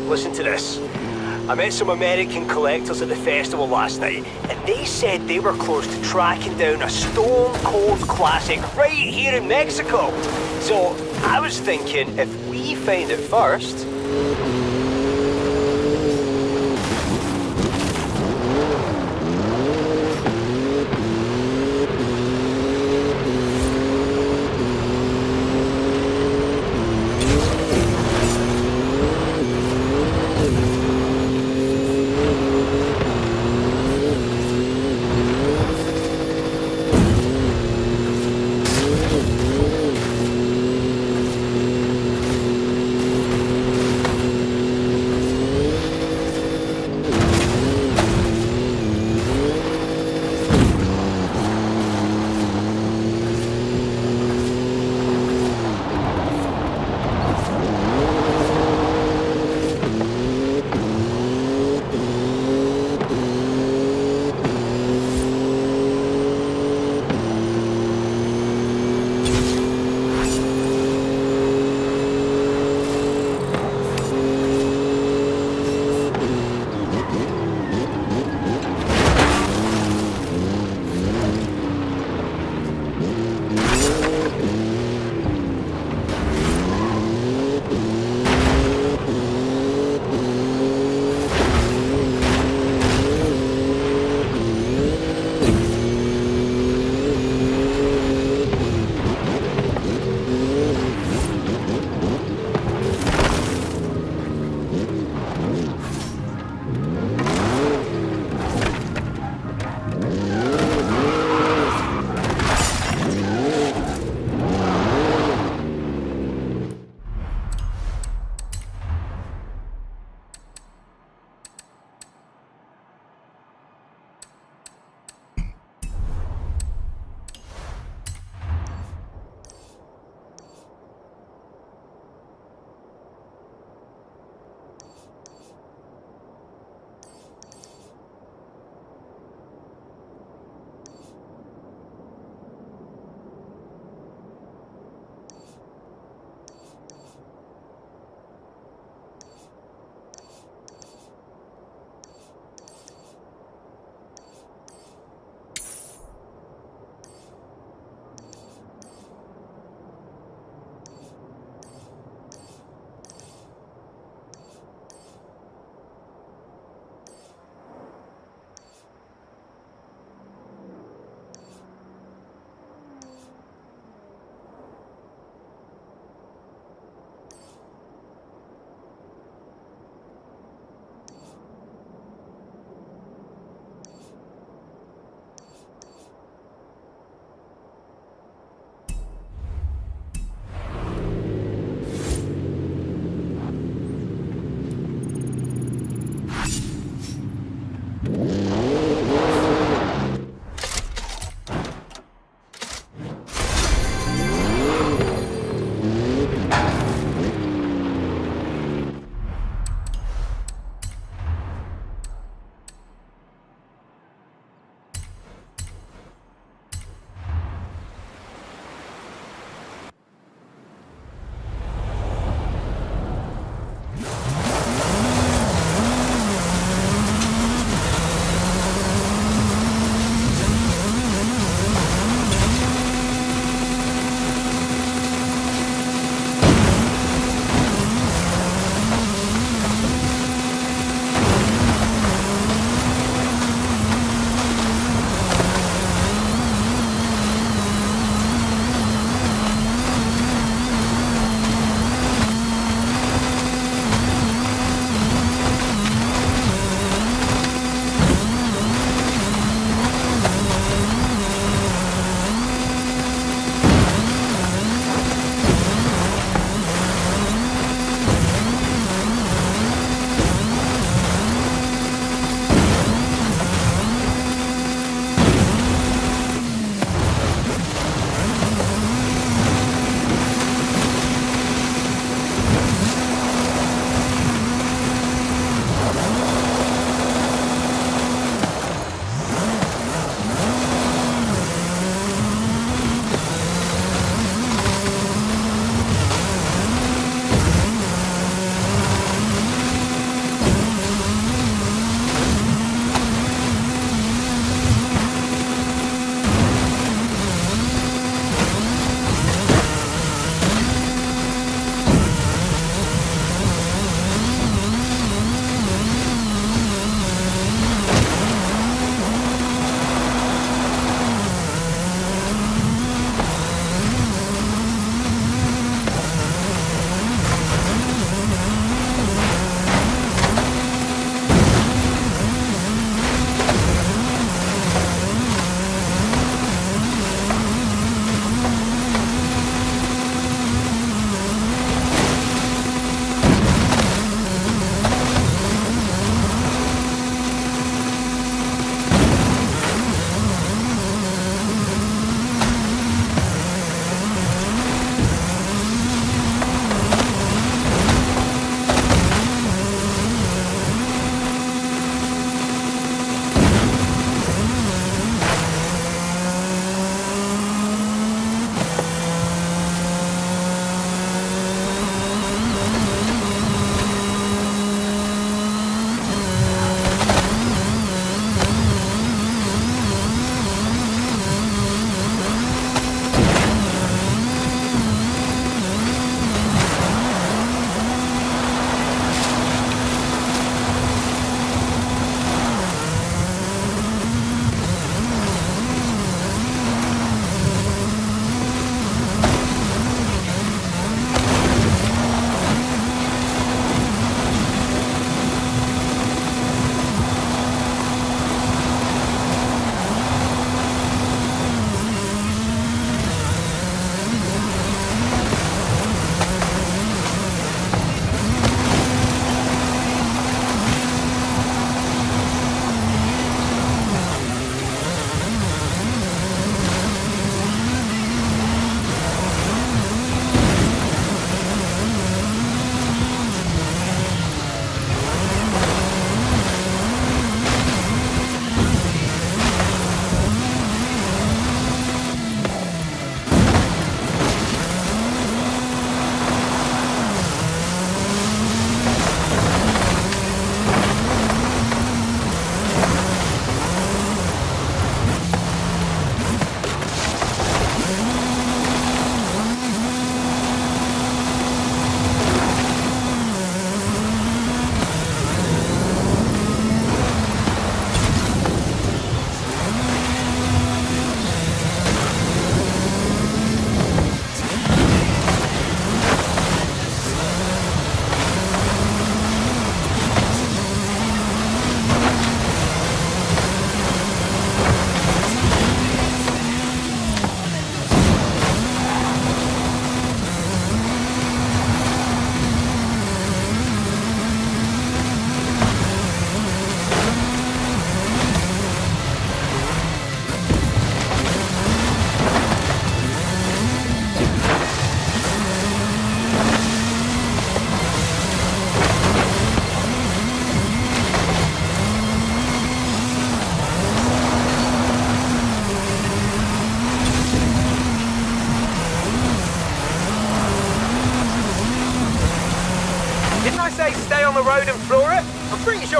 Listen to this. I met some American collectors at the festival last night, and they said they were close to tracking down a stone-cold classic right here in Mexico. So I was thinking, if we find it first...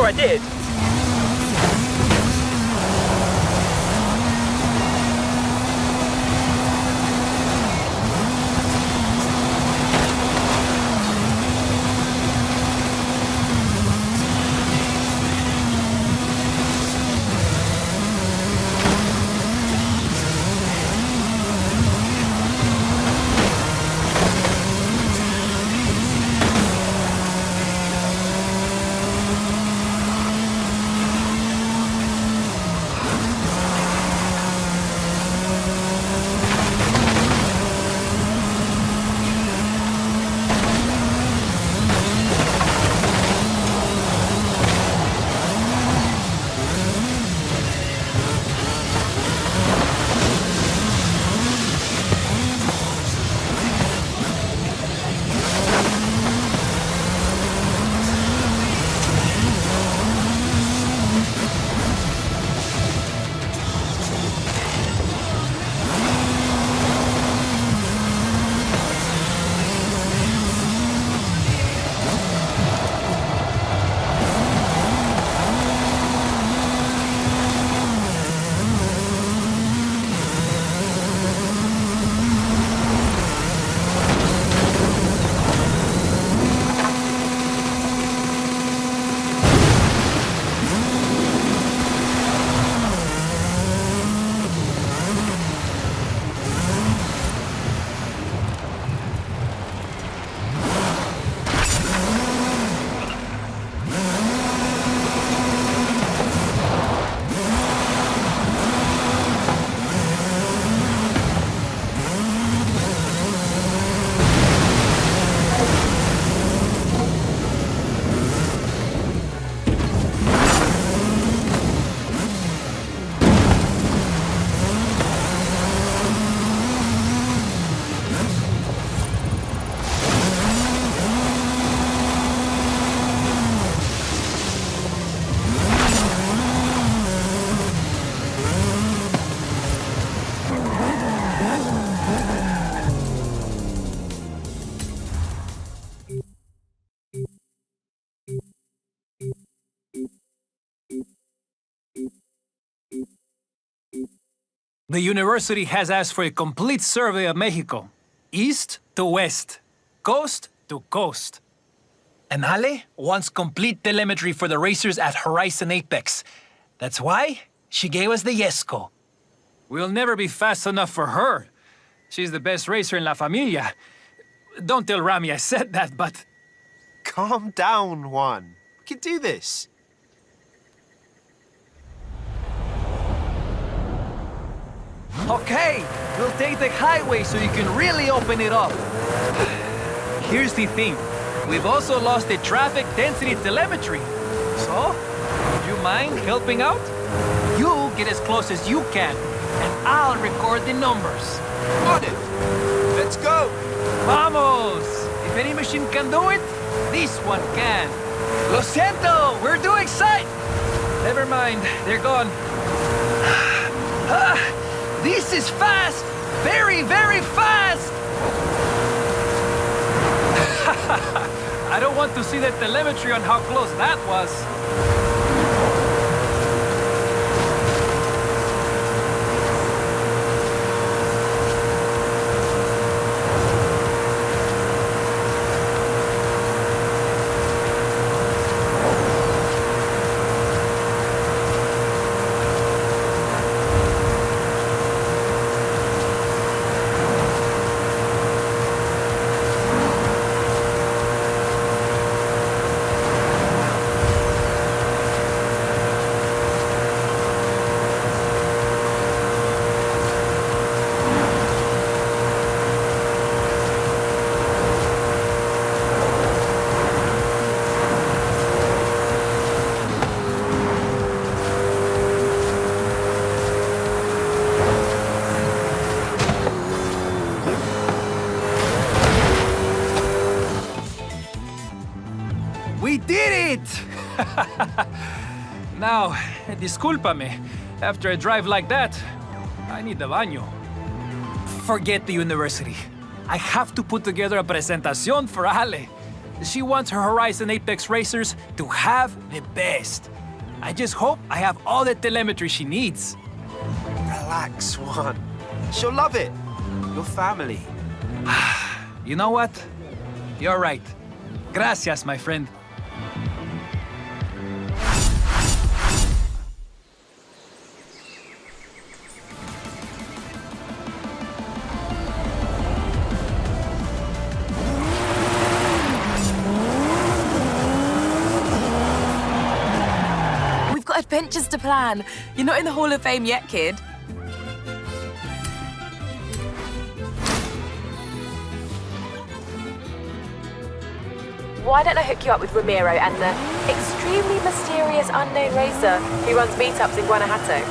sure I did. The university has asked for a complete survey of Mexico, east to west, coast to coast. And Ale wants complete telemetry for the racers at Horizon Apex. That's why she gave us the Yesco. We'll never be fast enough for her. She's the best racer in La Familia. Don't tell Rami I said that, but... Calm down, Juan. We can do this. Okay, we'll take the highway so you can really open it up. Here's the thing. We've also lost the traffic density telemetry. So, would you mind helping out? You get as close as you can, and I'll record the numbers. On it. Let's go. Vamos! If any machine can do it, this one can. Lo siento, we're doing sight. Never mind, they're gone. This is fast! Very, very fast! I don't want to see the telemetry on how close that was. We did it! Now, discúlpame. After a drive like that, I need the baño. Forget the university. I have to put together a presentación for Ale. She wants her Horizon Apex racers to have the best. I just hope I have all the telemetry she needs. Relax, Swan. She'll love it. Your family. You know what? You're right. Gracias, my friend. We've got adventures to plan. You're not in the Hall of Fame yet, kid. Why don't I hook you up with Ramiro and the extremely mysterious unknown racer who runs meetups in Guanajuato?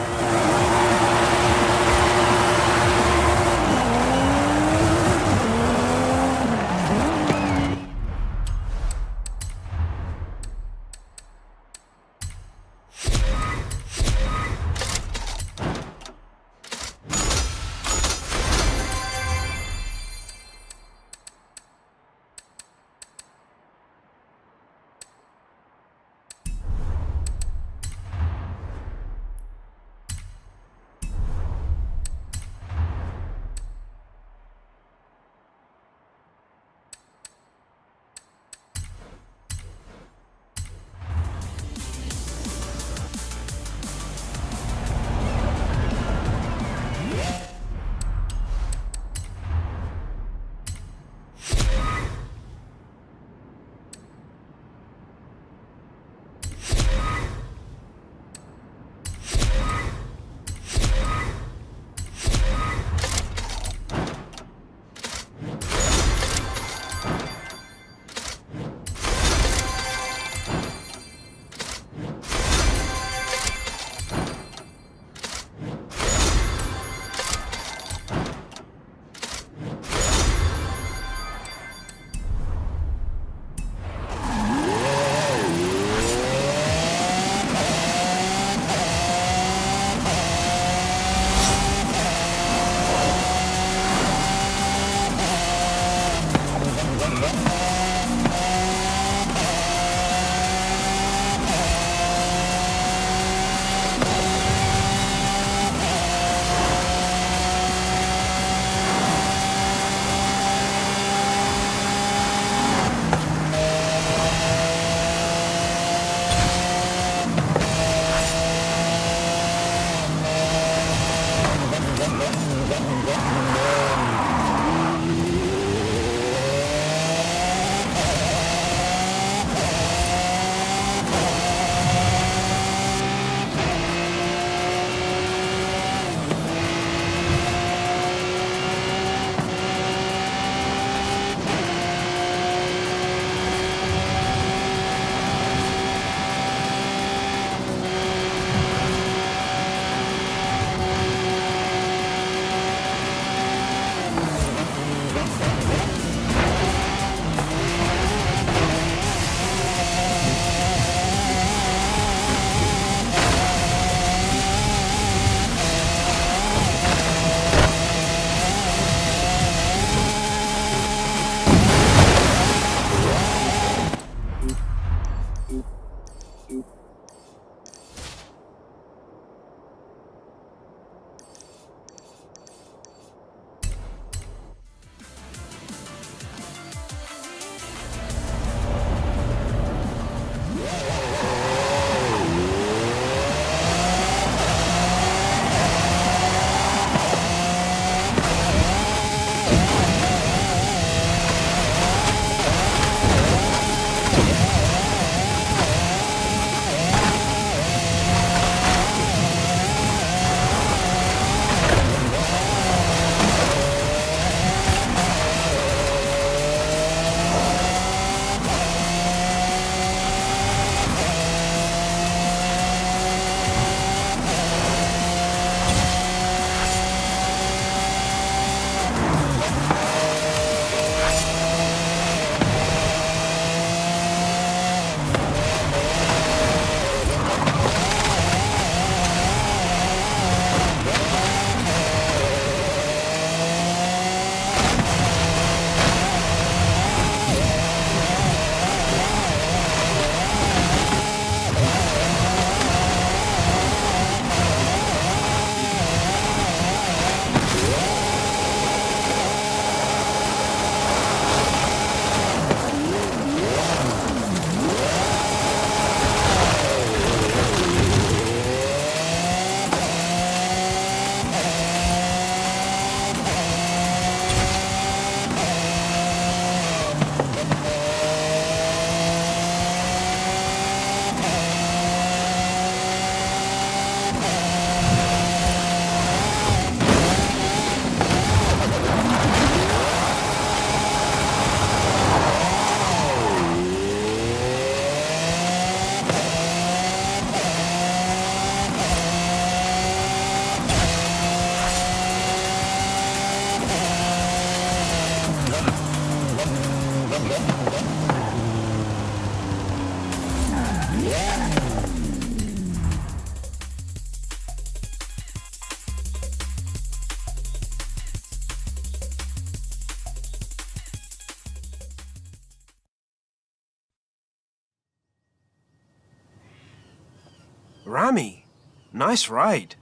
Rami, nice ride.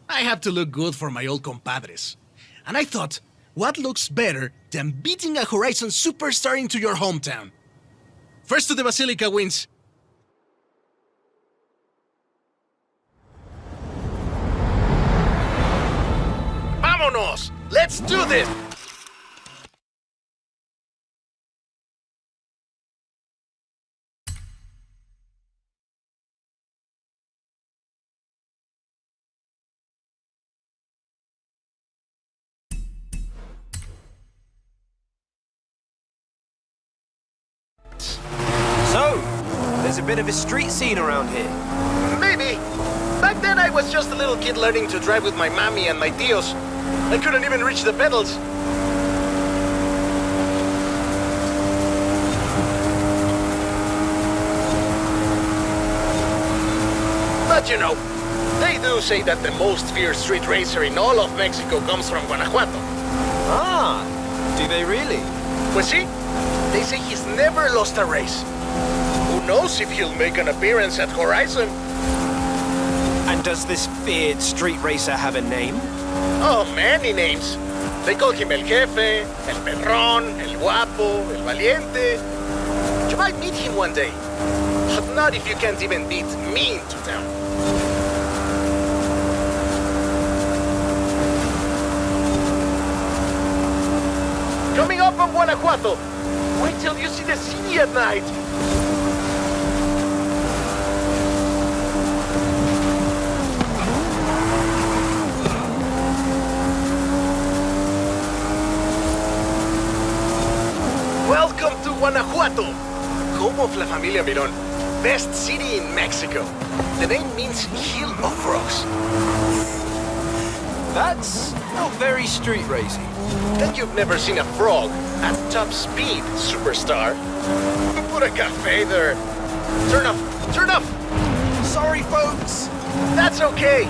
I have to look good for my old compadres. And I thought, what looks better than beating a Horizon superstar into your hometown? First to the Basilica wins. Vámonos! Let's do this! So, there's a bit of a street scene around here. Maybe. Back then I was just a little kid learning to drive with my mommy and my tios. I couldn't even reach the pedals. But you know, they do say that the most fierce street racer in all of Mexico comes from Guanajuato. Ah, do they really? Pues sí, they say he's never lost a race. Who knows if he'll make an appearance at Horizon? And does this feared street racer have a name? Oh, many names. They call him El Jefe, El Perrón, El Guapo, El Valiente. You might meet him one day. But not if you can't even beat me into town. Coming up from Guanajuato. Wait till you see the city at night. Welcome to Guanajuato, home of La Familia Mirón, best city in Mexico. The name means Hill of Rocks. That's not very street racy. Then you've never seen a frog at top speed, superstar. Put a cafe there. Turn off, turn off! Sorry, folks. That's okay.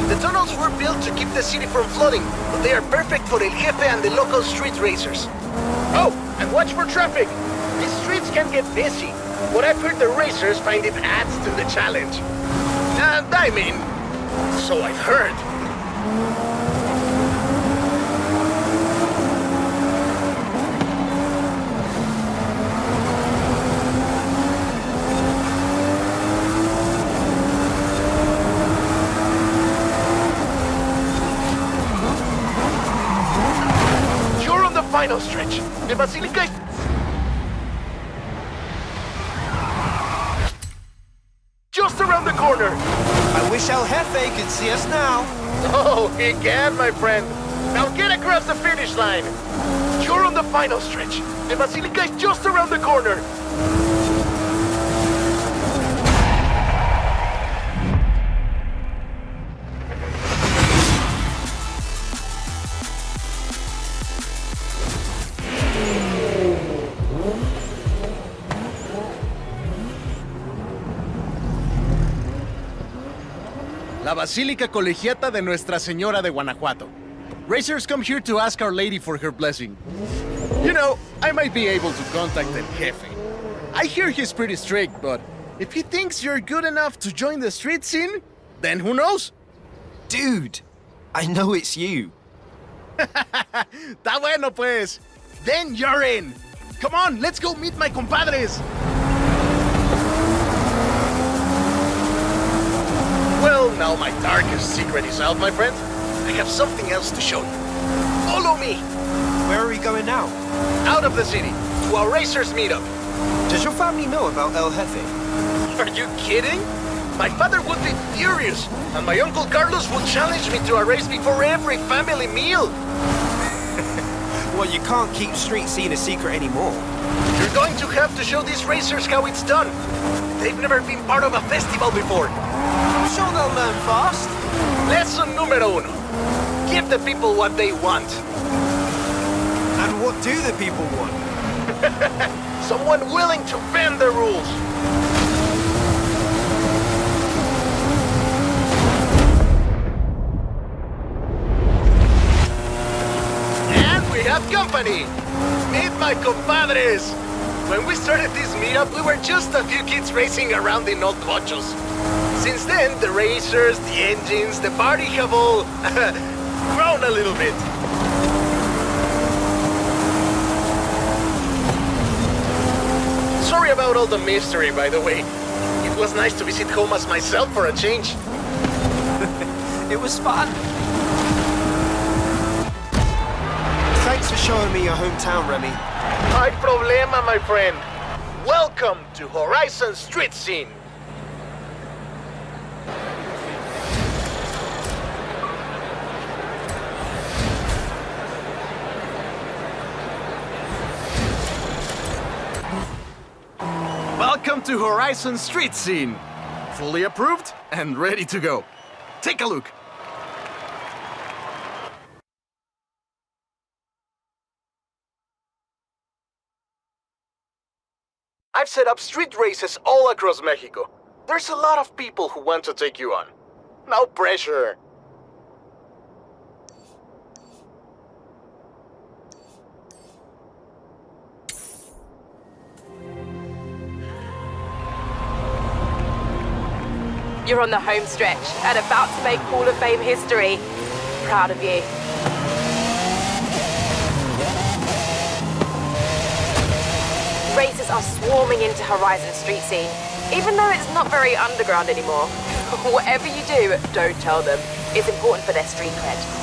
The tunnels were built to keep the city from flooding, but they are perfect for El Jefe and the local street racers. Oh, and watch for traffic. These streets can get busy, but I've heard the racers find it adds to the challenge. And I mean, so I've heard. You're on the final stretch. The Basilica is... just around the corner. I wish El Jefe could see us now. Oh, he can, my friend. Now get across the finish line. You're on the final stretch. The Basilica is just around the corner. La Basílica Colegiata de Nuestra Señora de Guanajuato. Racers come here to ask Our Lady for her blessing. You know, I might be able to contact El Jefe. I hear he's pretty strict, but if he thinks you're good enough to join the street scene, then who knows? Dude, I know it's you. Está bueno, pues. Then you're in. Come on, let's go meet my compadres. Well, now my darkest secret is out, my friend. I have something else to show you. Follow me. Where are we going now? Out of the city, to our racers meetup. Does your family know about El Jefe? Are you kidding? My father would be furious, and my Uncle Carlos would challenge me to a race before every family meal. Well, you can't keep street scene a secret anymore. You're going to have to show these racers how it's done. They've never been part of a festival before. I'm sure they'll learn fast. Lesson número uno. Give the people what they want. And what do the people want? Someone willing to bend the rules. And we have company. Meet my compadres. When we started this meetup, we were just a few kids racing around in old cochos. Since then, the racers, the engines, the party have all grown a little bit. Sorry about all the mystery, by the way. It was nice to visit home as myself for a change. It was fun. Thanks for showing me your hometown, Remy. No problema, my friend. Welcome to Horizon Street Scene. Welcome to Horizon Street Scene. Fully approved and ready to go. Take a look. I've set up street races all across Mexico. There's a lot of people who want to take you on. No pressure. You're on the home stretch and about to make Hall of Fame history. Proud of you. Racers are swarming into Horizon Street Scene, even though it's not very underground anymore. Whatever you do, don't tell them. It's important for their street cred.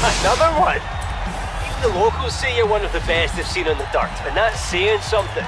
Another one? Even the locals say you're one of the best they've seen on the dirt, and that's saying something.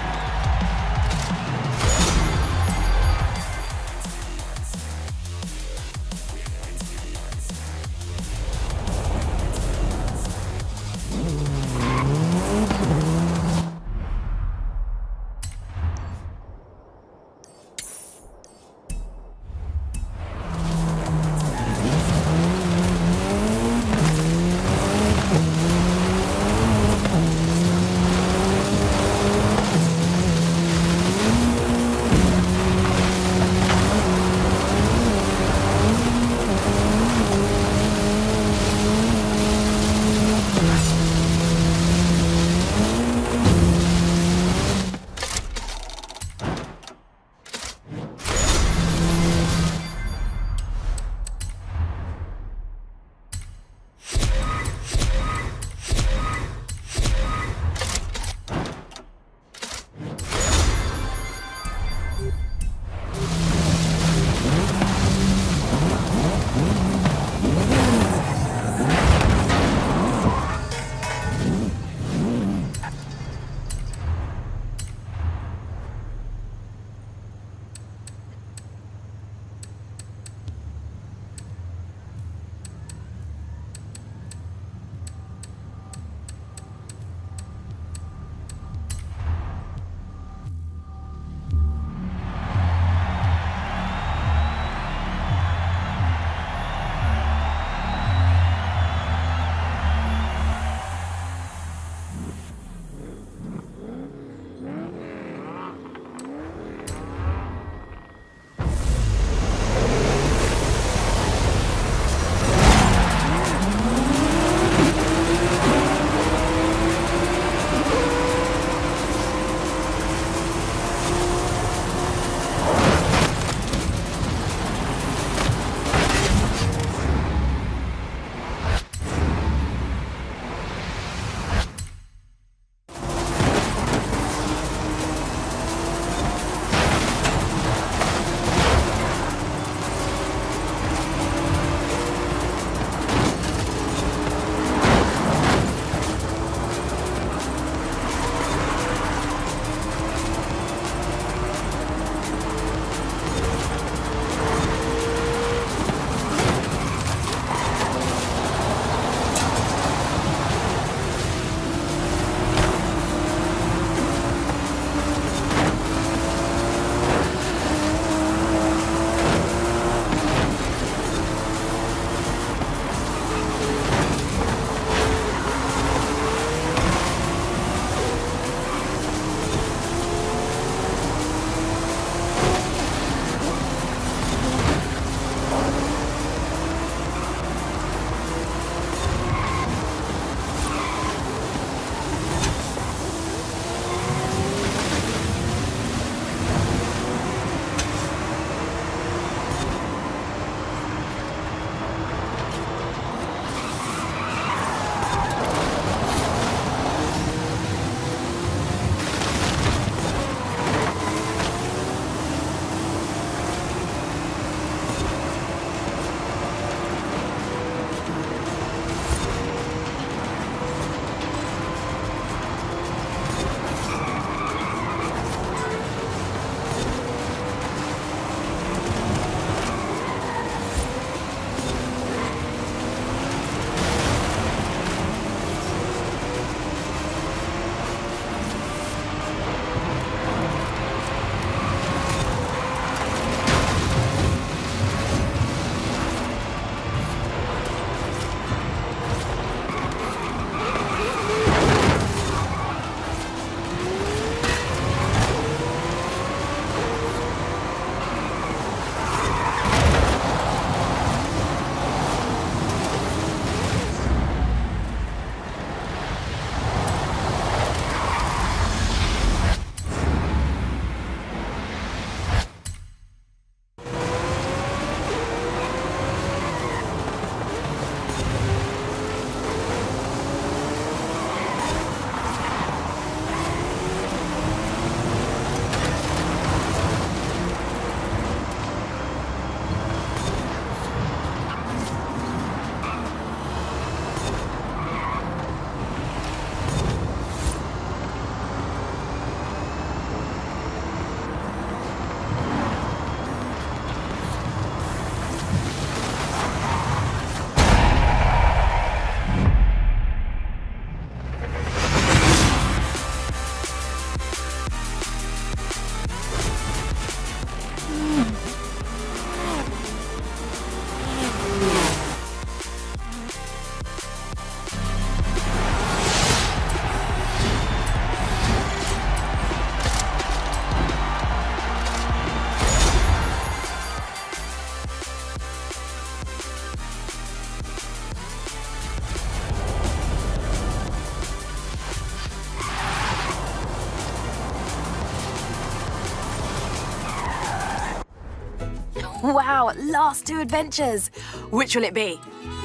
Wow, last 2 adventures. Which will it be?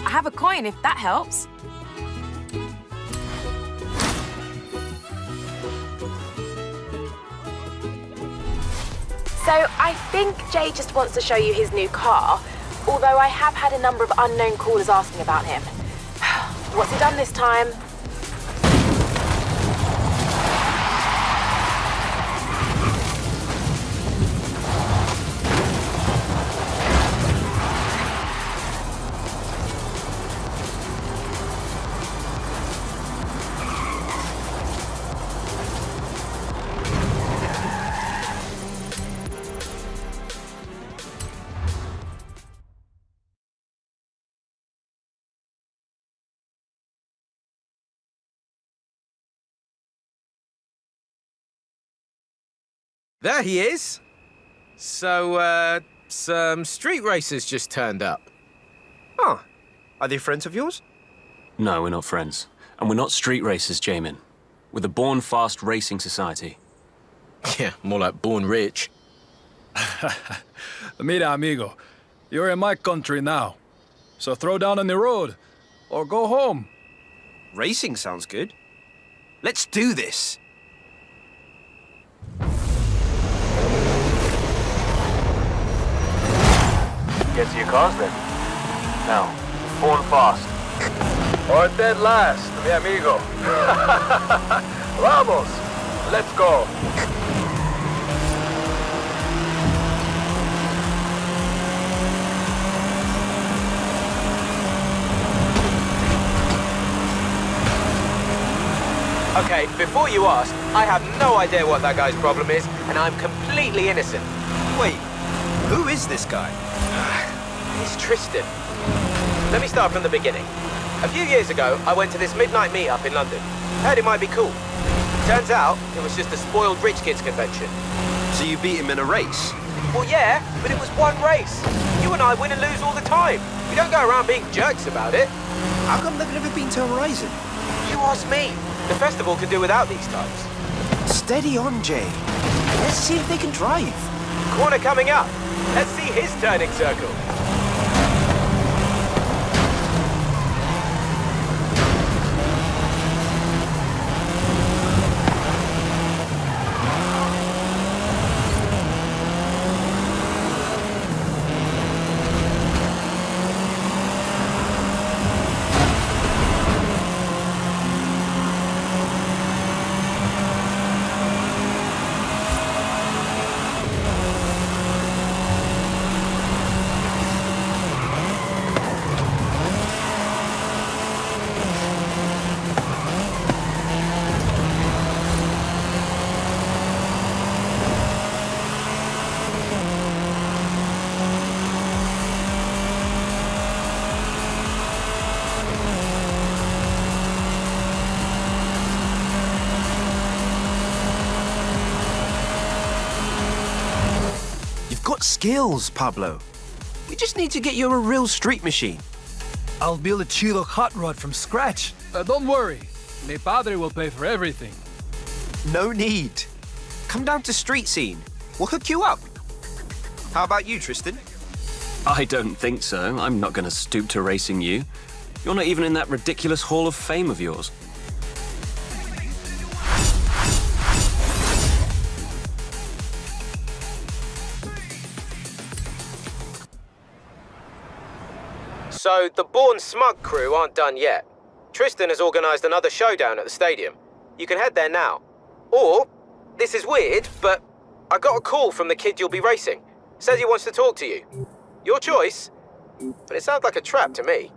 I have a coin if that helps. So I think Jay just wants to show you his new car, although I have had a number of unknown callers asking about him. What's he done this time? There he is. So, some street racers just turned up. Oh, are they friends of yours? No, we're not friends. And we're not street racers, Jamin. We're the Born Fast Racing Society. Yeah, more like born rich. Mira, amigo, you're in my country now. So throw down on the road, or go home. Racing sounds good. Let's do this. Get to your cars then. Now, born fast. Or dead last, mi amigo. Vamos! Let's go. Okay, before you ask, I have no idea what that guy's problem is, and I'm completely innocent. Wait, who is this guy? It's Tristan. Let me start from the beginning. A few years ago, I went to this midnight meetup in London. Heard it might be cool. Turns out, it was just a spoiled rich kids convention. So you beat him in a race? Well, yeah, but it was one race. You and I win and lose all the time. We don't go around being jerks about it. How come they've never been to Horizon? You ask me. The festival could do without these types. Steady on, Jay. Let's see if they can drive. Corner coming up. Let's see his turning circle. Got skills, Pablo. We just need to get you a real street machine. I'll build a chido hot rod from scratch. Don't worry, mi padre will pay for everything. No need. Come down to street scene. We'll hook you up. How about you, Tristan? I don't think so. I'm not going to stoop to racing you. You're not even in that ridiculous Hall of Fame of yours. So, the Born Smug crew aren't done yet. Tristan has organised another showdown at the stadium. You can head there now. Or, this is weird, but I got a call from the kid you'll be racing. Says he wants to talk to you. Your choice, but it sounds like a trap to me.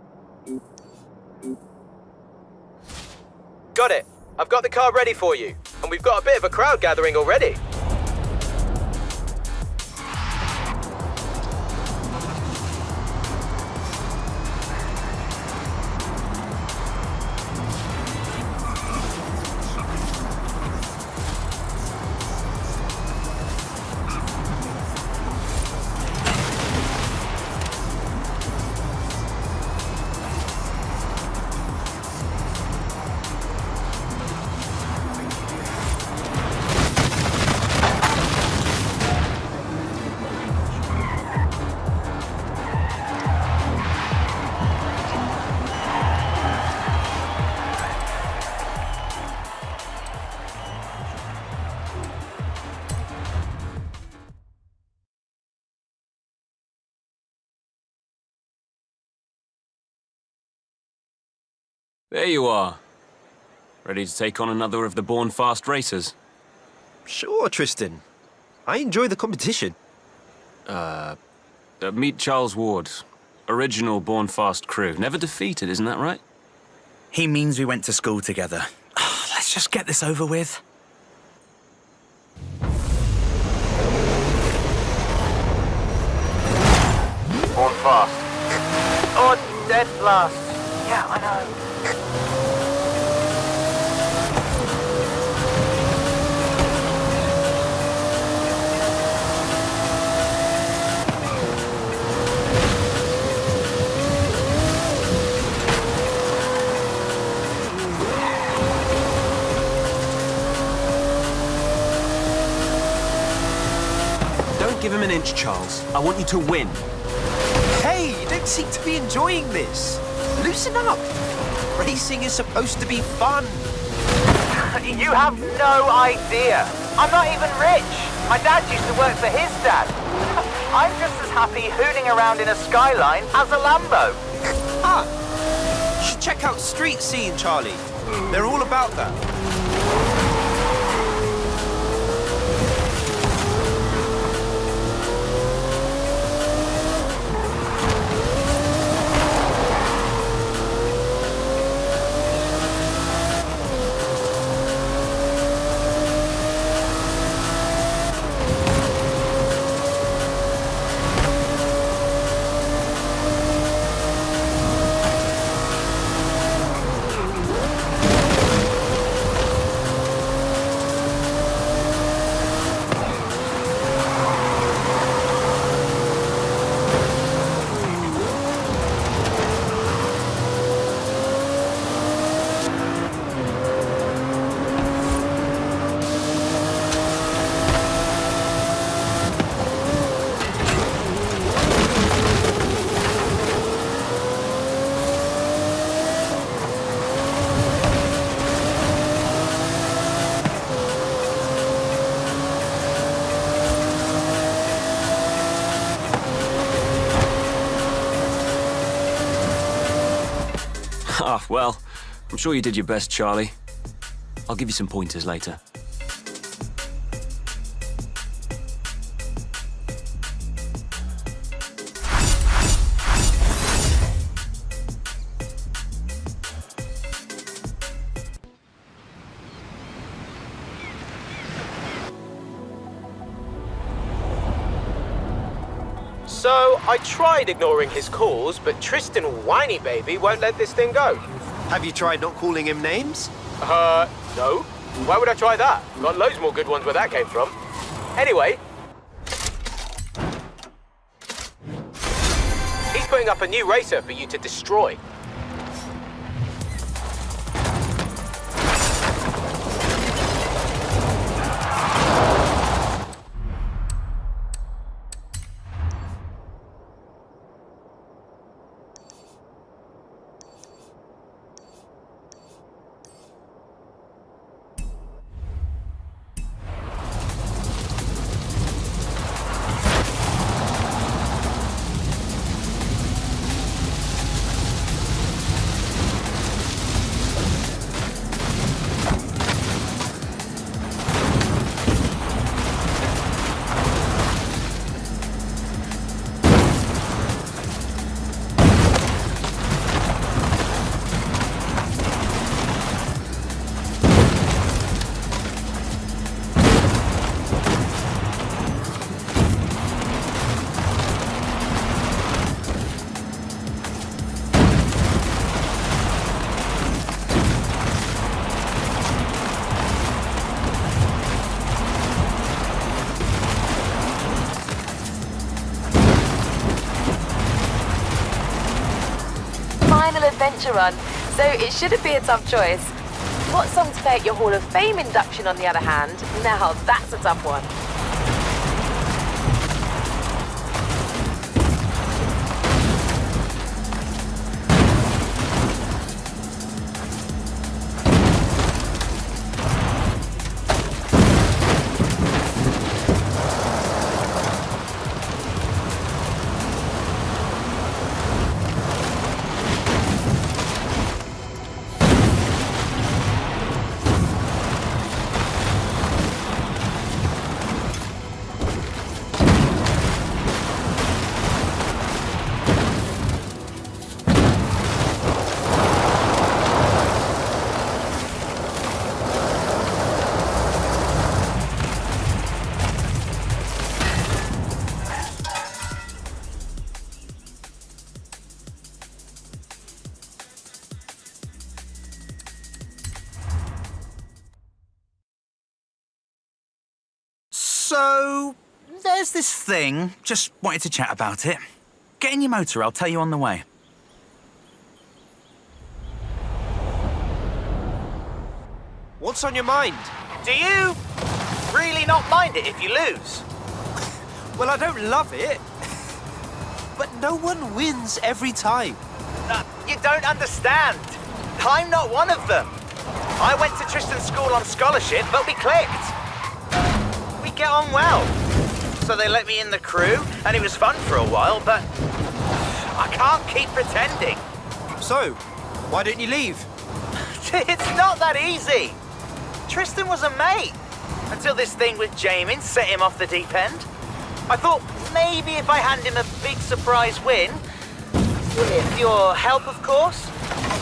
Got it. I've got the car ready for you, and we've got a bit of a crowd gathering already. There you are. Ready to take on another of the Born Fast racers? Sure, Tristan. I enjoy the competition. Meet Charles Ward. Original Born Fast crew. Never defeated, isn't that right? He means we went to school together. Let's just get this over with. Born Fast. Oh, dead blast. Yeah, I know. Don't give him an inch, Charles. I want you to win. Hey, you don't seem to be enjoying this. Loosen up. Racing is supposed to be fun. You have no idea. I'm not even rich. My dad used to work for his dad. I'm just as happy hooning around in a Skyline as a Lambo. Ah, you should check out Street Scene, Charlie. They're all about that. Ah, well, I'm sure you did your best, Charlie. I'll give you some pointers later. So, I tried ignoring his calls, but Tristan Whiny Baby won't let this thing go. Have you tried not calling him names? No. Why would I try that? Got loads more good ones where that came from. Anyway. He's putting up a new racer for you to destroy. Adventure run, so it shouldn't be a tough choice. What song to play at your Hall of Fame induction, on the other hand? Now that's a tough one. So, there's this thing. Just wanted to chat about it. Get in your motor, I'll tell you on the way. What's on your mind? Do you really not mind it if you lose? Well, I don't love it. But no one wins every time. You don't understand. I'm not one of them. I went to Tristan's school on scholarship, but we clicked. We get on well. So they let me in the crew, and it was fun for a while, but I can't keep pretending. So, why don't you leave? It's not that easy. Tristan was a mate, until this thing with Jamin set him off the deep end. I thought maybe if I hand him a big surprise win, with your help, of course.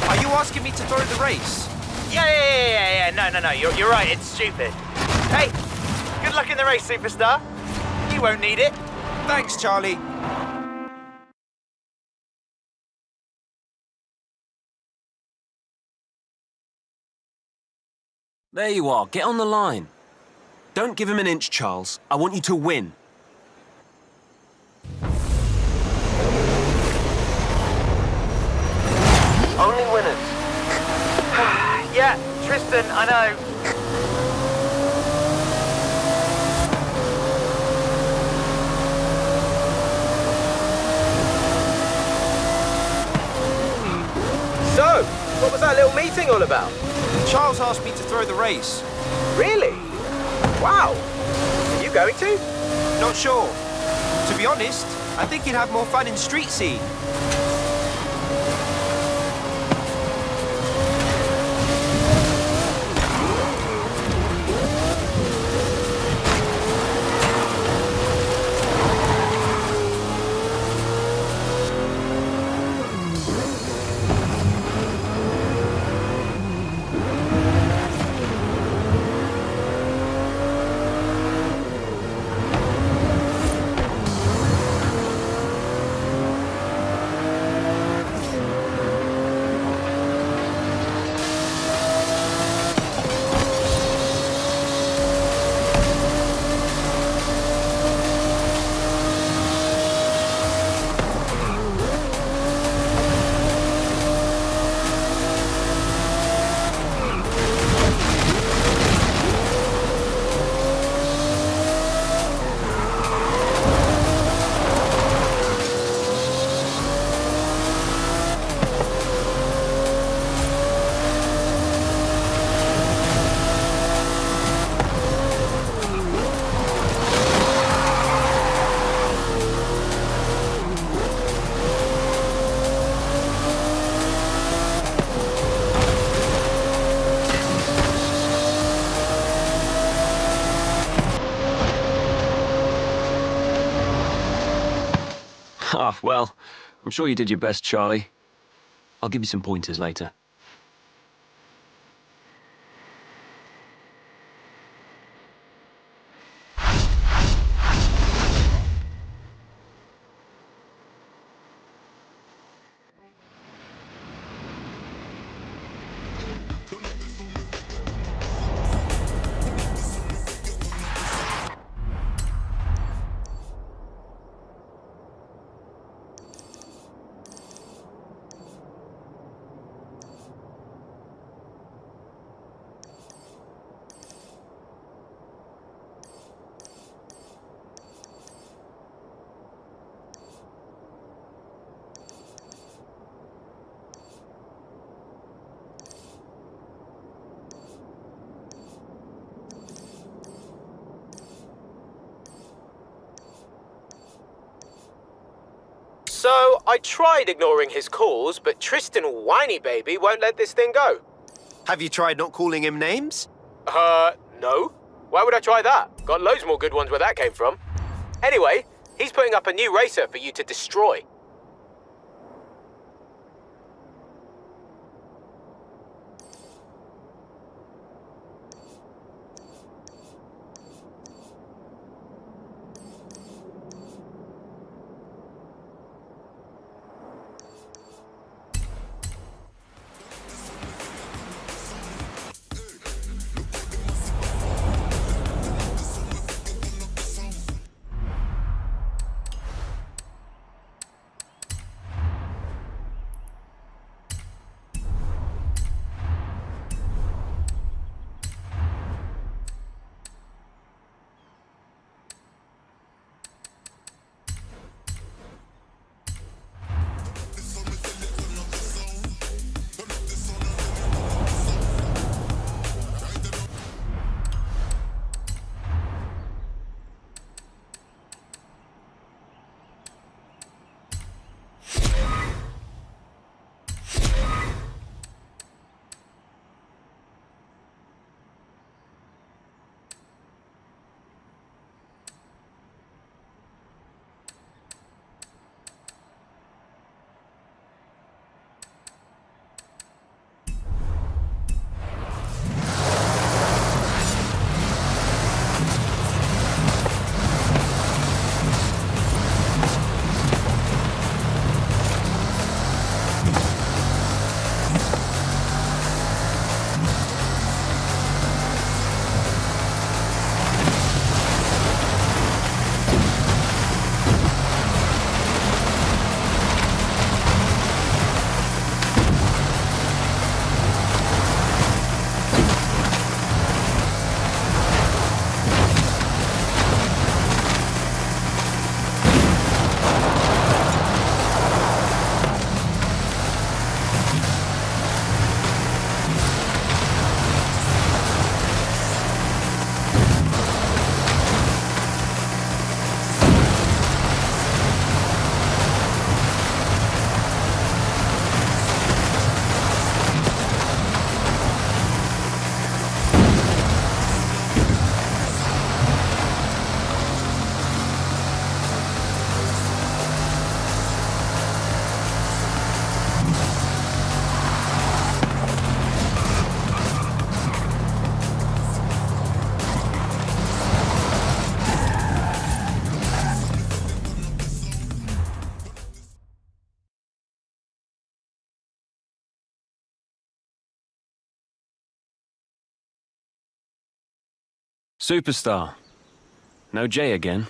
Are you asking me to throw the race? Yeah. No. You're right, it's stupid. Hey, good luck in the race, superstar. You won't need it. Thanks, Charlie. There you are. Get on the line. Don't give him an inch, Charles. I want you to win. Only winners. Yeah, Tristan, I know. So, what was that little meeting all about? Charles asked me to throw the race. Really? Wow. Are you going to? Not sure. To be honest, I think he'd have more fun in street scene. Ah, well, I'm sure you did your best, Charlie. I'll give you some pointers later. So, I tried ignoring his calls, but Tristan Whiny Baby won't let this thing go. Have you tried not calling him names? No. Why would I try that? Got loads more good ones where that came from. Anyway, he's putting up a new racer for you to destroy. Superstar. No Jay again.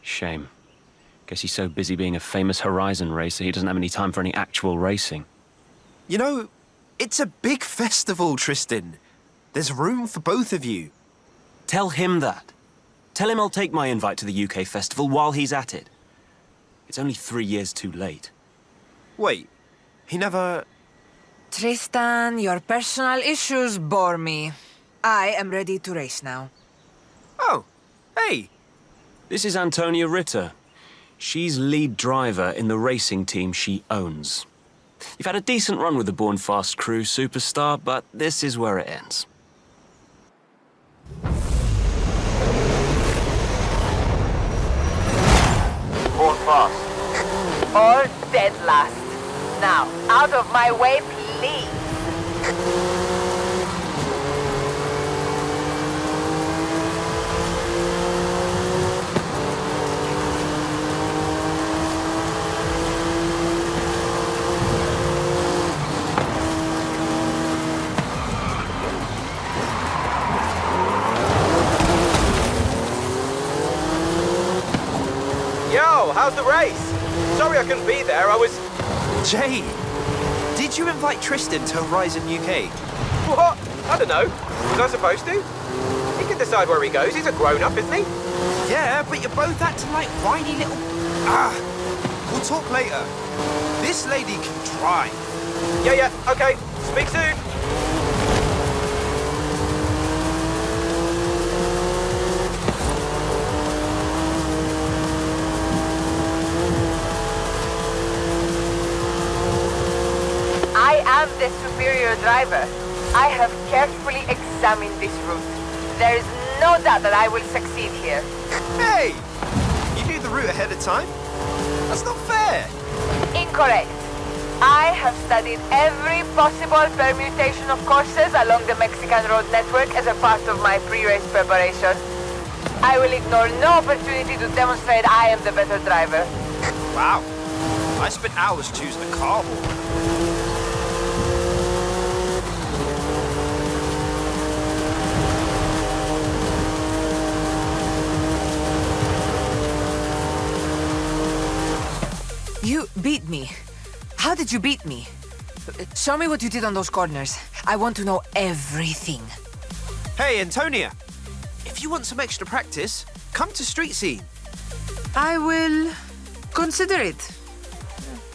Shame. Guess he's so busy being a famous Horizon racer he doesn't have any time for any actual racing. You know, it's a big festival, Tristan. There's room for both of you. Tell him that. Tell him I'll take my invite to the UK festival while he's at it. It's only 3 years too late. Wait, he never... Tristan, your personal issues bore me. I am ready to race now. Oh, hey. This is Antonia Ritter. She's lead driver in the racing team she owns. You've had a decent run with the Born Fast crew, Superstar, but this is where it ends. Born Fast. Or dead last. Now, out of my way, please. Yo, how's the race? Sorry I couldn't be there, I was... Jay, did you invite Tristan to Horizon UK? What? I don't know. Was I supposed to? He can decide where he goes, he's a grown-up, isn't he? Yeah, but you're both acting like whiny little... We'll talk later. This lady can drive. Yeah, okay. Speak soon. I am the superior driver. I have carefully examined this route. There is no doubt that I will succeed here. Hey! You knew the route ahead of time? That's not fair. Incorrect. I have studied every possible permutation of courses along the Mexican road network as a part of my pre-race preparation. I will ignore no opportunity to demonstrate I am the better driver. Wow. I spent hours choosing a car horn. You beat me. How did you beat me? Show me what you did on those corners. I want to know everything. Hey, Antonia. If you want some extra practice, come to Street Scene. I will consider it.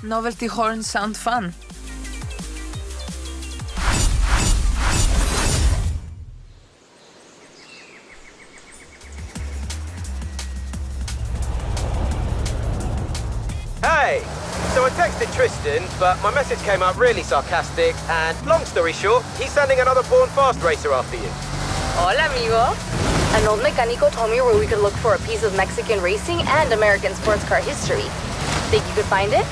Novelty horns sound fun. Hey! So I texted Tristan, but my message came up really sarcastic, and long story short, he's sending another Born Fast racer after you. Hola, amigo. An old mecánico told me where we could look for a piece of Mexican racing and American sports car history. Think you could find it?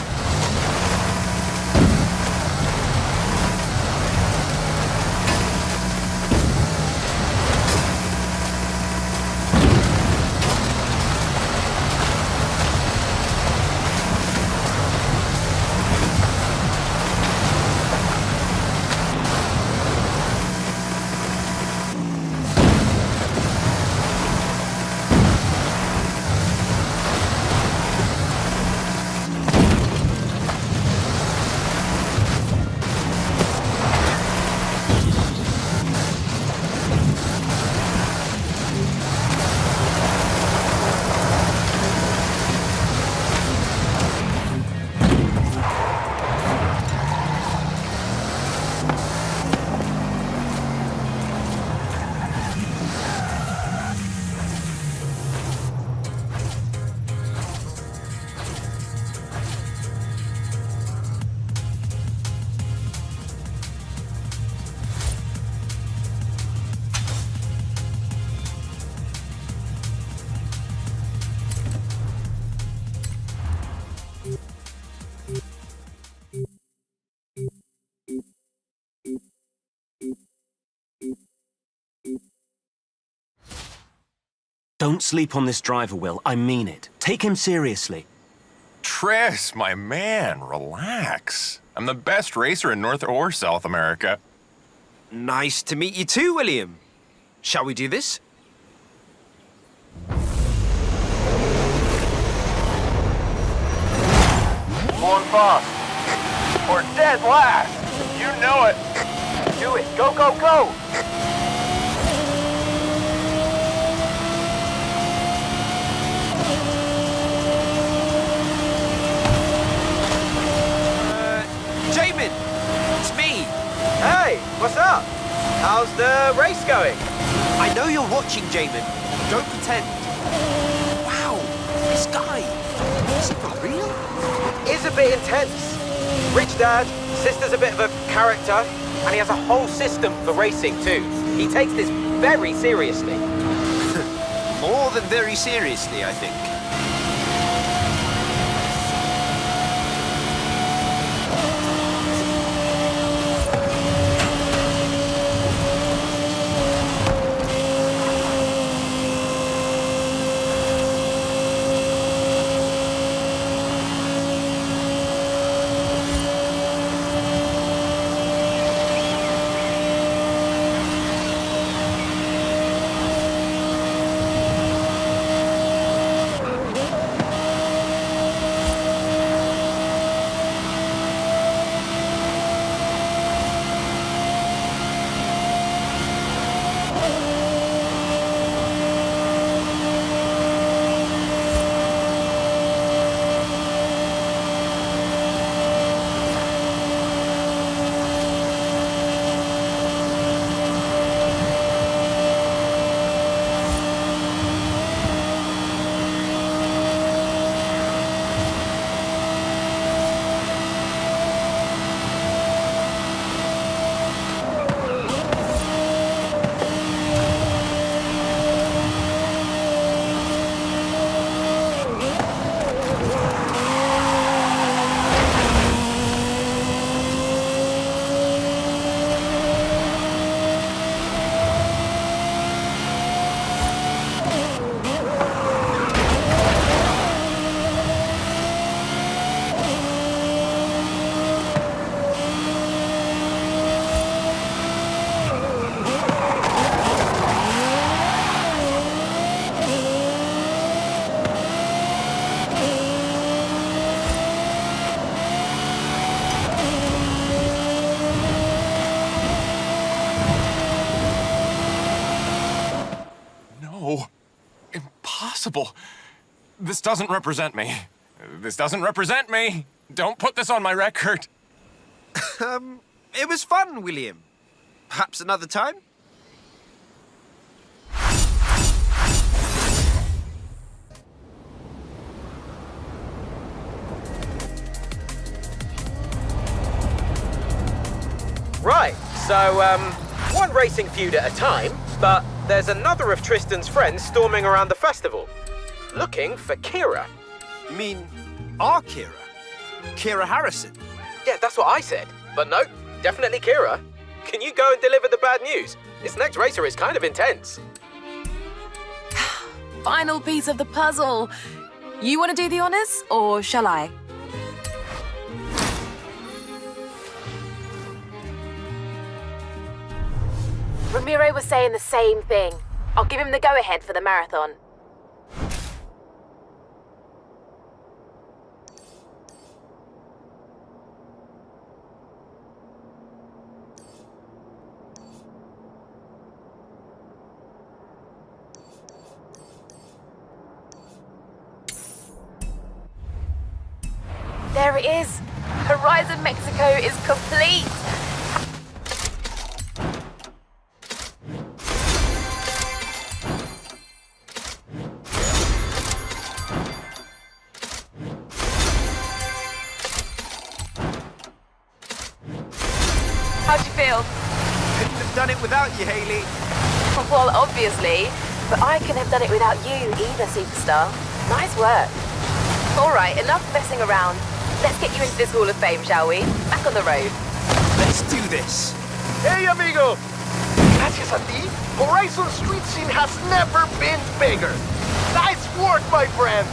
Don't sleep on this driver, Will. I mean it. Take him seriously. Tris, my man, relax. I'm the best racer in North or South America. Nice to meet you too, William. Shall we do this? going fast. Or dead last. You know it. Do it. Go, go, go. Jamin! It's me! Hey, what's up? How's the race going? I know you're watching, Jamin. Don't pretend. Wow, this guy. Is he for real? Is a bit intense. Rich dad, sister's a bit of a character, and he has a whole system for racing too. He takes this very seriously. More than very seriously, I think. Impossible. This doesn't represent me. This doesn't represent me. Don't put this on my record. It was fun, William. Perhaps another time? Right, so, one racing feud at a time, but there's another of Tristan's friends storming around the festival, looking for Kira. You mean our Kira? Kira Harrison? Yeah, that's what I said. But no, definitely Kira. Can you go and deliver the bad news? This next racer is kind of intense. Final piece of the puzzle. You want to do the honors, or shall I? Ramiro was saying the same thing. I'll give him the go-ahead for the marathon. There it is. Horizon Mexico is complete. How'd you feel? Couldn't have done it without you, Haley. Well, obviously. But I couldn't have done it without you either, superstar. Nice work. All right, enough messing around. Let's get you into this Hall of Fame, shall we? Back on the road. Let's do this. Hey, amigo! Gracias a ti, Horizon street scene has never been bigger. Nice work, my friend!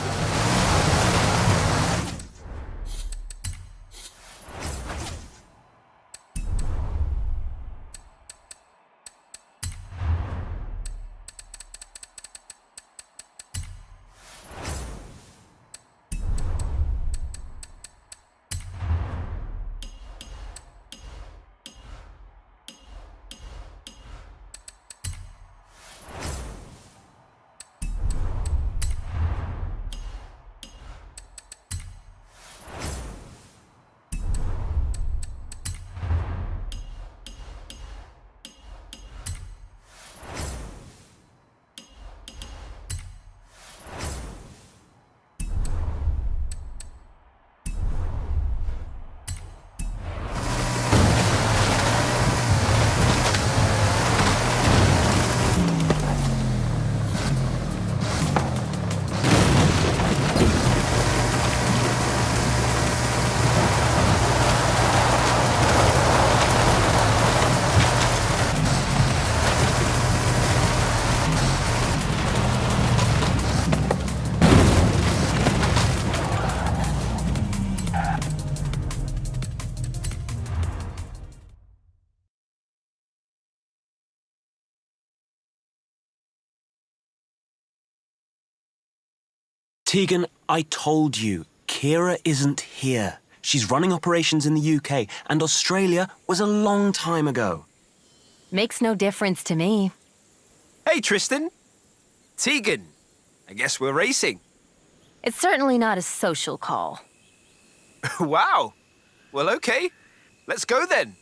Tegan, I told you, Kira isn't here. She's running operations in the UK, and Australia was a long time ago. Makes no difference to me. Hey, Tristan. Tegan. I guess we're racing. It's certainly not a social call. Wow. Well, okay. Let's go then.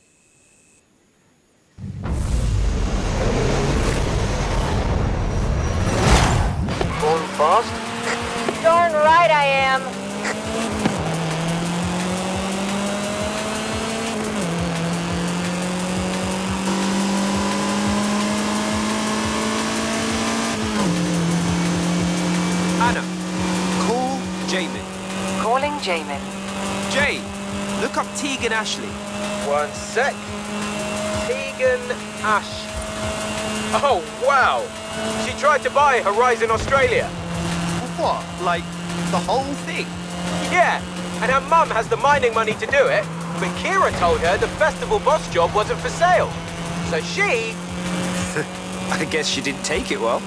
Going fast? Darn right I am. Anna, call Jamin. Calling Jamin. Jay, look up Tegan Ashley. One sec. Tegan Ash. Oh, wow! She tried to buy Horizon Australia. What? Like, the whole thing? Yeah, and her mum has the mining money to do it, but Kira told her the festival boss job wasn't for sale. So she... I guess she didn't take it well.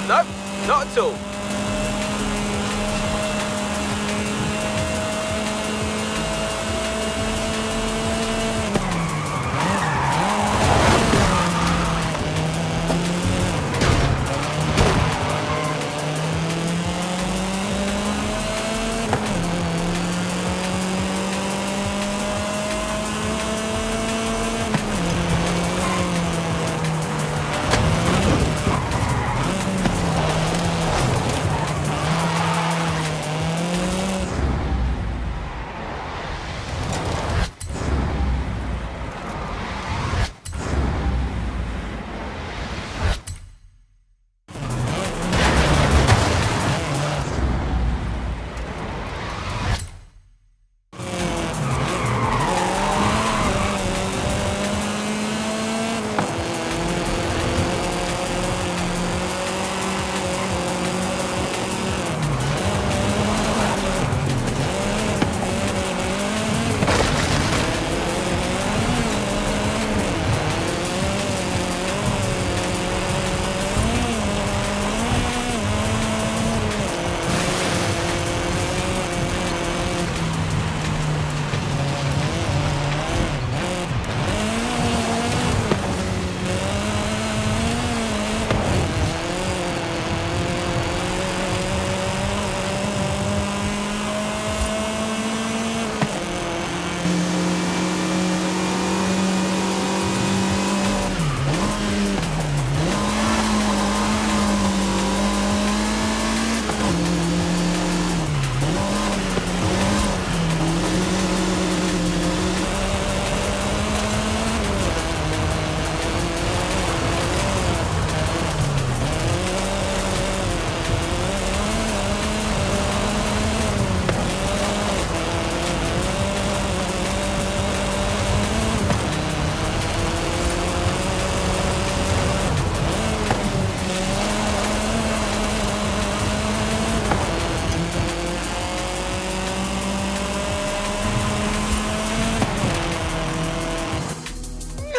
Nope, not at all.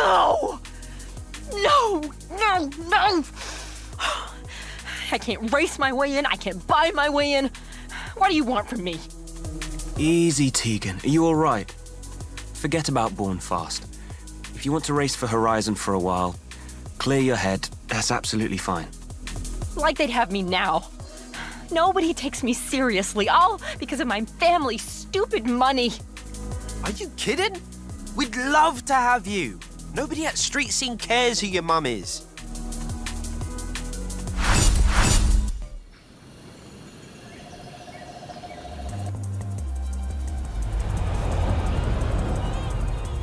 No! I can't race my way in, I can't buy my way in. What do you want from me? Easy, Tegan. Are you all right? Forget about Born Fast. If you want to race for Horizon for a while, clear your head. That's absolutely fine. Like they'd have me now. Nobody takes me seriously, all because of my family's stupid money. Are you kidding? We'd love to have you. Nobody at Street Scene cares who your mum is.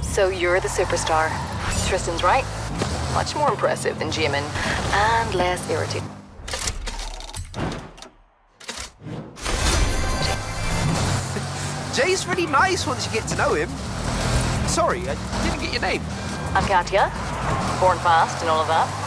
So you're the superstar. Tristan's right. Much more impressive than Jimin, and less irritating. Jay's really nice once you get to know him. Sorry, I didn't get your name. I'm Katya. Born Fast and all of that.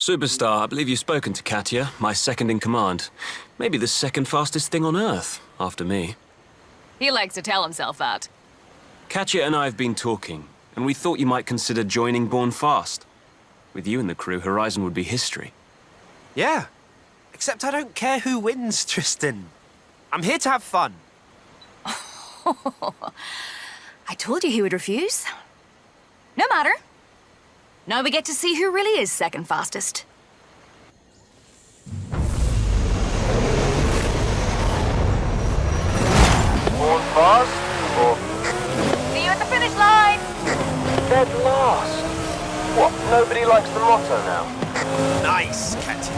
Superstar, I believe you've spoken to Katya, my second in command. Maybe the second fastest thing on Earth, after me. He likes to tell himself that. Katya and I have been talking, and we thought you might consider joining Born Fast. With you in the crew, Horizon would be history. Yeah. Except I don't care who wins, Tristan. I'm here to have fun. I told you he would refuse. No matter. Now we get to see who really is second fastest. Born fast, or See you at the finish line! dead last? What, nobody likes the motto now? Nice, Katya.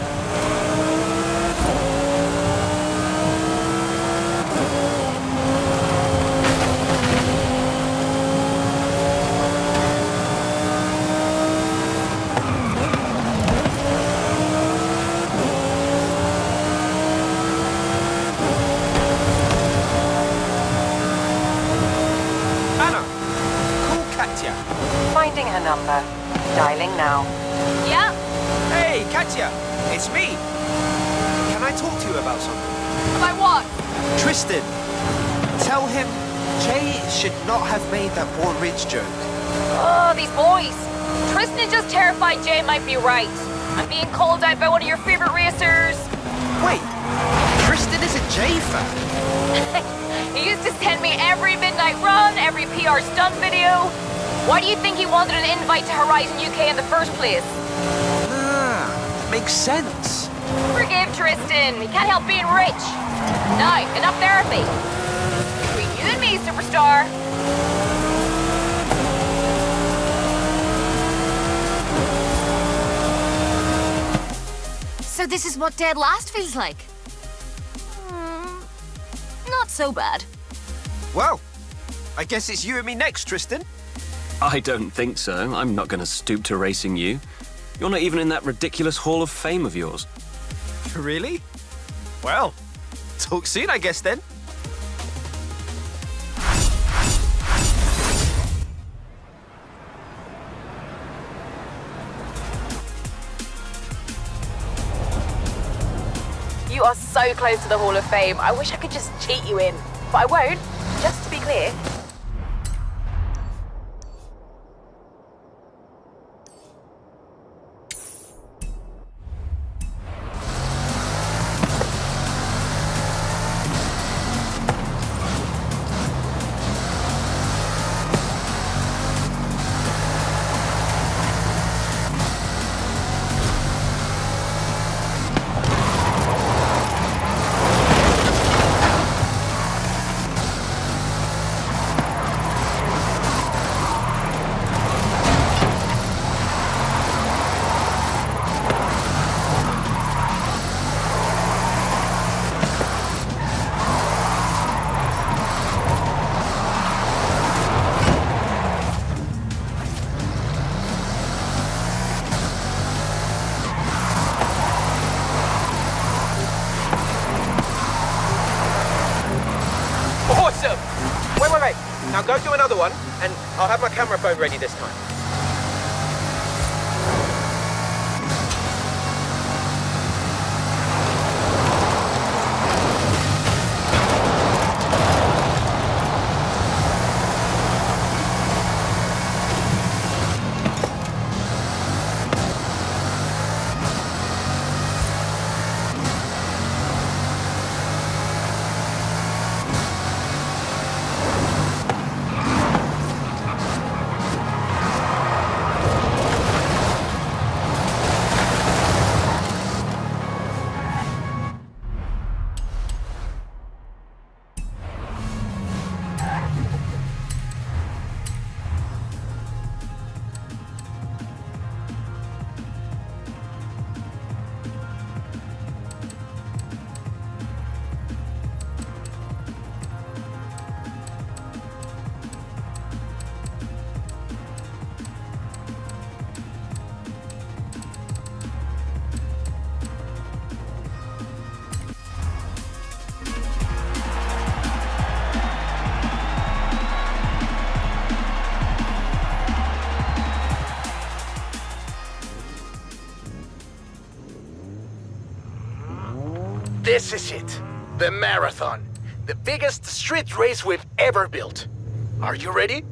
Finding her number. Dialing now. Yeah? Hey, Katya! It's me! Can I talk to you about something? About what? Tristan! Tell him Jay should not have made that Born Ridge joke. Oh, these boys. Tristan is just terrified Jay might be right. I'm being called out by one of your favorite racers. Wait, Tristan is a Jay fan. He used to send me every midnight run, every PR stunt video. Why do you think he wanted an invite to Horizon UK in the first place? Ah, makes sense. Forgive Tristan. He can't help being rich. Now, enough therapy. Between you and me, superstar. So this is what dead last feels like? Not so bad. Well, I guess it's you and me next, Tristan. I don't think so. I'm not going to stoop to racing you. You're not even in that ridiculous Hall of Fame of yours. Really? Well, talk soon, I guess, then. You are so close to the Hall of Fame. I wish I could just cheat you in. But I won't, just to be clear. Awesome! Wait. Now go do another one, and I'll have my camera phone ready this time. This is it. The marathon. The biggest street race we've ever built. Are you ready?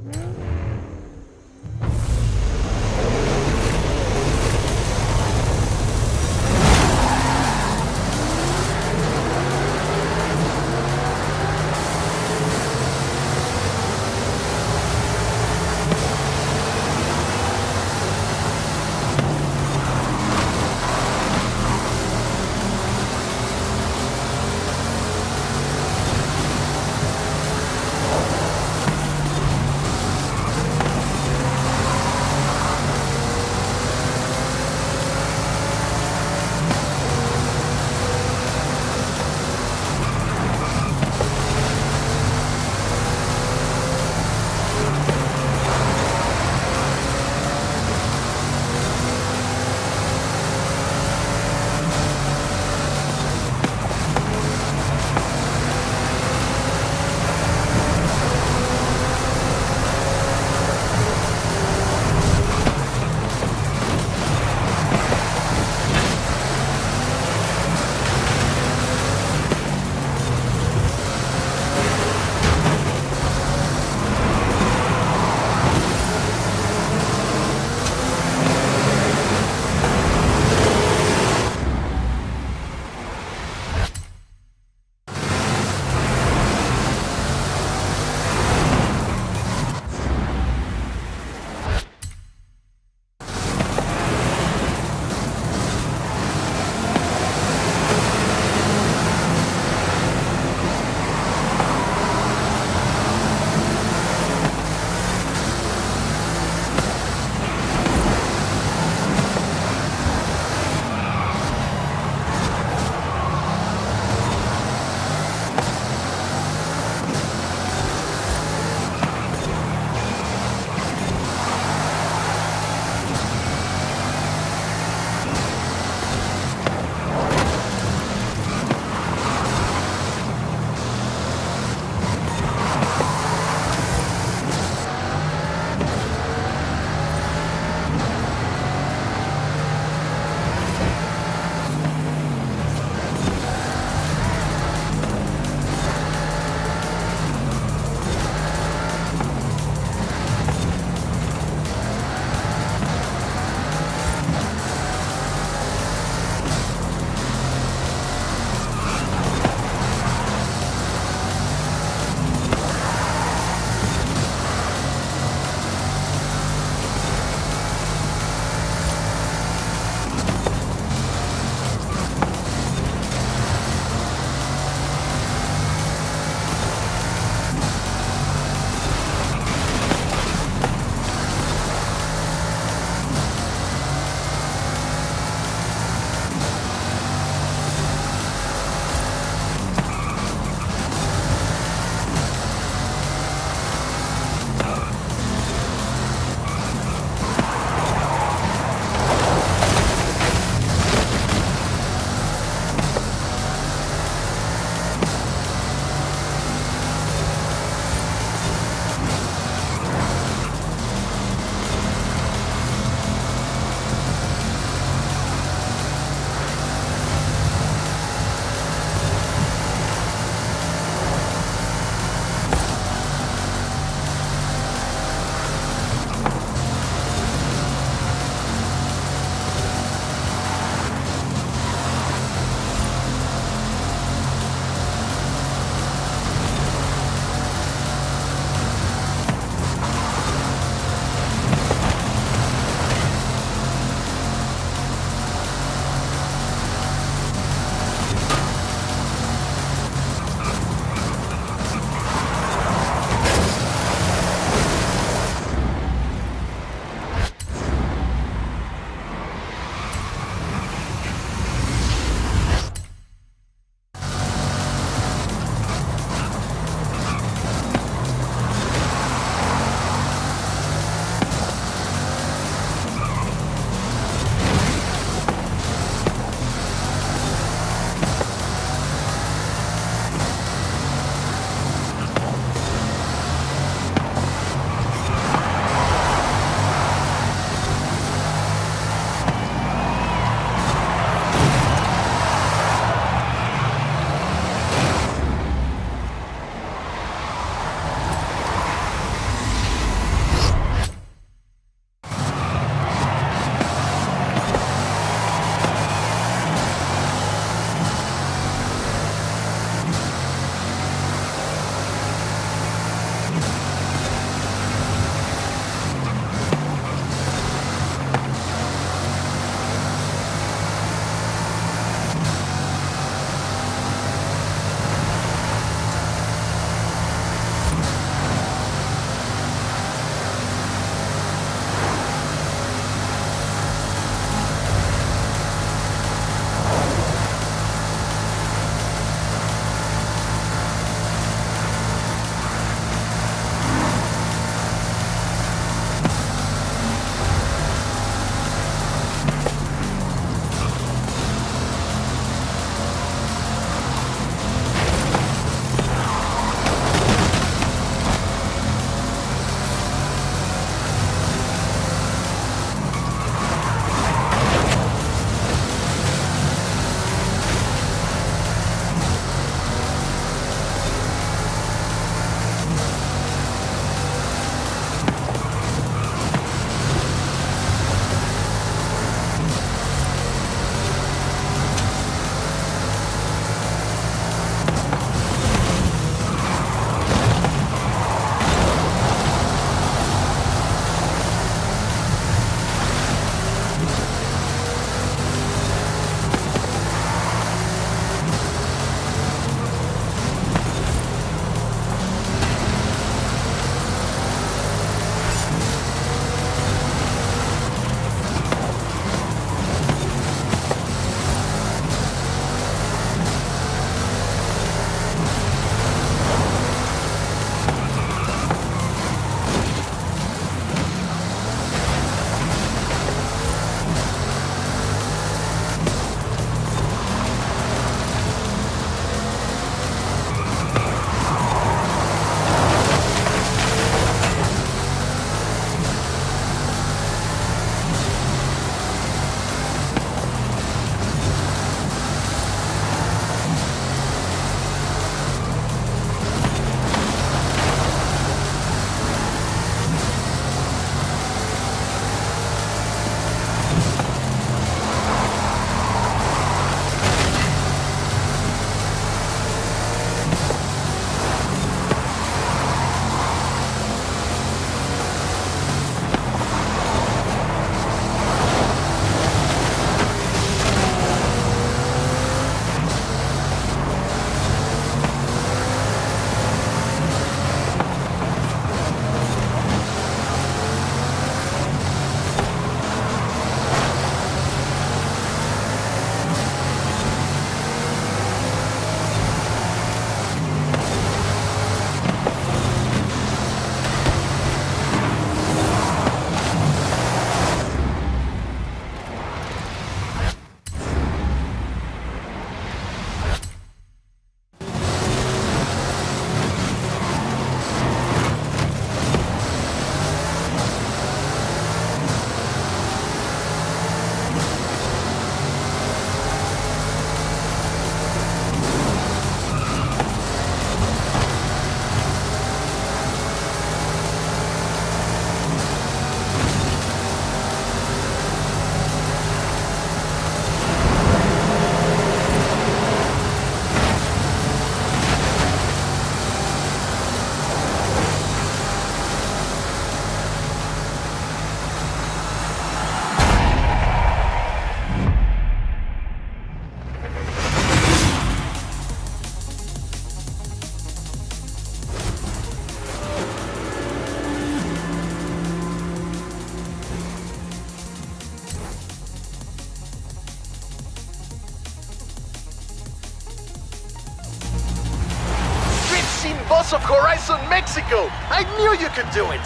boss of Horizon Mexico! I knew you could do it!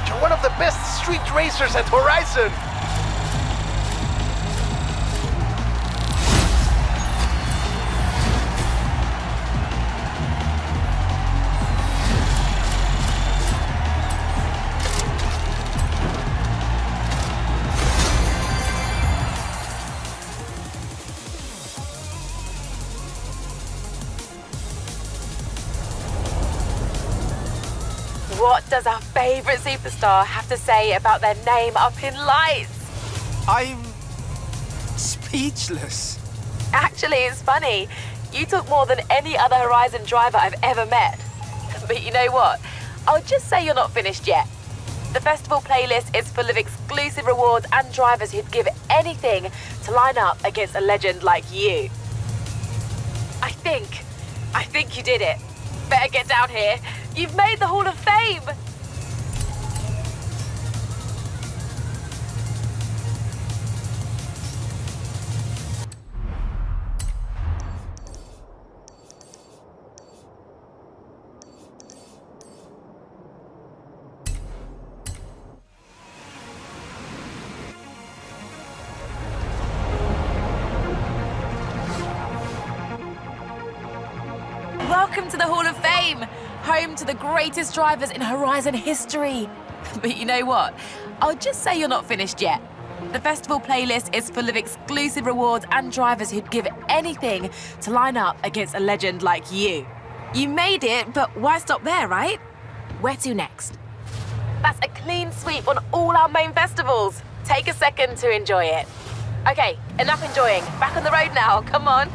You're one of the best street racers at Horizon! What does our favorite superstar have to say about their name up in lights? I'm speechless. Actually, it's funny. You talk more than any other Horizon driver I've ever met. But you know what? I'll just say you're not finished yet. The festival playlist is full of exclusive rewards and drivers who'd give anything to line up against a legend like you. I think you did it. Better get down here. You've made the Hall of Fame! Welcome to the Hall of Fame, home to the greatest drivers in Horizon history. But you know what? I'll just say you're not finished yet. The festival playlist is full of exclusive rewards and drivers who'd give anything to line up against a legend like you. You made it, but why stop there, right? Where to next? That's a clean sweep on all our main festivals. Take a second to enjoy it. Okay, enough enjoying. Back on the road now, come on.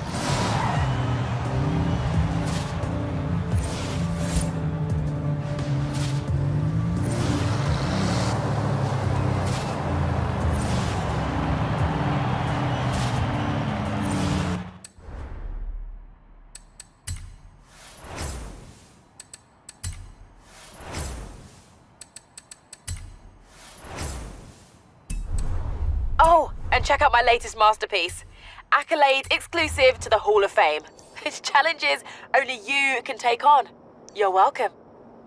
Oh, and check out my latest masterpiece. Accolade exclusive to the Hall of Fame. It's challenges only you can take on. You're welcome.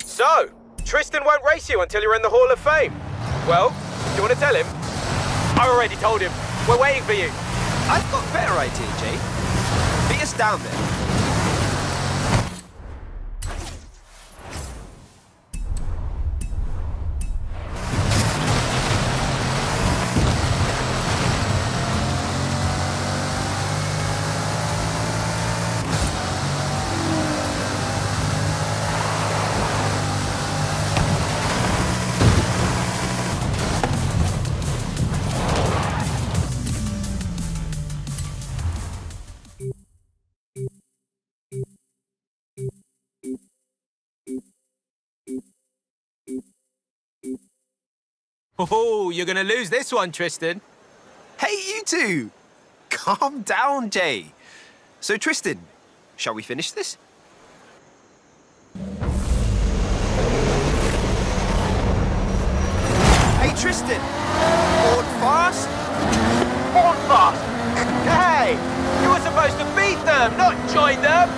So, Tristan won't race you until you're in the Hall of Fame. Well, do you want to tell him? I already told him. We're waiting for you. I've got a better idea, Jay. Meet us down there. Oh, you're gonna lose this one, Tristan. Hey, you two! Calm down, Jay. So, Tristan, shall we finish this? Hey, Tristan! Board fast? Board fast? Hey! You were supposed to beat them, not join them!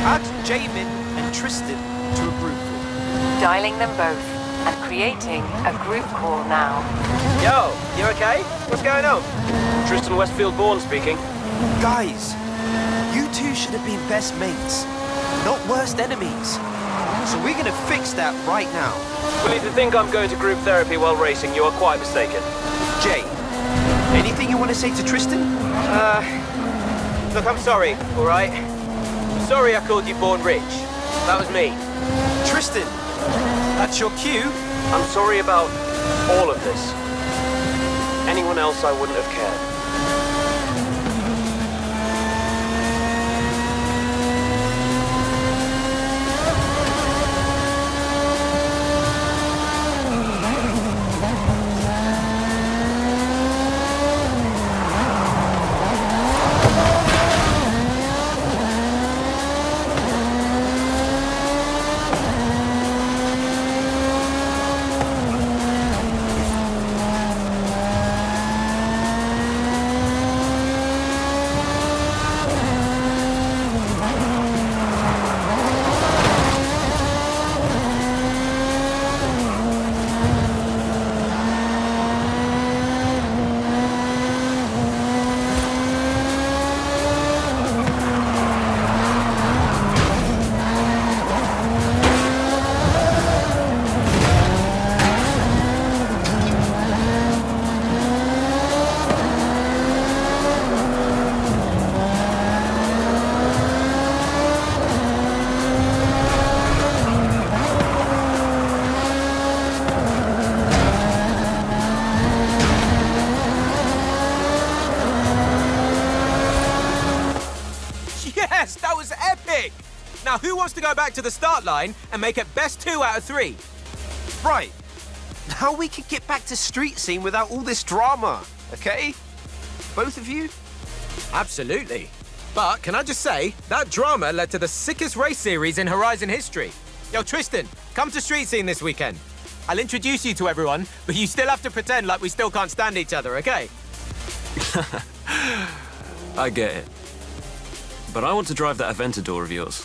Add Jamin and Tristan to a group call. Dialing them both and creating a group call now. Yo, you okay? What's going on? Tristan Westfield-Bourne speaking. Guys, you two should have been best mates, not worst enemies. So we're gonna fix that right now. Well, if you think I'm going to group therapy while racing, you are quite mistaken. Jay, anything you want to say to Tristan? Look, I'm sorry, all right? I'm sorry I called you Born Rich. That was me. Tristan, that's your cue. I'm sorry about all of this. Anyone else, I wouldn't have cared. Yes, that was epic! Now, who wants to go back to the start line and make it best 2 out of 3? Right. Now we can get back to street scene without all this drama, okay? Both of you? Absolutely. But can I just say, that drama led to the sickest race series in Horizon history. Yo, Tristan, come to street scene this weekend. I'll introduce you to everyone, but you still have to pretend like we still can't stand each other, okay? I get it. But I want to drive that Aventador of yours.